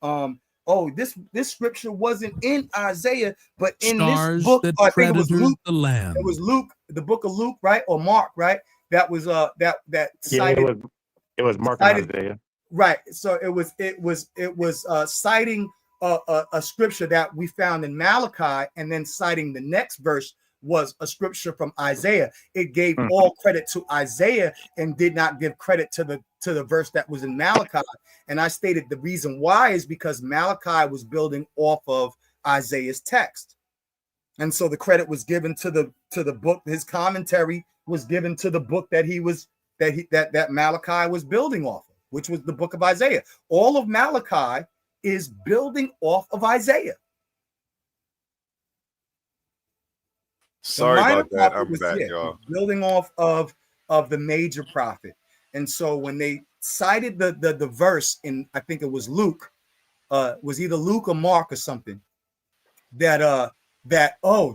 this scripture wasn't in Isaiah, but in this book, I think it was Luke. It was Luke, the book of Luke, right? Or Mark, right? That was that cited. It was Mark and Isaiah. Right. So it was citing a scripture that we found in Malachi, and then citing the next verse was a scripture from Isaiah. It gave all credit to Isaiah and did not give credit to the verse that was in Malachi. And I stated the reason why is because Malachi was building off of Isaiah's text. And so the credit was given to the book. His commentary was given to the book that that Malachi was building off of, which was the book of Isaiah. All of Malachi is building off of Isaiah. Sorry about that. I'm back, y'all. Building off of the major prophet. And so when they cited the verse in, I think it was Luke, was either Luke or Mark or something, that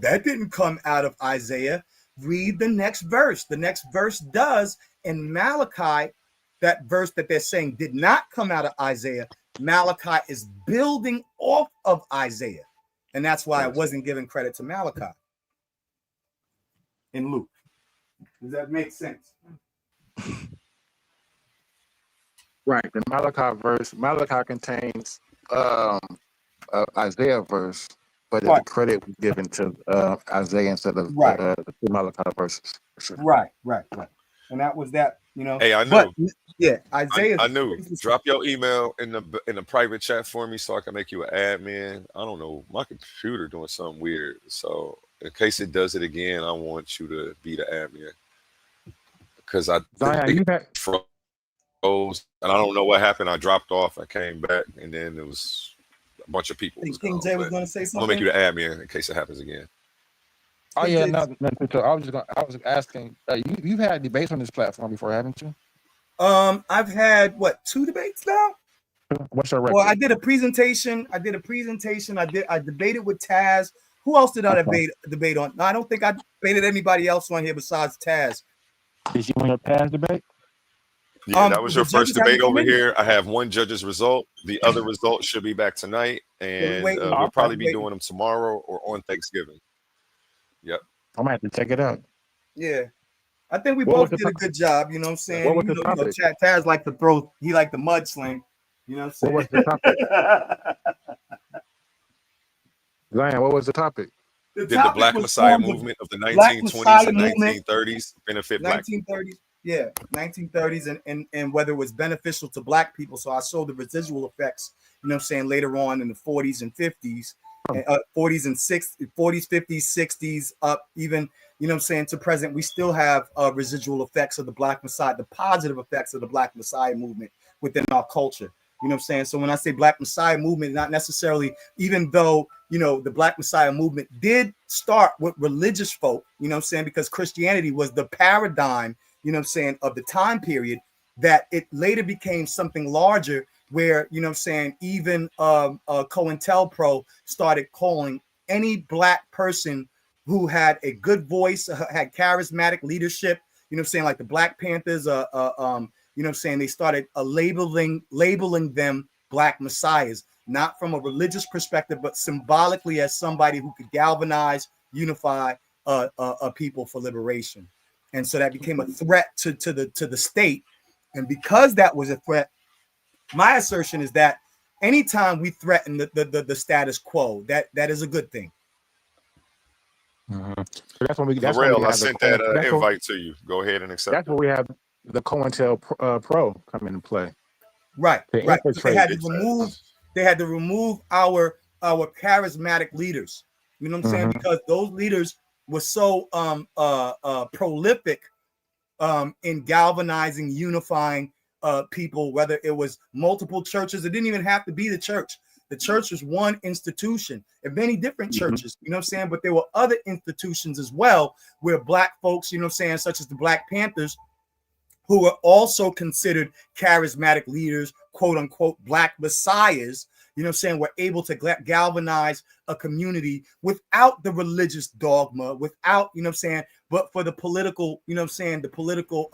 didn't come out of Isaiah. Read the next verse. The next verse does. In Malachi, that verse that they're saying did not come out of Isaiah. Malachi is building off of Isaiah. And that's why I wasn't giving credit to Malachi in Luke. Does that make sense? Right. The Malachi contains Isaiah verse, but the credit was given to Isaiah instead of the Malachi verses. Sure. Right. And that was that, Hey, I knew. Isaiah. I knew. Drop your email in the private chat for me so I can make you an admin. I don't know. My computer doing something weird. So in case it does it again, I want you to be the admin. Because I froze and I don't know what happened. I dropped off. I came back and then it was a bunch of people. King J was going to say something. I'm gonna make you the admin in case it happens again. Oh yeah, no. I was asking. You've had debates on this platform before, haven't you? I've had 2 debates now. What's your record? Well, I did a presentation. I debated with Taz. Who else did I debate on? No, I don't think I debated anybody else on here besides Taz. Did you win your Taz debate? Yeah, that was your first debate over here. I have one judge's result. The other result should be back tonight, and we'll probably be doing them tomorrow or on Thanksgiving. Yep. I might have to check it out. Yeah. I think we both did a good job, you know what I'm saying? What was the topic? Taz liked to throw, he liked the mudsling, you know what I'm saying? What was the topic? Zion, what was the topic? Did the Black Messiah movement of the 1920s and 1930s benefit Black people? 1930s, yeah, 1930s, and whether it was beneficial to Black people. So I saw the residual effects, you know what I'm saying, later on in the 40s and 50s, 40s and 60s, 40s, 50s, 60s, up even, you know what I'm saying, to present, we still have residual effects of the Black Messiah, the positive effects of the Black Messiah movement within our culture. You know what I'm saying? So when I say Black Messiah movement, not necessarily, even though, the Black Messiah movement did start with religious folk, you know what I'm saying, because Christianity was the paradigm you know what I'm saying, of the time period, that it later became something larger where, you know what I'm saying, even COINTELPRO started calling any black person who had a good voice, had charismatic leadership, you know what I'm saying, like the Black Panthers, you know what I'm saying, they started labeling them black messiahs, not from a religious perspective, but symbolically as somebody who could galvanize, unify a people for liberation. And so that became a threat to the state. And because that was a threat, my assertion is that anytime we threaten the status quo, that is a good thing. Mm-hmm. So that's when we Varel, I have the sent that invite to you. Go ahead and accept that's where we have the COINTELPRO come into play. Right, to right. They infiltrate. had to remove our charismatic leaders. You know what I'm saying? Because those leaders were so prolific in galvanizing, unifying people, whether it was multiple churches. It didn't even have to be the church. The church was one institution and many different churches, you know what I'm saying? But there were other institutions as well where black folks, you know what I'm saying, such as the Black Panthers, who were also considered charismatic leaders, quote unquote, black messiahs, you know what I'm saying, were able to galvanize a community without the religious dogma, without, you know what I'm saying, but for the political, you know what I'm saying, the political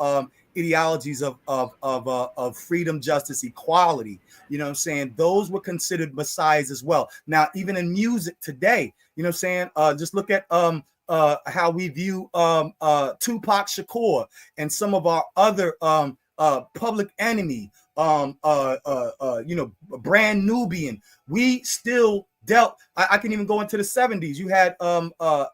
ideologies of freedom, justice, equality, you know what I'm saying, those were considered messiahs as well. Now, even in music today, you know what I'm saying, just look at how we view Tupac Shakur and some of our other Public Enemy, you know, Brand Nubian. We still dealt. I can even go into the 70s. You had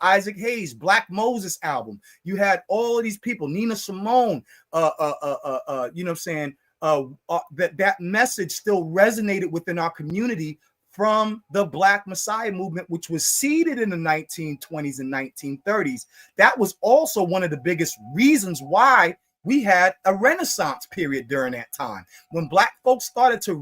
Isaac Hayes, Black Moses album. You had all of these people, Nina Simone. You know what I'm saying? That message still resonated within our community from the Black Messiah movement, which was seeded in the 1920s and 1930s. That was also one of the biggest reasons why we had a Renaissance period during that time, when Black folks started to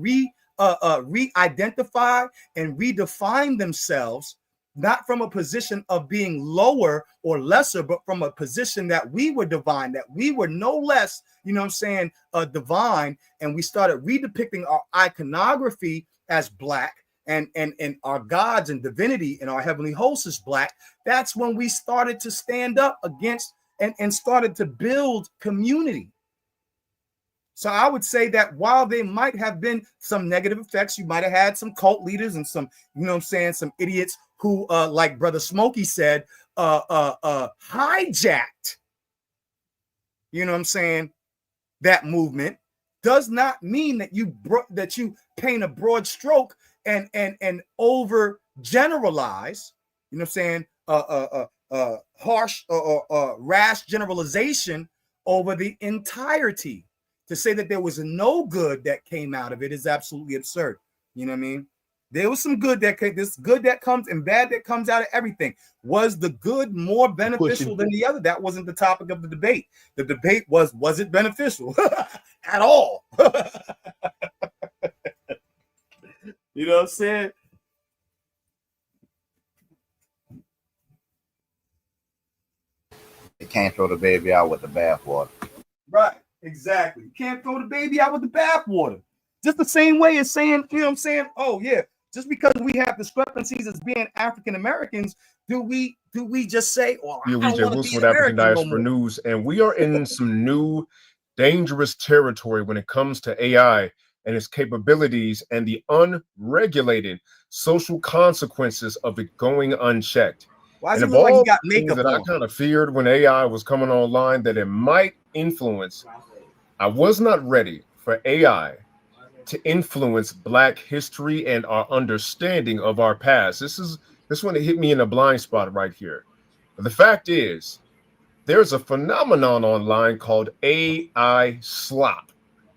re-identify and redefine themselves, not from a position of being lower or lesser, but from a position that we were divine, that we were no less, you know what I'm saying, divine. And we started redepicting our iconography as Black, and our gods and divinity and our heavenly host is Black. That's when we started to stand up against and started to build community. So I would say that while there might have been some negative effects, you might have had some cult leaders and some, you know what I'm saying, some idiots who, like Brother Smokey said, hijacked, you know what I'm saying, that movement, does not mean that you paint a broad stroke and over generalize, you know what I'm saying, harsh or rash generalization over the entirety. To say that there was no good that came out of it is absolutely absurd. You know what I mean? There was some good this good that comes and bad that comes out of everything. Was the good more beneficial than the other? That wasn't the topic of the debate. The debate was it beneficial at all? You know what I'm saying? You can't throw the baby out with the bathwater. Right, exactly. You can't throw the baby out with the bathwater. Just the same way as saying, you know what I'm saying? Oh, yeah, just because we have discrepancies as being African Americans, do we just say, well, I don't want to be an American no more? News, and we are in some new dangerous territory when it comes to AI and its capabilities and the unregulated social consequences of it going unchecked. Why does and he look like he got makeup that on? I kind of feared when AI was coming online that it might influence, I was not ready for AI to influence Black history and our understanding of our past. This one, it hit me in a blind spot right here. But the fact is, there's a phenomenon online called AI slop.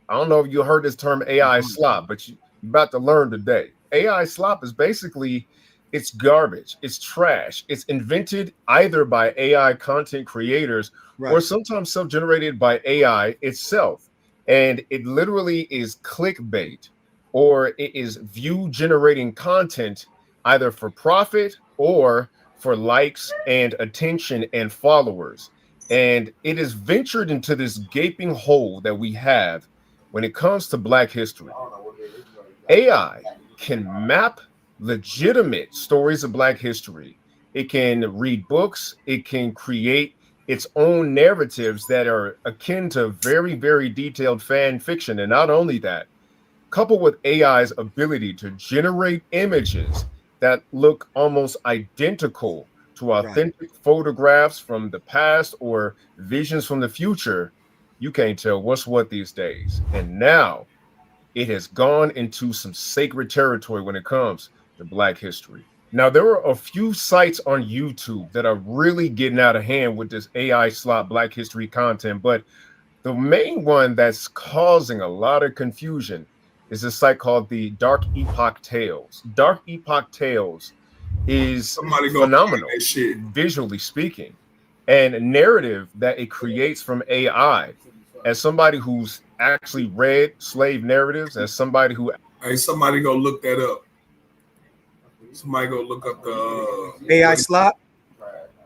I don't know if you heard this term AI slop, but you're about to learn today. AI slop is basically, it's garbage, it's trash. It's invented either by AI content creators or sometimes self-generated by AI itself. And it literally is clickbait, or it is view generating content either for profit or for likes and attention and followers. And it has ventured into this gaping hole that we have when it comes to Black history. AI can map legitimate stories of Black history. It can read books. It can create its own narratives that are akin to very, very detailed fan fiction. And not only that, coupled with AI's ability to generate images that look almost identical to authentic photographs from the past or visions from the future, you can't tell what's what these days. And now it has gone into some sacred territory when it comes to Black history. Now, there are a few sites on YouTube that are really getting out of hand with this AI slot Black history content, but the main one that's causing a lot of confusion is a site called the Dark Epoch Tales. Dark Epoch Tales is phenomenal, visually speaking, and a narrative that it creates from AI. As somebody who's actually read slave narratives, as somebody who somebody go look that up. Somebody go look up the AI slot.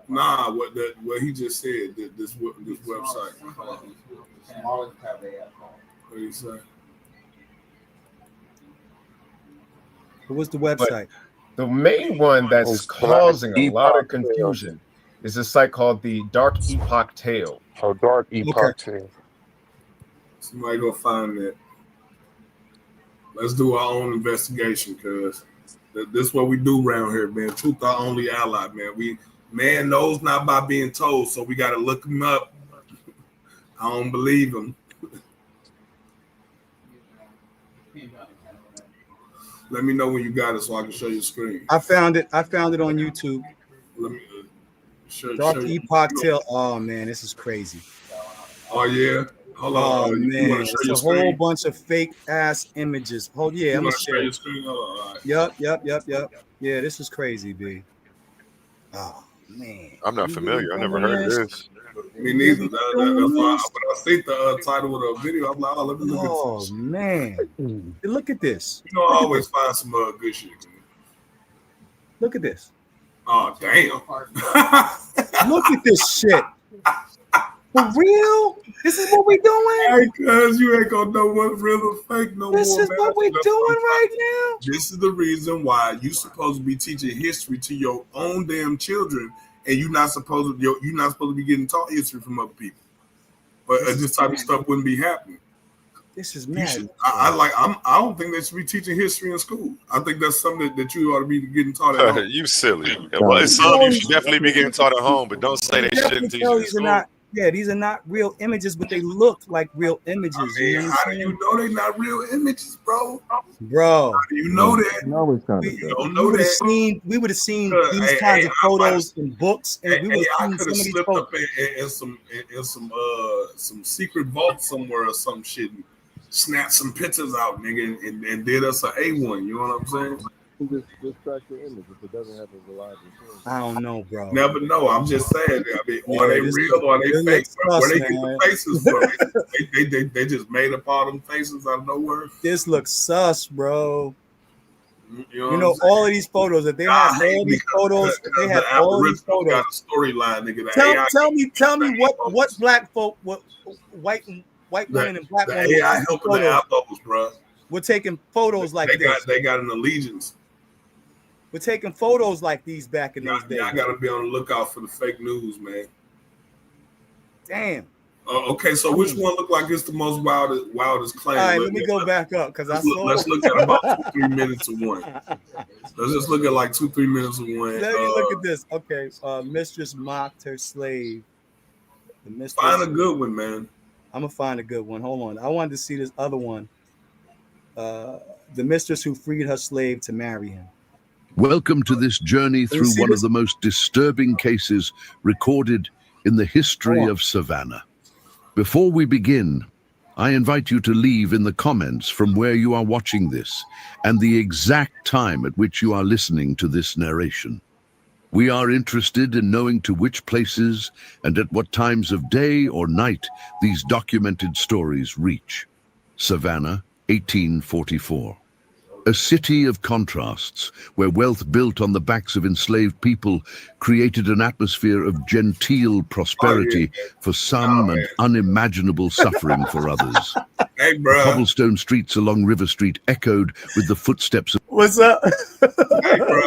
Nah, what he just said. This website. What did he say? What was the website? But the main one that's causing a lot of confusion is a site called the Dark Epoch Tale. Oh, Dark Epoch Tale. Somebody go find that. Let's do our own investigation, cuz this is what we do around here, man. Truth our only ally, man. Man knows not by being told, so we got to look him up. I don't believe him. Let me know when you got it so I can show you the screen. I found it on YouTube. Let me Dark Epoch Tale. Oh man, this is crazy. Oh yeah. Hold on. Oh man, it's a whole bunch of fake ass images. I'm gonna share your screen. Hold on. Yep. Yeah, this is crazy, B. Oh man. I'm not familiar. I never heard of this. Me neither. That's why when I see the title of the video, I'm like, oh, let me look at this. Oh man. Look at this. You know, I always find some good shit. Look at this. Oh damn. Look at this shit. For real? This is what we doing? Hey, cuz you ain't gonna know what real or fake no more. This is what we doing right now. This is the reason why you supposed to be teaching history to your own damn children, and you're not supposed to be getting taught history from other people. But this type of stuff wouldn't be happening. This is mad. I don't think they should be teaching history in school. I think that's something that you ought to be getting taught at home. You silly. Well, some you should definitely be getting taught at home, but don't say they shouldn't teach in school. These are not real images, but they look like real images. How do you know they're not real images, bro? Bro, how do you know that? We would have seen these kinds of photos in books, and we would have seen some of these photos in some secret vault somewhere or some shit. And snap some pictures out, nigga, and did us an A1. You know what I'm saying? Just track your image if it doesn't have a reliable source. I don't know, bro. Never know. I'm just saying. I mean, are they real or are they fake? Where they get the faces from? They just made up all them faces out of nowhere. This looks sus, bro. You know all of these photos that they have. All these photos. They have all these photos. Got a storyline, nigga. Tell me what black folk, what white women and black women. AI helping the apples, bro. We're taking photos like this. They got an allegiance. We're taking photos like these back in those days. I gotta be on the lookout for the fake news, man. Damn. Okay, so which one look like it's the most wildest claim? All right, let me go back up because let's look at about 2-3 minutes of one. Let's just look at like 2-3 minutes of one. Let me look at this. Okay, mistress mocked her slave. The mistress. Find a good one, man. I'm gonna find a good one. Hold on. I wanted to see this other one. The mistress who freed her slave to marry him. Welcome to this journey through one of the most disturbing cases recorded in the history of Savannah. Before we begin, I invite you to leave in the comments from where you are watching this and the exact time at which you are listening to this narration. We are interested in knowing to which places and at what times of day or night these documented stories reach. Savannah, 1844. A city of contrasts, where wealth built on the backs of enslaved people created an atmosphere of genteel prosperity for some and unimaginable suffering for others. Hey, The bro. cobblestone streets along River Street echoed with the footsteps of... What's up? Hey, bro.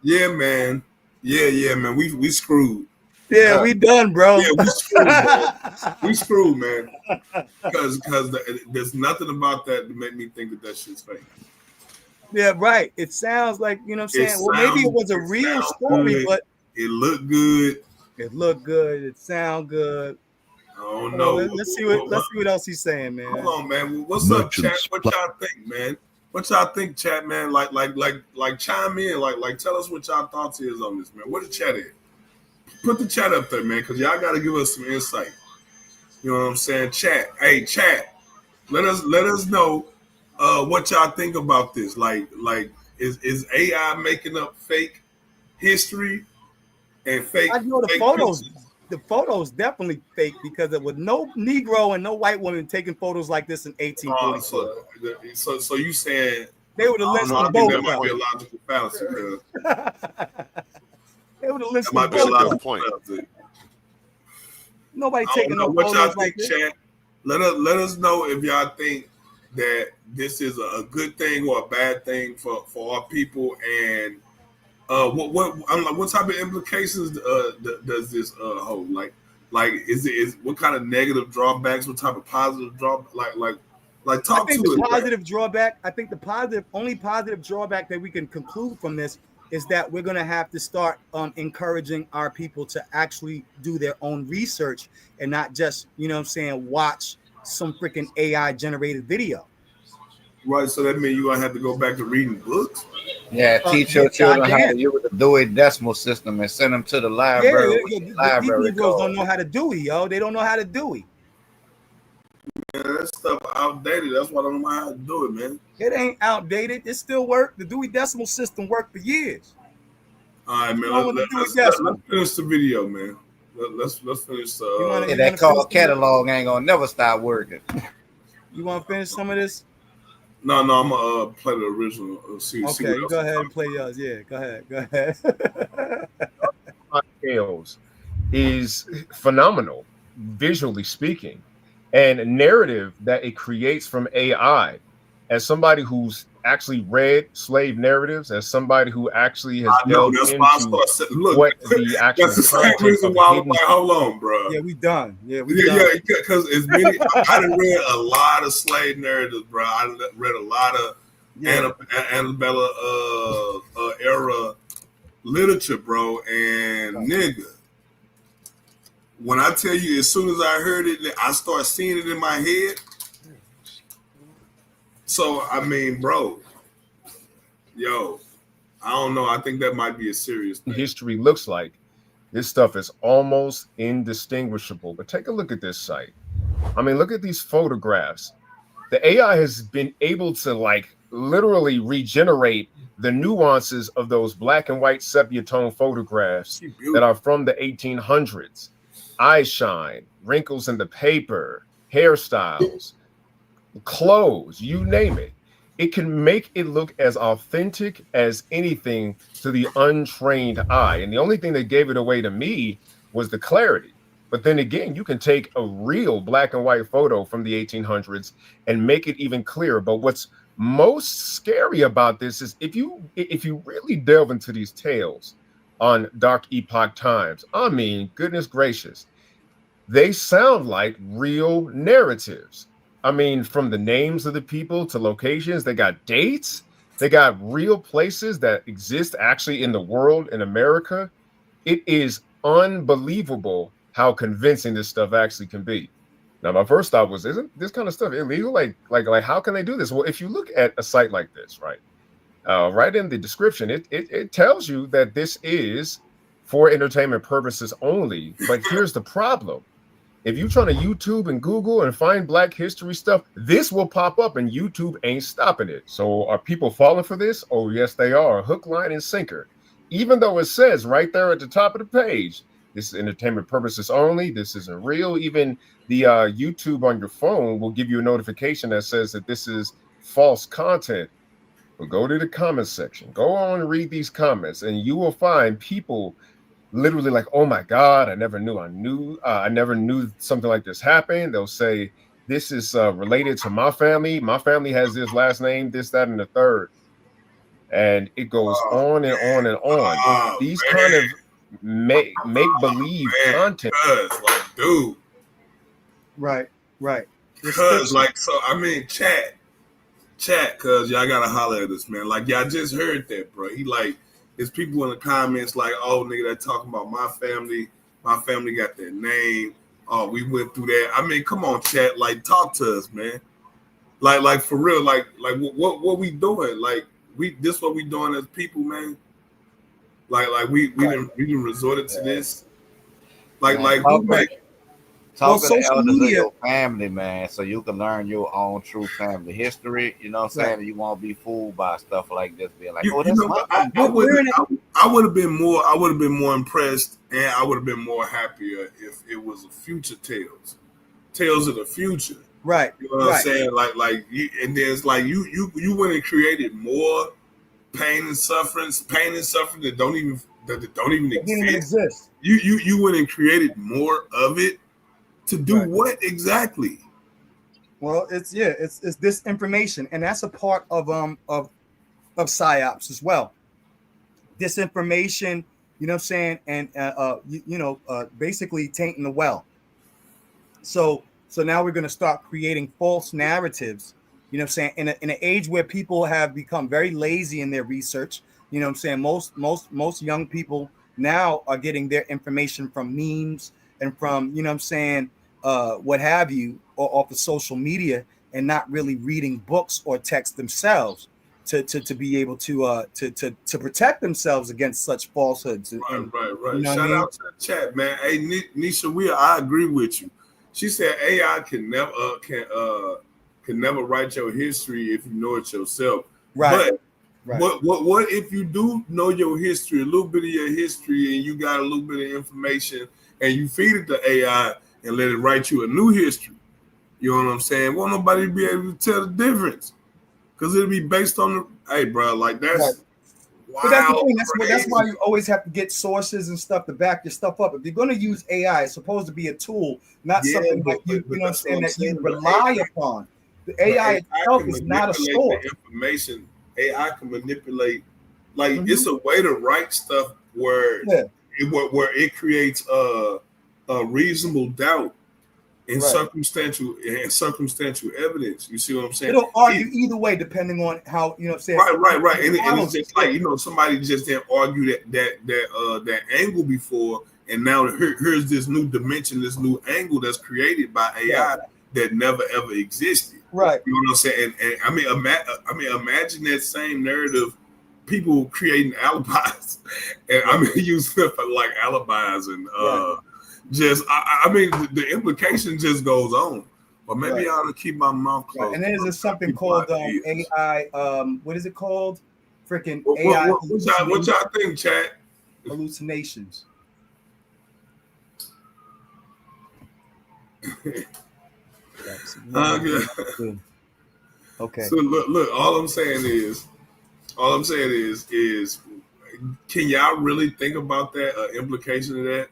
Yeah, man. Yeah, man. We screwed. Yeah, we done, bro. Yeah, we screwed, bro. We screwed, man. Because there's nothing about that to make me think that shit's fake. Yeah, right. It sounds like, you know what I'm saying? Well, maybe it was a real story, good. but it looked good. It looked good. It sound good. I don't know. Let's see what else he's saying, man. Hold on, man. What's up, chat? What y'all think, man? What y'all think, chat, man? Like chime in. Like tell us what y'all thoughts is on this, man. What the chat is? Put the chat up there, man, because y'all got to give us some insight. You know what I'm saying? Chat. Hey, chat. Let us know what y'all think about this. Like is AI making up fake history and fake? I know the photos. Pictures? The photos definitely fake because there was no Negro and no white woman taking photos like this in 1844. So you saying they would have listed both? That might be a logical fallacy. They would have listed both. That might be a logical point. Nobody taking no what photos y'all like think, this. Chat. Let us know if y'all think that this is a good thing or a bad thing for our people, and what type of implications does this hold? Like is what kind of negative drawbacks? What type of positive drawback? Like talk to us. I think the only positive drawback that we can conclude from this is that we're going to have to start encouraging our people to actually do their own research and not just, you know what I'm saying, watch some freaking AI generated video. Right, so that means you're going to have to go back to reading books? Yeah, teach your children how to use the Dewey Decimal System and send them to the library. These Negroes don't know how to Dewey, yo. They don't know how to Dewey. Man, that stuff outdated. That's why I don't know how to do it, man. It ain't outdated. It still worked. The Dewey Decimal System worked for years. All right, man. Let's finish the video, man. Let's finish. That call catalog ain't gonna never stop working. You want to finish some of this? No, I'm gonna play the original. See you go ahead and play yours. Yeah, go ahead. Scales is phenomenal, visually speaking, and narrative that it creates from AI. As somebody who's actually read slave narratives, as somebody who actually has delved into what the actual that's the same reason why I'm like, hold on, bro. Yeah, we done. Yeah, because it's many. I done read a lot of slave narratives, bro. I read a lot of antebellum era literature, bro. And nigga, when I tell you, as soon as I heard it, I start seeing it in my head. So, I mean, bro, yo, I don't know. I think that might be a serious thing. History looks like. This stuff is almost indistinguishable. But take a look at this site. I mean, look at these photographs. The AI has been able to, like, literally regenerate the nuances of those black and white sepia tone photographs that are from the 1800s. Eye shine, wrinkles in the paper, hairstyles, clothes, you name it. It can make it look as authentic as anything to the untrained eye. And the only thing that gave it away to me was the clarity. But then again, you can take a real black and white photo from the 1800s and make it even clearer. But what's most scary about this is if you really delve into these tales on Dark Epoch Times, I mean, goodness gracious, they sound like real narratives. I mean, from the names of the people to locations, they got dates, they got real places that exist actually in the world, in America. It is unbelievable how convincing this stuff actually can be. Now, my first thought was, isn't this kind of stuff illegal? Like, how can they do this? Well, if you look at a site like this, right, right in the description, it tells you that this is for entertainment purposes only. But here's the problem. If you're trying to YouTube and Google and find Black history stuff, this will pop up and YouTube ain't stopping it. So are people falling for this? Oh, yes, they are. Hook, line, and sinker. Even though it says right there at the top of the page, this is entertainment purposes only. This isn't real. Even the YouTube on your phone will give you a notification that says that this is false content, but go to the comment section. Go on and read these comments, and you will find people literally like, "Oh my God, I never knew something like this happened." They'll say, "This is related to my family. My family has this last name, this, that, and the third." And it goes on and on and on. These kind of make believe content. Like, dude. Right. Cause like, so I mean, chat, cause y'all gotta holler at us, man. Like, y'all just heard that, bro. He like, there's people in the comments like, "Oh, nigga, that talking about my family. My family got their name. Oh, we went through that." I mean, come on, chat. Like, talk to us, man. Like for real. Like what we doing? Like this what we doing as people, man. Like we didn't resorted to this. Like who make. Talk to the elders of your family, man, so you can learn your own true family history. You know what I'm saying? You won't be fooled by stuff like this. Being like, "Oh, that's my family." I would have been more. I would have been more impressed, and I would have been more happier if it was a future tales of the future. Right. You know what I'm saying? And then it's like you went and created more pain and suffering that don't even exist. You went and created more of it. To do what exactly? Well, it's disinformation, and that's a part of psyops as well. Disinformation, you know what I'm saying, and basically tainting the well. So now we're going to start creating false narratives. You know what I'm saying? In an age where people have become very lazy in their research. You know what I'm saying? Most young people now are getting their information from memes and from, you know what I'm saying, what have you, or off of social media, and not really reading books or text themselves to be able to protect themselves against such falsehoods. Right. You know Shout out to the chat, man. Hey, Nisha, I agree with you. She said AI can never write your history if you know it yourself. Right. But what if you do know your history, a little bit of your history, and you got a little bit of information, and you feed it to AI and let it write you a new history? You know what I'm saying? Won't nobody be able to tell the difference? Because it'll be based on the, hey, bro, like that's wild. But that's the thing. That's why you always have to get sources and stuff to back your stuff up. If you're going to use AI, it's supposed to be a tool, not something like you know what I'm saying, that you rely upon. The AI itself is not a source. Information. AI can manipulate, like it's a way to write stuff where it creates a reasonable doubt in circumstantial evidence. You see what I'm saying? It'll argue either way depending on how, you know what I'm saying. Right. And it's just like, you know, somebody just didn't argue that angle before, and now here's this new dimension, this new angle that's created by AI that never ever existed. Right. You know what I'm saying? And I mean, imagine that same narrative, people creating alibis, and I mean, using for like alibis and just I mean, the implication just goes on. But maybe I ought to keep my mouth closed. And then there's something called AI. What is it called? Freaking AI. What y'all think, chat? Hallucinations. Okay. So look. All I'm saying is, can y'all really think about that? Implication of that?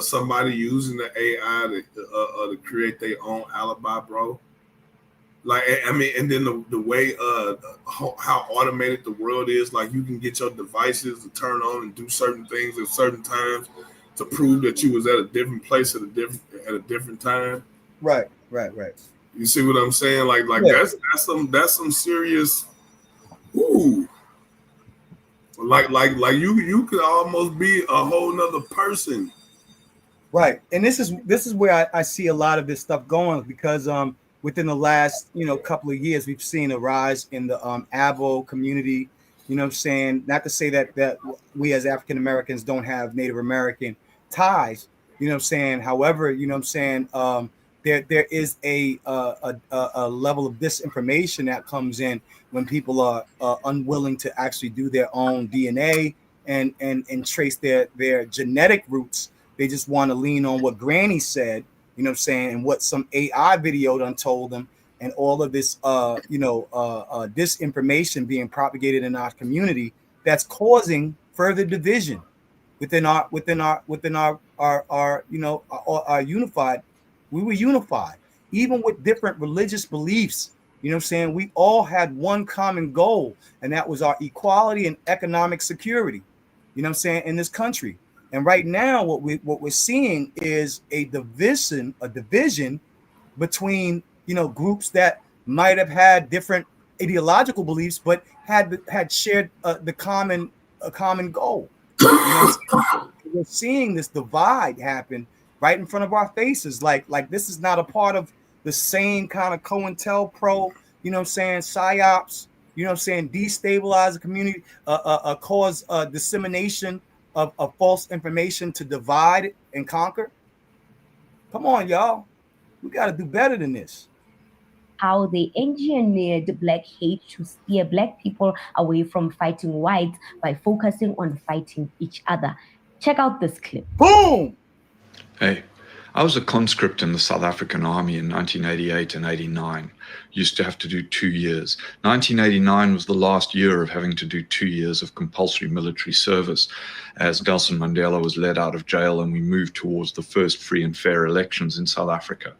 Somebody using the AI to create their own alibi, bro. Like, I mean, and then the way how automated the world is, like you can get your devices to turn on and do certain things at certain times to prove that you was at a different place at a different time. Right. You see what I'm saying? Like that's some serious. Ooh. Like you could almost be a whole nother person. Right. And this is where I see a lot of this stuff going, because within the last, couple of years, we've seen a rise in the Abo community. You know what I'm saying? Not to say that we as African Americans don't have Native American ties. You know what I'm saying? However, you know what I'm saying, there is a level of disinformation that comes in when people are unwilling to actually do their own DNA and trace their genetic roots. They just want to lean on what Granny said, you know what I'm saying, and what some AI video done told them. and all of this disinformation being propagated in our community that's causing further division within our unified. We were unified even with different religious beliefs. You know what I'm saying? We all had one common goal, and that was our equality and economic security, you know what I'm saying, in this country. And right now what we're seeing is a division between, groups that might have had different ideological beliefs but had shared a common goal. We're seeing this divide happen right in front of our faces. Like this is not a part of the same kind of COINTELPRO, psyops, destabilize the community, cause dissemination of false information to divide and conquer. Come on, y'all. We got to do better than this. How they engineered black hate to steer black people away from fighting whites by focusing on fighting each other. Check out this clip. Boom! Hey, I was a conscript in the South African Army in 1988 and 89. Used to have to do 2 years. 1989 was the last year of having to do 2 years of compulsory military service as Nelson Mandela was led out of jail and we moved towards the first free and fair elections in South Africa.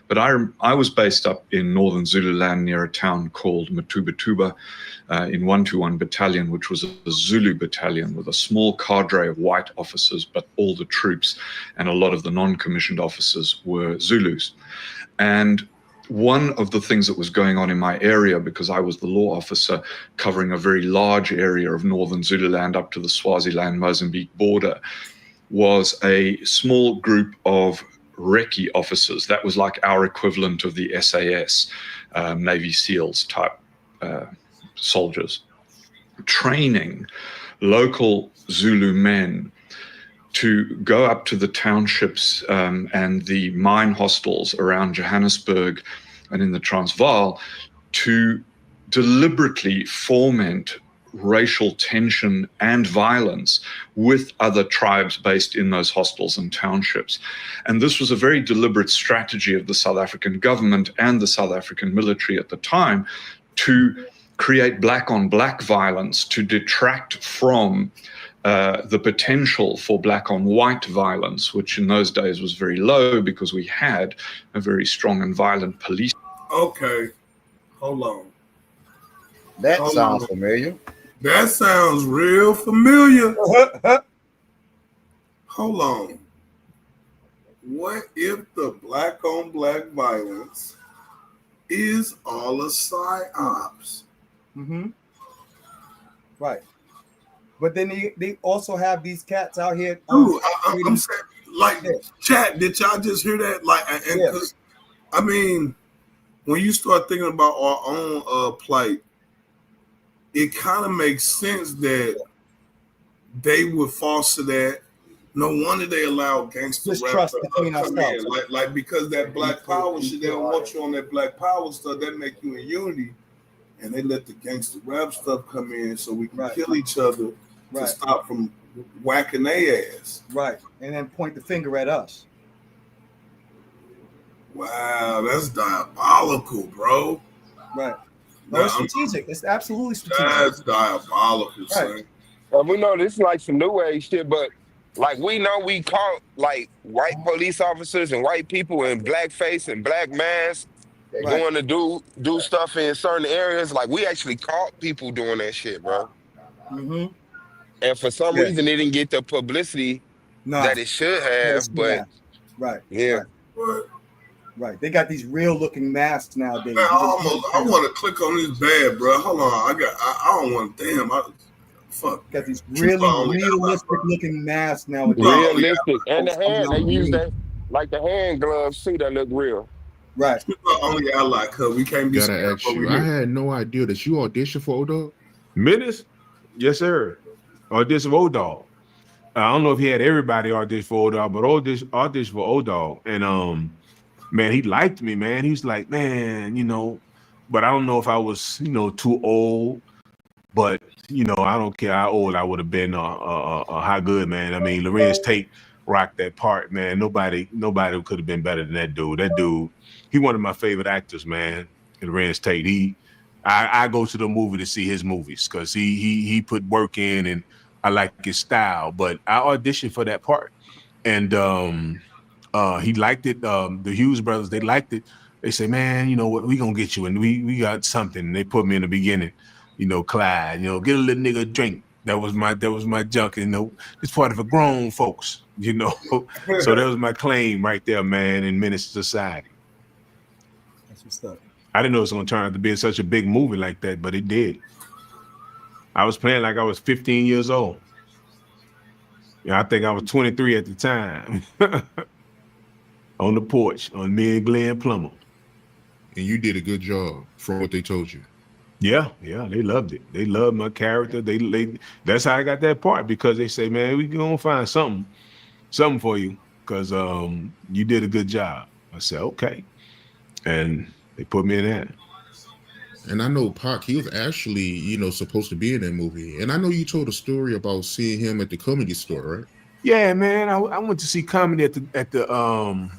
But I was based up in northern Zululand near a town called Matubatuba in 121 Battalion, which was a Zulu battalion with a small cadre of white officers, but all the troops and a lot of the non-commissioned officers were Zulus. And one of the things that was going on in my area, because I was the law officer covering a very large area of northern Zululand up to the Swaziland-Mozambique border, was a small group of recce officers. That was like our equivalent of the SAS, Navy SEALs type soldiers, training local Zulu men to go up to the townships and the mine hostels around Johannesburg and in the Transvaal to deliberately foment racial tension and violence with other tribes based in those hostels and townships. And this was a very deliberate strategy of the South African government and the South African military at the time to create black on black violence, to detract from the potential for black on white violence, which in those days was very low because we had a very strong and violent police. Okay, hold on. That sounds familiar. That sounds real familiar. Hold on. What if the black on black violence is all a psyops? Mm-hmm. Right. But then they also have these cats out here. Dude, I'm saying, like, chat, did y'all just hear that? Like, and because, I mean, when you start thinking about our own plight, it kind of makes sense that they would foster that. No wonder they allow gangster rap to come in. Like because that black power shit, they don't want you on that black power stuff. That make you in unity, and they let the gangster rap stuff come in so we can kill each other to stop from whacking their ass. Right, and then point the finger at us. Wow, that's diabolical, bro. Right. No, it's strategic. It's absolutely strategic. That's diabolical, son. We know this is like some new age shit, but like we know we caught like white police officers and white people in blackface and black masks going to do stuff in certain areas. Like we actually caught people doing that shit, bro. Mm-hmm. And for some reason, it didn't get the publicity that it should have. But Right. They got these real looking masks nowadays. Man, I want to click on this bad, bro. Hold on. I don't want to. Damn. Fuck. Got these really realistic looking masks nowadays. Realistic. And the hand, they use that, like the hand gloves too, that look real. Right. Only ally, cause we can't be gotta ask you. I had no idea that you auditioned for O-Dog. Menace? Yes, sir. Audition for O-Dog. I don't know if he had everybody audition for O-Dog, but audition for O-Dog. And man, he liked me, man. He was like, man, but I don't know if I was, too old. But, I don't care how old I would have been or how good, man. I mean, Lorenz Tate rocked that part, man. Nobody could have been better than that dude. That dude, he one of my favorite actors, man. Lorenz Tate. I go to the movie to see his movies because he put work in, and I like his style. But I auditioned for that part, and he liked it. The Hughes brothers, they liked it. They say, man, you know what, we gonna get you, and we got something. And they put me in the beginning, you know, Clyde, you know, get a little nigga a drink. That was my junk, you know. It's part of a grown folks, you know. So that was my claim right there, man, in Menace to Society. That's what's up. I didn't know it was gonna turn out to be such a big movie like that, but it did. I was playing like I was 15 years old. Yeah, I think I was 23 at the time. On the porch, on me and Glenn Plummer. And you did a good job from what they told you. Yeah, they loved it. They loved my character. They that's how I got that part, because they say, man, we gonna find something for you, because you did a good job. I said, okay. And they put me in that. And I know Pac, he was actually, you know, supposed to be in that movie. And I know you told a story about seeing him at the Comedy Store, right? Yeah, man. I went to see comedy at the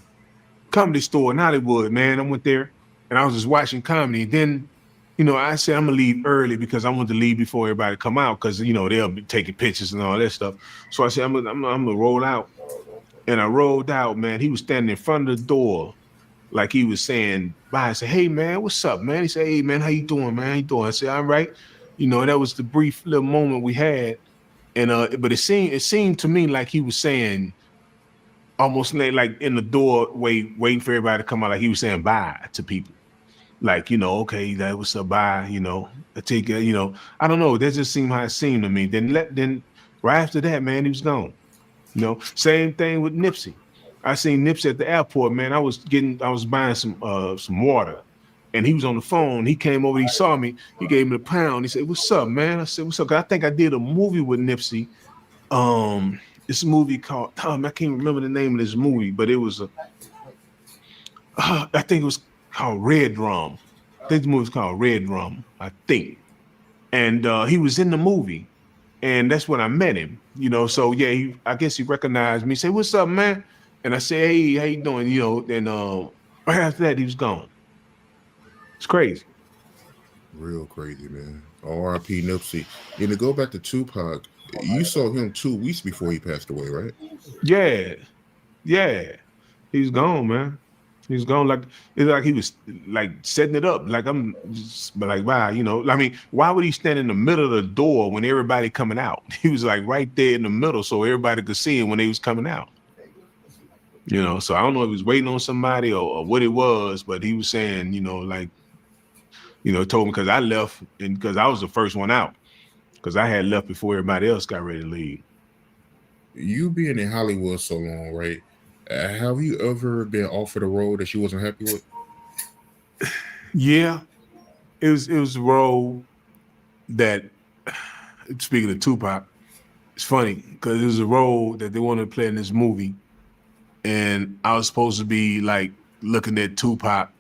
Comedy Store in Hollywood, man. I went there and I was just watching comedy. And then, you know, I said I'm gonna leave early because I want to leave before everybody come out, because, you know, they'll be taking pictures and all that stuff. So I said I'm gonna roll out. And I rolled out, man. He was standing in front of the door, like he was saying bye. I said, hey, man, what's up, man? He said, hey, man, how you doing, man? How you doing? I said, all right. You know, that was the brief little moment we had. And but it seemed to me like he was saying, almost like in the doorway, waiting for everybody to come out, like he was saying bye to people. Like, you know, okay, that was a bye, you know, I take it, you know, I don't know. That just seemed how it seemed to me. Then right after that, man, he was gone. You know, same thing with Nipsey. I seen Nipsey at the airport, man. I was buying some water, and he was on the phone. He came over, he saw me, he gave me the pound. He said, what's up, man? I said, what's up? 'Cause I think I did a movie with Nipsey. This movie called, I can't remember the name of this movie, but it was I think it was called Red Drum. I think the movie was called Red Drum, I think. And he was in the movie. And that's when I met him, you know. So yeah, I guess he recognized me. He said, what's up, man? And I said, hey, how you doing? You know, and right after that, he was gone. It's crazy. Real crazy, man. R.I.P. Nipsey. And to go back to Tupac, you saw him 2 weeks before he passed away, right? Yeah. He's gone, man. He's gone. Like, it's like he was like setting it up. Like, I'm just like, wow, you know. I mean, why would he stand in the middle of the door when everybody coming out? He was like right there in the middle so everybody could see him when they was coming out. You know, so I don't know if he was waiting on somebody or what it was, but he was saying, you know, like, you know, told me because I left and because I was the first one out, because I had left before everybody else got ready to leave. You being in Hollywood so long, right? Have you ever been offered a role that you wasn't happy with? Yeah, it was a role that, speaking of Tupac, it's funny because it was a role that they wanted to play in this movie, and I was supposed to be like looking at Tupac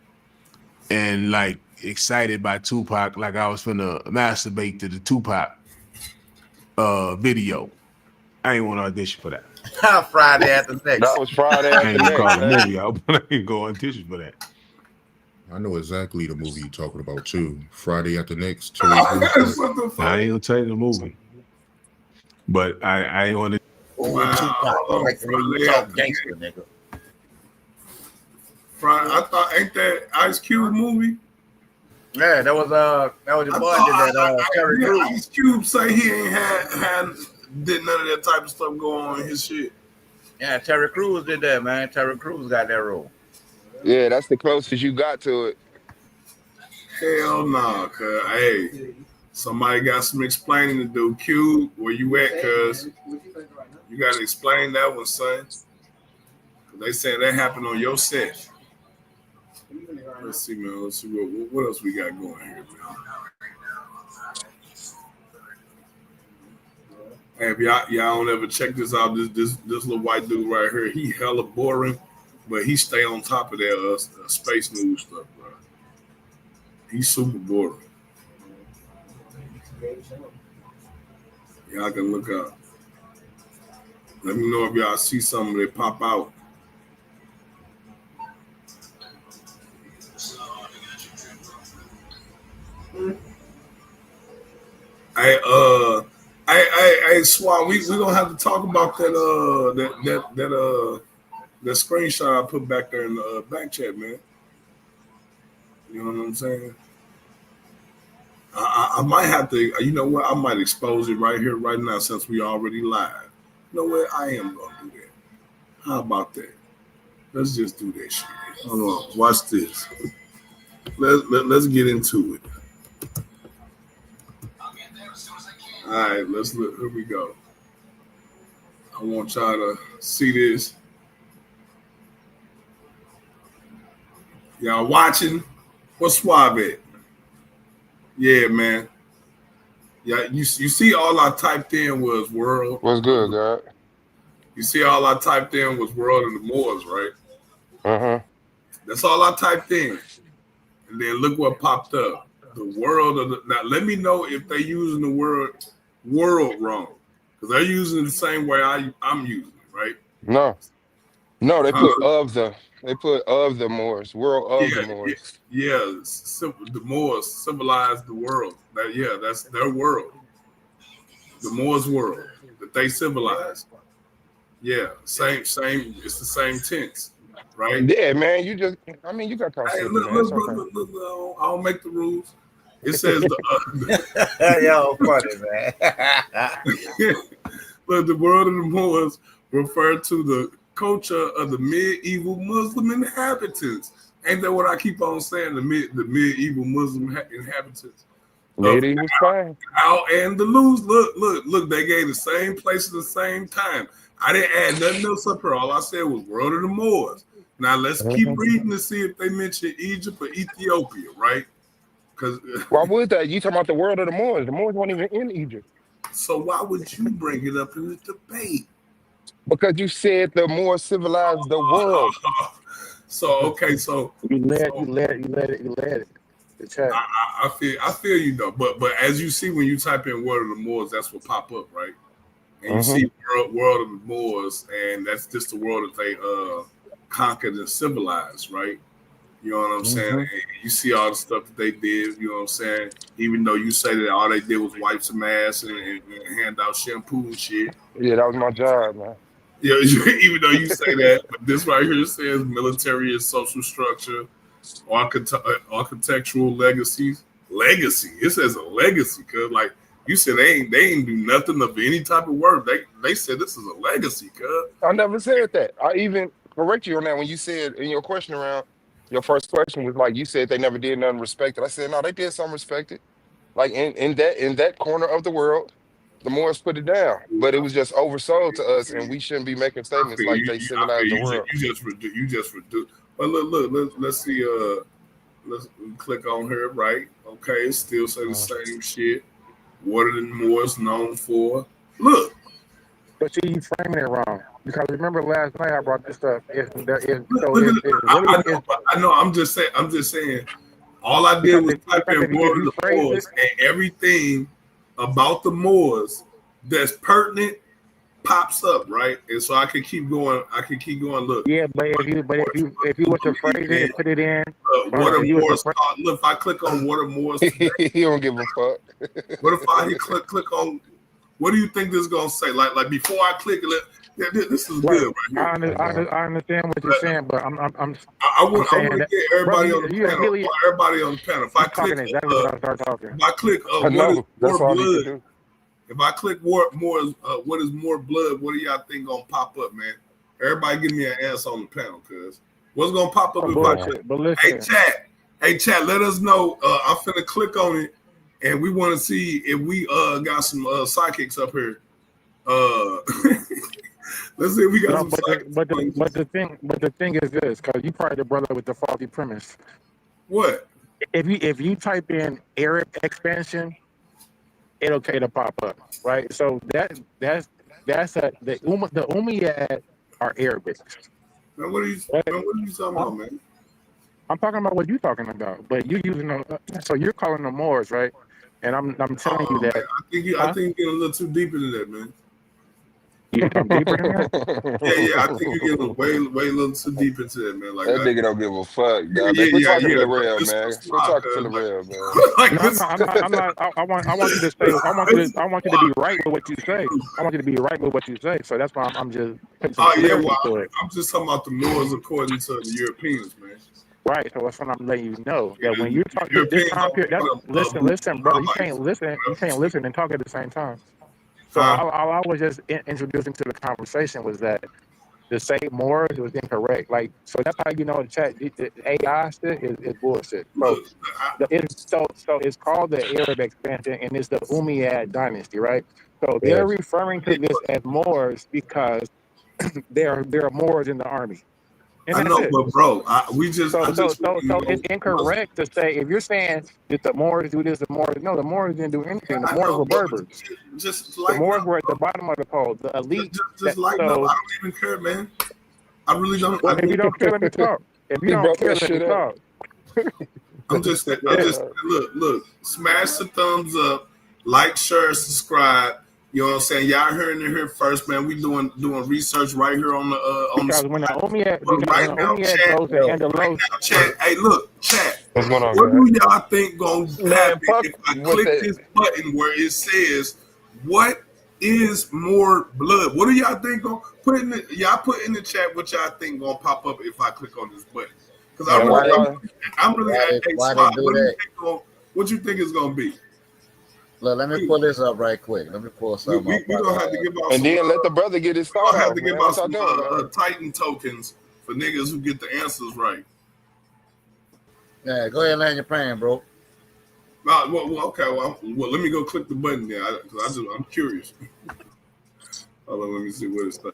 and like excited by Tupac, like I was finna masturbate to the Tupac video. I ain't want to audition for that. Friday after next. That was Friday I after ain't gonna call next, the man. movie out, but I ain't gonna audition for that. I know exactly the movie you're talking about too. Friday After Next. I ain't gonna tell you the movie, but I ain't want to. Tupac, like the way you talk gangster, nigga. I thought, ain't that Ice Cube movie? Yeah, that was your boy did that Terry Crews. Ice Cube say he ain't did none of that type of stuff going on in his shit. Yeah, Terry Crews did that, man. Terry Crews got that role. Yeah, that's the closest you got to it. Hell no, cuz. Hey, somebody got some explaining to do. Cube, where you at, cuz? You got to explain that one, son. They said that happened on your set. Let's see, man. Let's see what else we got going here, man. Hey, if y'all don't ever check this out, this little white dude right here, he hella boring, but he stay on top of that space news stuff, bro. He's super boring. Y'all can look up. Let me know if y'all see something that pop out. Hey, Swat, we gonna have to talk about that screenshot I put back there in the back chat, man. You know what I'm saying? I might have to. You know what? I might expose it right here, right now, since we already live. You know what? I am gonna do that. How about that? Let's just do that shit. Hold on. Watch this. Let's get into it. All right, let's look. Here we go. I want y'all to see this. Y'all watching? What's Suave at? Yeah, man. Yeah, you see all I typed in was world. What's good, God? You see all I typed in was world of the Moors, right? Uh-huh. That's all I typed in. And then look what popped up. The world of the, now let me know if they're using the word world wrong. Because they're using it the same way I'm using it, right? No, they put of the Moors, world of the Moors. The Moors civilized the world. That's their world. The Moors' world that they civilized. Yeah, same. It's the same tense, right? Yeah, man. You got to Hey, slip, look, man. It's okay. look, I'll make the rules. It says Yo, funny, man. But the world of the Moors refer to the culture of the medieval Muslim inhabitants. Ain't that what I keep on saying? The medieval Muslim inhabitants. Medieval Spain. Al Andalus. Look, they gave the same place at the same time. I didn't add nothing else up here. All I said was world of the Moors. Now let's keep reading to see if they mention Egypt or Ethiopia, right? Because why would that? You talking about the world of the Moors? The Moors weren't even in Egypt. So why would you bring it up in the debate? Because you said the Moors civilized the world. So you let it. I feel you though, but as you see when you type in "world of the Moors," that's what pop up, right? And you see world of the Moors, and that's just the world that they conquered and civilized, right? You know what I'm saying? And you see all the stuff that they did. You know what I'm saying? Even though you say that all they did was wipe some ass and hand out shampoo and shit. Yeah, that was my job, man. Yeah, even though you say that, but this right here says military and social structure, architectural legacies. Legacy. It says a legacy, cause like you said, they ain't do nothing of any type of work. They said this is a legacy, cuz. I never said that. I even correct you on that when you said in your question around your first question was like you said they never did nothing respected. I said no, they did something respected. Like in that corner of the world, the Moors put it down, but it was just oversold to us, and we shouldn't be making statements like they civilized the world. You just reduce. But look, let's see. Let's click on here, right? Okay, it still say the same shit. What are the Moors known for? Look. But see, you framing it wrong. Because remember last night I brought this up. I know. I'm just saying. All I did was type in "world of the Moors," and everything about the Moors that's pertinent pops up, right? And so I can keep going. Look. Yeah, but if you were to phrase it and put it in, what are Moors? Look, if I click on what are Moors today, he don't give a fuck. What if I click on? What do you think this is gonna say? Like before I click it, this is good right here. I understand what you're saying, but I'm I want to get everybody on the panel. Really, everybody on the panel. If I click, exactly when I start talking. If I click, If I click what is more blood? What do y'all think gonna pop up, man? Everybody, give me an answer on the panel, cause what's gonna pop up if I? Hey chat, let us know. I'm finna click on it, and we want to see if we got some psychics up here. Let's see if we got some psychics. But the thing is this, because you probably the brother with the faulty premise. What? If you type in Arab expansion, it'll okay to pop up, right? So the Umayyad are Arabic. Now what are you talking about, man? I'm talking about what you're talking about, but you using so you're calling them Moors, right? And I'm telling you that. Man, I think you're getting a little too deep into that, man. You come deeper than that? Yeah. I think you're getting way a little too deep into that, man. Like, That nigga don't give a fuck, dog. Man, quit yeah. talking to the Like, real, this man. was Quit wild, talking to the man. real, man. Like, No, I'm not. I want you to say. I want you to be right with what you say. I want you to be right with what you say. So that's why I'm just putting some oh yeah, clarity well, to it. I'm just talking about the Moors according to the Europeans, man. Right. So that's what I'm letting you know that when The you talk this Europeans time don't period, that's want to listen, brother. You Israelites. can't listen. You can't listen and talk at the same time. So Huh? all I was just introducing to the conversation was that to say more was incorrect. Like, so that's how you know the AI shit is bullshit. So so it's called the Arab expansion and it's the Umayyad dynasty, right? So they're Yes. referring to this as Moors because there are Moors in the army. And I that's know, it. but bro, I So just want you to it's know. incorrect to say if you're saying that the Moors do this, the Moors no, the Moors didn't do anything. The I Moors know, were but Berbers. just The lighten Moors up, were at the bottom of the pole, the elite. just lighten up. I don't even care, man. I really don't. Well, if you don't care, let me talk. If you He don't brought care, that let me shit up. talk. I'm just Yeah. look, smash the thumbs up, like, share, subscribe. You know what I'm saying? Y'all hearing it here first, man. We doing research right here on the Because when the But right now, Umayyad chat. goes to Right Andalos, now, chat. Hey, look, chat. What's going on, What man? do y'all think gonna Man, happen fuck if I with click that. this button where it says what is more blood? What do y'all think gonna put in the y'all put in the chat what y'all think gonna pop up if I click on this button? Because Man, why y'all? I'm really hey, Why they Spot, do that? what you think it's gonna be? Look, let me pull this up right quick. Let me pull something up. We gonna have to give out And some. then let the brother get his We thought gonna have off, to give man. out What y'all some doing, man? Titan tokens for niggas who get the answers right. Yeah, go ahead and land your plane, bro. Okay. Well, let me go click the button there because I'm curious. Hold on, let me see what it's like.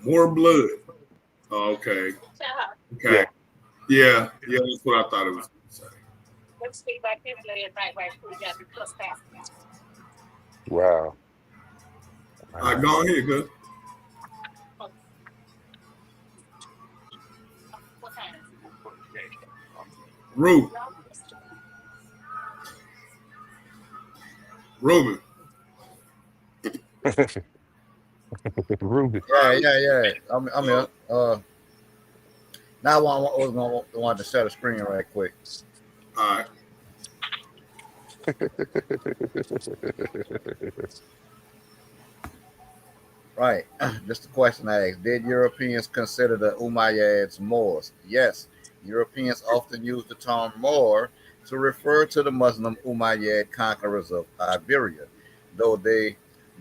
More blood. Oh, okay. Okay. Yeah. Yeah, that's what I thought it was. Wow. All right, go ahead, good. Ruben. Ruby. Yeah. I'm here. Now I want to share the screen right quick. All right. Right. Just a question I asked. Did Europeans consider the Umayyads Moors? Yes. Europeans often use the term Moor to refer to the Muslim Umayyad conquerors of Iberia. Though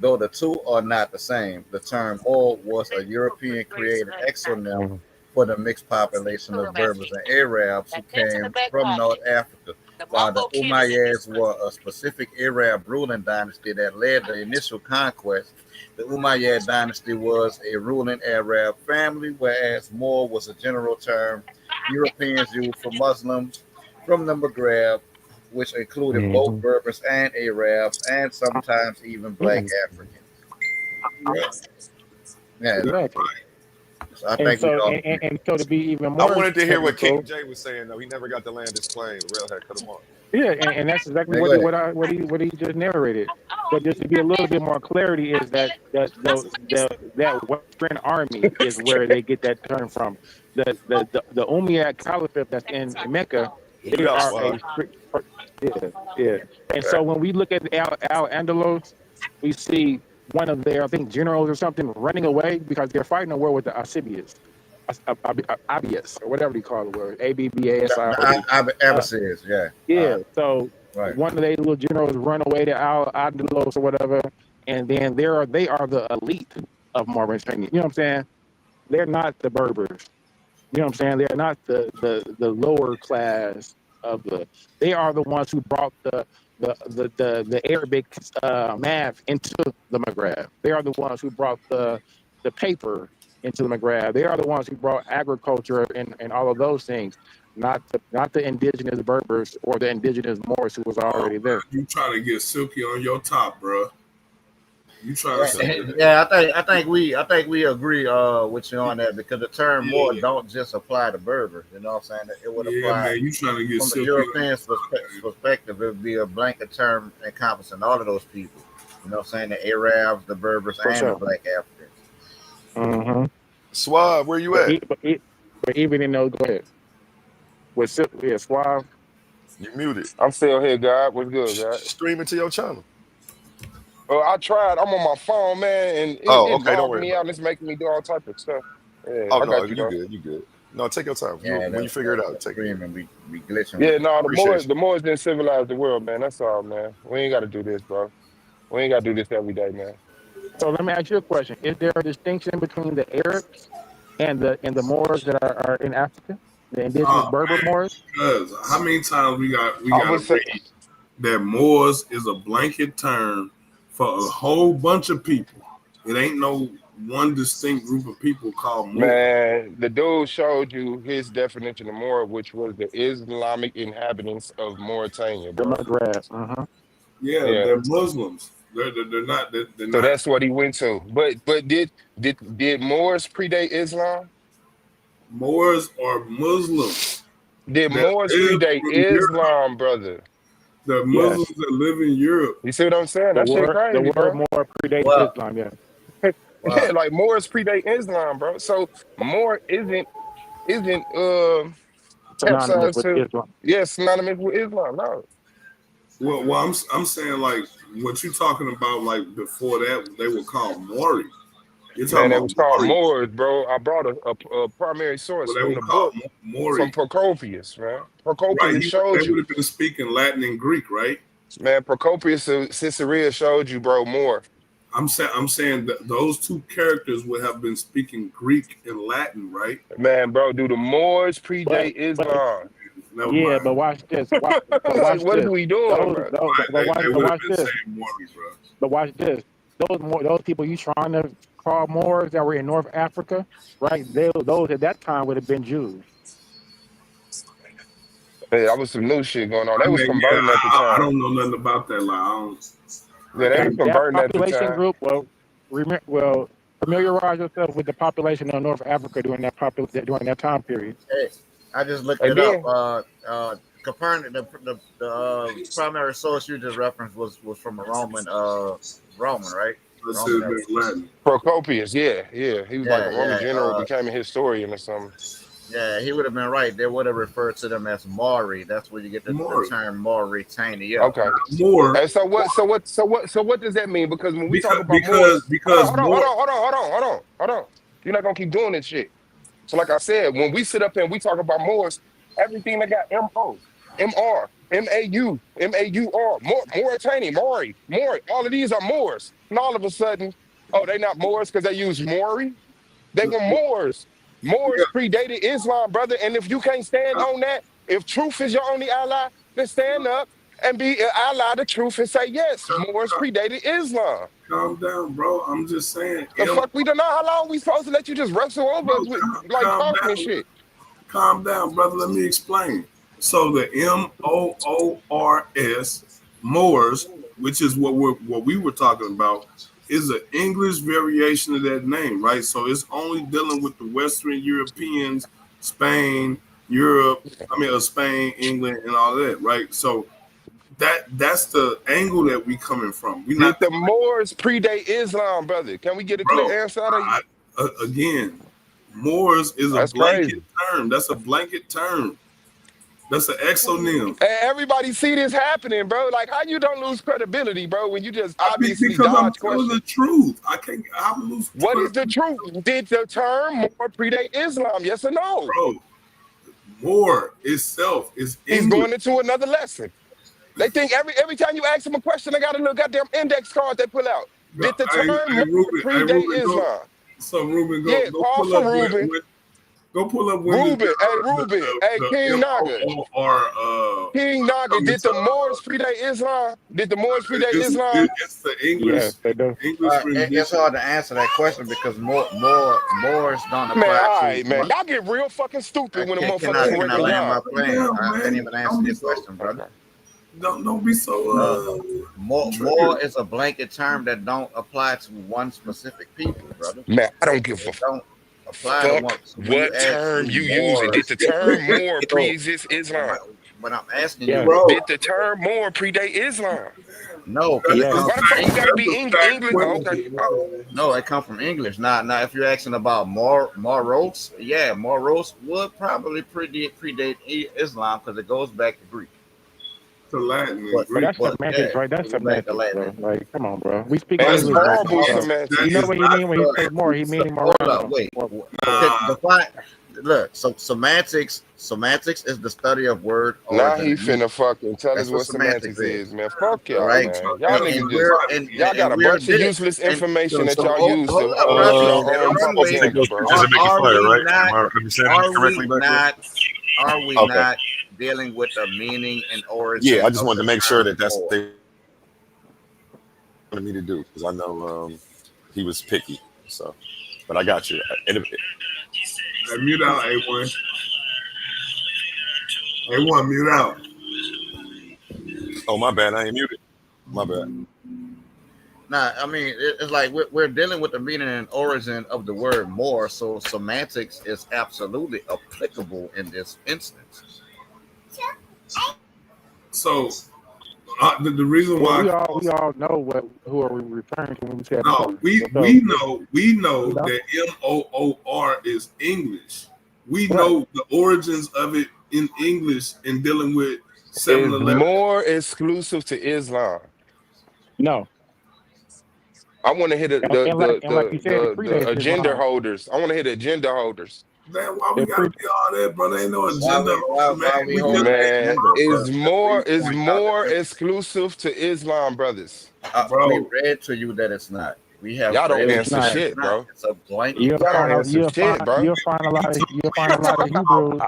though the two are not the same, the term Moor was a European created exonym for the mixed population of Berbers and Arabs who came from North Africa. While the Umayyads were a specific Arab ruling dynasty that led the initial conquest, the Umayyad dynasty was a ruling Arab family, whereas Moor was a general term Europeans used for Muslims from the Maghreb, which included both Mm-hmm. Berbers and Arabs, and sometimes even black Africans. Right. Yeah. exactly. So I And think we so all and so to be even I more wanted to hear what technical, King J was saying though. He never got to land his plane. The railhead cut him off. yeah, and that's exactly Hey, go ahead. what he just narrated. But just to be a little bit more clarity is that that Western Army is where they get that term from. The Umayyad Caliphate that's in Mecca, they What up, are a Swab? strict yeah. And so when we look at Al Andalos, we see one of their I think generals or something running away because they're fighting a war with the Assibians. Abius or whatever you call the word, Abbasiod. Abbasids, yeah. Yeah, so Right. one of their little generals run away to Al-Andalos or whatever, and then they are the elite of Mauritania. You know what I'm saying? They're not the Berbers. You know what I'm saying? They're not the lower class of the. They are the ones who brought the Arabic math into the Maghreb. They are the ones who brought the paper into the Maghreb. They are the ones who brought agriculture and all of those things. Not the indigenous Berbers or the indigenous Moors who was already there. You trying to get Silky on your top, bro? You trying to say that? Yeah, I think we agree with you on that because the term Moor don't just apply to Berbers. You know what I'm saying? It would apply man. You trying to get from the Silky European perspective. It would be a blanket term encompassing all of those people. You know what I'm saying? The Arabs, the Berbers, For and the sure. Black Africans. Mm-hmm. Suave, where you at? But even in those, go ahead. Yeah, Suave. You muted. I'm still here, God. What's good, God? Streaming to your channel. I tried. I'm on my phone, man, and Oh, it okay. Don't logged worry me about out it. and it's making me do all type of stuff. Yeah, Oh I no, got you, you bro. good. You good. No, take your time. You Yeah, when you figure it out, the take your time. streaming be glitching with Yeah, the no, Appreciate you. The Moors didn't civilize the world, man. That's all, man. We ain't got to do this, bro. We ain't got to do this every day, man. So let me ask you a question: is there a distinction between the Arabs and the Moors that are in Africa, the indigenous Oh Berber man, Moors? because how many times we I got would to say, read that Moors is a blanket term for a whole bunch of people. It ain't no one distinct group of people called Moor. man, the dude showed you his definition of Moor, which was the Islamic inhabitants of Mauritania, The bro. Maghreb. Uh-huh. Yeah, Yeah. they're Muslims. They're not. They're So not that's what he went to. But did Moors predate Islam? Moors or Muslims Did that Moors live predate in Europe. Islam, brother? The Yes. Muslims that live in Europe. You see what I'm saying? The That shit word crazy, bro. Moor predated well, Islam. Yeah. Yeah, well, like Moors predate Islam, bro. So Moor isn't Synonymous capsized with to Islam. synonymous with Islam. No. Well, I'm saying like what you talking about. Like before that, they were called Maury. You're Man, talking it about was called Maury. Moors, bro. I brought a primary source Well, they from were the called book from Maury. Procopius, man. Right? Procopius They showed would you. have been speaking Latin and Greek, right? Man, Procopius of Caesarea showed you, bro, more. I'm saying that those two characters would have been speaking Greek and Latin, right? Man, bro, do the Moors But predate but Islam? Never yeah, mind. but watch this. But Like, watch what are this. we doing, bro? They But would have watch been this. saying Maury, bro. But watch this. Those people you trying to call Moors that were in North Africa, right? Those at that time would have been Jews. Hey, that was some new shit going on. I They was mean, yeah, converting at the I time. don't know nothing about that. Like, I Yeah, they was can't. That converting at the population time. group, familiarize yourself with the population of North Africa during that time period. hey, I just looked And it up. then, Copernicus, the primary source you just referenced was from a Roman, right? Let's say Roman it era. in Latin. Procopius, yeah. He was like a Yeah, Roman yeah, general, became a historian or something. yeah. He would have been right. They would have referred to them as Maori. That's where you get the Maury. term Mauritania. Okay. More And so what does that mean? Because when we talk because about because Moors, because more. hold on. You're not gonna keep doing this shit. So, like I said, when we sit up here and we talk about Moors, everything that got M-O, M-R, M-A-U, M-A-U-R, Mauritania, Maury, all of these are Moors. And all of a sudden, oh, they not Moors because they use Maury? They were Moors. Moors Yeah, predated Islam, brother. And if you can't stand on that, if truth is your only ally, then stand up and be an ally to truth and say, yes, Moors predated Islam. calm down, bro. I'm just saying, The fuck we don't know how long we supposed to let you just wrestle over us bro, with like calm talking and down. shit. Calm down, brother. Let me explain. So the Moors, Moors, which is what we were talking about, is an English variation of that name, right? So it's only dealing with the Western Europeans, Spain, Europe. I mean, Spain, England, and all that, right? So that's the angle that we coming from. We Did not the coming, Moors predate Islam, brother? Can we get a bro. clear answer out of you? Again, Moors is a That's blanket crazy. term. That's a blanket term. That's an exonym. And everybody see this happening, bro. Like, how you don't lose credibility, bro, when you just obviously Because I'm dodge telling the questions? truth. I can't. I lose What is the credibility, truth? Did the term more predate Islam? Yes or no? bro. More itself is He's English. going into another lesson. They think every time you ask them a question, they got a little goddamn index card they pull out. Did the Hey, term hey, more Ruben. Hey, predate Ruben, go. Islam? So Ruben, go. Yeah, Go call pull for up Ruben. Go pull up when Ruben, hey Ruben, hey the King Naga. MOOR King Naga, coming did to the Moors predate Islam? Did the Moors predate Islam? it's the English Yes, they do. It's rendition. hard to answer that question because Moors don't Man, apply all to. right, man. Y'all get real fucking I stupid when a can't, motherfucker can I correcting land my y'all. plane? I can't Man, even answer don't be your so. question, brother. Don't be so. More is a blanket term that don't apply to one specific people, brother. Man, I don't give a It don't apply to one. fuck So when you what ask term do you using. Did Moors, the term more so pre-exist Islam? but I'm asking Yeah. you, Bro, Did the term more predate Islam? No, because it That's comes Why the from fuck you gotta English. be English? Oh, okay. No, it comes from English. Now, if you're asking about Moros, yeah, Moros would probably predate Islam because it goes back to Greek. To Latin and But, But Greek. that's but semantics, yeah, right? That's it goes back to semantics, Latin bro. and Greek. Like, come on, bro. We speaking That's But English, bro. horrible So That you know semantics. is what he not mean when he say more. He meaning more hold rounded up, up. wait. nah. Look, so semantics is the study of word Now origin he and meaning. finna fucking tell us That's what what semantics semantics is, is. man. Fuck All y'all, right, man. Y'all niggas just y'all got and a we're bunch of did useless and information that so y'all use hold to up, boost brother. your Stay own on one propaganda, way. Smoke bro. doesn't make you Are fire, we right? not? Am I understanding Are you correctly we back there? not? Are we Okay. not dealing with the meaning and Yeah, origin I just of wanted the to make sure term that that's what more? they wanted me to do because I know he was picky. So, but I got you. Mute out, A1. A1, mute out. Oh, my bad. I ain't muted. My bad. Nah, I mean it's like we're dealing with the meaning and origin of the word more. So semantics is absolutely applicable in this instance. So the reason well, why we all know who are we referring to when we say no, more. So we know you know that MOOR is English. We right? know the origins of it in English in dealing with Is 7-Eleven. more exclusive to Islam. No, I want to hit and like you said, it the predates agenda Islam. holders. I want to hit agenda holders. Man, why we It gotta pre be all that, bro? There ain't no agenda, man. Why we We just holding the Man, agenda, bro? Because we is point out the more difference. exclusive to Islam, brothers. We bro. read to you that it's not. We have Y'all don't read to It's answer you not. that it's shit, not. bro. It's a blanket Y'all don't answer shit, bro. You'll find a lot of Hebrews.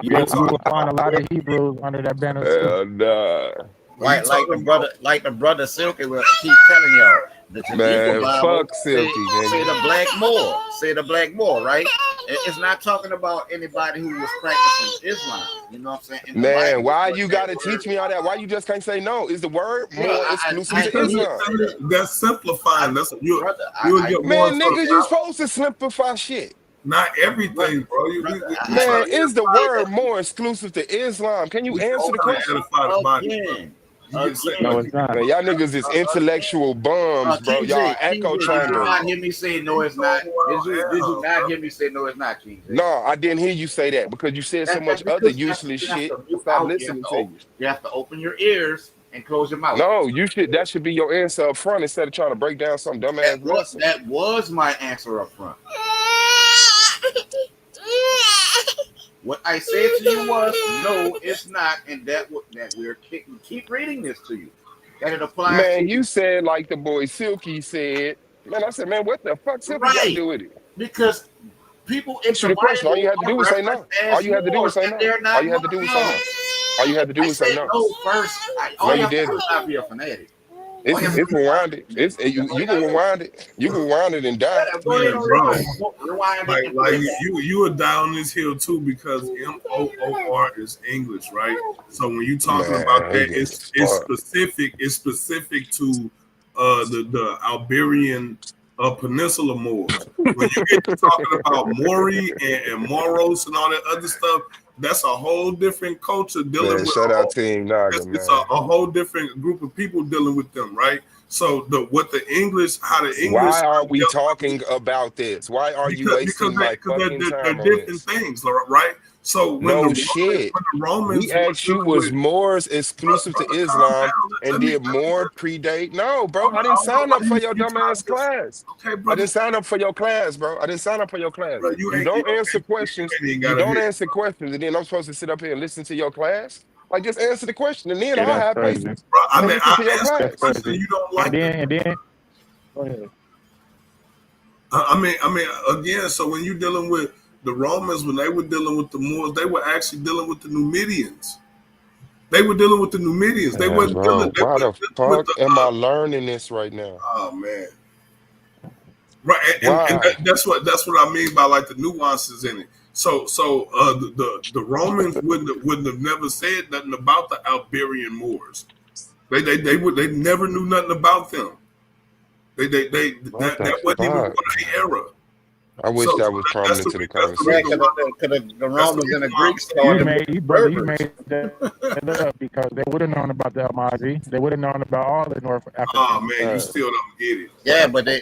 You You talking will find a lot of Hebrews under that banner too. Hell nah. like the brother Silky will keep telling y'all. The Geneva Man, Bible fuck Silky, say nigga. the black Moor, right? It's not talking about anybody who was practicing Islam. You know what I'm saying? In the Man, Bible, why what you that gotta word. teach me all that? Why you just can't say no? Is the word Bro, more exclusive I to did Islam? say that. that's simplifying. That's Brother, you would get more Man, into nigga, you the supposed to simplify shit. not everything, brother, bro. brother, We try Man, to is the edify word the more exclusive to Islam? Can you we answer the trying to question? edify the body, bro. again, You get say, No, again. it's not. Man, y'all niggas is intellectual bums, bro. Y'all echo Did you chamber. not hear me say no? It's not. Did you not hear me say no? It's not, King J. No, I didn't hear you say that because you said so That's much other because useless you have shit. to I mute stopped out. listening to you. You have to open your ears and close your mouth. No, you should. That should be your answer up front instead of trying to break down some dumbass lesson. That was my answer up front. What I said to you was no, it's not, and that we're keep reading this to you. That it applies to Man, you you. said like the boy Silky said. Man, I said, man, what the fuck Silky got to Right. do with it? Because people in Answer the the question. All you Bible had to do are was say referenced no. All as you had to do was Moors, say and no. they're All not you had to do was say no. Muslims. All you had to do I was say said no. no first. No, All you you have to do didn't. is not be a fanatic. All you have to It's do is not. rewinded. All You you can gotta do. rewind it. You can rewind it and die. Go ahead man, and bro. rewind it and put Like it back. you are down this hill too because MOOR is English, right? So when you talking about Man, that, he gets it's fucked. specific. It's specific to the Iberian Peninsula Moors. When you get to talking about Mori and Moros and all that other stuff, that's a whole different culture dealing Man, with shout out Team Naga, it's man. a whole different group of people dealing with them, right? So how the English Why are we dealt talking about this? Why are you because wasting my fucking they're time on different this? things, right? So No shit. when the We Romans were asked you, dealing was with Moors exclusive to calm Islam down. and did more predate? No, bro. Hold I on, didn't hold on. sign Why up for your you trying dumbass to just class. okay, I brother? didn't sign up for your class, bro. I didn't sign up for your class. Bro, you You ain't don't answer okay. questions. You ain't You gotta don't hear. answer questions, and then I'm supposed to sit up here and listen to your class? Like, just answer the question, and then Yeah, I'll that's have crazy. patience Bro, I and mean, listen I to your asked the That's class. question. crazy. You don't like it. And then, go ahead. I mean, again. So when you dealing with the Romans, when they were dealing with the Moors, they were actually dealing with the Numidians. They were dealing with the Numidians. They Man, wasn't dealing. bro, They why the wasn't dealing with fuck the. am I learning this right now? Oh man. Right, and Why? that's what I mean by like the nuances in it. So the Romans wouldn't have never said nothing about the Iberian Moors. They never knew nothing about them. What the That wasn't even part fuck? of the era. I wish that was prominent to the conversation. The Romans and the Greeks called them You Berbers. made that up because they would have known about the Almazi. They would have known about all the North African. Oh man, you still don't get it. Yeah, but they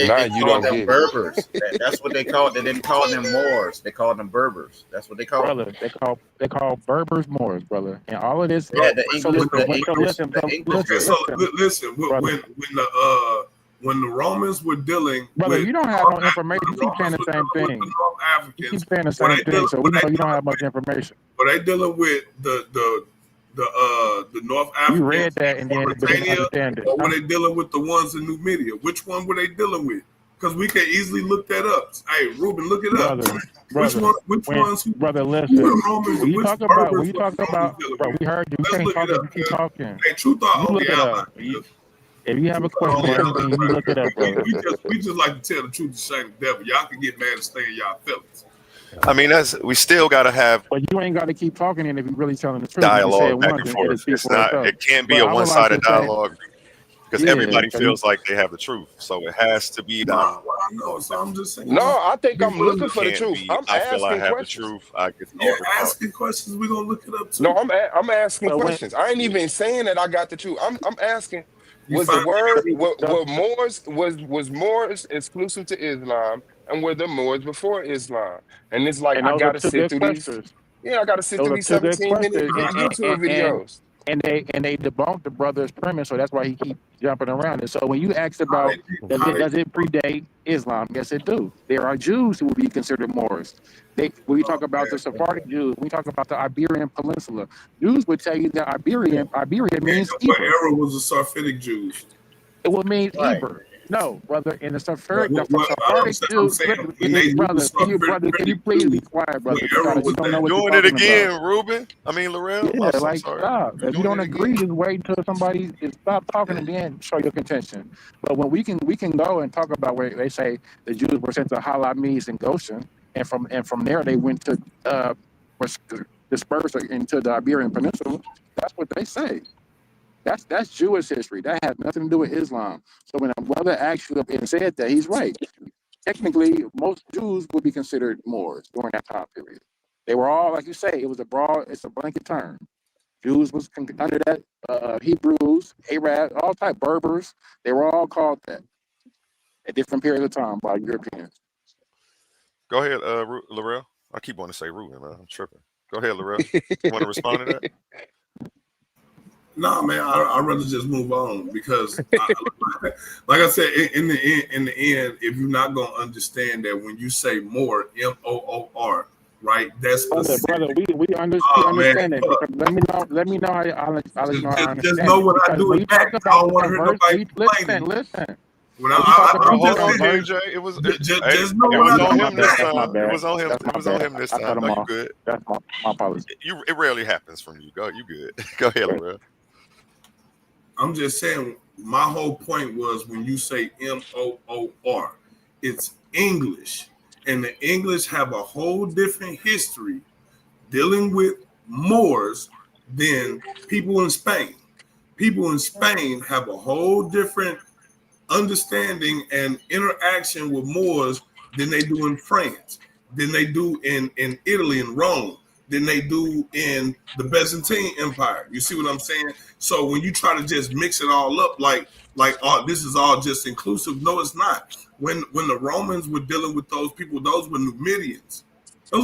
Nah, you called don't them get it. Berbers. That's what they called. They didn't call them Moors. They called them Berbers. That's what they called brother. them. They call Berbers Moors, brother, and all of this. Yeah, the So English, listen, the English, the English. Okay, so listen. brother. When the Romans were dealing Brother, with you don't have no information. You keep saying the same thing. North You Africans, keep saying the same thing, so we know you don't have much information. were they dealing with the North Africans? You read that and then didn't understand it. Or were they dealing with the ones in Numidia? Which one were they dealing with? Because we can easily look that up. Hey, Ruben, look it up. Which ones? Brother, listen. When you talk about, bro, we heard you. We can't talk if you keep talking. Hey, Truth or You look it up. If you have a question or anything, you look it up, brother. We just like to tell the truth to shame the devil. Y'all can get mad and stay in y'all feelings. I mean, we still got to have. But you ain't got to keep talking, and if you're really telling the truth, dialogue back and forth. It's not. It can't be a one-sided dialogue because everybody feels like they have the truth. So it has to be dialogue. No, so I'm just saying. No, I think I'm looking for the truth. I feel I have the truth. I get asking questions. We're gonna look it up too. No, I'm asking questions. I ain't even saying that I got the truth. I'm asking. Was the word was Moors exclusive to Islam, and were the Moors before Islam? And it's like I gotta sit through these. Yeah, I gotta sit through these 17-minute YouTube videos. And they debunked the brother's premise, so that's why he keep jumping around it. So when you asked about does it predate Islam, yes it do. There are Jews who will be considered Moors. When we talk about the Sephardic Jews, when we talk about the Iberian Peninsula, Jews would tell you that Iberian means Eber. What era was the Sephardic Jews? It would mean Eber. No, brother, in the Sephardic Jews, brother, can you please be quiet, brother? You don't know what doing you're it again, about. Ruben. I mean, Laurel. Yeah, like stop. If you don't agree, just wait until somebody stop talking and then show your contention. But when we can go and talk about where they say the Jews were sent to Halamis and Goshen, and from there they went to disperse into the Iberian Peninsula. That's what they say. That's Jewish history. That has nothing to do with Islam. So when a brother actually said that, he's right. Technically, most Jews would be considered Moors during that time period. They were all, like you say, it's a blanket term. Jews was under that, Hebrews, Arabs, all type Berbers. They were all called that at different periods of time by Europeans. Go ahead, Laurel. I keep wanting to say Ruben, man. I'm tripping. Go ahead, Laurel. You want to respond to that? No, man, I'd rather just move on because, like I said, in the end, if you're not gonna understand that when you say more, M-O-O-R, right? That's brother. We understand it. Let me know how I'll let you know how I understand. Just know what I do. I don't want to hear nobody complaining. Listen. When I'm just saying, it was just know what on I him do. this time. It was on him. It was on him this time. No, you good. That's my apology. It rarely happens from you. You good. Go ahead, Laurel. I'm just saying, my whole point was when you say M-O-O-R, it's English. And the English have a whole different history dealing with Moors than people in Spain. People in Spain have a whole different understanding and interaction with Moors than they do in France, than they do in Italy and Rome, than they do in the Byzantine Empire. You see what I'm saying? So when you try to just mix it all up, like this is all just inclusive, no, it's not. When the Romans were dealing with those people, those were Numidians. Those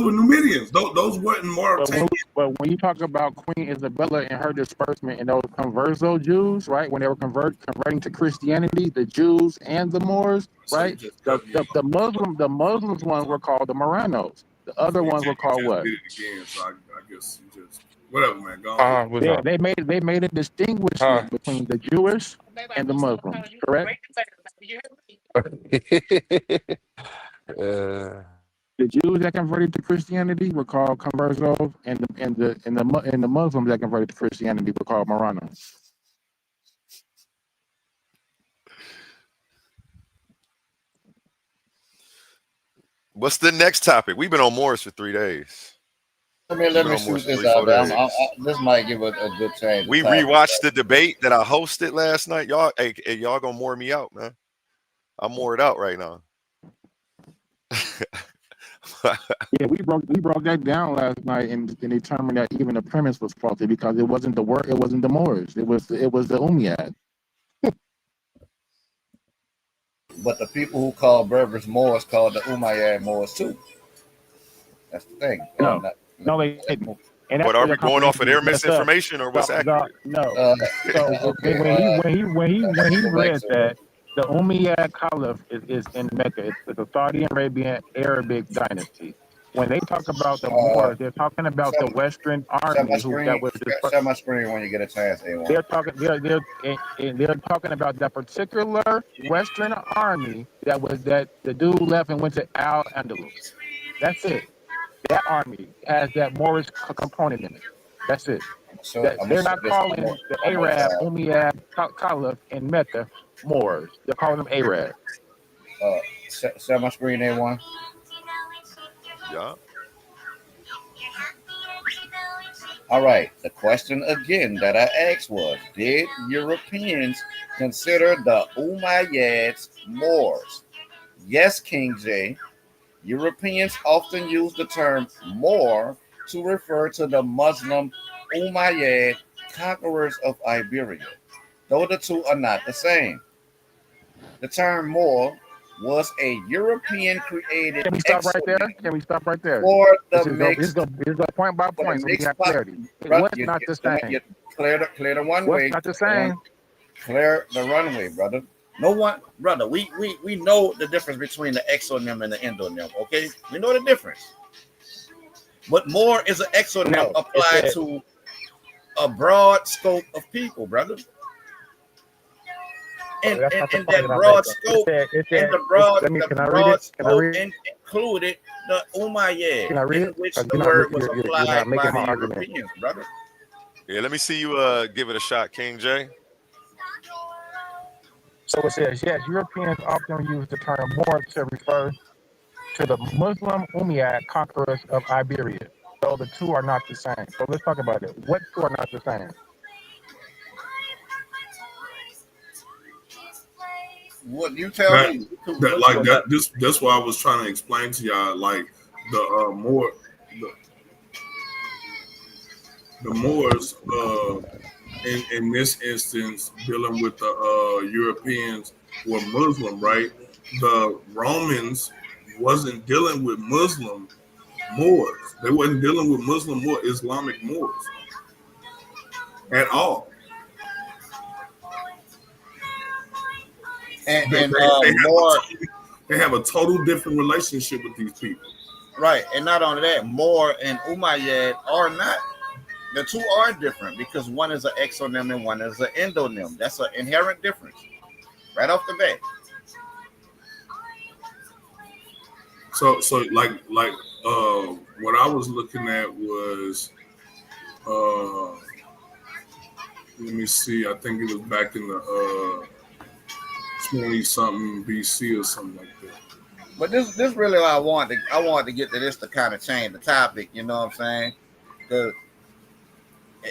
weren't Mauritanians. But when you talk about Queen Isabella and her disbursement and those converso Jews, right? When they were converting to Christianity, the Jews and the Moors, right? The Muslims ones were called the Moranos. The other ones were called what? Again, so I guess you just whatever, man. Go on. They made a distinguishment between the Jewish and the Muslims, correct? The Jews that converted to Christianity were called conversos, and the Muslims that converted to Christianity were called Moranos. What's the next topic? We've been on Morris for 3 days. Let me shoot this out. This might give a good change. We rewatched the debate that I hosted last night. Y'all gonna more me out, man. I'm moored out right now. Yeah, we broke that down last night and determined that even the premise was faulty because it wasn't the word, it wasn't the Moors, it was the Umayyad. But the people who call Berbers Moors called the Umayyad Moors too. That's the thing. No, they didn't. And But that's are where we your going off of their comprehension is messed up. misinformation or what's accurate? No. So Okay. when he Go back read to that the Umayyad Caliph is in Mecca, it's a Saudi Arabian Arabic dynasty. When they talk about the Moors, they're talking about the Western share my army that screen. was Share my screen when you get a chance, A1. they're talking about that particular Western army that the dude left and went to Al Andalus. That's it. That army has that Moorish component in it. That's it. So That I'm gonna they're show not this. calling the Arab, Umayyad, Caliph in Mecca Moors. They're calling them Arab. Share my screen, A1. Yeah. All right. The question again that I asked was: did Europeans consider the Umayyads Moors? Yes, King J. Europeans often use the term Moor to refer to the Muslim Umayyad conquerors of Iberia, though the two are not the same. The term Moor was a European created Can we stop right there? exonym Can we stop right there? for This the is go. This mixed go. This go point by for the point, so we can mixed have clarity. It bro, was not the same. you clear the What's runway. not the same? Clear the runway, brother. No one, brother. We know the difference between the exonym and the endonym. Okay, we know the difference. But more is an exonym No, it applied said. to a broad scope of people, brother. And That's not the point that that I'm broad making. scope It and said. Let me. the Can I read broad it? Can I scope read it? included the Umayyad, Can I read in it? which 'Cause the word was you're applied not by making the my argument. Europeans, brother. Yeah, let me see you give it a shot, King J. So it says, yes, Europeans often use the term Moor to refer to the Muslim Umayyad conquerors of Iberia, though the two are not the same. So let's talk about it. What two are not the same? What you tell That me? that like that. That's why I was trying to explain to y'all like the more the Moors in this instance dealing with the Europeans were Muslim, right? The Romans wasn't dealing with Muslim Moors. They wasn't dealing with Muslim or Islamic Moors at all. They have a total different relationship with these people. Right, and not only that, Moor and Umayyad are not. The two are different because one is an exonym and one is an endonym. That's an inherent difference, right off the bat. So what I was looking at was let me see, I think it was back in the 20 something BC or something like that. But this really what I wanted to get to this to kind of change the topic, you know what I'm saying? Because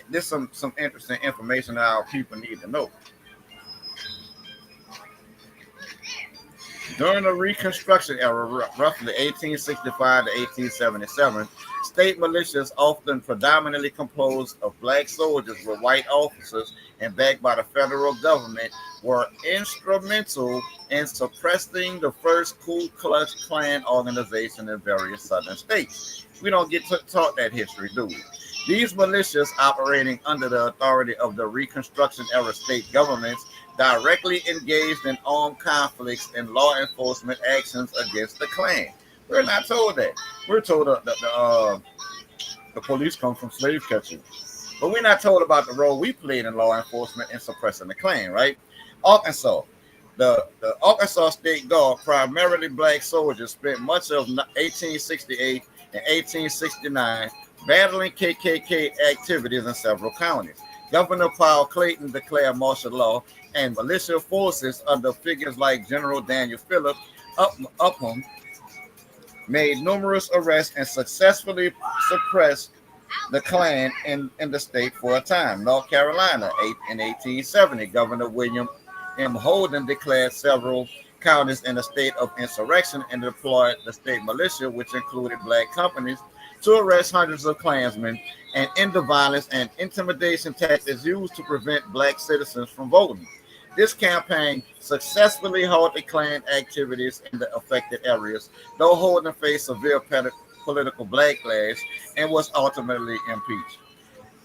there's some interesting information that our people need to know. During the Reconstruction era, roughly 1865 to 1877, state militias, often predominantly composed of black soldiers with white officers and backed by the federal government, were instrumental in suppressing the first Ku Klux Klan organization in various southern states. We don't get taught that history, do we? These militias, operating under the authority of the Reconstruction era state governments, directly engaged in armed conflicts and law enforcement actions against the Klan. We're not told that. We're told that the police come from slave catching. But we're not told about the role we played in law enforcement in suppressing the Klan, right? Arkansas. The Arkansas State Guard, primarily black soldiers, spent much of 1868 and 1869 battling KKK activities in several counties. Governor Paul Clayton declared martial law, and militia forces under figures like General Daniel Phillips Upham made numerous arrests and successfully suppressed the Klan in the state for a time. North Carolina, in 1870, Governor William M. Holden declared several counties in a state of insurrection and deployed the state militia, which included black companies, to arrest hundreds of Klansmen and end the violence and intimidation tactics used to prevent black citizens from voting. This campaign successfully halted Klan activities in the affected areas, though Holden faced severe political backlash and was ultimately impeached.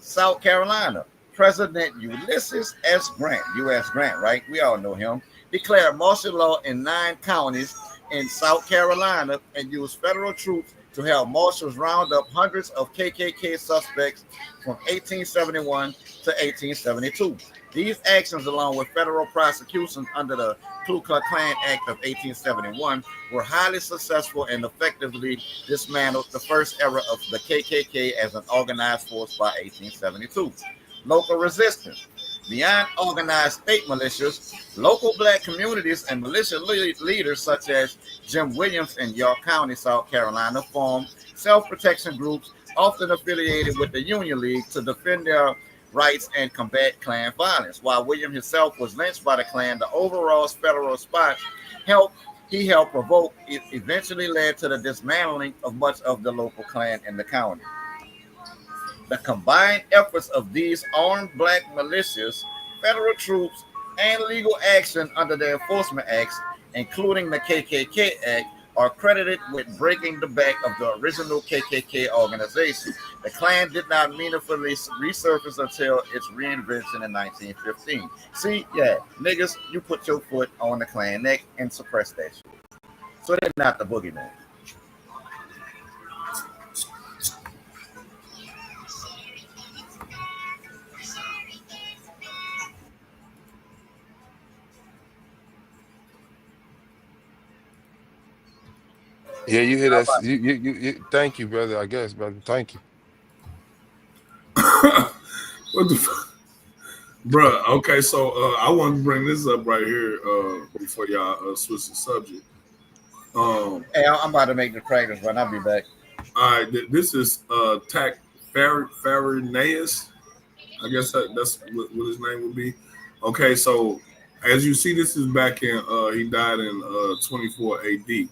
South Carolina, President Ulysses S. Grant, U.S. Grant, right? We all know him, declared martial law in 9 counties in South Carolina and used federal troops to have marshals round up hundreds of KKK suspects from 1871 to 1872. These actions, along with federal prosecutions under the Ku Klux Klan Act of 1871, were highly successful and effectively dismantled the first era of the KKK as an organized force by 1872. Local resistance. Beyond organized state militias, local black communities and militia leaders such as Jim Williams in York County, South Carolina, formed self-protection groups often affiliated with the Union League to defend their rights and combat Klan violence. While William himself was lynched by the Klan, the overall federal response helped provoke. It eventually led to the dismantling of much of the local Klan in the county. The combined efforts of these armed black militias, federal troops, and legal action under the Enforcement Acts, including the KKK Act, are credited with breaking the back of the original KKK organization. The Klan did not meaningfully resurface until its reinvention in 1915. See, yeah, niggas, you put your foot on the Klan neck and suppress that shit. So they're not the boogeyman. Yeah, you hear that? You thank you, brother. I guess, brother. Thank you. What the fuck? Bruh, okay, so I want to bring this up right here before y'all switch the subject. Hey, I'm about to make the practice run. I'll be back. All right, this is Tac Farinaeus. I guess that's what his name would be. Okay, so as you see, this is back in he died in 24 AD,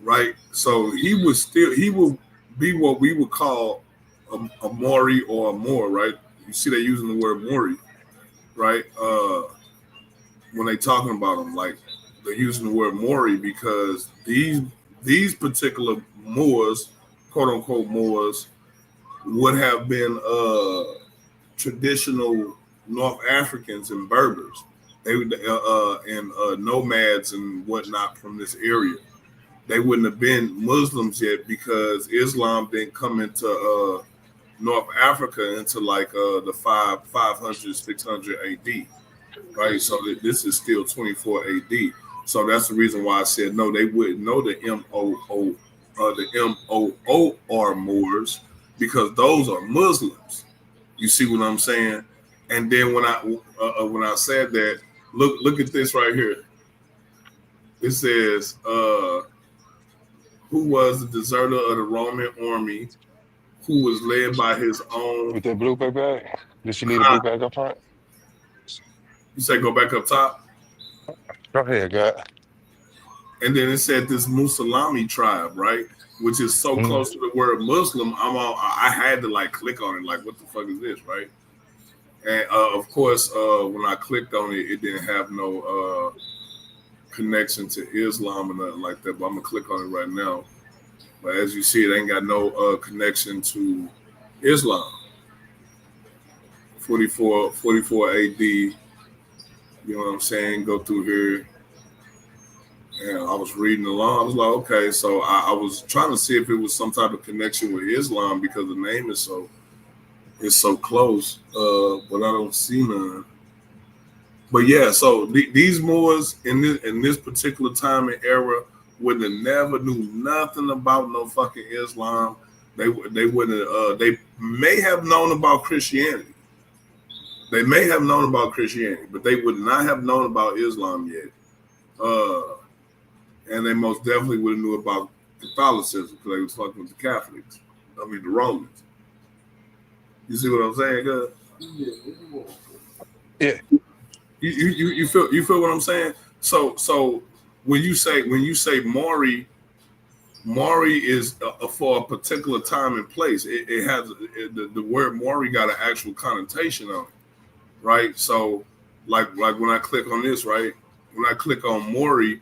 right? So he will be what we would call a Mori or a Moor, right? You see, they're using the word Mori, right? When they talking about him, like they're using the word Mori because these particular Moors, quote unquote Moors, would have been traditional North Africans and Berbers. They would and nomads and whatnot from this area. They wouldn't have been Muslims yet because Islam didn't come into North Africa until like the 500, 600 AD, right? So this is still 24 AD. So that's the reason why I said no. They wouldn't know the MOOR Moors because those are Muslims. You see what I'm saying? And then when I said that, look at this right here. It says, who was the deserter of the Roman army, who was led by his own. With that blue bag, does she need a blue bag up front? You say go back up top. Go ahead, God. And then it said this Musalami tribe, right? Which is so close to the word Muslim. I had to like click on it, like what the fuck is this, right? And of course, when I clicked on it, it didn't have no connection to Islam or nothing like that. But I'm gonna click on it right now. But as you see, it ain't got no connection to Islam. 44 AD. You know what I'm saying? Go through here. And I was reading along. I was like, okay. So I was trying to see if it was some type of connection with Islam because the name is so close. But I don't see none. But yeah, so these Moors in this particular time and era would have never knew nothing about no fucking Islam. They wouldn't. They may have known about Christianity. They may have known about Christianity, but they would not have known about Islam yet. And they most definitely would have knew about Catholicism because they was fucking with the Catholics. I mean the Romans. You see what I'm saying, guys? Yeah. You feel what I'm saying? So when you say Maury is for a particular time and place. It has the word Maury got an actual connotation on it, right? So like when I click on this, right? When I click on Maury,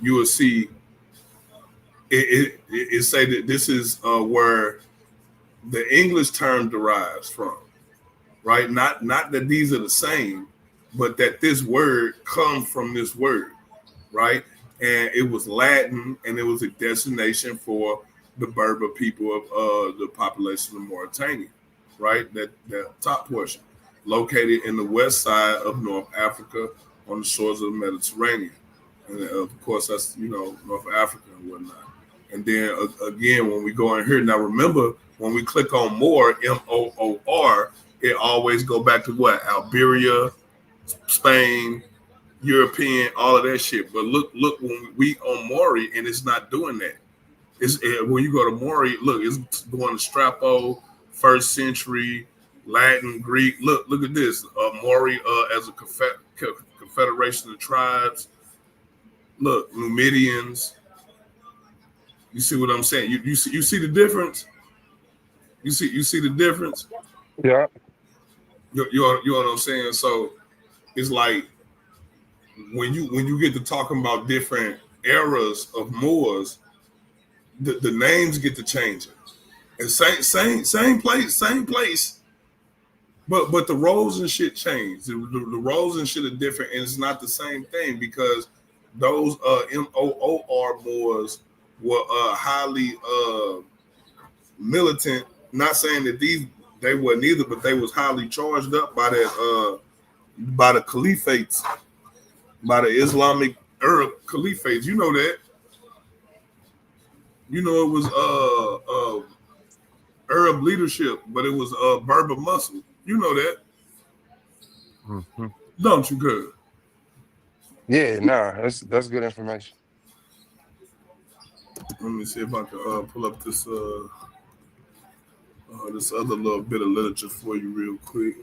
you will see it say that this is where the English term derives from, right? Not that these are the same, but that this word comes from this word, right? And it was Latin, and it was a destination for the Berber people of the population of Mauritania, right? That top portion, located in the west side of North Africa on the shores of the Mediterranean, and of course that's North Africa and whatnot. And then again, when we go in here now, remember when we click on more Moor, it always go back to what? Iberia, Spain, European, all of that shit. But look when we on Maury, and it's not doing that. It's when you go to Maury, look, it's going to Strappo, first century, Latin, Greek. Look at this. Maury as a confederation of tribes. Look, Numidians. You see what I'm saying? You see the difference? You see the difference? Yeah. You know what I'm saying? So it's like when you get to talking about different eras of Moors, the names get to changing. And same place, but the roles and shit change. The roles and shit are different, and it's not the same thing because those Moor Moors were highly militant. Not saying that they weren't either, but they was highly charged up by that by the caliphates, by the Islamic Arab caliphates. You know that. You know it was Arab leadership, but it was Berber muscle. You know that, Mm-hmm. don't you, good? Yeah, nah, that's good information. Let me see if I can pull up this this other little bit of literature for you real quick.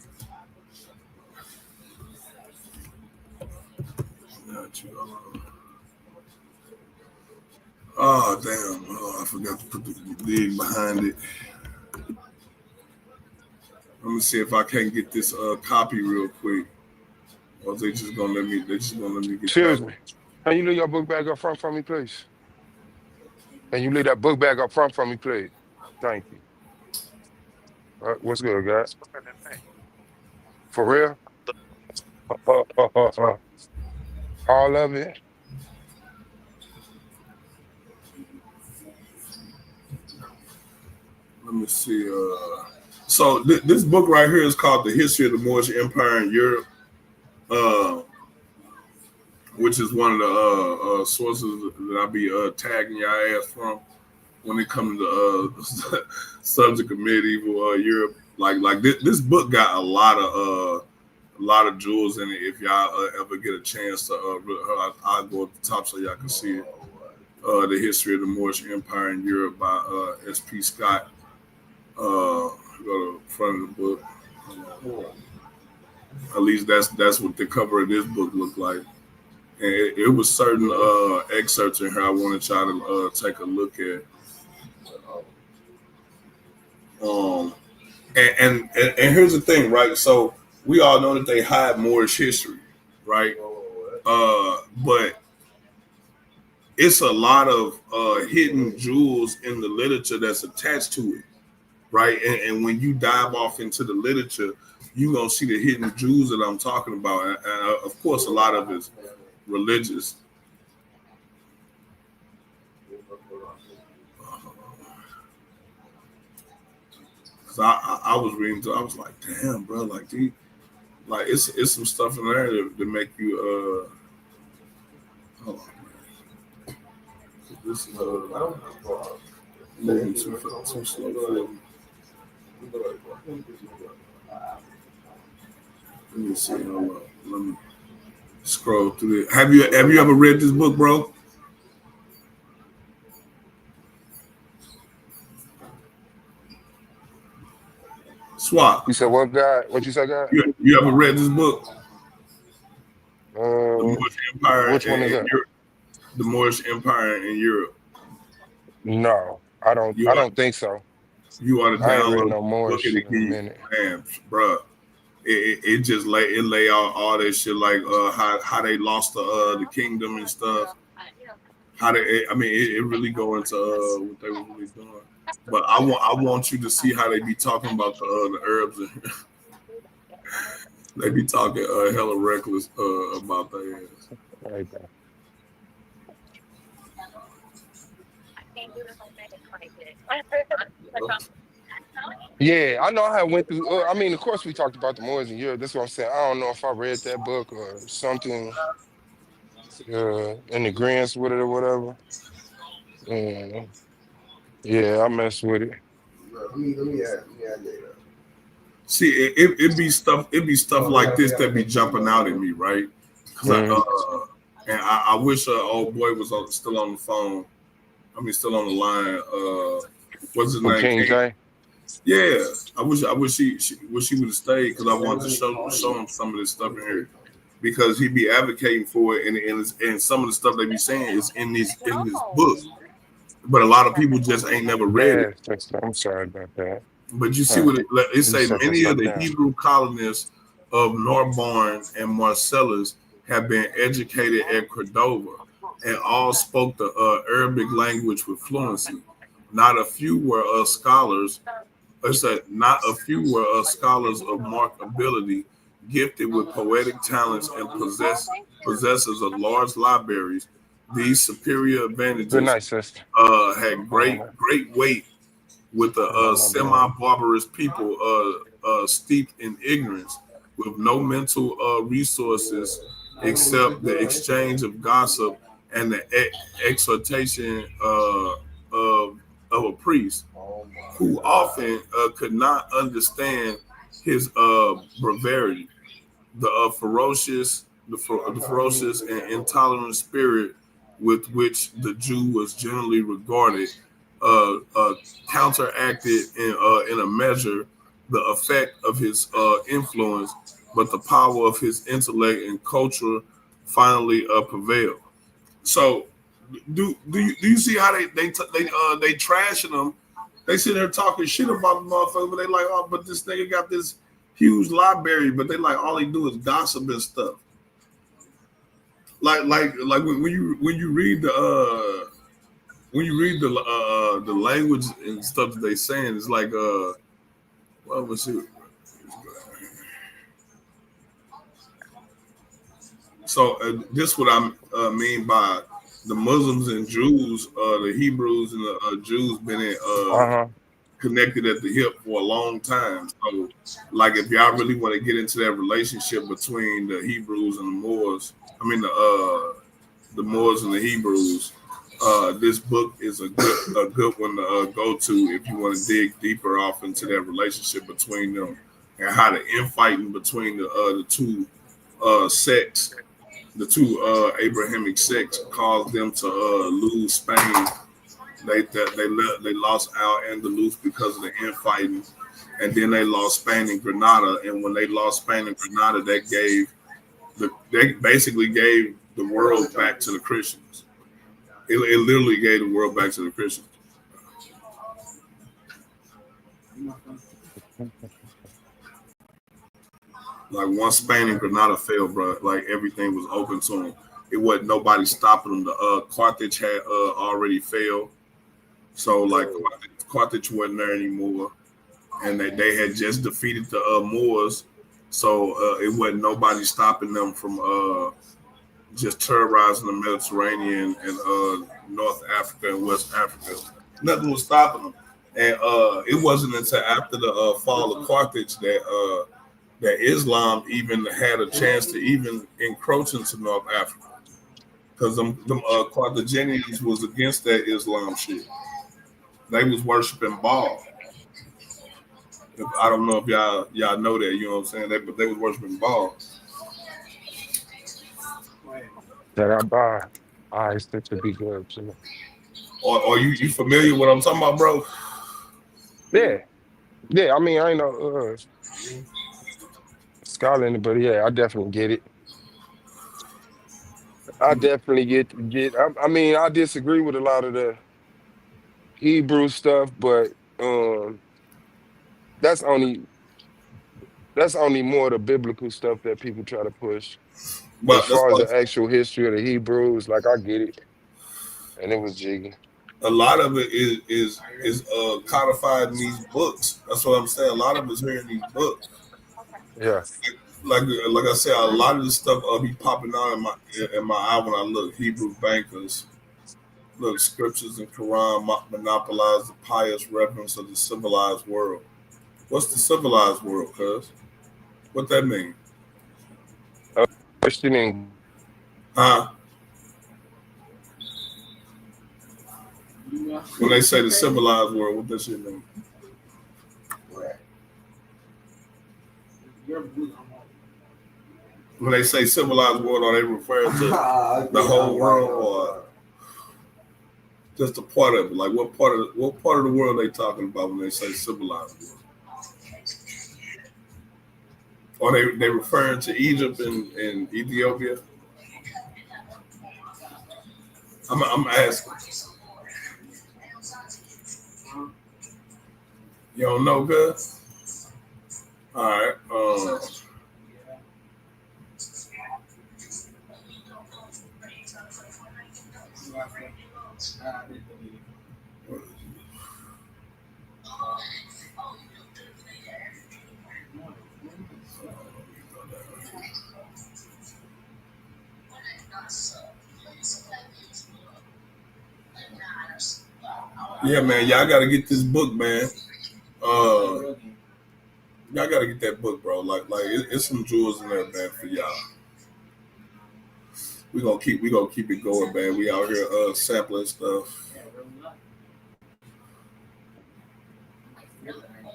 Got you. Oh damn! Oh, I forgot to put the dig behind it. Let me see if I can't get this copy real quick. Or they just gonna let me? They just gonna let me get Excuse that. me. Can you leave your book bag up front for me, please? Can you leave that book bag up front for me, please? Thank you. What's good, guys? For real? All of it? Let me see. So this book right here is called "The History of the Moorish Empire in Europe," which is one of the sources that I be tagging your ass from when it comes to subject of medieval Europe. Like this book got a lot of jewels in it. If y'all ever get a chance to, I'll go at the top so y'all can see it. The History of the Moorish Empire in Europe by S.P. Scott. Go to the front of the book. At least that's what the cover of this book looked like. And it was certain excerpts in here I wanted y'all to take a look at. And here's the thing, right? So we all know that they hide Moorish history, right? But it's a lot of hidden jewels in the literature that's attached to it, right? And when you dive off into the literature, you're going to see the hidden jewels that I'm talking about. And of course, a lot of it's religious. Cause I was reading, I was like, damn, bro, like it's some stuff in there that make you hold on, man. This is moving too slow for me. Let me see. Hold on. Let me scroll through it. Have you ever read this book, bro? Swap. You said what, guy? What you said, guy? You ever read this book? Moorish Empire Which one is in that? Europe. The Moorish Empire in Europe. No, I don't. You I are don't think so. you ought to I ain't read download no the more book and shit in a he minute. man, bro. It just lay out all that shit like how they lost the kingdom and stuff. How they I mean it really go into what they were really doing. But I want you to see how they be talking about the herbs and they be talking hella reckless about that. Right there. Yeah, I know. I had went through. I mean, of course, we talked about the Moors in Europe. That's what I'm saying. I don't know if I read that book or something in agreement with it or whatever. Yeah, I mess with it. Let me add. See, it be stuff like this that be jumping out at me, right? Cause Mhm. I wish old boy was still on the phone. I mean, still on the line. What's his From name? King King. J. Yeah, I wish she would have stayed because I wanted to show him some of this stuff in here because he be advocating for it and some of the stuff they be saying is in this book, but a lot of people just ain't never read it. I'm sorry about that. But you see Huh. what it Let me say. shut that Many of stuff the down. Hebrew colonists of Narbonne and Marcellus have been educated at Cordova, and all spoke the Arabic language with fluency. Not a few were scholars. I said not a few were scholars of marked ability, gifted with poetic talents, and possessors of large libraries. These superior Good advantages night, sister. had Uh, great weight with the Put my number on. semi-barbarous people steeped in ignorance, with no mental resources except the exchange of gossip and the exhortation of a priest who often could not understand his bravery, the ferocious and intolerant spirit with which the Jew was generally regarded, counteracted in a measure the effect of his influence, but the power of his intellect and culture finally prevailed. So, do you see how they trashing them? They sit there talking shit about the motherfucker, but they like, oh, but this nigga got this huge library, but they like all they do is gossip and stuff. Like when you read the language and stuff that they saying, it's like what was it? So this what I mean by the Muslims and Jews, the Hebrews and the Jews been in, Uh-huh. connected at the hip for a long time. So, like, if y'all really want to get into that relationship between the Hebrews and the Moors, I mean the Moors and the Hebrews, this book is a good one to go to if you want to dig deeper off into that relationship between them and how the infighting between the two sects, the two Abrahamic sects, caused them to lose Spain. They lost Al Andalus because of the infighting, and then they lost Spain and Granada. And when they lost Spain and Granada, they basically gave the world back to the Christians. It literally gave the world back to the Christians. Like once Spain and Granada fell, bro, like everything was open to them. It wasn't nobody stopping them. The Carthage had already failed, so like Carthage wasn't there anymore, and they had just defeated the Moors, so it wasn't nobody stopping them from just terrorizing the Mediterranean and North Africa and West Africa. Nothing was stopping them, and it wasn't until after the fall of Carthage that Islam even had a chance to even encroach into North Africa, because them Carthaginians was against that Islam shit. They was worshiping Baal. I don't know if y'all know that, you know what I'm saying? But they was worshiping Baal. That I buy. I expect to be good. So. Or you familiar with what I'm talking about, bro? Yeah. Yeah, I mean, I ain't no scholar in it, but yeah, I definitely get it. I definitely get. I mean, I disagree with a lot of the Hebrew stuff, but that's only that's only more the biblical stuff that people try to push. As But that's far as why the actual history of the Hebrews, like I get it, and it was jiggy. a lot of it is codified in these books. That's what I'm saying. A lot of it's here in these books. Yeah. Like I said, a lot of this stuff be popping out in my eye when I look. Hebrew bankers, look, scriptures and Quran monopolize the pious reverence of the civilized world. What's the civilized world, cuz? What that mean? Questioning. Huh? When they say the civilized world, what that shit mean? When they say civilized world, are they referring to the whole world or just a part of it? Like what part of the world are they talking about when they say civilized world? Are they referring to Egypt and Ethiopia? I'm asking. You don't know, good? All right. Yeah, man, y'all gotta get this book, man. Y'all gotta get that book, bro. Like it's some jewels in there, man, for y'all. We gonna keep it going, man. We out here sampling stuff.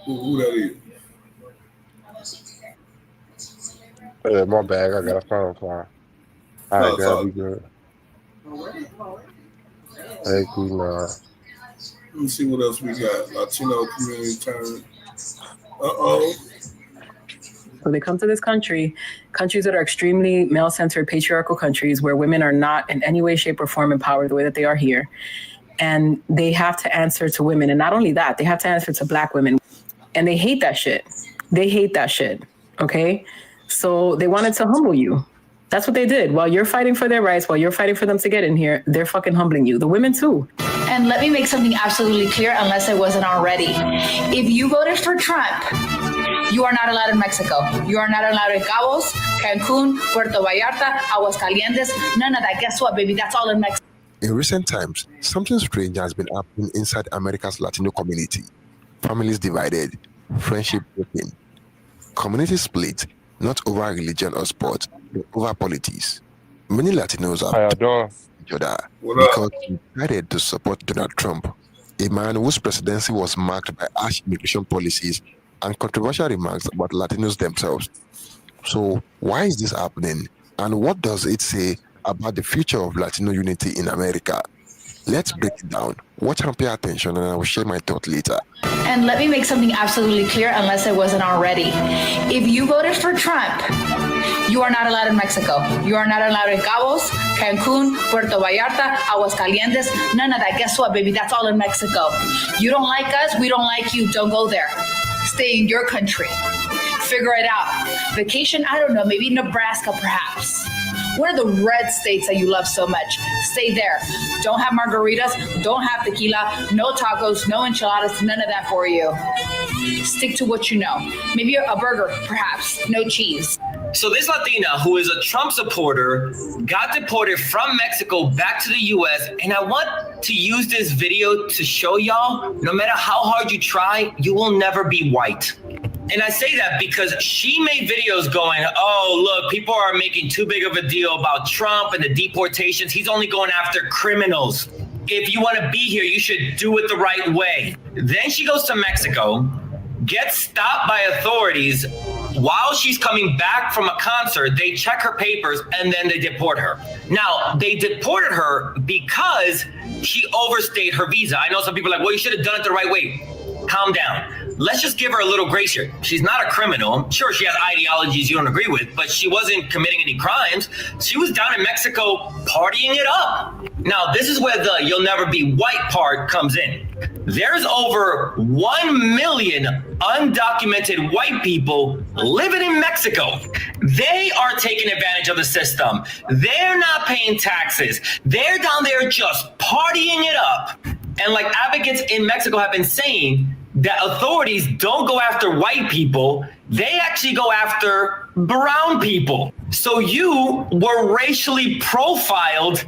Who that is? Yeah, my bad. I got a phone call. All No, right, it's that'll all be good. Thank you, nah. Let me see what else we got. Latino community turn. Uh-oh. When they come to this country, countries that are extremely male-centered, patriarchal countries where women are not in any way, shape, or form empowered the way that they are here, and they have to answer to women. And not only that, they have to answer to Black women. And they hate that shit. They hate that shit, okay? So they wanted to humble you. That's what they did. While you're fighting for their rights, while you're fighting for them to get in here, they're fucking humbling you. The women too. And let me make something absolutely clear, unless it wasn't already. If you voted for Trump, you are not allowed in Mexico. You are not allowed in Cabos, Cancun, Puerto Vallarta, Aguascalientes, none of that. Guess what, baby? That's all in Mexico. In recent times, something strange has been happening inside America's Latino community. Families divided, friendship broken, community split, not over religion or sport, but over politics. Many Latinos are each other because they decided to support Donald Trump, a man whose presidency was marked by harsh immigration policies and controversial remarks about Latinos themselves. So why is this happening? And what does it say about the future of Latino unity in America? Let's break it down. Watch and pay attention, and I will share my thought later. And let me make something absolutely clear, unless it wasn't already. If you voted for Trump, you are not allowed in Mexico. You are not allowed in Cabos, Cancun, Puerto Vallarta, Aguascalientes, none of that. Guess what, baby? That's all in Mexico. You don't like us, we don't like you. Don't go there. Stay in your country. Figure it out. Vacation, I don't know, maybe Nebraska perhaps. One of the red states that you love so much. Stay there. Don't have margaritas, don't have tequila, no tacos, no enchiladas, none of that for you. Stick to what you know. Maybe a burger, perhaps, no cheese. So this Latina, who is a Trump supporter, got deported from Mexico back to the US, and I want to use this video to show y'all, no matter how hard you try, you will never be white. And I say that because she made videos going, oh, look, people are making too big of a deal about Trump and the deportations. He's only going after criminals. If you want to be here, you should do it the right way. Then she goes to Mexico, gets stopped by authorities. While she's coming back from a concert, they check her papers and then they deport her. Now, they deported her because she overstayed her visa. I know some people are like, well, you should have done it the right way. Calm down. let's just give her a little grace here. She's not a criminal. Sure, she has ideologies you don't agree with, but she wasn't committing any crimes. She was down in Mexico partying it up. Now, this is where the you'll never be white part comes in. There's over 1 million undocumented white people living in Mexico. They are taking advantage of the system. They're not paying taxes. They're down there just partying it up. And like advocates in Mexico have been saying, that authorities don't go after white people, they actually go after brown people. So you were racially profiled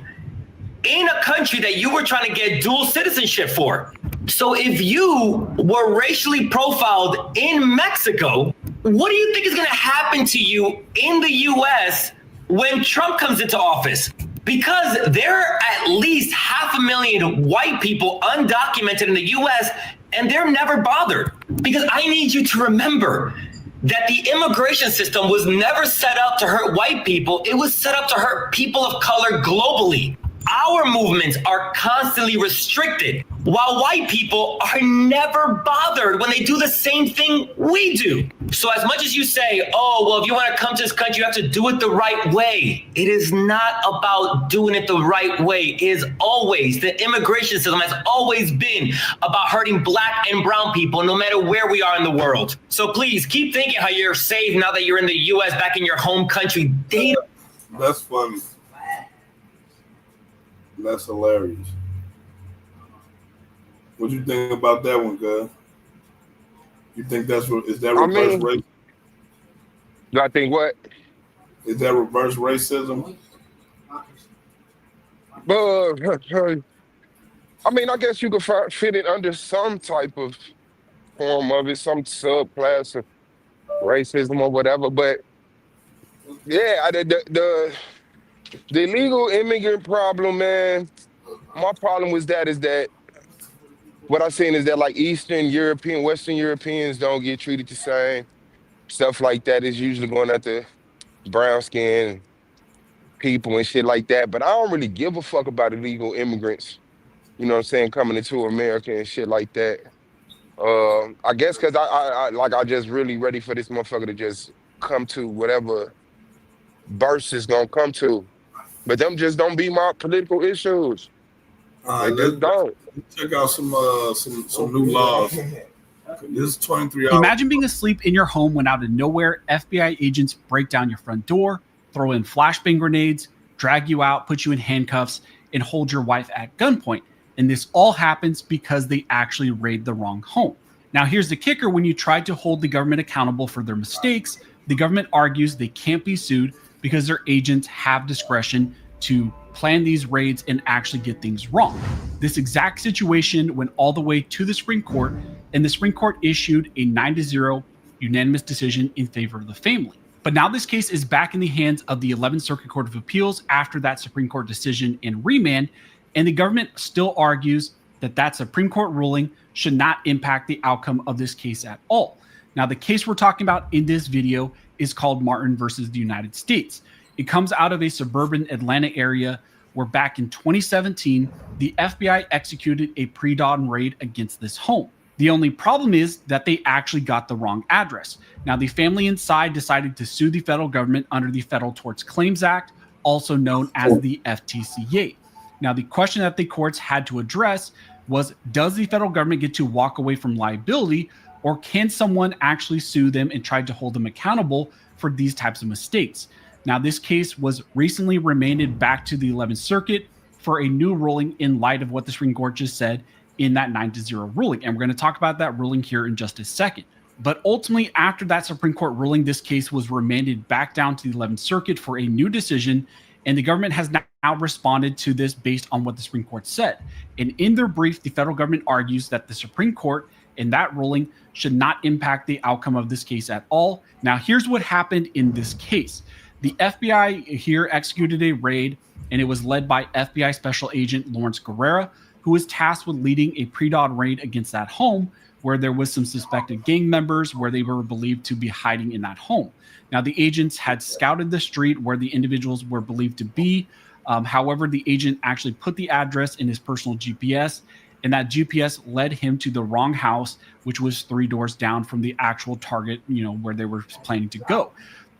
in a country that you were trying to get dual citizenship for. So if you were racially profiled in Mexico, what do you think is going to happen to you in the US when Trump comes into office? Because there are at least 500,000 white people undocumented in the US, and they're never bothered. Because I need you to remember that the immigration system was never set up to hurt white people. It was set up to hurt people of color globally. Our movements are constantly restricted, while white people are never bothered when they do the same thing we do. So as much as you say, oh, well, if you want to come to this country, you have to do it the right way. It is not about doing it the right way. It is always, the immigration system has always been about hurting black and brown people, no matter where we are in the world. So please keep thinking how you're safe now that you're in the US, back in your home country. That's funny. That's hilarious. What you think about that one, guy? You think is that reverse racism? Do I think what? Is that reverse racism? I mean, I guess you could fit it under some type of form of it, some subclass of racism or whatever. But yeah, the illegal immigrant problem, man. My problem with that is that what I'm saying is that like Eastern European, Western Europeans don't get treated the same. Stuff like that is usually going after brown skin people and shit like that. But I don't really give a fuck about illegal immigrants, you know what I'm saying, coming into America and shit like that. I guess because I just really ready for this motherfucker to just come to whatever burst is gonna come to. But them just don't be my political issues. They just don't. Check out some new laws. This is 23 hours. Imagine being asleep in your home when out of nowhere, FBI agents break down your front door, throw in flashbang grenades, drag you out, put you in handcuffs, and hold your wife at gunpoint. And this all happens because they actually raid the wrong home. Now, here's the kicker. When you try to hold the government accountable for their mistakes, the government argues they can't be sued because their agents have discretion to plan these raids and actually get things wrong. This exact situation went all the way to the Supreme Court, and the Supreme Court issued a 9-0 unanimous decision in favor of the family. But now this case is back in the hands of the 11th Circuit Court of Appeals after that Supreme Court decision and remand, and the government still argues that that Supreme Court ruling should not impact the outcome of this case at all. Now, the case we're talking about in this video is called Martin versus the United States. It comes out of a suburban Atlanta area where back in 2017, the FBI executed a pre-dawn raid against this home. The only problem is that they actually got the wrong address. Now, the family inside decided to sue the federal government under the Federal Tort Claims Act, also known as the FTCA. Now, the question that the courts had to address was, does the federal government get to walk away from liability, or can someone actually sue them and try to hold them accountable for these types of mistakes? Now, this case was recently remanded back to the 11th Circuit for a new ruling in light of what the Supreme Court just said in that 9-0 ruling. And we're going to talk about that ruling here in just a second. But ultimately, after that Supreme Court ruling, this case was remanded back down to the 11th Circuit for a new decision. And the government has now responded to this based on what the Supreme Court said. And in their brief, the federal government argues that the Supreme Court in that ruling should not impact the outcome of this case at all. Now, here's what happened in this case. The FBI here executed a raid, and it was led by FBI Special Agent Lawrence Guerrera, who was tasked with leading a pre-dawn raid against that home where there was some suspected gang members where they were believed to be hiding in that home. Now, the agents had scouted the street where the individuals were believed to be. However, the agent actually put the address in his personal GPS, and that GPS led him to the wrong house, which was 3 doors down from the actual target, where they were planning to go.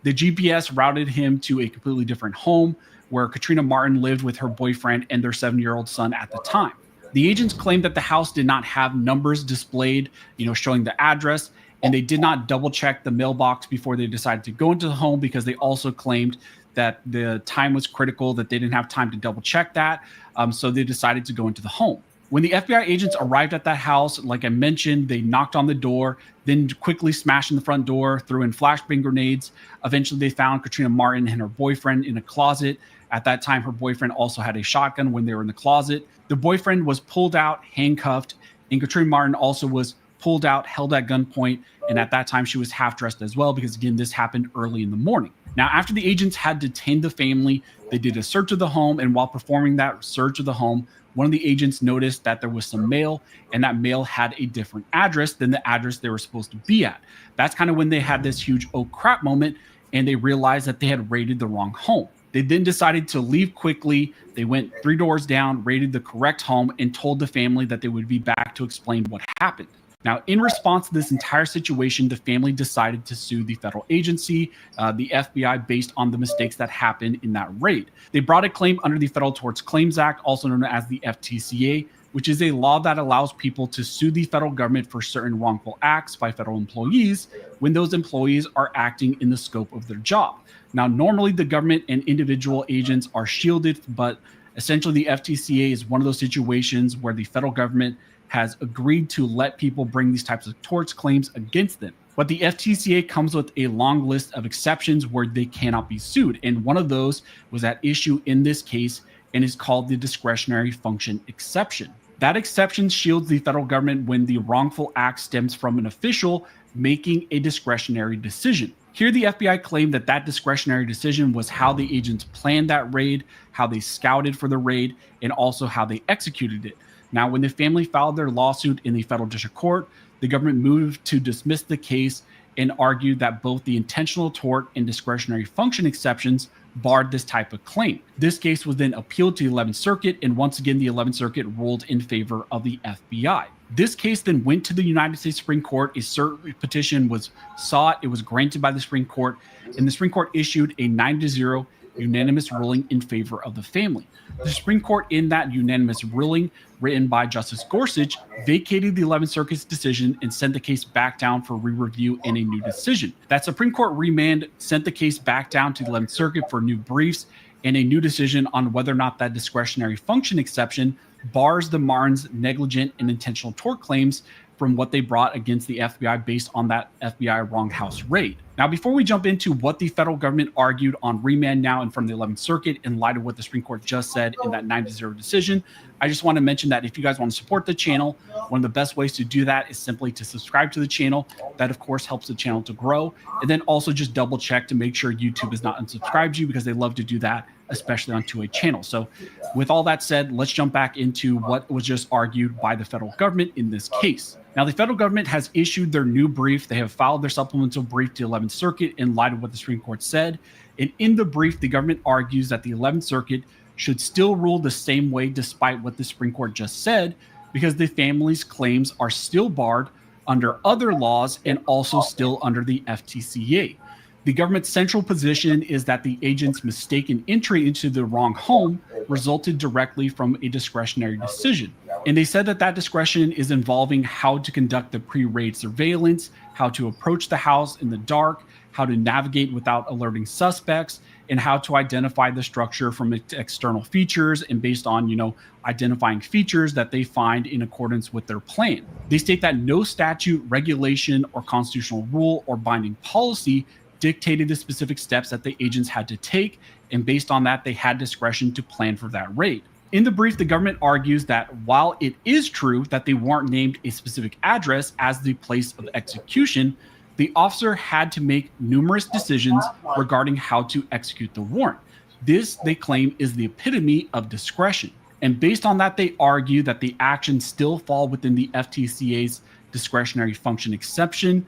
The GPS routed him to a completely different home where Katrina Martin lived with her boyfriend and their 7-year-old son at the time. The agents claimed that the house did not have numbers displayed, showing the address, and they did not double check the mailbox before they decided to go into the home, because they also claimed that the time was critical, that they didn't have time to double check that. So they decided to go into the home. When the FBI agents arrived at that house, like I mentioned, they knocked on the door, then quickly smashed in the front door, threw in flashbang grenades. Eventually, they found Katrina Martin and her boyfriend in a closet. At that time, her boyfriend also had a shotgun when they were in the closet. The boyfriend was pulled out, handcuffed, and Katrina Martin also was pulled out, held at gunpoint, and at that time, she was half-dressed as well, because, again, this happened early in the morning. Now, after the agents had detained the family, they did a search of the home, and while performing that search of the home, one of the agents noticed that there was some mail, and that mail had a different address than the address they were supposed to be at. That's kind of when they had this huge oh crap moment, and they realized that they had raided the wrong home. They then decided to leave quickly. They went 3 doors down, raided the correct home, and told the family that they would be back to explain what happened. Now, in response to this entire situation, the family decided to sue the federal agency, the FBI, based on the mistakes that happened in that raid. They brought a claim under the Federal Tort Claims Act, also known as the FTCA, which is a law that allows people to sue the federal government for certain wrongful acts by federal employees when those employees are acting in the scope of their job. Now, normally the government and individual agents are shielded, but essentially the FTCA is one of those situations where the federal government has agreed to let people bring these types of torts claims against them. But the FTCA comes with a long list of exceptions where they cannot be sued. And one of those was at issue in this case and is called the discretionary function exception. That exception shields the federal government when the wrongful act stems from an official making a discretionary decision. Here, the FBI claimed that that discretionary decision was how the agents planned that raid, how they scouted for the raid, and also how they executed it. Now, when the family filed their lawsuit in the federal district court, the government moved to dismiss the case and argued that both the intentional tort and discretionary function exceptions barred this type of claim. This case was then appealed to the 11th Circuit, and once again, the 11th Circuit ruled in favor of the FBI. This case then went to the United States Supreme Court. A cert petition was sought. It was granted by the Supreme Court, and the Supreme Court issued a 9-0 unanimous ruling in favor of the family. The Supreme Court, in that unanimous ruling written by Justice Gorsuch, vacated the 11th Circuit's decision and sent the case back down for re-review and a new decision. That Supreme Court remand sent the case back down to the 11th Circuit for new briefs and a new decision on whether or not that discretionary function exception bars the Martins' negligent and intentional tort claims from what they brought against the FBI based on that FBI wrong house raid. Now, before we jump into what the federal government argued on remand now in front of the 11th Circuit in light of what the Supreme Court just said in that 9-0 decision, I just want to mention that if you guys want to support the channel, one of the best ways to do that is simply to subscribe to the channel. That, of course, helps the channel to grow. And then also just double check to make sure YouTube is not unsubscribed to you, because they love to do that, especially on 2A channel. So with all that said, let's jump back into what was just argued by the federal government in this case. Now, the federal government has issued their new brief. They have filed their supplemental brief to the 11th Circuit in light of what the Supreme Court said. And in the brief, the government argues that the 11th Circuit should still rule the same way despite what the Supreme Court just said, because the family's claims are still barred under other laws and also still under the FTCA. The government's central position is that the agent's mistaken entry into the wrong home resulted directly from a discretionary decision. And they said that that discretion is involving how to conduct the pre-raid surveillance, how to approach the house in the dark, how to navigate without alerting suspects, and how to identify the structure from its external features and based on, identifying features that they find in accordance with their plan. They state that no statute, regulation, or constitutional rule or binding policy dictated the specific steps that the agents had to take, and based on that, they had discretion to plan for that raid. In the brief, the government argues that while it is true that they weren't named a specific address as the place of execution, the officer had to make numerous decisions regarding how to execute the warrant. This, they claim, is the epitome of discretion. And based on that, they argue that the actions still fall within the FTCA's discretionary function exception,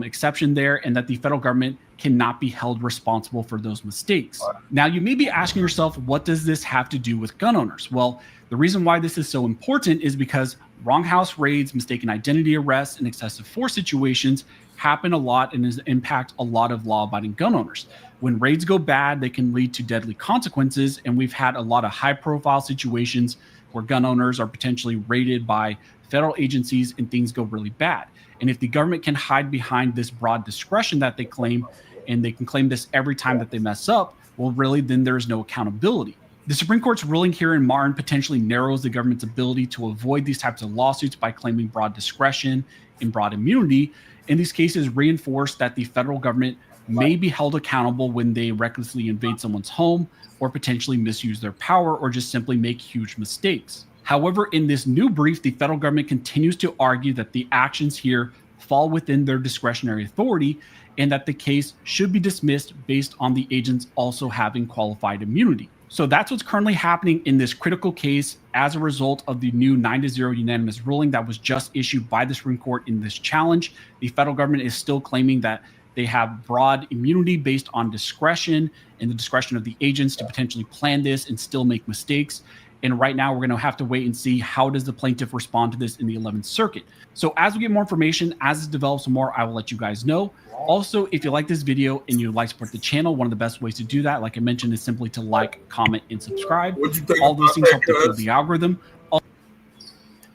exception there, and that the federal government cannot be held responsible for those mistakes. Now, you may be asking yourself, what does this have to do with gun owners? Well, the reason why this is so important is because wrong house raids, mistaken identity arrests, and excessive force situations happen a lot and impact a lot of law-abiding gun owners. When raids go bad, they can lead to deadly consequences, and we've had a lot of high-profile situations where gun owners are potentially raided by federal agencies and things go really bad. And if the government can hide behind this broad discretion that they claim, and they can claim this every time that they mess up, well, really, then there's no accountability. The Supreme Court's ruling here in Martin potentially narrows the government's ability to avoid these types of lawsuits by claiming broad discretion and broad immunity. In these cases, reinforce that the federal government may be held accountable when they recklessly invade someone's home or potentially misuse their power or just simply make huge mistakes. However, in this new brief, the federal government continues to argue that the actions here fall within their discretionary authority and that the case should be dismissed based on the agents also having qualified immunity. So that's what's currently happening in this critical case as a result of the new 9-0 unanimous ruling that was just issued by the Supreme Court in this challenge. The federal government is still claiming that they have broad immunity based on discretion and the discretion of the agents to potentially plan this and still make mistakes. And right now, we're going to have to wait and see how does the plaintiff respond to this in the 11th Circuit. So as we get more information, as it develops more, I will let you guys know. Also, if you like this video and you'd like to support the channel, one of the best ways to do that, like I mentioned, is simply to like, comment, and subscribe. All those things help to fuel the algorithm.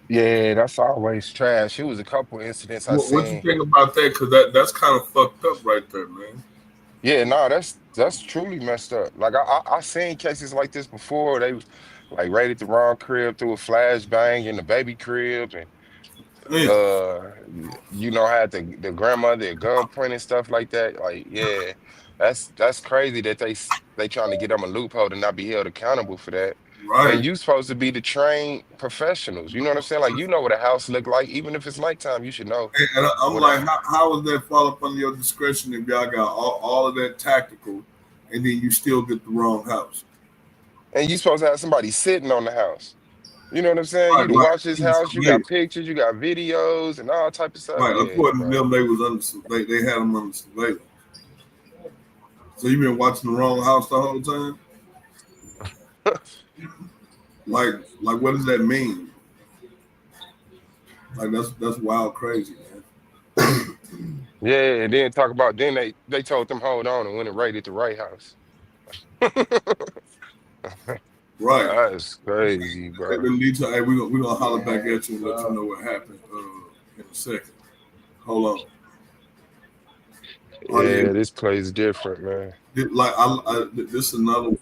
Yeah, that's always trash. It was a couple incidents I seen. What you think about that? Because that's kind of fucked up right there, man. Yeah, no, that's truly messed up. Like I seen cases like this before. They was like raided the wrong crib, threw a flashbang in the baby crib, and had the grandmother at gunpoint and stuff like that. Like, yeah, that's crazy that they trying to get them a loophole to not be held accountable for that. Right. And you supposed to be the trained professionals. You know what I'm saying? Like, you know what a house look like. Even if it's nighttime, you should know. And I'm like, how does that fall up under your discretion if y'all got all of that tactical and then you still get the wrong house? And you supposed to have somebody sitting on the house. You know what I'm saying? You to watch this house, you got pictures, you got videos, and all type of stuff. Right, Yeah, according to them, they had them under surveillance. So you been watching the wrong house the whole time? like what does that mean? Like that's wild crazy, man. Yeah, and then talk about they told them hold on and went and raided the right house. Right. That's crazy, bro. Hey, we're gonna holler back at you and let you know what happened in a second. Hold on. Yeah, this place different, man. This is another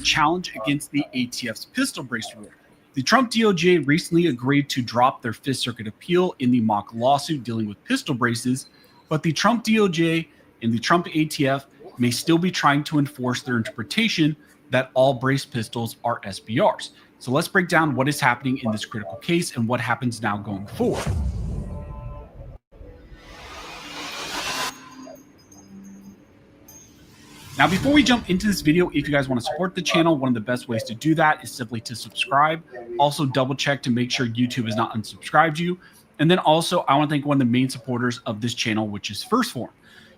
challenge against the ATF's pistol brace rule. The Trump DOJ recently agreed to drop their Fifth Circuit appeal in the mock lawsuit dealing with pistol braces, but the Trump DOJ and the Trump ATF may still be trying to enforce their interpretation that all brace pistols are SBRs. So let's break down what is happening in this critical case and what happens now going forward. Now, before we jump into this video, if you guys want to support the channel, one of the best ways to do that is simply to subscribe. Also, double check to make sure YouTube has not unsubscribed you. And then also, I want to thank one of the main supporters of this channel, which is First Form.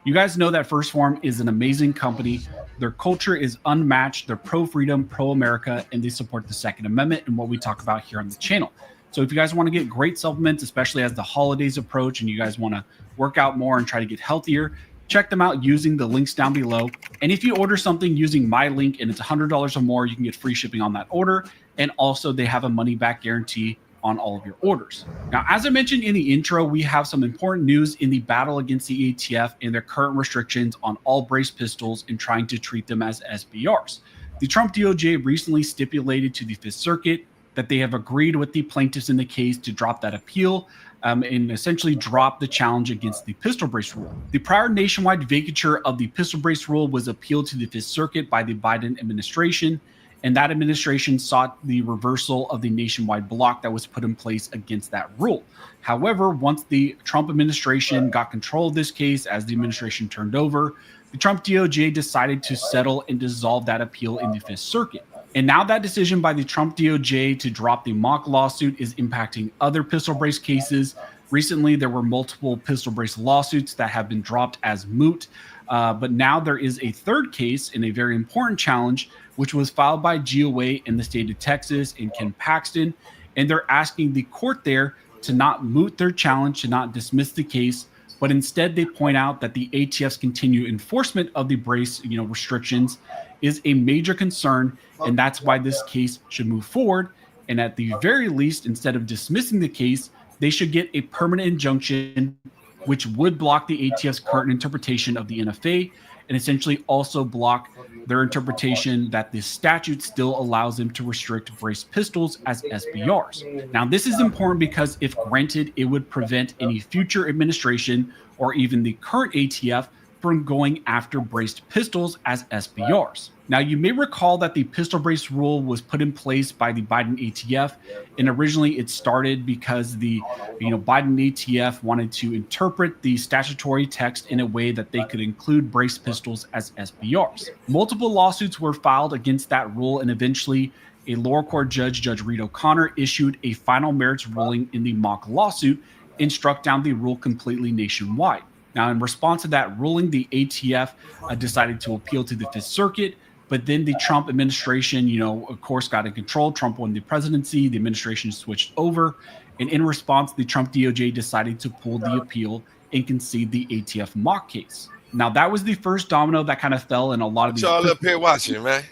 You guys know that First Form is an amazing company. Their culture is unmatched. They're pro-freedom, pro-America, and they support the Second Amendment and what we talk about here on the channel. So if you guys want to get great supplements, especially as the holidays approach and you guys want to work out more and try to get healthier, check them out using the links down below. And if you order something using my link and it's $100 or more, you can get free shipping on that order. And also they have a money back guarantee on all of your orders. Now, as I mentioned in the intro, we have some important news in the battle against the ATF and their current restrictions on all brace pistols and trying to treat them as SBRs. The Trump DOJ recently stipulated to the Fifth Circuit that they have agreed with the plaintiffs in the case to drop that appeal and essentially drop the challenge against the pistol brace rule. The prior nationwide vacatur of the pistol brace rule was appealed to the Fifth Circuit by the Biden administration, and that administration sought the reversal of the nationwide block that was put in place against that rule. However, once the Trump administration got control of this case, as the administration turned over, the Trump DOJ decided to settle and dissolve that appeal in the Fifth Circuit. And now that decision by the Trump DOJ to drop the mock lawsuit is impacting other pistol brace cases, Recently, there were multiple pistol brace lawsuits that have been dropped as moot. But now there is a third case in a very important challenge, which was filed by GOA in the state of Texas and Ken Paxton. And they're asking the court there to not moot their challenge, to not dismiss the case, but instead they point out that the ATF's continued enforcement of the brace, restrictions is a major concern, and that's why this case should move forward. And at the very least, instead of dismissing the case, they should get a permanent injunction, which would block the ATF's current interpretation of the NFA and essentially also block their interpretation that the statute still allows them to restrict brace pistols as SBRs. Now, this is important because if granted, it would prevent any future administration or even the current ATF from going after braced pistols as SBRs. Now, you may recall that the pistol brace rule was put in place by the Biden ATF, and originally it started because the Biden ATF wanted to interpret the statutory text in a way that they could include braced pistols as SBRs. Multiple lawsuits were filed against that rule, and eventually a lower court judge, Judge Reed O'Connor, issued a final merits ruling in the mock lawsuit and struck down the rule completely nationwide. Now, in response to that ruling, the ATF decided to appeal to the Fifth Circuit, but then the Trump administration, of course, got in control. Trump won the presidency. The administration switched over. And in response, the Trump DOJ decided to pull the appeal and concede the ATF mock case. Now, that was the first domino that kind of fell in a lot of these. Y'all up here watching, man.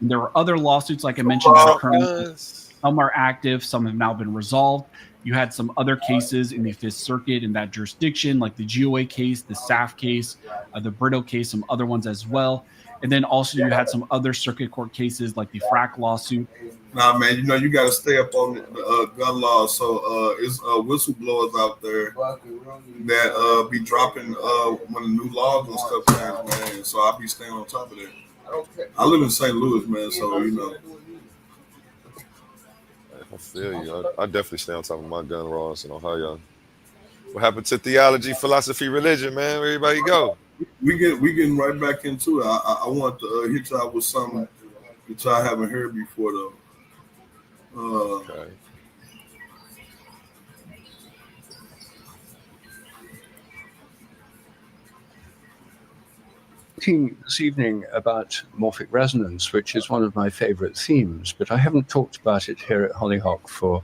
There were other lawsuits, like I mentioned, that are currently, some are active, some have now been resolved. You had some other cases in the Fifth Circuit in that jurisdiction, like the GOA case, the SAF case, the Brito case, some other ones as well. And then also you had some other circuit court cases like the FRAC lawsuit. Nah, man, you got to stay up on the gun law. So it's whistleblowers out there that be dropping when the new laws and stuff pass, man. So I'll be staying on top of that. I live in St. Louis, man, so I feel you. I definitely stay on top of my gun laws in Ohio. What happened to theology, philosophy, religion, man? Where everybody go? We getting right back into it. I want to hit y'all with something that y'all haven't heard before, though. Okay. This evening about morphic resonance, which is one of my favorite themes, but I haven't talked about it here at Hollyhock for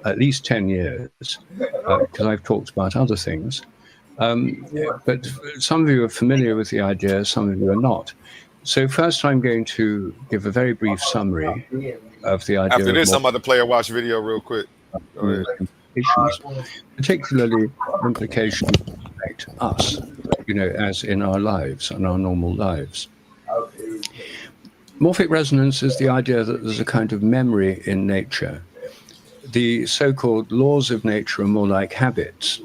at least 10 years because I've talked about other things. But some of you are familiar with the idea, some of you are not. So first I'm going to give a very brief summary of the idea. After this, I'm about to play a watch video real quick. Particularly implications affect us, as in our lives and our normal lives. Morphic resonance is the idea that there's a kind of memory in nature. The so-called laws of nature are more like habits.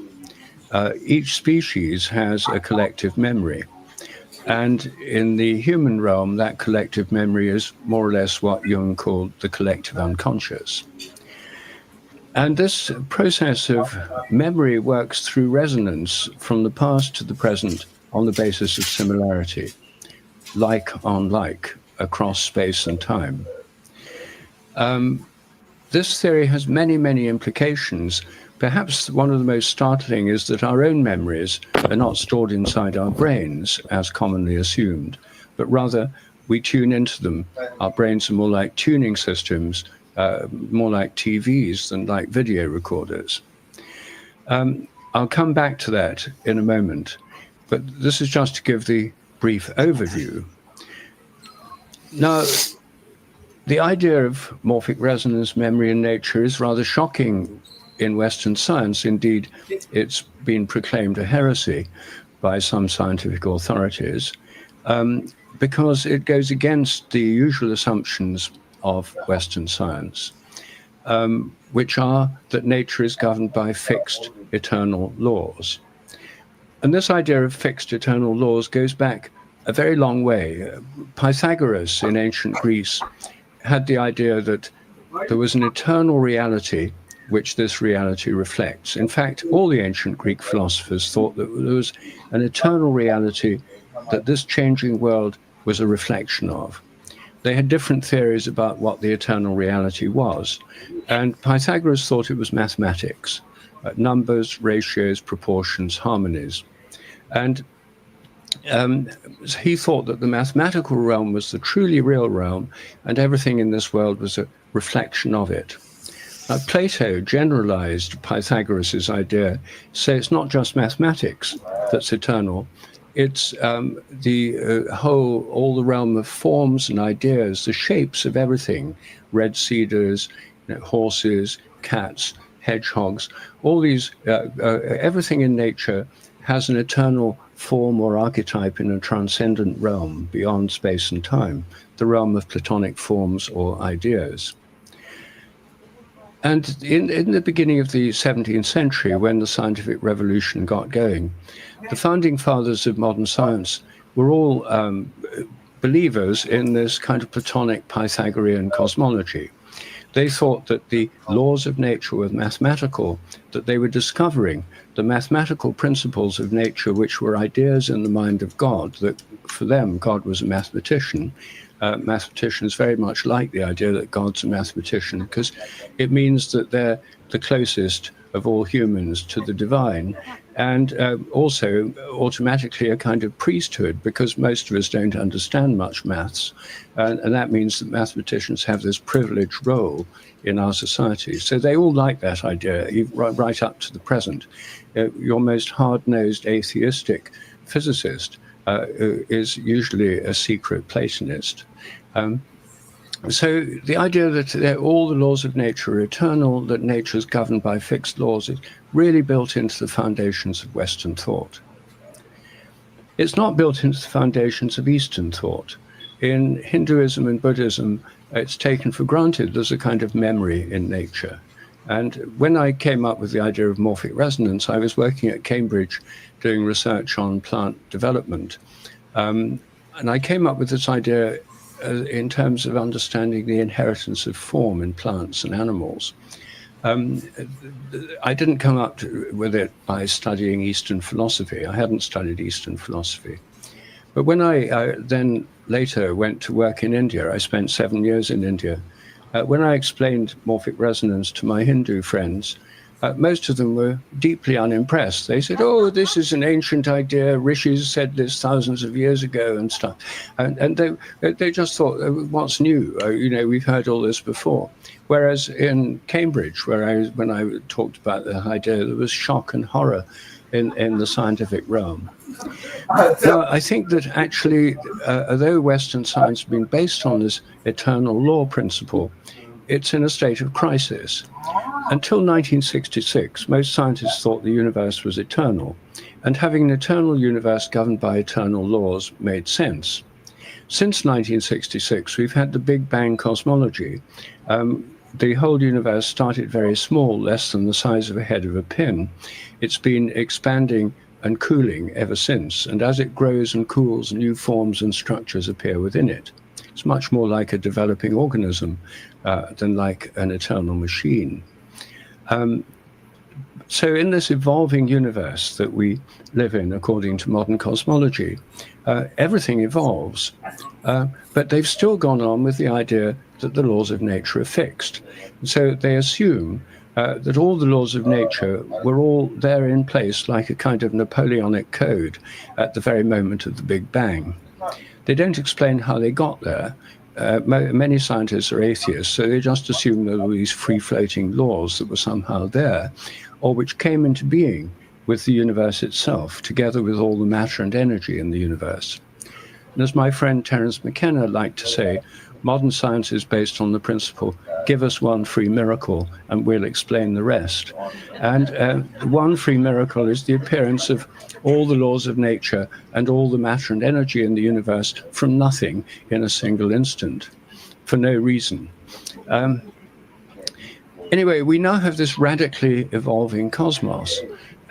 Each species has a collective memory. And in the human realm, that collective memory is more or less what Jung called the collective unconscious. And this process of memory works through resonance from the past to the present on the basis of similarity, like on like, across space and time. This theory has many, many implications. Perhaps one of the most startling is that our own memories are not stored inside our brains, as commonly assumed, but rather we tune into them. Our brains are more like tuning systems, more like TVs than like video recorders. I'll come back to that in a moment, but this is just to give the brief overview. Now, the idea of morphic resonance, memory in nature is rather shocking in Western science. Indeed, it's been proclaimed a heresy by some scientific authorities because it goes against the usual assumptions of Western science, which are that nature is governed by fixed eternal laws. And this idea of fixed eternal laws goes back a very long way. Pythagoras in ancient Greece had the idea that there was an eternal reality which this reality reflects. In fact, all the ancient Greek philosophers thought that there was an eternal reality that this changing world was a reflection of. They had different theories about what the eternal reality was, and Pythagoras thought it was mathematics. numbers, ratios, proportions, harmonies. And he thought that the mathematical realm was the truly real realm, and everything in this world was a reflection of it. Plato generalized Pythagoras' idea, so it's not just mathematics that's eternal, it's all the realm of forms and ideas, the shapes of everything, red cedars, horses, cats, hedgehogs, all these, everything in nature has an eternal form or archetype in a transcendent realm beyond space and time, the realm of Platonic forms or ideas. And in the beginning of the 17th century, when the scientific revolution got going, the founding fathers of modern science were all believers in this kind of Platonic Pythagorean cosmology. They thought that the laws of nature were mathematical, that they were discovering the mathematical principles of nature, which were ideas in the mind of God, that for them, God was a mathematician. Mathematicians very much like the idea that God's a mathematician, because it means that they're the closest of all humans to the divine, and also automatically a kind of priesthood, because most of us don't understand much maths, and that means that mathematicians have this privileged role in our society. So they all like that idea, right up to the present. Your most hard-nosed atheistic physicist is usually a secret Platonist. So the idea that all the laws of nature are eternal, that nature is governed by fixed laws, is really built into the foundations of Western thought. It's not built into the foundations of Eastern thought. In Hinduism and Buddhism, it's taken for granted there's a kind of memory in nature. And when I came up with the idea of morphic resonance, I was working at Cambridge doing research on plant development. And I came up with this idea in terms of understanding the inheritance of form in plants and animals. I didn't come up with it by studying Eastern philosophy. I hadn't studied Eastern philosophy. But when I then later went to work in India, I spent 7 years in India. When I explained morphic resonance to my Hindu friends, most of them were deeply unimpressed. They said, oh, this is an ancient idea. Rishis said this thousands of years ago and stuff. And they just thought, what's new? We've heard all this before. Whereas in Cambridge, when I talked about the idea, there was shock and horror in the scientific realm. Now, I think that actually, although Western science has been based on this eternal law principle, it's in a state of crisis. Until 1966, most scientists thought the universe was eternal, and having an eternal universe governed by eternal laws made sense. Since 1966, we've had the Big Bang cosmology. The whole universe started very small, less than the size of a head of a pin. It's been expanding and cooling ever since, and as it grows and cools, new forms and structures appear within it. It's much more like a developing organism than like an eternal machine. So in this evolving universe that we live in, according to modern cosmology, everything evolves, but they've still gone on with the idea that the laws of nature are fixed. So they assume that all the laws of nature were all there in place like a kind of Napoleonic code at the very moment of the Big Bang. They don't explain how they got there. Many scientists are atheists, so they just assume there were these free-floating laws that were somehow there, or which came into being with the universe itself, together with all the matter and energy in the universe. And as my friend Terence McKenna liked to say, modern science is based on the principle, give us one free miracle and we'll explain the rest. And one free miracle is the appearance of all the laws of nature and all the matter and energy in the universe from nothing in a single instant, for no reason. Anyway, we now have this radically evolving cosmos.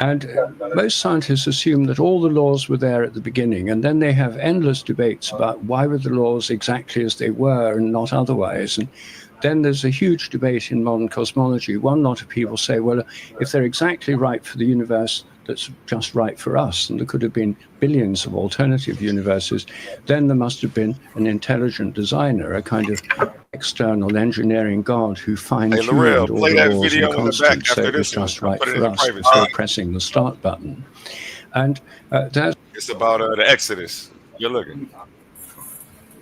And most scientists assume that all the laws were there at the beginning, and then they have endless debates about why were the laws exactly as they were and not otherwise. And then there's a huge debate in modern cosmology. One lot of people say, well, if they're exactly right for the universe that's just right for us, and there could have been billions of alternative universes, then there must have been an intelligent designer, a kind of external engineering god who fine-tuned all the laws and constants so it was just right for us before pressing the start button. And that's... It's about the Exodus. You're looking.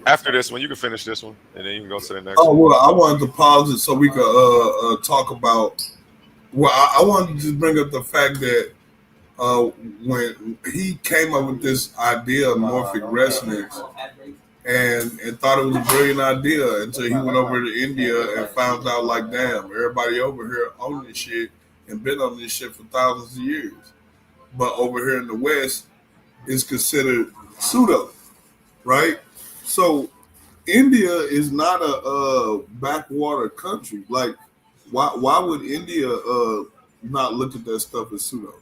After this one, you can finish this one, and then you can go to the next one. Well, I wanted to pause it so we could talk about... Well, I wanted to just bring up the fact that when he came up with this idea of morphic resonance and thought it was a brilliant idea until he went over to India and found out, like, damn, everybody over here on this shit and been on this shit for thousands of years. But over here in the West, it's considered pseudo, right? So India is not a backwater country. Like, why would India not look at that stuff as pseudo?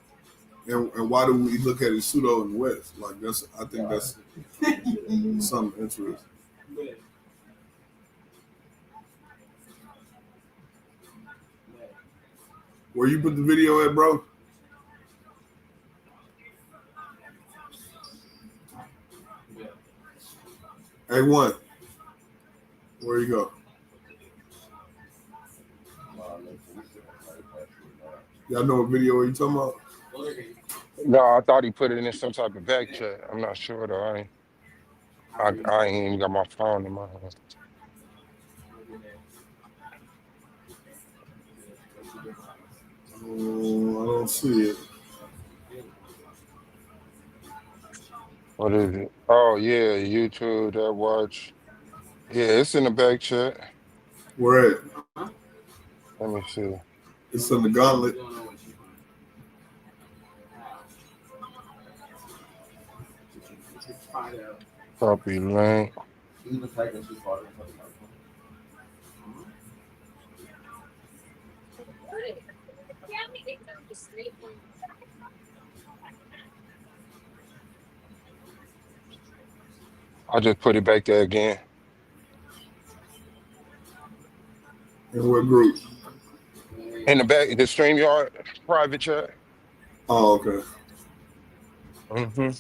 And why do we look at it as pseudo in the West? Like, I think that's some interest. Where you put the video at, bro? A1. Where you go? Y'all know what video are you talking about? No, I thought he put it in some type of back chat. I'm not sure though. I ain't even got my phone in my hand. I don't see it. What is it? Oh yeah, YouTube, that watch. Yeah, it's in the back chat. Where at? Let me see. It's in the gauntlet. Copy link. I just put it back there again. In what group? In the back, the StreamYard private chat. Oh, okay. Mm-hmm.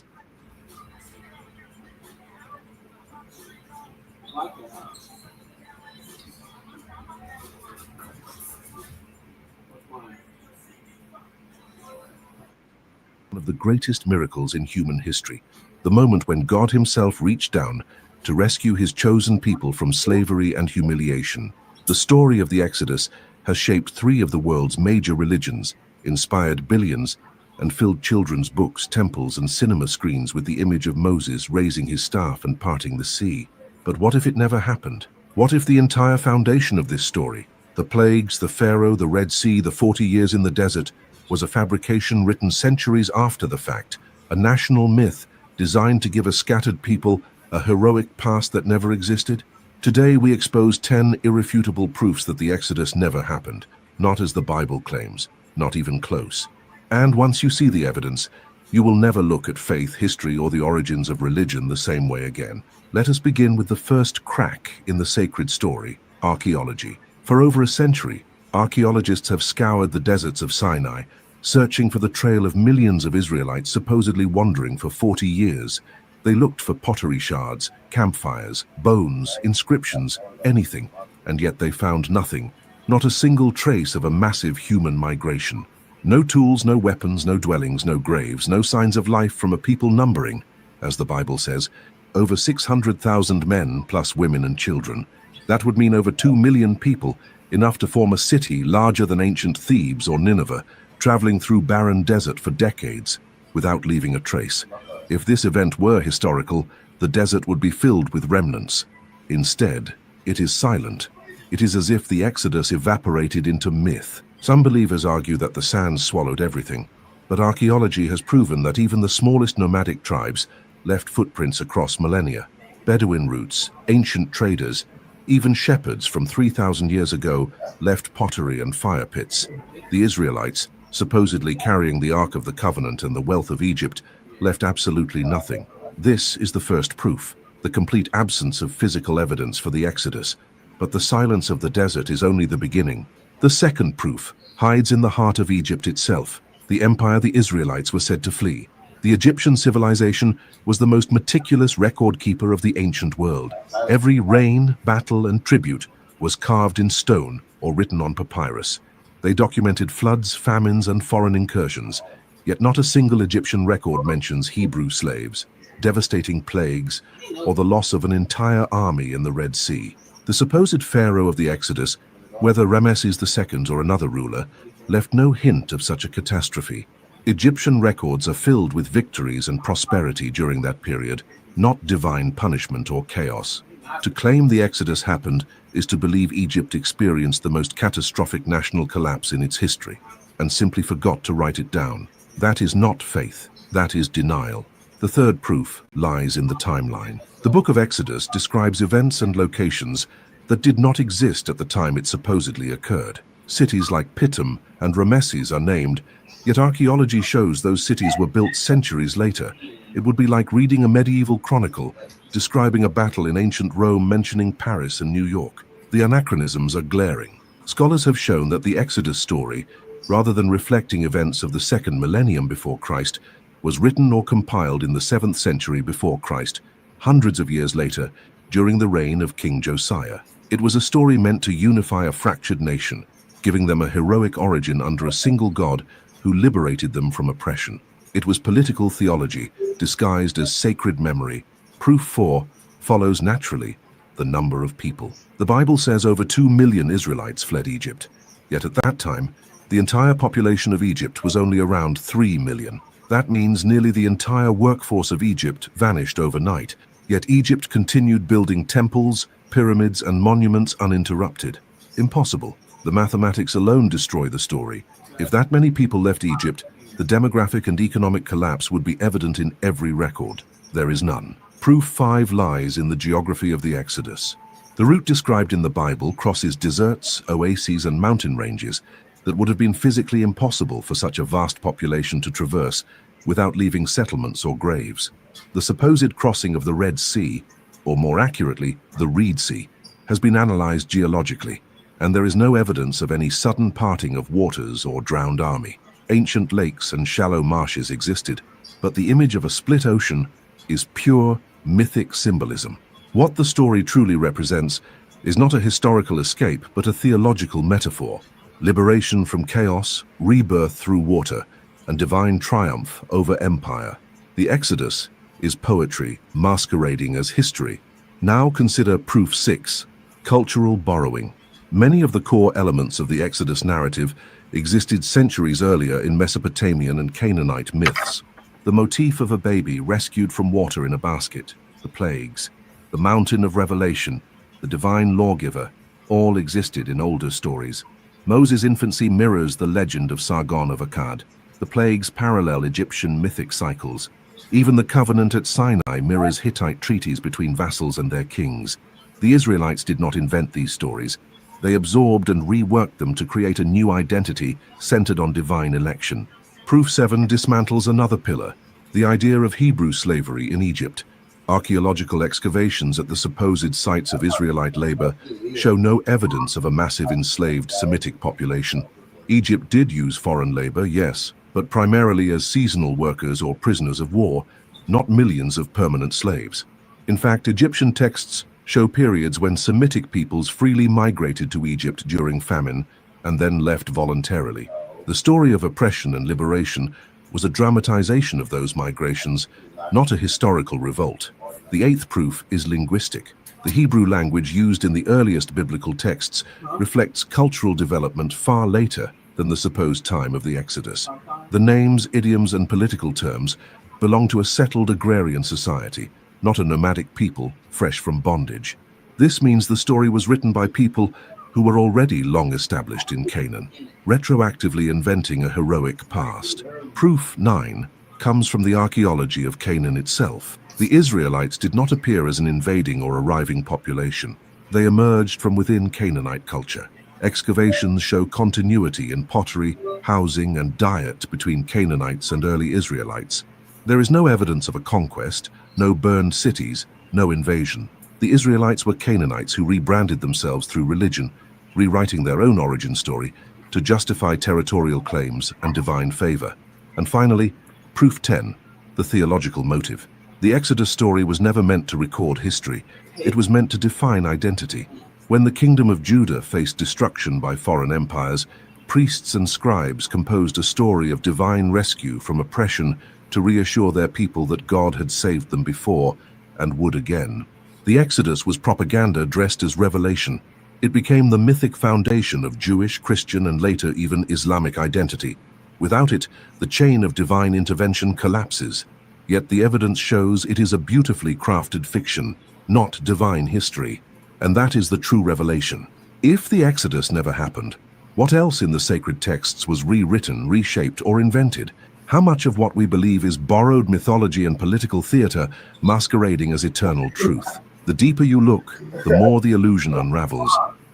One of the greatest miracles in human history, the moment when God himself reached down to rescue his chosen people from slavery and humiliation. The story of the Exodus has shaped 3 of the world's major religions, inspired billions, and filled children's books, temples, and cinema screens with the image of Moses raising his staff and parting the sea. But what if it never happened? What if the entire foundation of this story, the plagues, the Pharaoh, the Red Sea, the 40 years in the desert, was a fabrication written centuries after the fact, a national myth designed to give a scattered people a heroic past that never existed? Today we expose 10 irrefutable proofs that the Exodus never happened, not as the Bible claims, not even close. And once you see the evidence, you will never look at faith, history, or the origins of religion the same way again. Let us begin with the first crack in the sacred story, archaeology. For over a century, archaeologists have scoured the deserts of Sinai, searching for the trail of millions of Israelites supposedly wandering for 40 years. They looked for pottery shards, campfires, bones, inscriptions, anything, and yet they found nothing, not a single trace of a massive human migration. No tools, no weapons, no dwellings, no graves, no signs of life from a people numbering, as the Bible says, over 600,000 men plus women and children. That would mean over 2 million people, enough to form a city larger than ancient Thebes or Nineveh, traveling through barren desert for decades without leaving a trace. If this event were historical, the desert would be filled with remnants. Instead, it is silent. It is as if the Exodus evaporated into myth. Some believers argue that the sands swallowed everything, but archaeology has proven that even the smallest nomadic tribes left footprints across millennia. Bedouin routes, ancient traders, even shepherds from 3,000 years ago left pottery and fire pits. The Israelites, supposedly carrying the Ark of the Covenant and the wealth of Egypt, left absolutely nothing. This is the first proof, the complete absence of physical evidence for the Exodus. But the silence of the desert is only the beginning. The second proof hides in the heart of Egypt itself. the empire the Israelites were said to flee. The Egyptian civilization was the most meticulous record keeper of the ancient world. Every reign, battle, and tribute was carved in stone or written on papyrus. They documented floods, famines, and foreign incursions, yet not a single Egyptian record mentions Hebrew slaves, devastating plagues, or the loss of an entire army in the Red Sea. The supposed pharaoh of the Exodus, whether Ramesses II or another ruler, left no hint of such a catastrophe. Egyptian records are filled with victories and prosperity during that period, not divine punishment or chaos. To claim the Exodus happened is to believe Egypt experienced the most catastrophic national collapse in its history, and simply forgot to write it down. That is not faith, that is denial. The third proof lies in the timeline. The book of Exodus describes events and locations that did not exist at the time it supposedly occurred. Cities like Pithom and Ramesses are named, yet archaeology shows those cities were built centuries later. It would be like reading a medieval chronicle, describing a battle in ancient Rome mentioning Paris and New York. The anachronisms are glaring. Scholars have shown that the Exodus story, rather than reflecting events of the second millennium before Christ, was written or compiled in the 7th century before Christ, hundreds of years later, during the reign of King Josiah. It was a story meant to unify a fractured nation, giving them a heroic origin under a single god who liberated them from oppression. It was political theology, disguised as sacred memory. Proof 4 follows naturally the number of people. The Bible says over 2 million Israelites fled Egypt, yet at that time, the entire population of Egypt was only around 3 million. That means nearly the entire workforce of Egypt vanished overnight, yet Egypt continued building temples, pyramids, and monuments uninterrupted. Impossible. The mathematics alone destroy the story. If that many people left Egypt, the demographic and economic collapse would be evident in every record. There is none. Proof 5 lies in the geography of the Exodus. The route described in the Bible crosses deserts, oases, and mountain ranges that would have been physically impossible for such a vast population to traverse without leaving settlements or graves. The supposed crossing of the Red Sea, or more accurately, the Reed Sea, has been analyzed geologically, and there is no evidence of any sudden parting of waters or drowned army. Ancient lakes and shallow marshes existed, but the image of a split ocean is pure mythic symbolism. What the story truly represents is not a historical escape, but a theological metaphor. Liberation from chaos, rebirth through water, and divine triumph over empire. The Exodus is poetry masquerading as history. Now consider proof 6, cultural borrowing. Many of the core elements of the Exodus narrative existed centuries earlier in Mesopotamian and Canaanite myths. The motif of a baby rescued from water in a basket, the plagues, the mountain of revelation, the divine lawgiver, all existed in older stories. Moses' infancy mirrors the legend of Sargon of Akkad. The plagues parallel Egyptian mythic cycles. Even the covenant at Sinai mirrors Hittite treaties between vassals and their kings. The Israelites did not invent these stories. They absorbed and reworked them to create a new identity centered on divine election. Proof 7 dismantles another pillar, the idea of Hebrew slavery in Egypt. Archaeological excavations at the supposed sites of Israelite labor show no evidence of a massive enslaved Semitic population. Egypt did use foreign labor, yes, but primarily as seasonal workers or prisoners of war, not millions of permanent slaves. In fact, Egyptian texts show periods when Semitic peoples freely migrated to Egypt during famine and then left voluntarily. The story of oppression and liberation was a dramatization of those migrations, not a historical revolt. The eighth proof is linguistic. The Hebrew language used in the earliest biblical texts reflects cultural development far later than the supposed time of the Exodus. The names, idioms, and political terms belong to a settled agrarian society, not a nomadic people fresh from bondage. This means the story was written by people who were already long established in Canaan, retroactively inventing a heroic past. Proof 9 comes from the archaeology of Canaan itself. The Israelites did not appear as an invading or arriving population. They emerged from within Canaanite culture. Excavations show continuity in pottery, housing, and diet between Canaanites and early Israelites. There is no evidence of a conquest, no burned cities, no invasion. The Israelites were Canaanites who rebranded themselves through religion, rewriting their own origin story to justify territorial claims and divine favor. And finally, proof 10, the theological motive. The Exodus story was never meant to record history. It was meant to define identity. When the kingdom of Judah faced destruction by foreign empires, priests and scribes composed a story of divine rescue from oppression to reassure their people that God had saved them before and would again. The Exodus was propaganda dressed as revelation. It became the mythic foundation of Jewish, Christian, and later even Islamic identity. Without it, the chain of divine intervention collapses. Yet the evidence shows it is a beautifully crafted fiction, not divine history. And that is the true revelation. If the Exodus never happened, what else in the sacred texts was rewritten, reshaped, or invented? How much of what we believe is borrowed mythology and political theater masquerading as eternal truth? The deeper you look, the more the illusion unravels.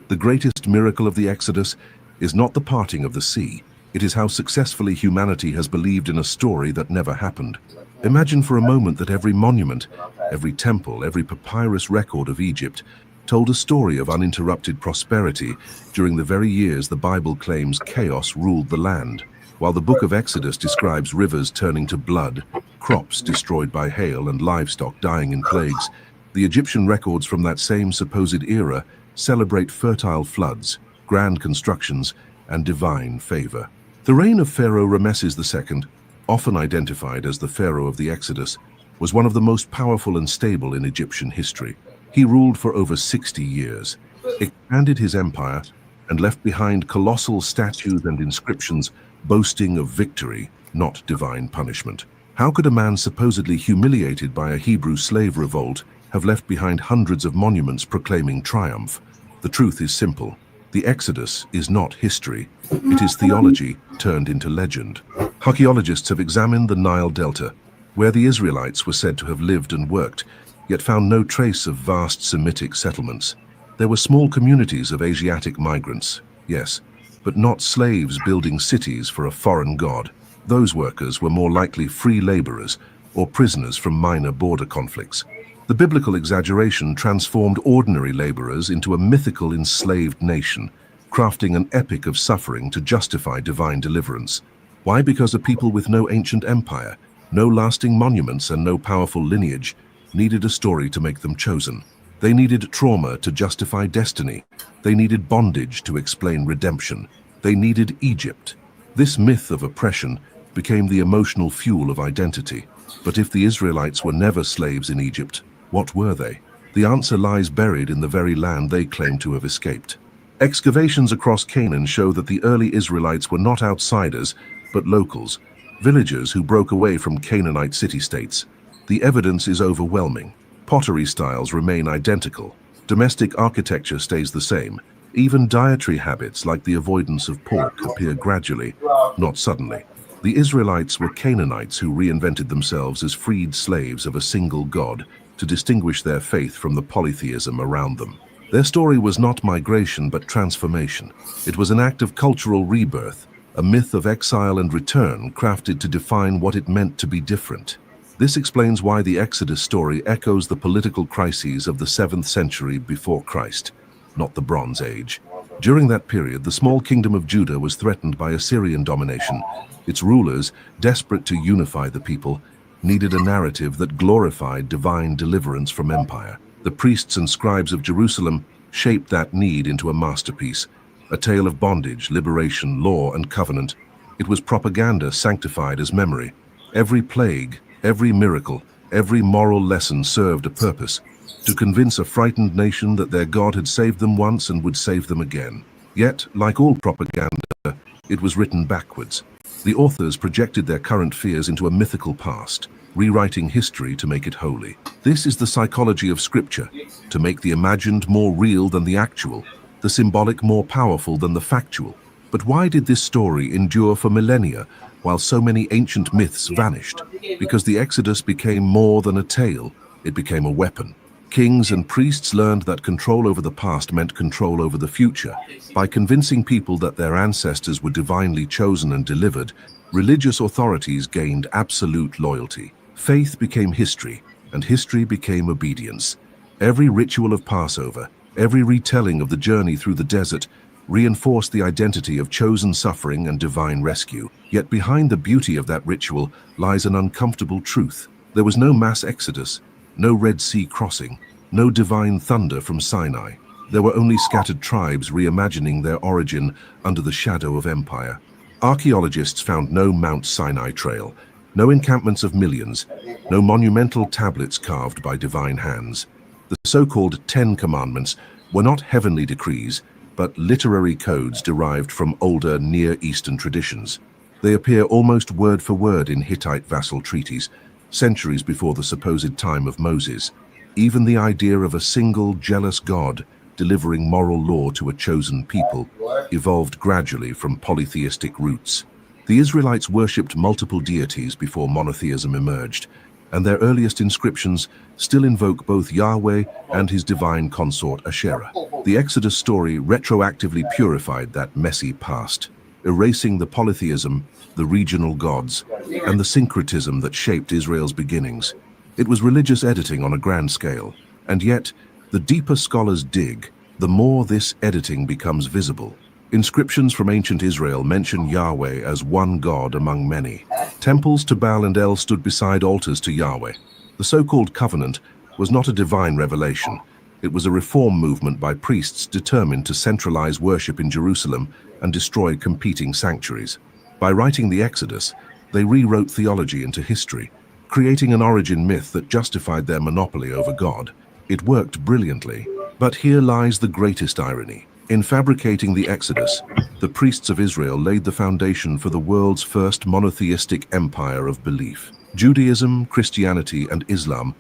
The greatest miracle of the Exodus is not the parting of the sea. It is how successfully humanity has believed in a story that never happened. Imagine for a moment that every monument, every temple, every papyrus record of Egypt told a story of uninterrupted prosperity during the very years the Bible claims chaos ruled the land. While the book of Exodus describes rivers turning to blood, crops destroyed by hail, and livestock dying in plagues, the Egyptian records from that same supposed era celebrate fertile floods, grand constructions, and divine favor. The reign of Pharaoh Rameses II, often identified as the Pharaoh of the Exodus, was one of the most powerful and stable in Egyptian history. He ruled for over 60 years, expanded his empire, and left behind colossal statues and inscriptions boasting of victory, not divine punishment. How could a man supposedly humiliated by a Hebrew slave revolt have left behind hundreds of monuments proclaiming triumph? The truth is simple. The Exodus is not history. It is theology turned into legend. Archaeologists have examined the Nile Delta, where the Israelites were said to have lived and worked, yet found no trace of vast Semitic settlements. There were small communities of Asiatic migrants, yes, but not slaves building cities for a foreign god. Those workers were more likely free laborers or prisoners from minor border conflicts. The biblical exaggeration transformed ordinary laborers into a mythical enslaved nation, crafting an epic of suffering to justify divine deliverance. Why? Because a people with no ancient empire, no lasting monuments, and no powerful lineage needed a story to make them chosen. They needed trauma to justify destiny. They needed bondage to explain redemption. They needed Egypt. This myth of oppression became the emotional fuel of identity. But if the Israelites were never slaves in Egypt, what were they? The answer lies buried in the very land they claim to have escaped. Excavations across Canaan show that the early Israelites were not outsiders, but locals, villagers who broke away from Canaanite city-states. The evidence is overwhelming. Pottery styles remain identical. Domestic architecture stays the same. Even dietary habits like the avoidance of pork appear gradually, not suddenly. The Israelites were Canaanites who reinvented themselves as freed slaves of a single god to distinguish their faith from the polytheism around them. Their story was not migration but transformation. It was an act of cultural rebirth, a myth of exile and return crafted to define what it meant to be different. This explains why the Exodus story echoes the political crises of the 7th century before Christ, not the Bronze Age. During that period, the small kingdom of Judah was threatened by Assyrian domination. Its rulers, desperate to unify the people, needed a narrative that glorified divine deliverance from empire. The priests and scribes of Jerusalem shaped that need into a masterpiece, a tale of bondage, liberation, law, and covenant. It was propaganda sanctified as memory. Every plague, every miracle, every moral lesson served a purpose: to convince a frightened nation that their God had saved them once and would save them again. Yet, like all propaganda, it was written backwards. The authors projected their current fears into a mythical past, rewriting history to make it holy. This is the psychology of Scripture, to make the imagined more real than the actual, the symbolic more powerful than the factual. But why did this story endure for millennia, while so many ancient myths vanished? Because the Exodus became more than a tale, it became a weapon. Kings and priests learned that control over the past meant control over the future. By convincing people that their ancestors were divinely chosen and delivered, religious authorities gained absolute loyalty. Faith became history, and history became obedience. Every ritual of Passover, every retelling of the journey through the desert, reinforced the identity of chosen suffering and divine rescue. Yet behind the beauty of that ritual lies an uncomfortable truth. There was no mass exodus, no Red Sea crossing, no divine thunder from Sinai. There were only scattered tribes reimagining their origin under the shadow of empire. Archaeologists found no Mount Sinai trail, no encampments of millions, no monumental tablets carved by divine hands. The so-called 10 Commandments were not heavenly decrees, but literary codes derived from older Near Eastern traditions. They appear almost word for word in Hittite vassal treaties, centuries before the supposed time of Moses. Even the idea of a single, jealous God delivering moral law to a chosen people evolved gradually from polytheistic roots. The Israelites worshipped multiple deities before monotheism emerged, and their earliest inscriptions still invoke both Yahweh and his divine consort Asherah. The Exodus story retroactively purified that messy past, erasing the polytheism, the regional gods, and the syncretism that shaped Israel's beginnings. It was religious editing on a grand scale, and yet, the deeper scholars dig, the more this editing becomes visible. Inscriptions from ancient Israel mention Yahweh as one God among many. Temples to Baal and El stood beside altars to Yahweh. The so-called covenant was not a divine revelation. It was a reform movement by priests determined to centralize worship in Jerusalem and destroy competing sanctuaries. By writing the Exodus, they rewrote theology into history, creating an origin myth that justified their monopoly over God. It worked brilliantly, but here lies the greatest irony. In fabricating the Exodus, the priests of Israel laid the foundation for the world's first monotheistic empire of belief. Judaism, Christianity, and Islam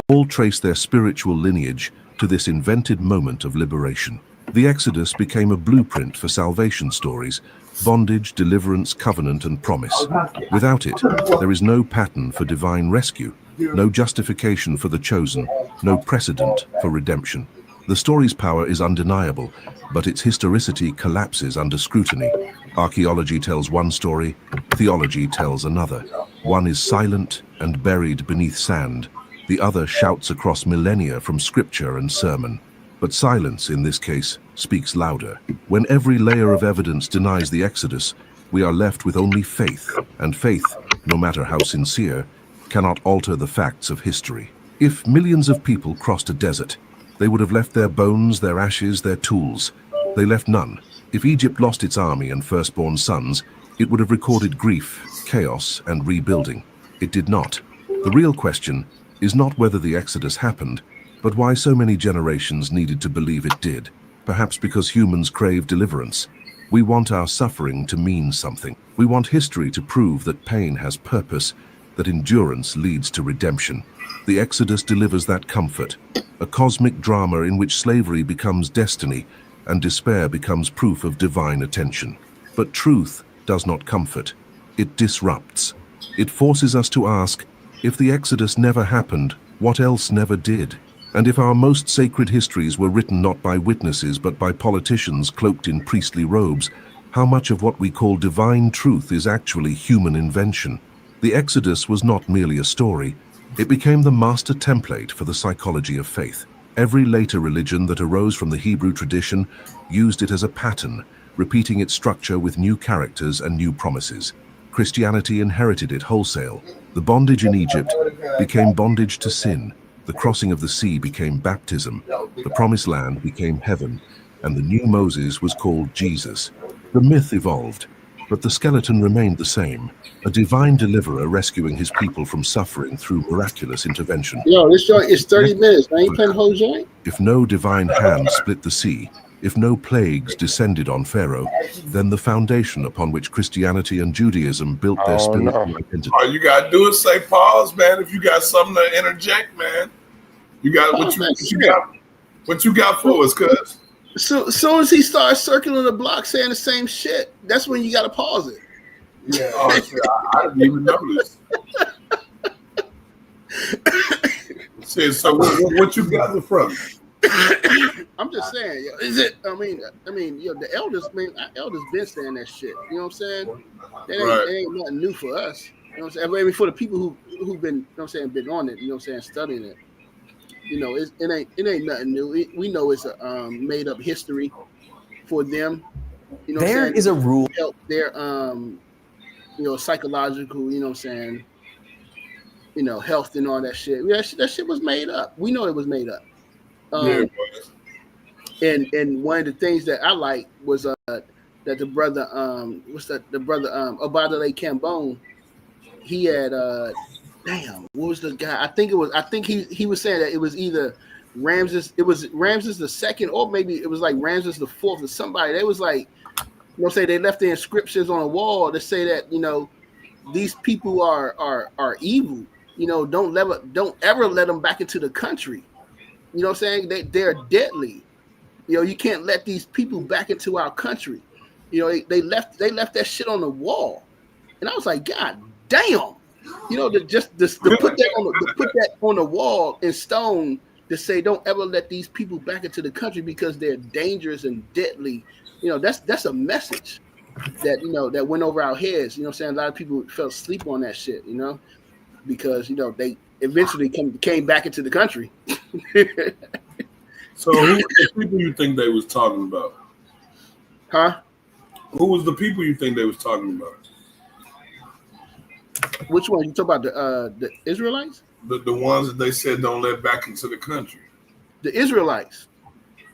all trace their spiritual lineage to this invented moment of liberation. The Exodus became a blueprint for salvation stories: bondage, deliverance, covenant, and promise. Without it, there is no pattern for divine rescue, no justification for the chosen, no precedent for redemption. The story's power is undeniable, but its historicity collapses under scrutiny. Archaeology tells one story, theology tells another. One is silent and buried beneath sand. The other shouts across millennia from scripture and sermon. But silence, in this case, speaks louder. When every layer of evidence denies the Exodus, we are left with only faith, and faith, no matter how sincere, cannot alter the facts of history. If millions of people crossed a desert, they would have left their bones, their ashes, their tools. They left none. If Egypt lost its army and firstborn sons, it would have recorded grief, chaos, and rebuilding. It did not. The real question is not whether the Exodus happened, but why so many generations needed to believe it did. Perhaps because humans crave deliverance. We want our suffering to mean something. We want history to prove that pain has purpose, that endurance leads to redemption. The Exodus delivers that comfort, a cosmic drama in which slavery becomes destiny and despair becomes proof of divine attention. But truth does not comfort. It disrupts. It forces us to ask, if the Exodus never happened, what else never did? And if our most sacred histories were written not by witnesses but by politicians cloaked in priestly robes, how much of what we call divine truth is actually human invention? The Exodus was not merely a story. It became the master template for the psychology of faith. Every later religion that arose from the Hebrew tradition used it as a pattern, repeating its structure with new characters and new promises. Christianity inherited it wholesale. The bondage in Egypt became bondage to sin. The crossing of the sea became baptism. The promised land became heaven, and the new Moses was called Jesus. The myth evolved, but the skeleton remained the same. A divine deliverer rescuing his people from suffering through miraculous intervention. Yo, this show is 30 minutes. Man, you playing the whole joint? If no divine hand split the sea, if no plagues descended on Pharaoh, then the foundation upon which Christianity and Judaism built their spiritual identity. All you gotta do is say pause, man. If you got something to interject, man, you got what you got for us, cuz. So as soon as he starts circling the block saying the same shit, that's when you gotta pause it. Yeah, I didn't even notice. So what you got the from? I'm just saying, yo, is it? I mean, yo, the elders, our elders been saying that shit. You know what I'm saying? That ain't nothing new for us. You know what I'm saying? I mean, for the people who've been, you know what I'm saying, been on it, you know what I'm saying, studying it. You know, it ain't nothing new. We know it's a made up history for them. You know, There is a rule. Help their psychological. You know what I'm saying? Health and all that shit. Yeah, that shit was made up. We know it was made up. And one of the things that I like was that the brother the brother Obadale Cambone, he had what was the guy? I think he was saying that it was either Ramses the second, or maybe it was like Ramses the fourth or somebody. They was like, say they left the inscriptions on a wall to say that, these people are evil. Don't ever let them back into the country. You know what I'm saying? They're deadly. You can't let these people back into our country. They left that shit on the wall. And I was like, God damn. To put that on the wall in stone to say don't ever let these people back into the country because they're dangerous and deadly. That's a message that that went over our heads. You know what I'm saying? A lot of people fell asleep on that shit, because they eventually came back into the country. So who was the people you think they was talking about? Huh? Who was the people you think they was talking about? Which one? You talk about the Israelites? The ones that they said don't let back into the country. The Israelites.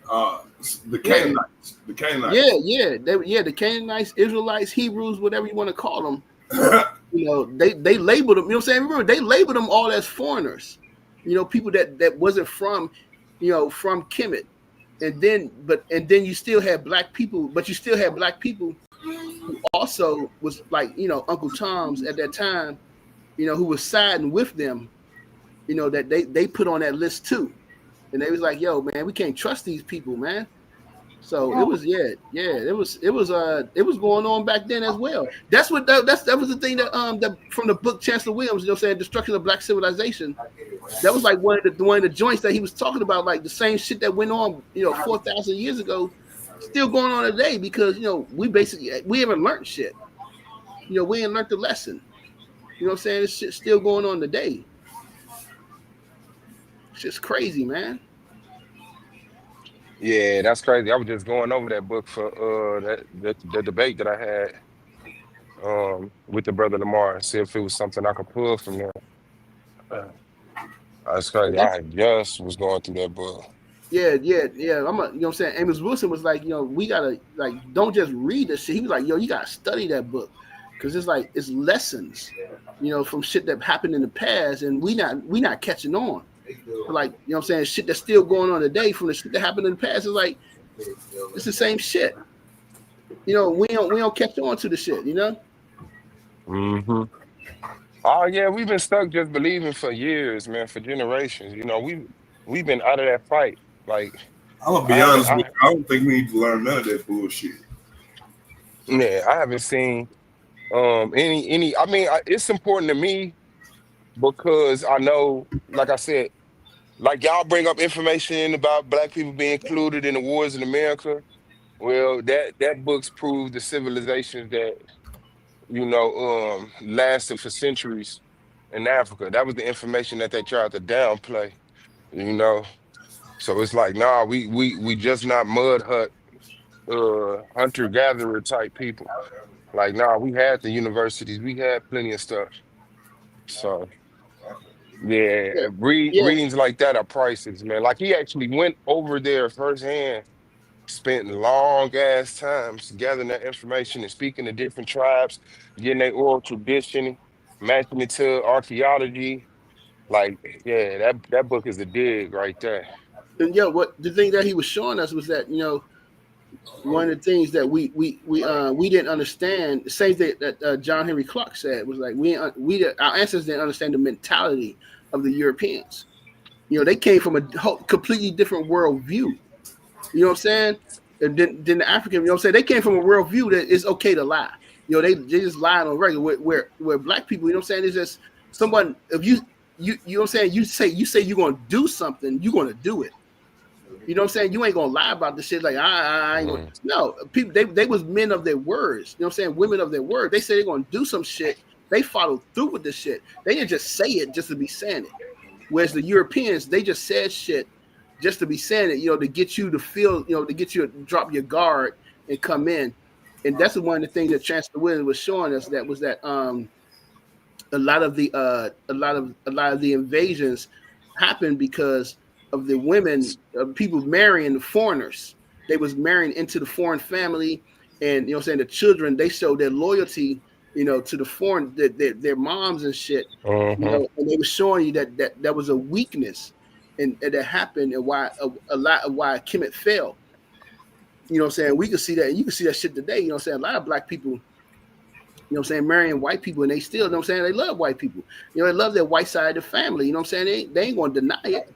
The Canaanites. The Canaanites. Yeah. The Canaanites, Israelites, Hebrews, whatever you want to call them. They labeled them. You know what I'm saying? Remember, they labeled them all as foreigners. People that wasn't from Kemet. And then you still had black people, but you still had black people who also was like, Uncle Tom's at that time, who was siding with them, that they put on that list too. And they was like, yo, man, we can't trust these people, man. So it was, it was going on back then as well. That was the thing that from the book Chancellor Williams, saying Destruction of Black Civilization. That was like one of the joints that he was talking about, like the same shit that went on, 4,000 years ago, still going on today because we haven't learned shit. We ain't learned the lesson. You know what I'm saying? This shit's still going on today. It's just crazy, man. Yeah, that's crazy. I was just going over that book for the debate that I had with the brother Lamar, see if it was something I could pull from there. That's crazy. I just was going through that book. Yeah. You know what I'm saying? Amos Wilson was like, we gotta don't just read this shit. He was like, you gotta study that book. Cause it's lessons, from shit that happened in the past, and we not catching on. Like, you know what I'm saying, shit that's still going on today from the shit that happened in the past. It's like it's the same shit. We don't catch on to the shit, Mm-hmm. Oh yeah, we've been stuck just believing for years, man, for generations. We've been out of that fight. Like, I'm gonna be honest with you, I don't think we need to learn none of that bullshit. Yeah, I haven't seen any. I mean, it's important to me because I know, like I said, like y'all bring up information about black people being included in the wars in America. Well, that books prove the civilizations that lasted for centuries in Africa. That was the information that they tried to downplay. So it's like, nah, we just not mud hut hunter gatherer type people. Like, nah, we had the universities, we had plenty of stuff. So yeah, readings like that are priceless, man. Like he actually went over there firsthand, spent long ass times gathering that information and speaking to different tribes, getting their oral tradition, matching it to archaeology. Like, yeah, that book is a dig right there. And what the thing that he was showing us was that one of the things that we didn't understand, the same thing that John Henry Clark said, was like our ancestors didn't understand the mentality of the Europeans. They came from a completely different worldview. You know what I'm saying? And then the African, you know what I'm saying? They came from a worldview that it's okay to lie. They just lied on regular. Where black people, you know what I'm saying? It's just someone, if you know what I'm saying? You say you're gonna do something, you're gonna do it. You know what I'm saying? You ain't gonna lie about the shit. Like I ain't gonna. No, people they was men of their words. You know what I'm saying? Women of their word. They say they're gonna do some shit. They followed through with the shit. They didn't just say it just to be saying it. Whereas the Europeans, they just said shit just to be saying it. To get you to feel, to get you to drop your guard and come in. and that's one of the things that Chancellor Williams was showing us, that was that a lot of the invasions happened because of the women, people marrying the foreigners. They was marrying into the foreign family, and the children, they showed their loyalty, to the foreign, their moms and shit, and they were showing you that was a weakness, and that happened, and why a lot of why Kemet fell. We could see that, and you can see that shit today. A lot of black people, marrying white people, and they still, they love white people. They love their white side of the family. They ain't gonna deny it.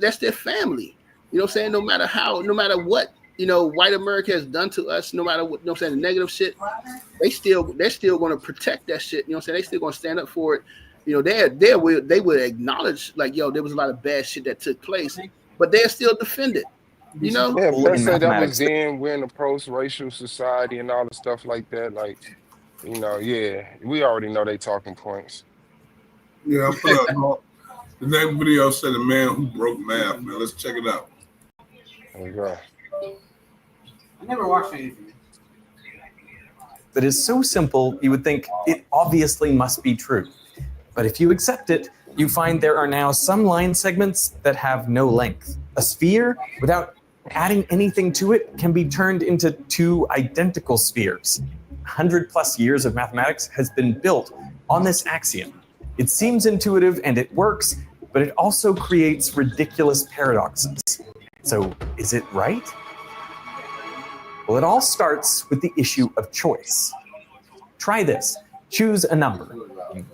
That's their family. No matter how, no matter what, white America has done to us, no matter what, the negative shit, they're still gonna protect that shit. They still gonna stand up for it. They would acknowledge, like, there was a lot of bad shit that took place, but they'll still defend it. Yeah, let's say that was then, we're in a post-racial society and all the stuff like that. Like, yeah, we already know they talking points. Yeah, I put up the next video said the man who broke math. Man, let's check it out. There you go. I never watched anything that is so simple you would think it obviously must be true. But if you accept it, you find there are now some line segments that have no length. A sphere, without adding anything to it, can be turned into two identical spheres. 100+ years of mathematics has been built on this axiom. It seems intuitive and it works, but it also creates ridiculous paradoxes. So, is it right? Well, it all starts with the issue of choice. Try this. Choose a number.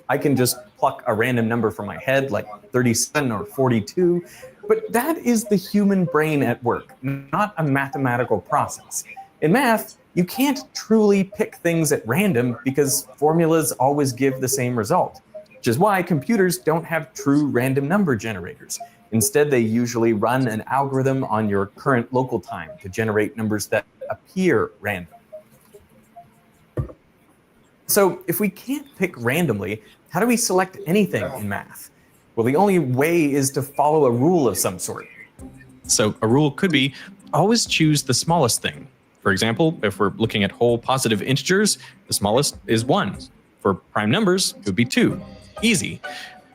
I can just pluck a random number from my head, like 37 or 42, but that is the human brain at work, not a mathematical process. In math, you can't truly pick things at random because formulas always give the same result, which is why computers don't have true random number generators. Instead, they usually run an algorithm on your current local time to generate numbers that appear random. So if we can't pick randomly, how do we select anything in math? Well, the only way is to follow a rule of some sort. So a rule could be always choose the smallest thing. For example, if we're looking at whole positive integers, the smallest is 1. For prime numbers, it would be 2. Easy.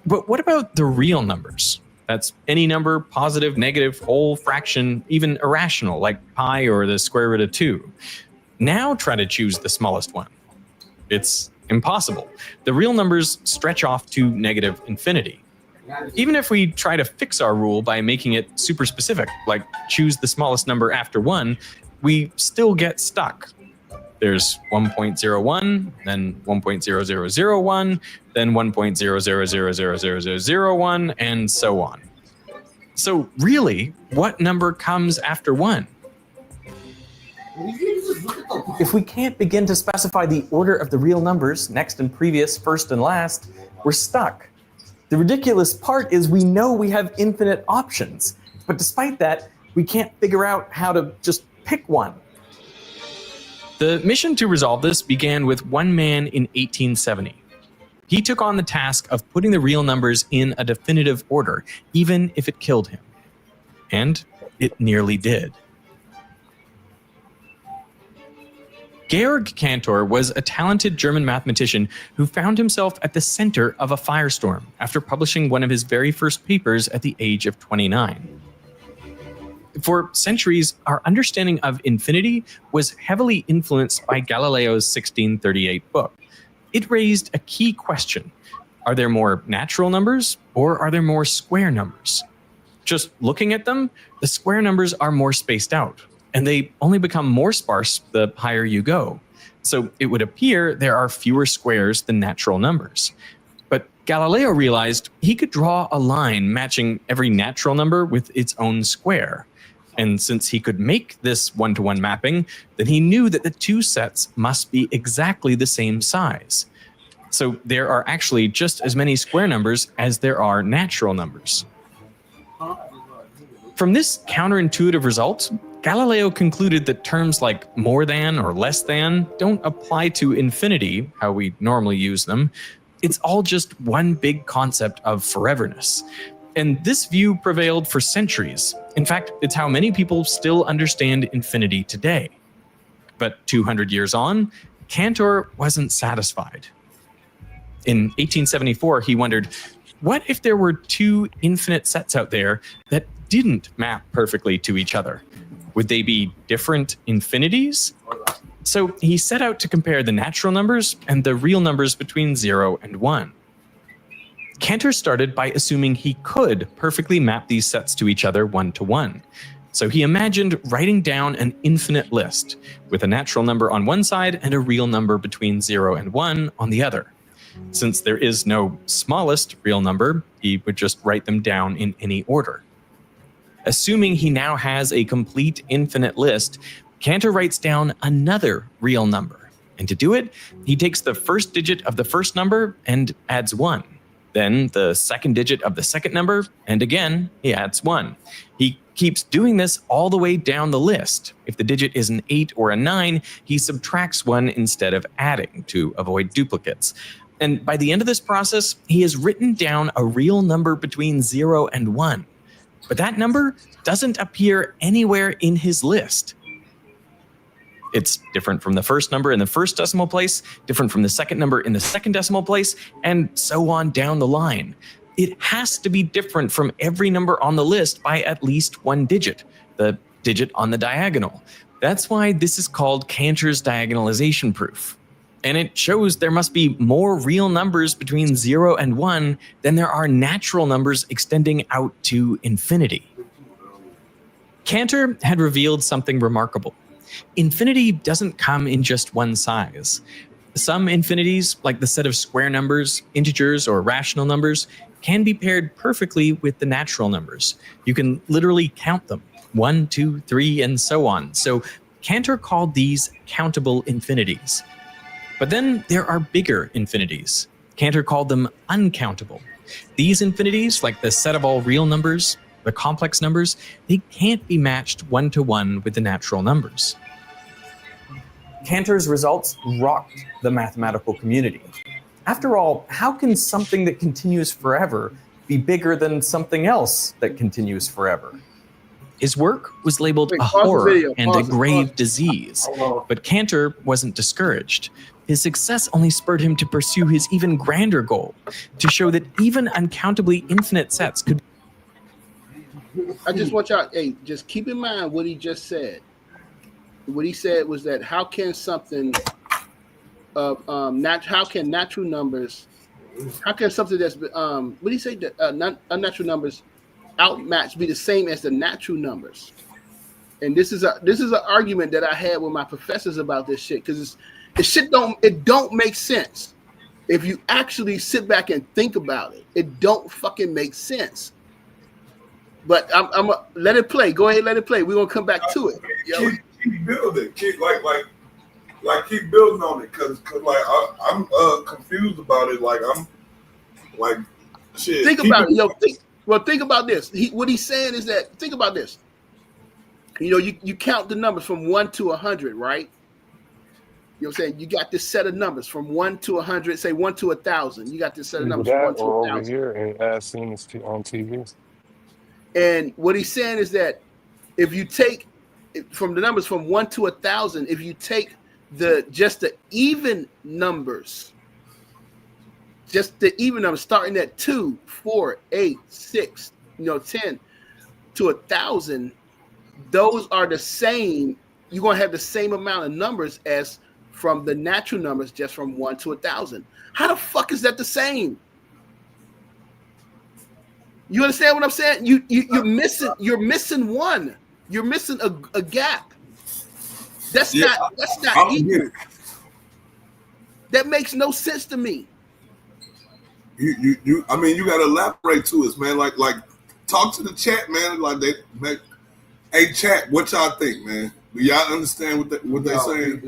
But what about the real numbers? That's any number, positive, negative, whole, fraction, even irrational, like pi or the square root of 2. Now try to choose the smallest one. It's impossible. The real numbers stretch off to negative infinity. Even if we try to fix our rule by making it super specific, like choose the smallest number after 1, we still get stuck. There's 1.01, then 1.0001, then 1.00000001, and so on. So really, what number comes after 1? If we can't begin to specify the order of the real numbers, next and previous, first and last, we're stuck. The ridiculous part is we know we have infinite options, but despite that, we can't figure out how to just pick one. The mission to resolve this began with one man in 1870. He took on the task of putting the real numbers in a definitive order, even if it killed him. And it nearly did. Georg Cantor was a talented German mathematician who found himself at the center of a firestorm after publishing one of his very first papers at the age of 29. For centuries, our understanding of infinity was heavily influenced by Galileo's 1638 book. It raised a key question. Are there more natural numbers or are there more square numbers? Just looking at them, the square numbers are more spaced out, and they only become more sparse the higher you go. So it would appear there are fewer squares than natural numbers. But Galileo realized he could draw a line matching every natural number with its own square. And since he could make this one-to-one mapping, then he knew that the two sets must be exactly the same size. So there are actually just as many square numbers as there are natural numbers. From this counterintuitive result, Galileo concluded that terms like more than or less than don't apply to infinity, how we normally use them. It's all just one big concept of foreverness. And this view prevailed for centuries. In fact, it's how many people still understand infinity today. But 200 years on, Cantor wasn't satisfied. In 1874, he wondered, what if there were two infinite sets out there that didn't map perfectly to each other? Would they be different infinities? So he set out to compare the natural numbers and the real numbers between 0 and 1. Cantor started by assuming he could perfectly map these sets to each other 1 to 1. So he imagined writing down an infinite list with a natural number on one side and a real number between 0 and 1 on the other. Since there is no smallest real number, he would just write them down in any order. Assuming he now has a complete infinite list, Cantor writes down another real number. And to do it, he takes the first digit of the first number and adds 1. Then the second digit of the second number, and again, he adds 1. He keeps doing this all the way down the list. If the digit is an 8 or a 9, he subtracts 1 instead of adding to avoid duplicates. And by the end of this process, he has written down a real number between 0 and 1. But that number doesn't appear anywhere in his list. It's different from the first number in the first decimal place, different from the second number in the second decimal place, and so on down the line. It has to be different from every number on the list by at least one digit, the digit on the diagonal. That's why this is called Cantor's diagonalization proof. And it shows there must be more real numbers between 0 and 1 than there are natural numbers extending out to infinity. Cantor had revealed something remarkable. Infinity doesn't come in just one size. Some infinities, like the set of square numbers, integers, or rational numbers, can be paired perfectly with the natural numbers. You can literally count them, 1, 2, 3, and so on. So Cantor called these countable infinities. But then there are bigger infinities. Cantor called them uncountable. These infinities, like the set of all real numbers, the complex numbers, they can't be matched 1 to 1 with the natural numbers. Cantor's results rocked the mathematical community. After all, how can something that continues forever be bigger than something else that continues forever? His work was labeled a horror and a grave disease, but Cantor wasn't discouraged. His success only spurred him to pursue his even grander goal, to show that even uncountably infinite sets could. I just want y'all, hey, just keep in mind what he just said. What he said was that how can something how can natural numbers, how can something that's what do you say that unnatural numbers outmatched be the same as the natural numbers? And this is an argument that I had with my professors about this shit, because it don't make sense. If you actually sit back and think about it, it don't fucking make sense. But I'm let it play. Go ahead, let it play. We're gonna come back to it. Keep building. Keep keep building on it, cause like I'm confused about it. Like I'm like shit. Think about it, yo. Think about this. What he's saying is that, think about this. You know, you count the numbers from 1 to 100, right? You know what I'm saying? You got this set of numbers from 1 to 100, say 1 to 1,000. You got this set of numbers from 1 to 1,000. Over here and as seen on TV. And what he's saying is that if you take from the numbers from 1 to 1,000, if you take just the even numbers, starting at 2, 4, 8, 6, 10 to 1,000, those are the same. You're gonna have the same amount of numbers as from the natural numbers, just from 1 to 1,000. How the fuck is that the same? You understand what I'm saying? You're missing one. You're missing a gap. That's not equal. That makes no sense to me. You I mean, you gotta elaborate to us, man. Like talk to the chat, man. Hey chat, what y'all think, man? Do y'all understand what they're saying?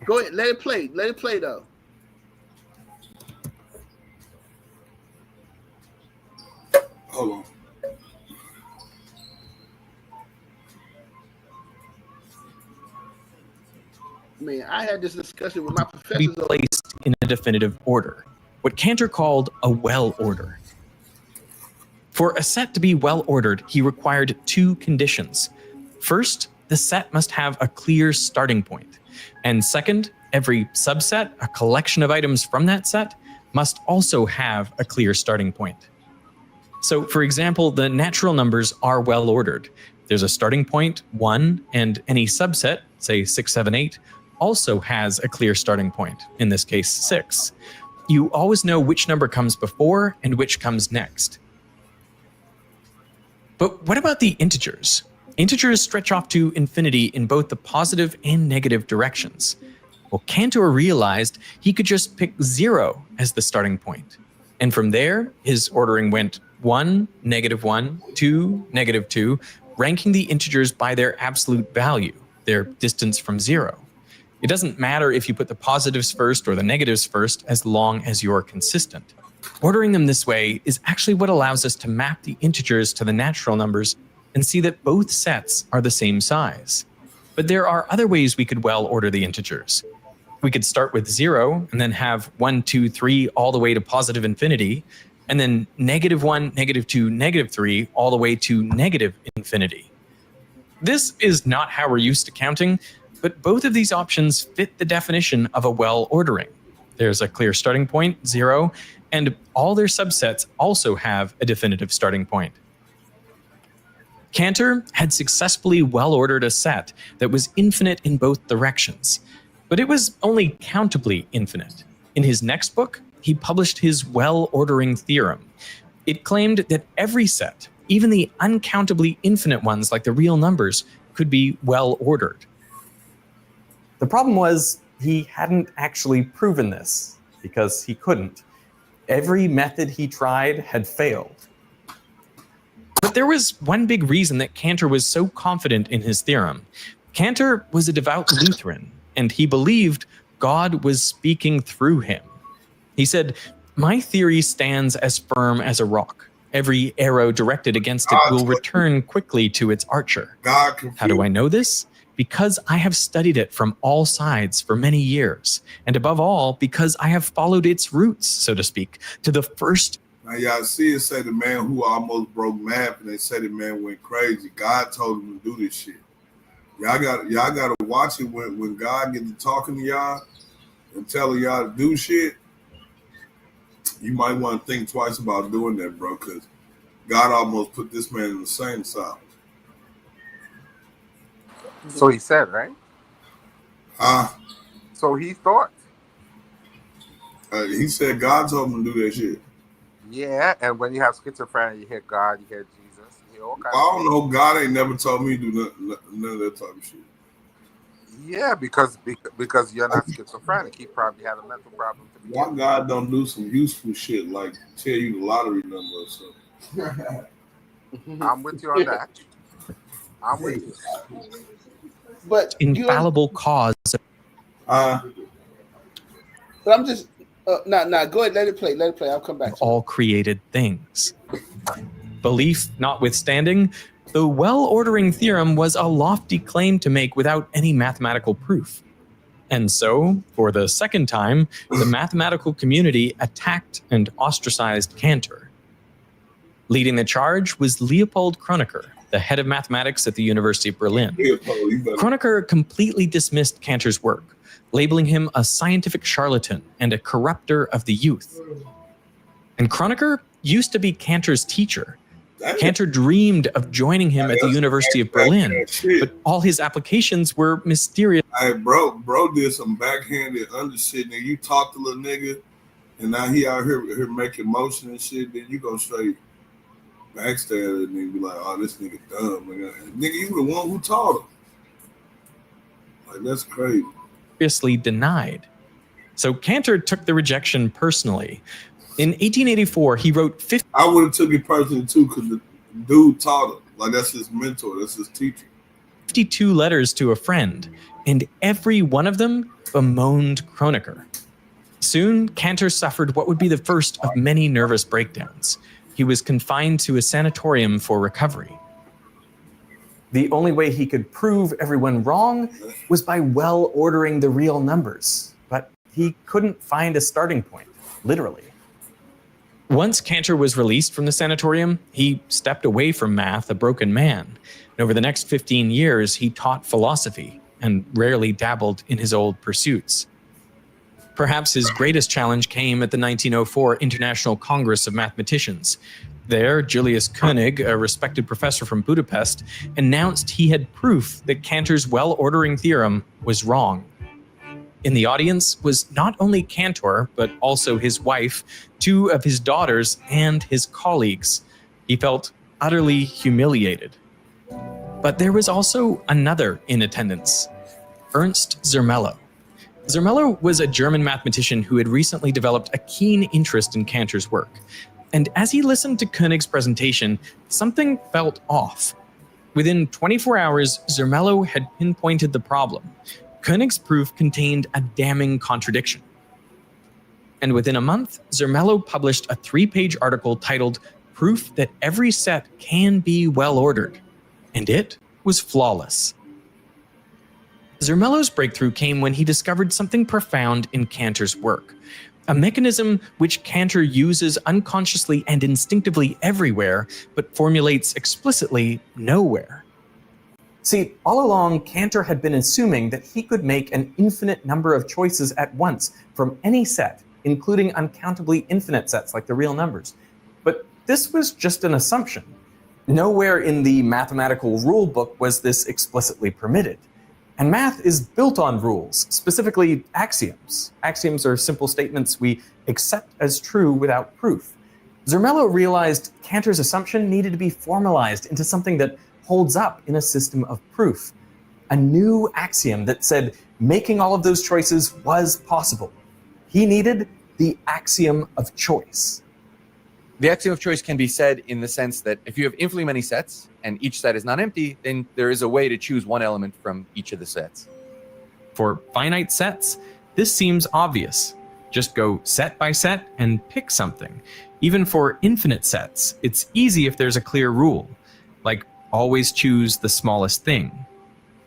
Go ahead, let it play. Let it play though. Hold on. I mean, I had this discussion with my professors. Be placed in a definitive order, what Cantor called a well order. For a set to be well ordered, he required two conditions. First, the set must have a clear starting point. And second, every subset, a collection of items from that set, must also have a clear starting point. So, for example, the natural numbers are well ordered. There's a starting point, 1, and any subset, say 6, 7, 8, also has a clear starting point, in this case 6. You always know which number comes before and which comes next. But what about the integers? Integers stretch off to infinity in both the positive and negative directions. Well, Cantor realized he could just pick 0 as the starting point. And from there, his ordering went 1, -1, 2, -2, ranking the integers by their absolute value, their distance from 0. It doesn't matter if you put the positives first or the negatives first, as long as you're consistent. Ordering them this way is actually what allows us to map the integers to the natural numbers and see that both sets are the same size. But there are other ways we could well order the integers. We could start with 0 and then have 1, 2, 3 all the way to positive infinity, and then -1, -2, -3 all the way to negative infinity. This is not how we're used to counting, but both of these options fit the definition of a well ordering. There's a clear starting point, 0, and all their subsets also have a definitive starting point. Cantor had successfully well-ordered a set that was infinite in both directions, but it was only countably infinite. In his next book, he published his well-ordering theorem. It claimed that every set, even the uncountably infinite ones like the real numbers, could be well-ordered. The problem was he hadn't actually proven this, because he couldn't. Every method he tried had failed. But there was one big reason that Cantor was so confident in his theorem. Cantor was a devout Lutheran, and he believed God was speaking through him. He said, "My theory stands as firm as a rock. Every arrow directed against it will return quickly to its archer." How do I know this? Because I have studied it from all sides for many years, and above all, because I have followed its roots, so to speak, to the first. Now y'all see it say the man who almost broke math, and they say the man went crazy. God told him to do this shit. Y'all gotta watch it when God gets to talking to y'all and telling y'all to do shit. You might want to think twice about doing that, bro, because God almost put this man in the same side. So he said, right? So he thought. He said God told him to do that shit. Yeah, and when you have schizophrenia, you hear God, you hear Jesus, you hear all kinds I don't of know. God ain't never told me to do none of that type of shit. Yeah, because you're not schizophrenic. He probably had a mental problem. Why God don't do some useful shit like tell you the lottery number or something? I'm with you on that. I'm with you. But infallible cause. But I'm just nah. Go ahead, let it play. Let it play. I'll come back to all created things. Belief notwithstanding, the well-ordering theorem was a lofty claim to make without any mathematical proof. And so, for the second time, the mathematical community attacked and ostracized Cantor. Leading the charge was Leopold Kronecker, the head of mathematics at the University of Berlin. Kronecker completely dismissed Cantor's work, labeling him a scientific charlatan and a corrupter of the youth. And Kronecker used to be Cantor's teacher. Cantor dreamed of joining him at the University of Berlin, but all his applications were mysterious. Hey, bro did some backhanded undershit, and you talk to little nigga, and now he out here making motion and shit, then you go straight backstab it and be like, "Oh, this nigga dumb." Nigga, you the one who taught him. Like, that's crazy. Seriously denied. So Cantor took the rejection personally. In 1884, he wrote 50. I would have took it personally too, because the dude taught him. Like, that's his mentor, that's his teacher. 52 letters to a friend, and every one of them bemoaned Kronecker. Soon, Cantor suffered what would be the first of many nervous breakdowns. He was confined to a sanatorium for recovery. The only way he could prove everyone wrong was by well ordering the real numbers, but he couldn't find a starting point, literally. Once Cantor was released from the sanatorium, he stepped away from math a broken man. And over the next 15 years, he taught philosophy and rarely dabbled in his old pursuits. Perhaps his greatest challenge came at the 1904 International Congress of Mathematicians. There, Julius Koenig, a respected professor from Budapest, announced he had proof that Cantor's well-ordering theorem was wrong. In the audience was not only Cantor, but also his wife, 2 of his daughters, and his colleagues. He felt utterly humiliated. But there was also another in attendance, Ernst Zermelo. Zermelo was a German mathematician who had recently developed a keen interest in Cantor's work. And as he listened to Koenig's presentation, something felt off. Within 24 hours, Zermelo had pinpointed the problem. Koenig's proof contained a damning contradiction. And within a month, Zermelo published a 3-page article titled Proof That Every Set Can Be Well-Ordered. And it was flawless. Zermelo's breakthrough came when he discovered something profound in Cantor's work, a mechanism which Cantor uses unconsciously and instinctively everywhere, but formulates explicitly nowhere. See, all along, Cantor had been assuming that he could make an infinite number of choices at once from any set, including uncountably infinite sets like the real numbers. But this was just an assumption. Nowhere in the mathematical rule book was this explicitly permitted. And math is built on rules, specifically axioms. Axioms are simple statements we accept as true without proof. Zermelo realized Cantor's assumption needed to be formalized into something that holds up in a system of proof. A new axiom that said making all of those choices was possible. He needed the axiom of choice. The axiom of choice can be said in the sense that if you have infinitely many sets and each set is not empty, then there is a way to choose one element from each of the sets. For finite sets, this seems obvious. Just go set by set and pick something. Even for infinite sets, it's easy if there's a clear rule, like always choose the smallest thing.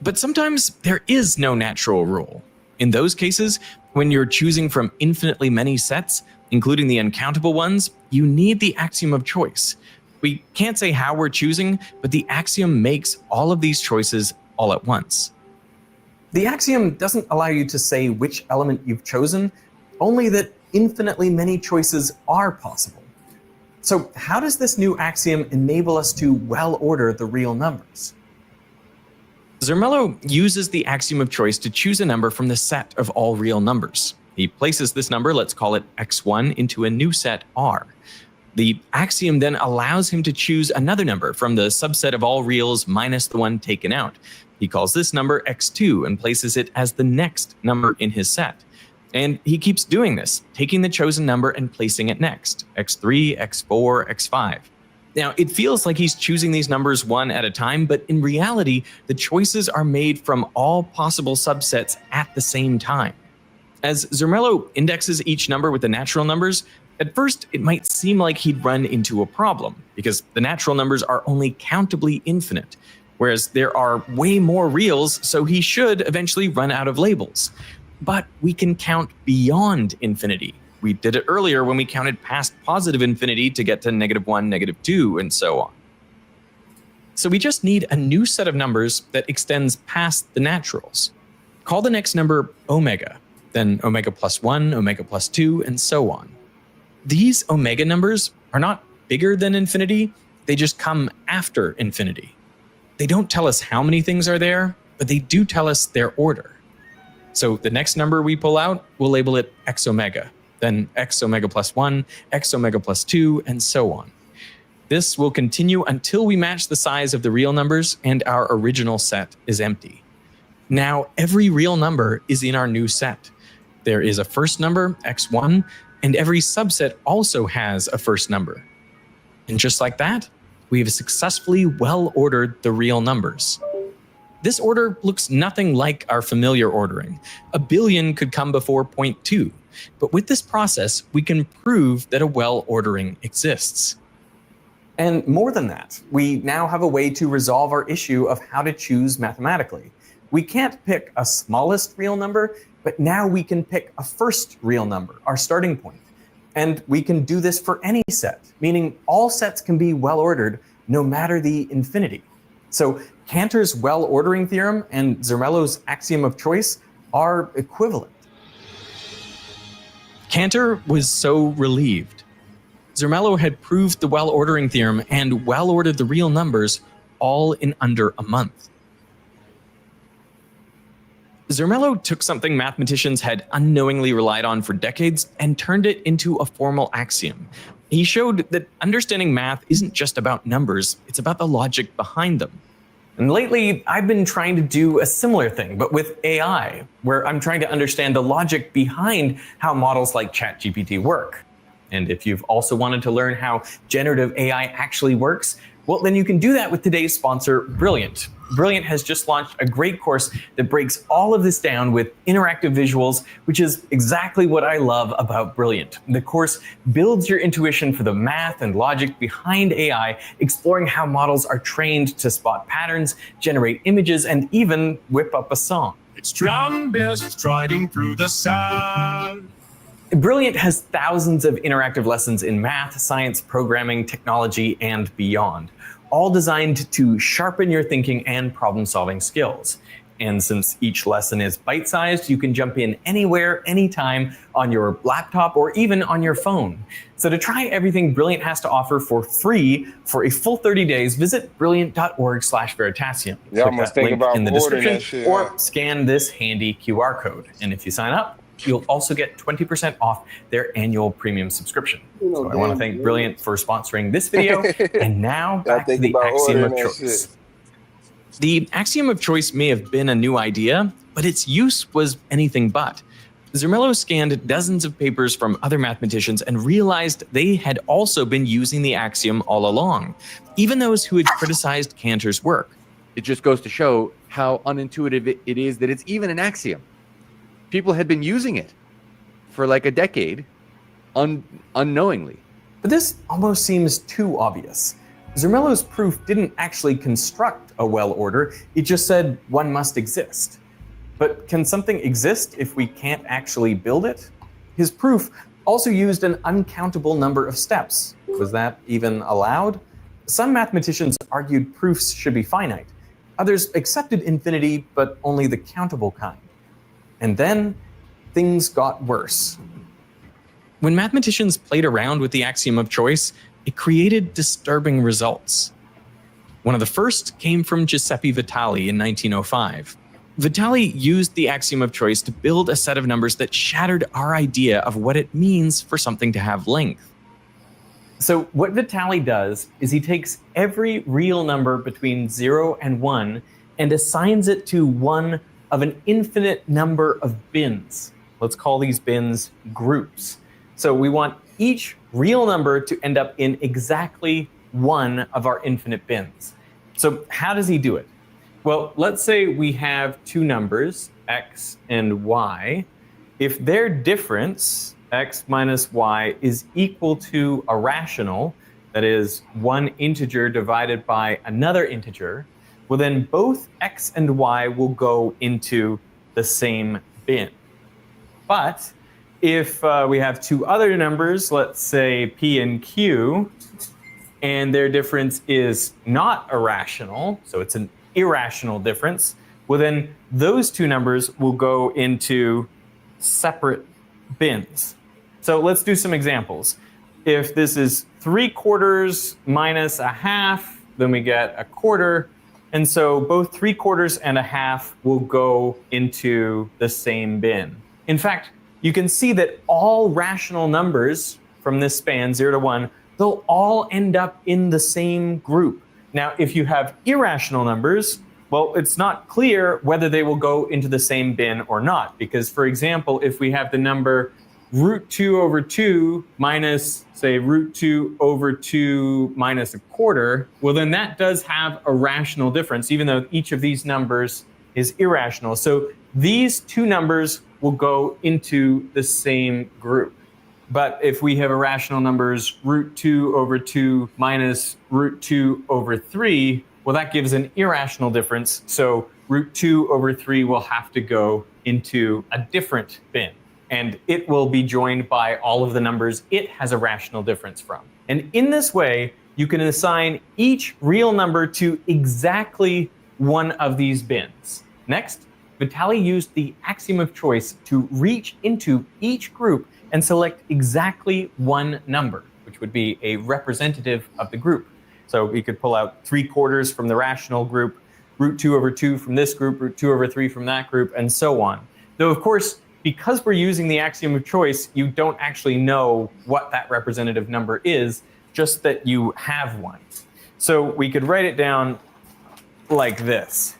But sometimes there is no natural rule. In those cases, when you're choosing from infinitely many sets, including the uncountable ones, you need the axiom of choice. We can't say how we're choosing, but the axiom makes all of these choices all at once. The axiom doesn't allow you to say which element you've chosen, only that infinitely many choices are possible. So how does this new axiom enable us to well order the real numbers? Zermelo uses the axiom of choice to choose a number from the set of all real numbers. He places this number, let's call it x1, into a new set R. The axiom then allows him to choose another number from the subset of all reals minus the one taken out. He calls this number x2 and places it as the next number in his set. And he keeps doing this, taking the chosen number and placing it next, x3, x4, x5. Now, it feels like he's choosing these numbers one at a time, but in reality, the choices are made from all possible subsets at the same time. As Zermelo indexes each number with the natural numbers, at first it might seem like he'd run into a problem, because the natural numbers are only countably infinite, whereas there are way more reals, so he should eventually run out of labels. But we can count beyond infinity. We did it earlier when we counted past positive infinity to get to -1, -2, and so on. So we just need a new set of numbers that extends past the naturals. Call the next number omega, then omega plus 1, omega plus 2, and so on. These omega numbers are not bigger than infinity, they just come after infinity. They don't tell us how many things are there, but they do tell us their order. So the next number we pull out, we'll label it x omega, then x omega plus 1, x omega plus 2, and so on. This will continue until we match the size of the real numbers and our original set is empty. Now, every real number is in our new set. There is a first number, x1, and every subset also has a first number. And just like that, we have successfully well-ordered the real numbers. This order looks nothing like our familiar ordering. A billion could come before 0.2, but with this process, we can prove that a well-ordering exists. And more than that, we now have a way to resolve our issue of how to choose mathematically. We can't pick a smallest real number, but now we can pick a first real number, our starting point. And we can do this for any set, meaning all sets can be well-ordered no matter the infinity. So Cantor's well-ordering theorem and Zermelo's axiom of choice are equivalent. Cantor was so relieved. Zermelo had proved the well-ordering theorem and well-ordered the real numbers all in under a month. Zermelo took something mathematicians had unknowingly relied on for decades and turned it into a formal axiom. He showed that understanding math isn't just about numbers, it's about the logic behind them. And lately, I've been trying to do a similar thing, but with AI, where I'm trying to understand the logic behind how models like ChatGPT work. And if you've also wanted to learn how generative AI actually works, well, then you can do that with today's sponsor, Brilliant. Brilliant has just launched a great course that breaks all of this down with interactive visuals, which is exactly what I love about Brilliant. The course builds your intuition for the math and logic behind AI, exploring how models are trained to spot patterns, generate images, and even whip up a song. It's John Best striding through the sun. Brilliant has thousands of interactive lessons in math, science, programming, technology, and beyond, all designed to sharpen your thinking and problem-solving skills. And since each lesson is bite-sized, you can jump in anywhere, anytime, on your laptop or even on your phone. So to try everything Brilliant has to offer for free for a full 30 days, visit brilliant.org/Veritasium. Yeah, I must think about in the ordering description that shit. or scan this handy QR code. And if you sign up, you'll also get 20% off their annual premium subscription. So I want to thank Brilliant for sponsoring this video. And now back to the axiom of choice. The axiom of choice may have been a new idea, but its use was anything but. Zermelo scanned dozens of papers from other mathematicians and realized they had also been using the axiom all along, even those who had criticized Cantor's work. It just goes to show how unintuitive it is that it's even an axiom. People had been using it for like a decade unknowingly. But this almost seems too obvious. Zermelo's proof didn't actually construct a well order, it just said one must exist. But can something exist if we can't actually build it? His proof also used an uncountable number of steps. Was that even allowed? Some mathematicians argued proofs should be finite. Others accepted infinity, but only the countable kind. And then things got worse. When mathematicians played around with the axiom of choice, it created disturbing results. One of the first came from Giuseppe Vitali in 1905. Vitali used the axiom of choice to build a set of numbers that shattered our idea of what it means for something to have length. So what Vitali does is he takes every real number between 0 and 1 and assigns it to one of an infinite number of bins. Let's call these bins groups. So we want each real number to end up in exactly one of our infinite bins. So how does he do it? Well, let's say we have two numbers, x and y. If their difference, x minus y, is equal to a rational, that is one integer divided by another integer, well then both x and y will go into the same bin. But if we have two other numbers, let's say p and q, and their difference is not a rational, so it's an irrational difference, well then those two numbers will go into separate bins. So let's do some examples. If this is 3/4 minus a half, then we get a quarter. And so both 3/4 and a half will go into the same bin. In fact, you can see that all rational numbers from this span 0 to 1, they'll all end up in the same group. Now, if you have irrational numbers, well, it's not clear whether they will go into the same bin or not. Because, for example, if we have the number √2/2 minus, say, √2/2 minus a quarter, well, then that does have a rational difference, even though each of these numbers is irrational. So these two numbers will go into the same group. But if we have irrational numbers √2/2 minus √2/3, well, that gives an irrational difference. So √2/3 will have to go into a different bin. and it will be joined by all of the numbers it has a rational difference from. And in this way, you can assign each real number to exactly one of these bins. Next, Vitali used the axiom of choice to reach into each group and select exactly one number, which would be a representative of the group. So we could pull out 3/4 from the rational group, root 2/2 from this group, root 2/3 from that group, and so on. Though, of course, because we're using the axiom of choice, you don't actually know what that representative number is, just that you have one. So we could write it down like this.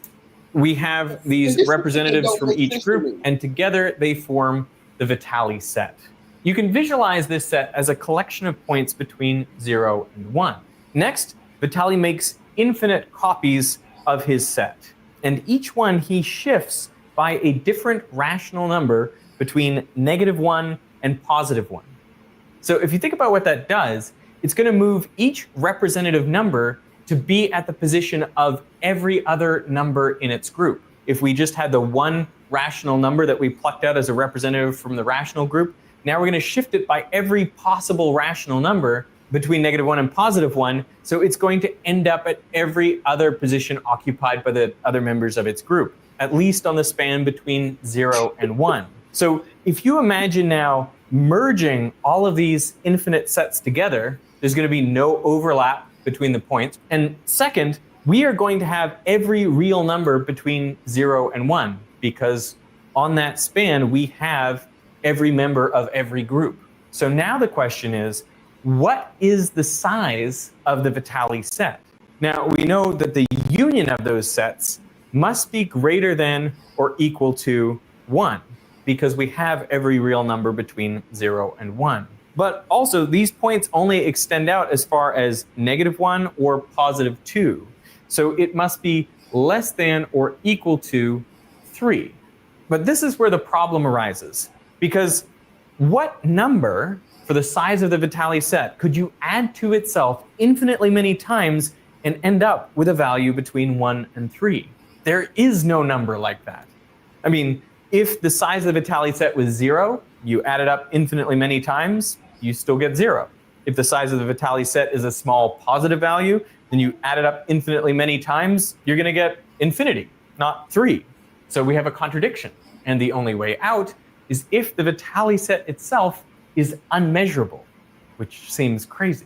We have these representatives from each group, and together they form the Vitali set. You can visualize this set as a collection of points between 0 and 1. Next, Vitali makes infinite copies of his set, and each one he shifts by a different rational number between -1 and +1. So if you think about what that does, it's going to move each representative number to be at the position of every other number in its group. If we just had the one rational number that we plucked out as a representative from the rational group, now we're going to shift it by every possible rational number between -1 and +1, so it's going to end up at every other position occupied by the other members of its group, at least on the span between 0 and 1. So if you imagine now merging all of these infinite sets together, there's going to be no overlap between the points. And second, we are going to have every real number between 0 and 1, because on that span, we have every member of every group. So now the question is, what is the size of the Vitali set? Now, we know that the union of those sets must be greater than or equal to 1, because we have every real number between 0 and 1. But also, these points only extend out as far as -1 or +2. So it must be less than or equal to 3. But this is where the problem arises, because what number for the size of the Vitali set could you add to itself infinitely many times and end up with a value between 1 and 3? There is no number like that. I mean, if the size of the Vitali set was 0, you add it up infinitely many times, you still get 0. If the size of the Vitali set is a small positive value, then you add it up infinitely many times, you're going to get infinity, not 3. So we have a contradiction. And the only way out is if the Vitali set itself is unmeasurable, which seems crazy.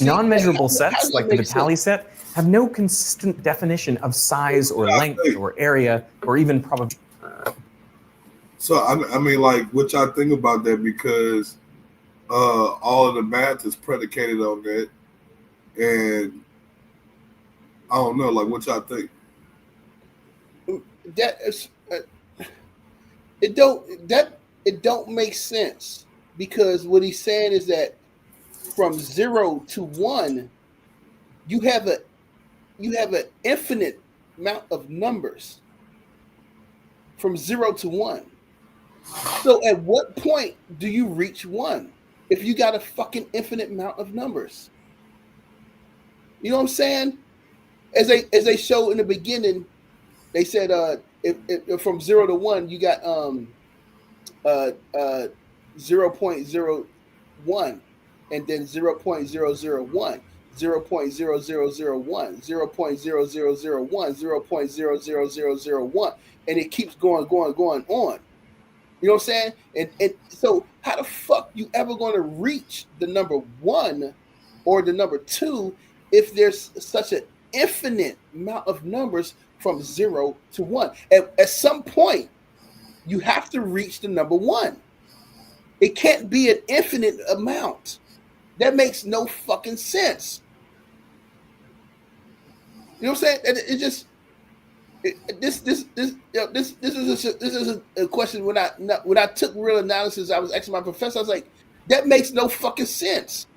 Non-measurable sets like the Vitali set have no consistent definition of size or length or area or even probability. So I mean, like, what y'all think about that? Because all of the math is predicated on that, and I don't know, like, what y'all think? That is, it don't make sense, because what he's saying is that from 0 to 1, you have an infinite amount of numbers from 0 to 1. So at what point do you reach 1 if you got a fucking infinite amount of numbers? You know what I'm saying? As they showed in the beginning, they said if from 0 to 1 you got 0.01, and then 0.001, 0.0001, 0.0001, 0.00001, and it keeps going on. You know what I'm saying? And so how the fuck you ever going to reach the number 1 or the number 2 if there's such an infinite amount of numbers from 0 to 1? At some point, you have to reach the number 1. It can't be an infinite amount. That makes no fucking sense. You know what I'm saying? It just this is a question. When I took real analysis, I was asking my professor. I was like, that makes no fucking sense,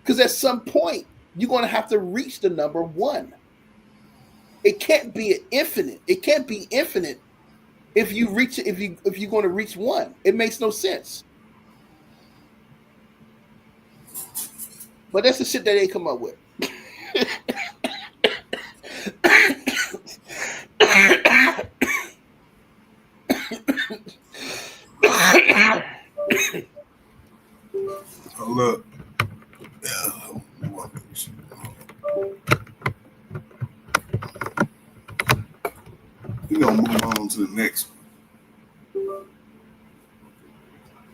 because at some point you're going to have to reach the number 1. It can't be an infinite. It can't be infinite if you reach it. If you're going to reach 1, it makes no sense. But that's the shit that they come up with. on to the next one.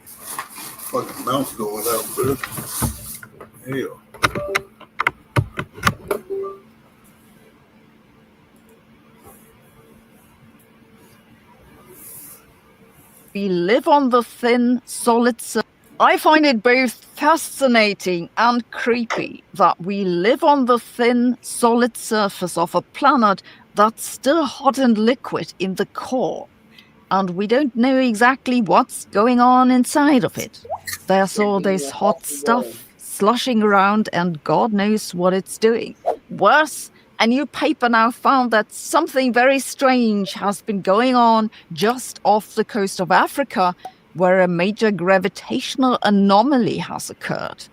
Fucking mouth going out, bro. Hell. We live on the thin, solid surface. I find it both fascinating and creepy that we live on the thin, solid surface of a planet that's still hot and liquid in the core. And we don't know exactly what's going on inside of it. There's all this hot stuff slushing around and God knows what it's doing. Worse, a new paper now found that something very strange has been going on just off the coast of Africa, where a major gravitational anomaly has occurred.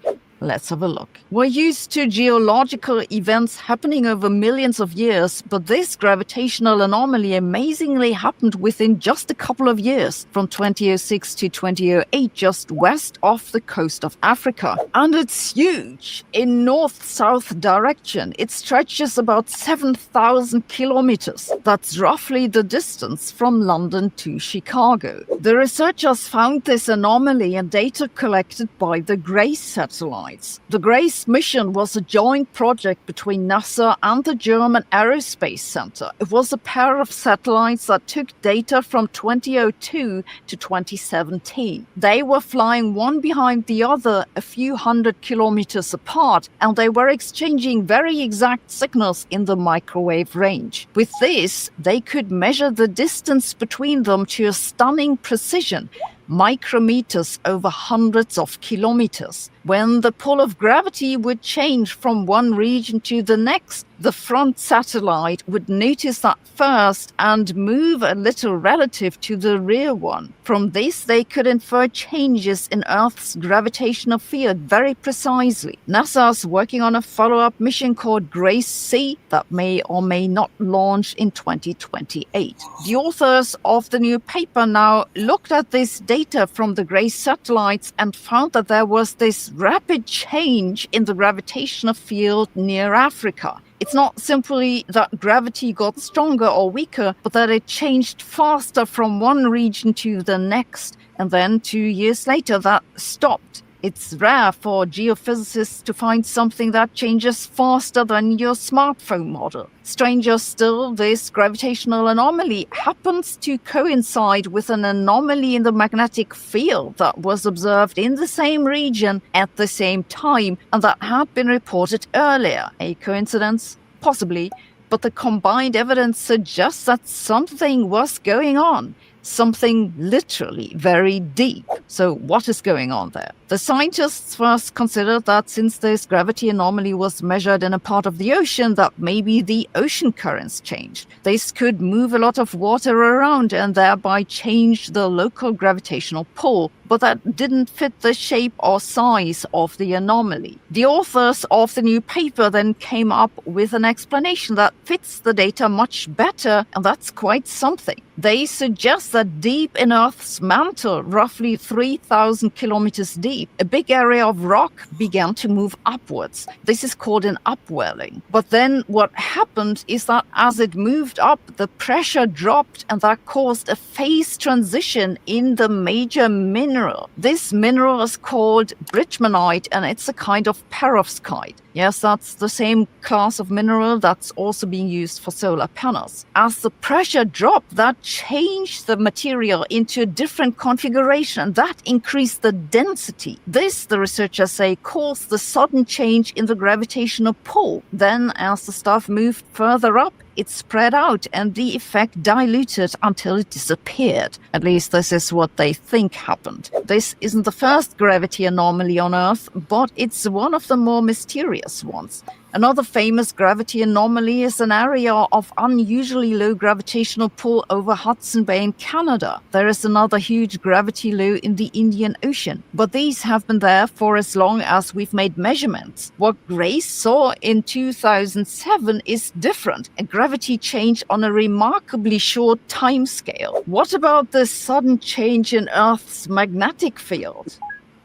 Let's have a look. We're used to geological events happening over millions of years, but this gravitational anomaly amazingly happened within just a couple of years, from 2006 to 2008, just west off the coast of Africa. And it's huge. In north-south direction, it stretches about 7,000 kilometers. That's roughly the distance from London to Chicago. The researchers found this anomaly in data collected by the GRACE satellite. The GRACE mission was a joint project between NASA and the German Aerospace Center. It was a pair of satellites that took data from 2002 to 2017. They were flying one behind the other a few hundred kilometers apart, and they were exchanging very exact signals in the microwave range. With this, they could measure the distance between them to a stunning precision, micrometers over hundreds of kilometers. When the pull of gravity would change from one region to the next, the front satellite would notice that first and move a little relative to the rear one. From this, they could infer changes in Earth's gravitational field very precisely. NASA's working on a follow-up mission called GRACE-C that may or may not launch in 2028. The authors of the new paper now looked at this data from the GRACE satellites and found that there was this rapid change in the gravitational field near Africa. It's not simply that gravity got stronger or weaker, but that it changed faster from one region to the next, and then 2 years later that stopped. It's rare for geophysicists to find something that changes faster than your smartphone model. Stranger still, this gravitational anomaly happens to coincide with an anomaly in the magnetic field that was observed in the same region at the same time and that had been reported earlier. A coincidence? Possibly, but the combined evidence suggests that something was going on. Something literally very deep. So what is going on there? The scientists first considered that since this gravity anomaly was measured in a part of the ocean, that maybe the ocean currents changed. This could move a lot of water around and thereby change the local gravitational pull, but that didn't fit the shape or size of the anomaly. The authors of the new paper then came up with an explanation that fits the data much better, and that's quite something. They suggest that deep in Earth's mantle, roughly 3,000 kilometers deep, a big area of rock began to move upwards. This is called an upwelling. But then what happened is that as it moved up, the pressure dropped, and that caused a phase transition in the major mineral. This mineral is called bridgmanite, and it's a kind of perovskite. Yes, that's the same class of mineral that's also being used for solar panels. As the pressure dropped, that changed the material into a different configuration. That increased the density. This, the researchers say, caused the sudden change in the gravitational pull. Then, as the stuff moved further up, it spread out and the effect diluted until it disappeared. At least this is what they think happened. This isn't the first gravity anomaly on Earth, but it's one of the more mysterious ones. Another famous gravity anomaly is an area of unusually low gravitational pull over Hudson Bay in Canada. There is another huge gravity low in the Indian Ocean, but these have been there for as long as we've made measurements. What GRACE saw in 2007 is different, a gravity change on a remarkably short time scale. What about the sudden change in Earth's magnetic field?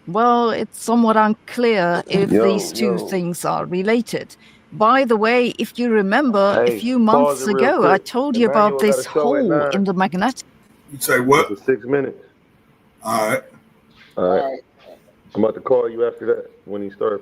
Well, it's somewhat unclear if these two things are related. By the way, if you remember, a few months ago, I told you about this hole in the magnetic. You say what? For 6 minutes. All right. All right. I'm about to call you after that when he started.